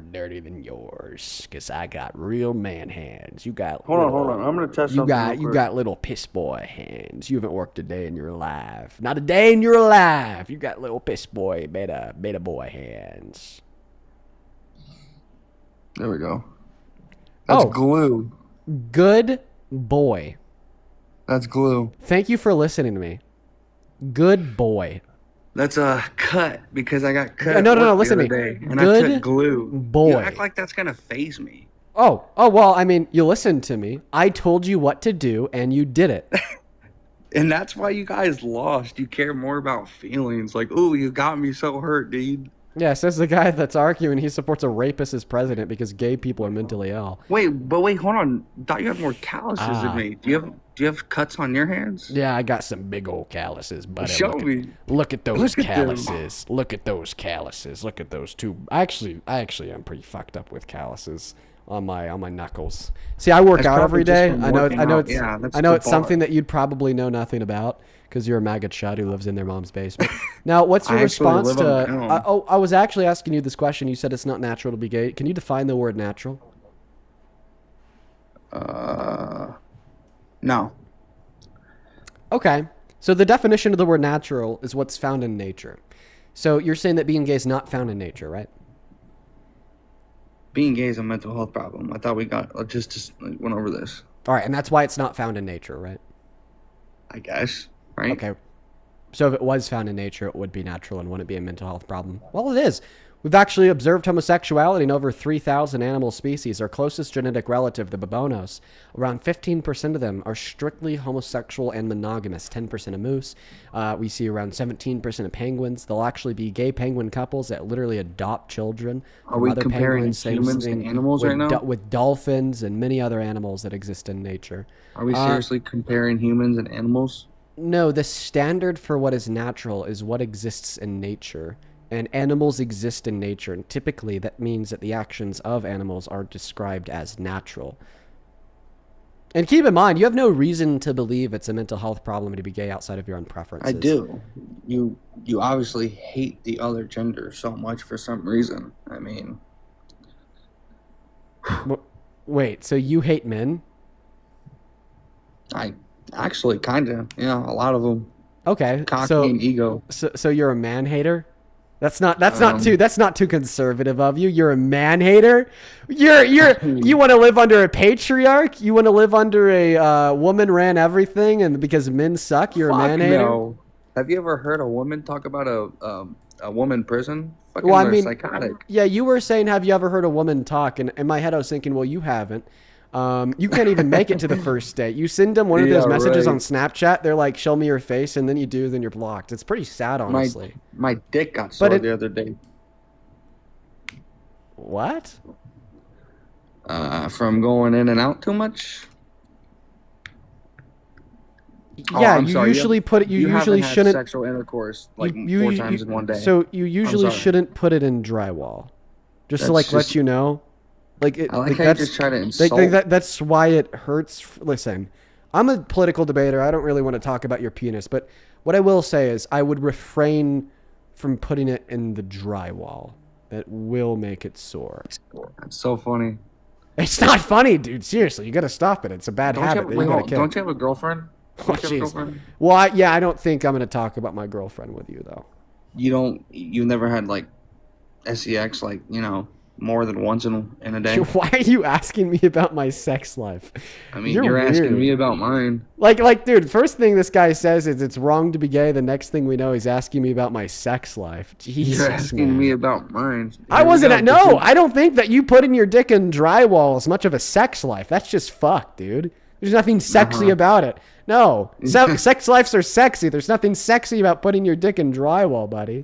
A: dirty than yours, because I got real man hands. You got
K: Hold on. I'm going to test something.
A: You got little piss boy hands. You haven't worked a day in your life. Not a day in your life. You got little piss boy, beta boy hands.
K: There we go. That's glue.
A: Good boy.
K: That's glue.
A: Thank you for listening to me. Good boy.
K: That's a cut because I got cut.
A: No. Listen to me.
K: And
A: Good
K: I took glue.
A: boy.
K: You act like that's gonna phase me.
A: Oh, well, I mean, you listened to me. I told you what to do, and you did it.
K: And that's why you guys lost. You care more about feelings. Like, ooh, you got me so hurt, dude.
A: Yeah, says the guy that's arguing he supports a rapist as president because gay people are mentally ill.
K: Wait, hold on. I thought you had more calluses than me. Do you have cuts on your hands?
A: Yeah, I got some big old calluses, buddy.
K: Show me.
A: Look at those
K: Look at them.
A: calluses. Look at those calluses. Look at those two. I actually am pretty fucked up with calluses on my knuckles. See, I work
K: That's
A: out every
K: probably just
A: day.
K: from
A: I know
K: working out.
A: it's
K: Yeah, that's
A: I know
K: the
A: it's
K: bar.
A: something that you'd probably know nothing about because you're a MAGA chud who lives in their mom's basement. Now, what's your
K: I actually
A: response
K: live on my
A: to? I was actually asking you this question. You said it's not natural to be gay. Can you define the word natural?
K: No.
A: Okay. So the definition of the word natural is what's found in nature. So you're saying that being gay is not found in nature, right?
K: Being gay is a mental health problem. I thought we just went over this.
A: All right, and that's why it's not found in nature, right?
K: I guess, right?
A: Okay. So if it was found in nature, it would be natural and wouldn't be a mental health problem. Well, it is. We've actually observed homosexuality in over 3,000 animal species. Our closest genetic relative, the babonos, around 15% of them are strictly homosexual and monogamous. 10% of moose. We see around 17% of penguins. There'll actually be gay penguin couples that literally adopt children
K: Are
A: from
K: we
A: other
K: comparing
A: penguins. Same
K: humans
A: thing
K: and animals
A: with
K: right now?
A: with dolphins and many other animals that exist in nature.
K: Are we seriously comparing humans and animals?
A: No, the standard for what is natural is what exists in nature. And animals exist in nature, and typically that means that the actions of animals are described as natural. And keep in mind, you have no reason to believe it's a mental health problem to be gay outside of your own preferences.
K: I do. You obviously hate the other gender so much for some reason. I mean,
A: Wait, so you hate men?
K: I actually kind of, yeah, a lot of them.
A: Okay,
K: Cocky and ego.
A: So you're a man hater? That's not too conservative of you. You're a man hater. You want to live under a patriarch? You want to live under a woman ran everything, and because men suck, you're a man hater?
K: No. Have you ever heard a woman talk about a woman prison? Fucking,
A: Well, I
K: they're
A: mean,
K: psychotic.
A: yeah, you were saying, have you ever heard a woman talk? And in my head, I was thinking, well, you haven't. You can't even make it to the first date. You send them one of those messages on Snapchat. They're like, show me your face. And then you do, then you're blocked. It's pretty sad, honestly.
K: My dick got sore the other day.
A: What?
K: From going in and out too much?
A: Yeah,
K: I'm
A: you
K: sorry,
A: usually put it. You usually
K: haven't had
A: shouldn't.
K: sexual intercourse like 4 times in one day.
A: So you usually
K: sorry.
A: shouldn't put it in drywall, just to
K: That's
A: let
K: just-
A: you know. Like it,
K: I like how you
A: that's
K: just try to insult.
A: that's why it hurts. Listen, I'm a political debater. I don't really want to talk about your penis, but what I will say is I would refrain from putting it in the drywall. That will make it sore.
K: That's so funny.
A: It's not funny, dude. Seriously, you got to stop it. It's a bad habit.
K: Don't you have a girlfriend?
A: Oh,
K: Don't you have a
A: jeez.
K: girlfriend?
A: Well, I don't think I'm going to talk about my girlfriend with you, though.
K: You've never had like sex, like, more than once in a day?
A: Why are you asking me about my sex life?
K: I mean, you're asking me about mine.
A: Like, dude, first thing this guy says is it's wrong to be gay. The next thing we know, he's asking me about my sex life. Jesus,
K: You're asking me about mine.
A: I don't think that you putting your dick in drywall is much of a sex life. That's just fucked, dude. There's nothing sexy about it. No, sex lives are sexy. There's nothing sexy about putting your dick in drywall, buddy.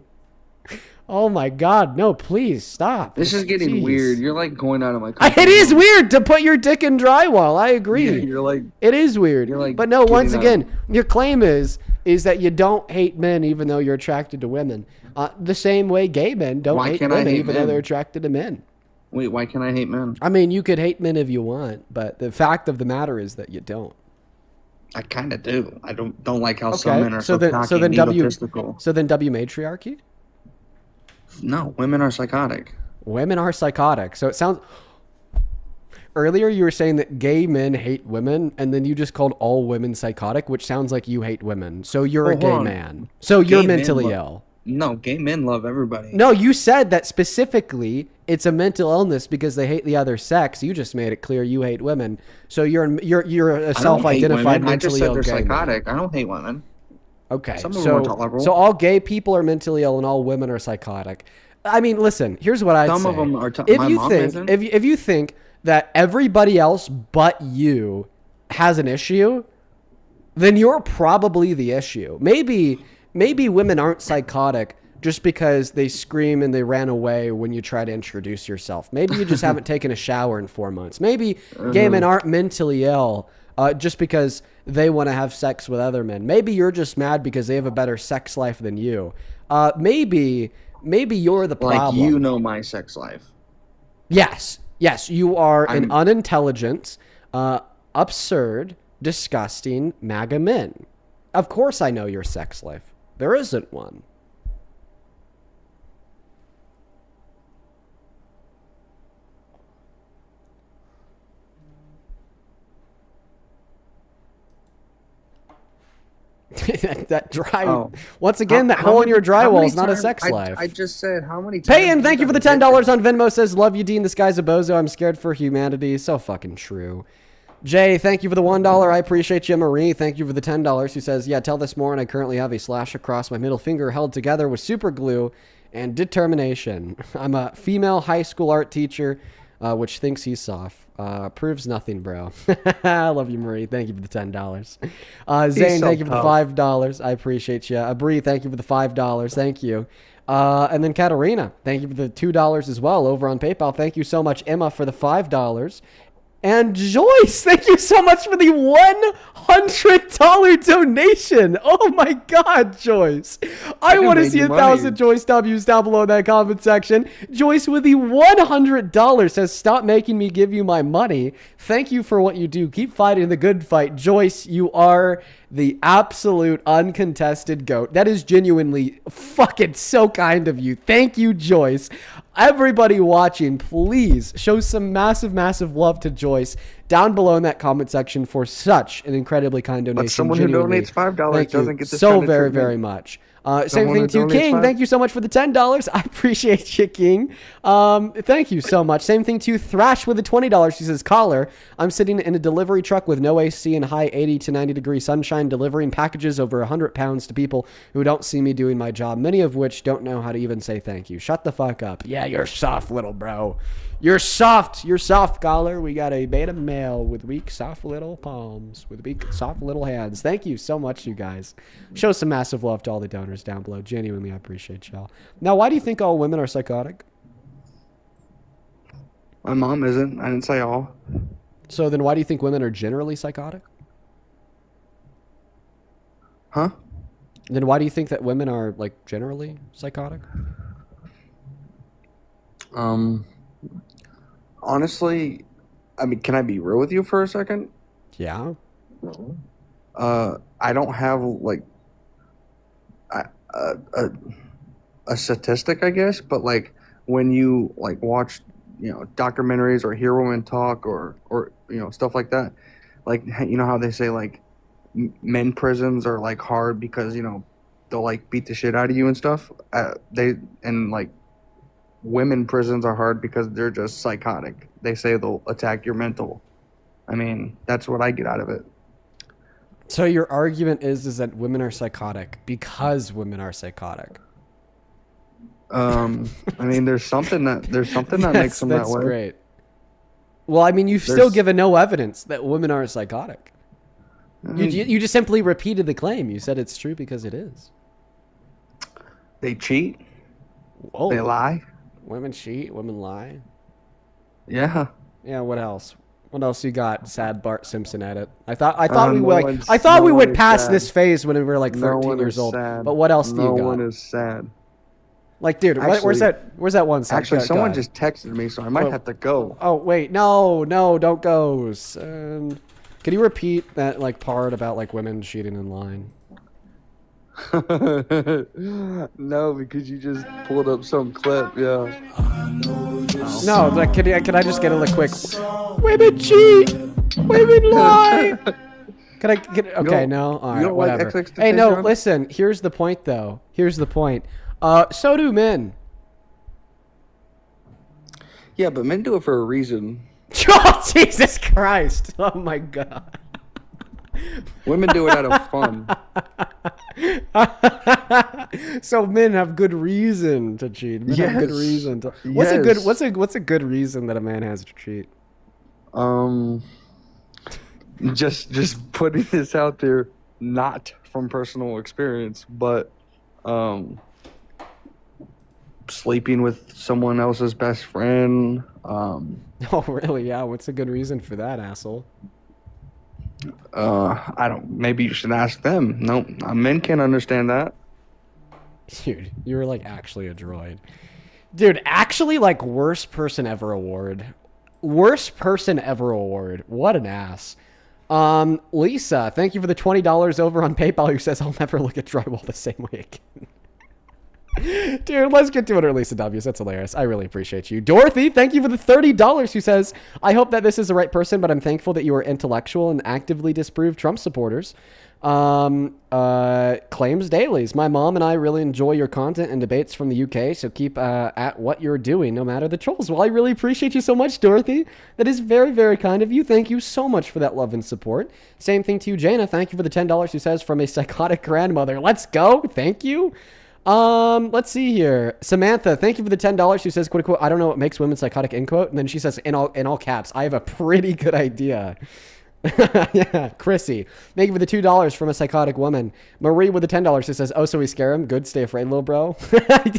A: Oh my God, no, please stop.
K: This is getting
A: Jeez.
K: weird. You're like going out of my comfort
A: It is
K: zone.
A: weird to put your dick in drywall. I agree.
K: Yeah, you're like,
A: it is weird.
K: you're like
A: but no, once
K: getting out
A: again, your claim is that you don't hate men even though you're attracted to women. The same way gay men don't
K: Why
A: hate
K: can't I
A: women
K: hate
A: even though
K: men?
A: they're attracted to men.
K: Wait, why can't I hate men?
A: I mean, you could hate men if you want, but the fact of the matter is that you don't.
K: I kind of do. I don't like how some men are
A: so
K: cocky
A: then
K: and egotistical.
A: So then W matriarchy?
K: No, women are psychotic.
A: Women are psychotic. So it sounds... Earlier you were saying that gay men hate women, and then you just called all women psychotic, which sounds like you hate women. So you're a
K: Hold
A: gay
K: on.
A: man. So you're
K: Gay men
A: mentally
K: love-
A: ill.
K: No, gay men love everybody.
A: No, you said that specifically it's a mental illness because they hate the other sex. You just made it clear you hate women. So you're a self-identified
K: I just
A: mentally
K: said
A: ill
K: they're
A: gay man.
K: psychotic. I don't hate women.
A: Okay,
K: Some of them are tolerable.
A: so all gay people are mentally ill and all women are psychotic. I mean, listen. Here's what I'd say.
K: Some of them are.
A: If
K: My
A: you
K: mom
A: think,
K: isn't.
A: if you think that everybody else but you has an issue, then you're probably the issue. Maybe women aren't psychotic just because they scream and they ran away when you try to introduce yourself. Maybe you just haven't taken a shower in 4 months. Maybe gay men aren't mentally ill just because they want to have sex with other men. Maybe you're just mad because they have a better sex life than you. Maybe you're the problem.
K: Like, you know my sex life.
A: Yes, you are an unintelligent, absurd, disgusting MAGA men. Of course I know your sex life. There isn't one. that dry. Once again, that hole in your drywall is not a sex life.
K: I just said how many times.
A: Payin, thank you for the $10 on Venmo. Says, love you, Dean. This guy's a bozo. I'm scared for humanity. So fucking true. Jay, thank you for the $1. I appreciate you. Marie, thank you for the $10. Who says, yeah, tell this more. And I currently have a slash across my middle finger held together with super glue and determination. I'm a female high school art teacher, which thinks he's soft. Proves nothing, bro. I love you, Marie. Thank you for the $10. Zane, thank you for the $5. I appreciate you. Bree, thank you for the $5. Thank you. And then Katarina, thank you for the $2 as well over on PayPal. Thank you so much, Emma, for the $5. And Joyce, thank you so much for the $100 donation. Oh my God, Joyce. I want to see 1,000 Joyce W's down below in that comment section. Joyce with the $100 says, stop making me give you my money. Thank you for what you do. Keep fighting the good fight. Joyce, you are the absolute uncontested GOAT. That is genuinely fucking so kind of you. Thank you, Joyce. Everybody watching, please show some massive, massive love to Joyce down below in that comment section for such an incredibly kind donation.
K: But someone who donates $5 doesn't get this
A: so
K: kind of
A: very,
K: treatment.
A: very much. Same thing to King. Thank you so much for the $10. I appreciate you, King. Thank you so much. Same thing to Thrash with the $20. She says, caller, I'm sitting in a delivery truck with no AC and high 80 to 90 degree sunshine, delivering packages over 100 pounds to people who don't see me doing my job, many of which don't know how to even say thank you. Shut the fuck up. Yeah, you're soft, little bro. You're soft. You're soft, caller. We got a beta male with weak, soft little palms, with weak, soft little hands. Thank you so much, you guys. Show some massive love to all the donors down below. Genuinely, I appreciate y'all. Now, why do you think all women are psychotic?
K: My mom isn't. I didn't say all.
A: So then why do you think women are generally psychotic?
K: Huh?
A: Then why do you think that women are, like, generally psychotic?
K: Honestly, I mean, can I be real with you for a second?
A: Yeah.
K: I don't have, like, a statistic, I guess, but, like, when you, like, watch, you know, documentaries or hear women talk or you know, stuff like that, like, you know how they say, like, men prisons are, like, hard because, you know, they'll, like, beat the shit out of you and stuff. Like, women prisons are hard because they're just psychotic. They say they'll attack your mental. I mean, that's what I get out of it.
A: So your argument is that women are psychotic because women are psychotic.
K: I mean, there's something that makes them that way. That's
A: great. Well, I mean, you've still given no evidence that women are psychotic. You just simply repeated the claim. You said it's true because it is.
K: They cheat.
A: Whoa.
K: They lie.
A: Women cheat. Women lie.
K: Yeah.
A: Yeah. What else? What else you got? Sad Bart Simpson edit. I thought we went past this phase when we were like 13 years old. But what else do you got?
K: No one is sad.
A: Like, dude, where's that one song?
K: Actually, someone just texted me, so I might have to go.
A: Oh wait, no, don't go. Can you repeat that like part about like women cheating in line?
K: No, because you just pulled up some clip. Yeah.
A: No, like, can I just get a quick? Women cheat. Women lie. Okay, no. All right, whatever.
K: Like
A: hey, no, listen. Here's the point, though. Here's the point. So do men.
K: Yeah, but men do it for a reason.
A: Oh, Jesus Christ. Oh, my God.
K: Women do it out of fun.
A: So men have good reason to cheat. Men have good reason to. What's a good reason that a man has to cheat?
K: Just putting this out there, not from personal experience, but sleeping with someone else's best friend.
A: Oh, really? Yeah. What's a good reason for that, asshole?
K: I don't. Maybe you should ask them. No, men can't understand that.
A: Dude, you were like actually a droid. Dude, actually, like worst person ever award. Worst person ever award. What an ass. Lisa, thank you for the $20 over on PayPal. Who says I'll never look at drywall the same way again. Dude, let's get to it, Lisa W's. That's hilarious. I really appreciate you. Dorothy, thank you for the $30. Who says, I hope that this is the right person, but I'm thankful that you are intellectual and actively disprove Trump supporters. Claims dailies. My mom and I really enjoy your content and debates from the UK, so keep at what you're doing, no matter the trolls. Well, I really appreciate you so much, Dorothy. That is very, very kind of you. Thank you so much for that love and support. Same thing to you, Jana. Thank you for the $10. Who says, from a psychotic grandmother. Let's go. Thank you. Let's see here. Samantha, thank you for the $10. She says, quote unquote, I don't know what makes women psychotic, end quote. And then she says, in all caps, I have a pretty good idea. Yeah, Chrissy, thank you for the $2 from a psychotic woman. Marie with the $10. She says, oh, so we scare him? Good, stay afraid, little bro.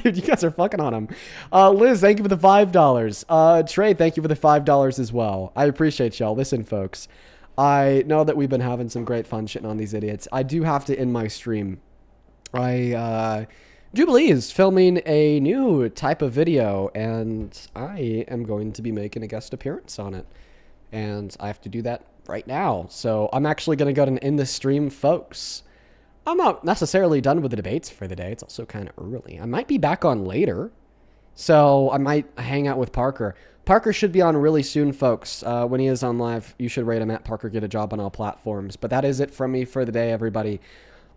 A: Dude, you guys are fucking on him. Liz, thank you for the $5. Trey, thank you for the $5 as well. I appreciate y'all. Listen, folks, I know that we've been having some great fun shitting on these idiots. I do have to end my stream. Jubilee is filming a new type of video, and I am going to be making a guest appearance on it. And I have to do that right now. So I'm actually going to go ahead and end the stream, folks. I'm not necessarily done with the debates for the day. It's also kind of early. I might be back on later. So I might hang out with Parker. Parker should be on really soon, folks. When he is on live, you should rate him at Parker Get a Job on all platforms. But that is it from me for the day, everybody.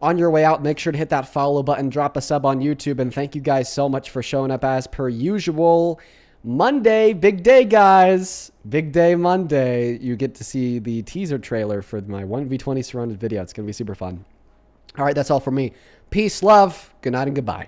A: On your way out, make sure to hit that follow button, drop a sub on YouTube, and thank you guys so much for showing up as per usual. Monday, big day, guys. Big day Monday. You get to see the teaser trailer for my 1v20 surrounded video. It's going to be super fun. All right, that's all from me. Peace, love, good night, and goodbye.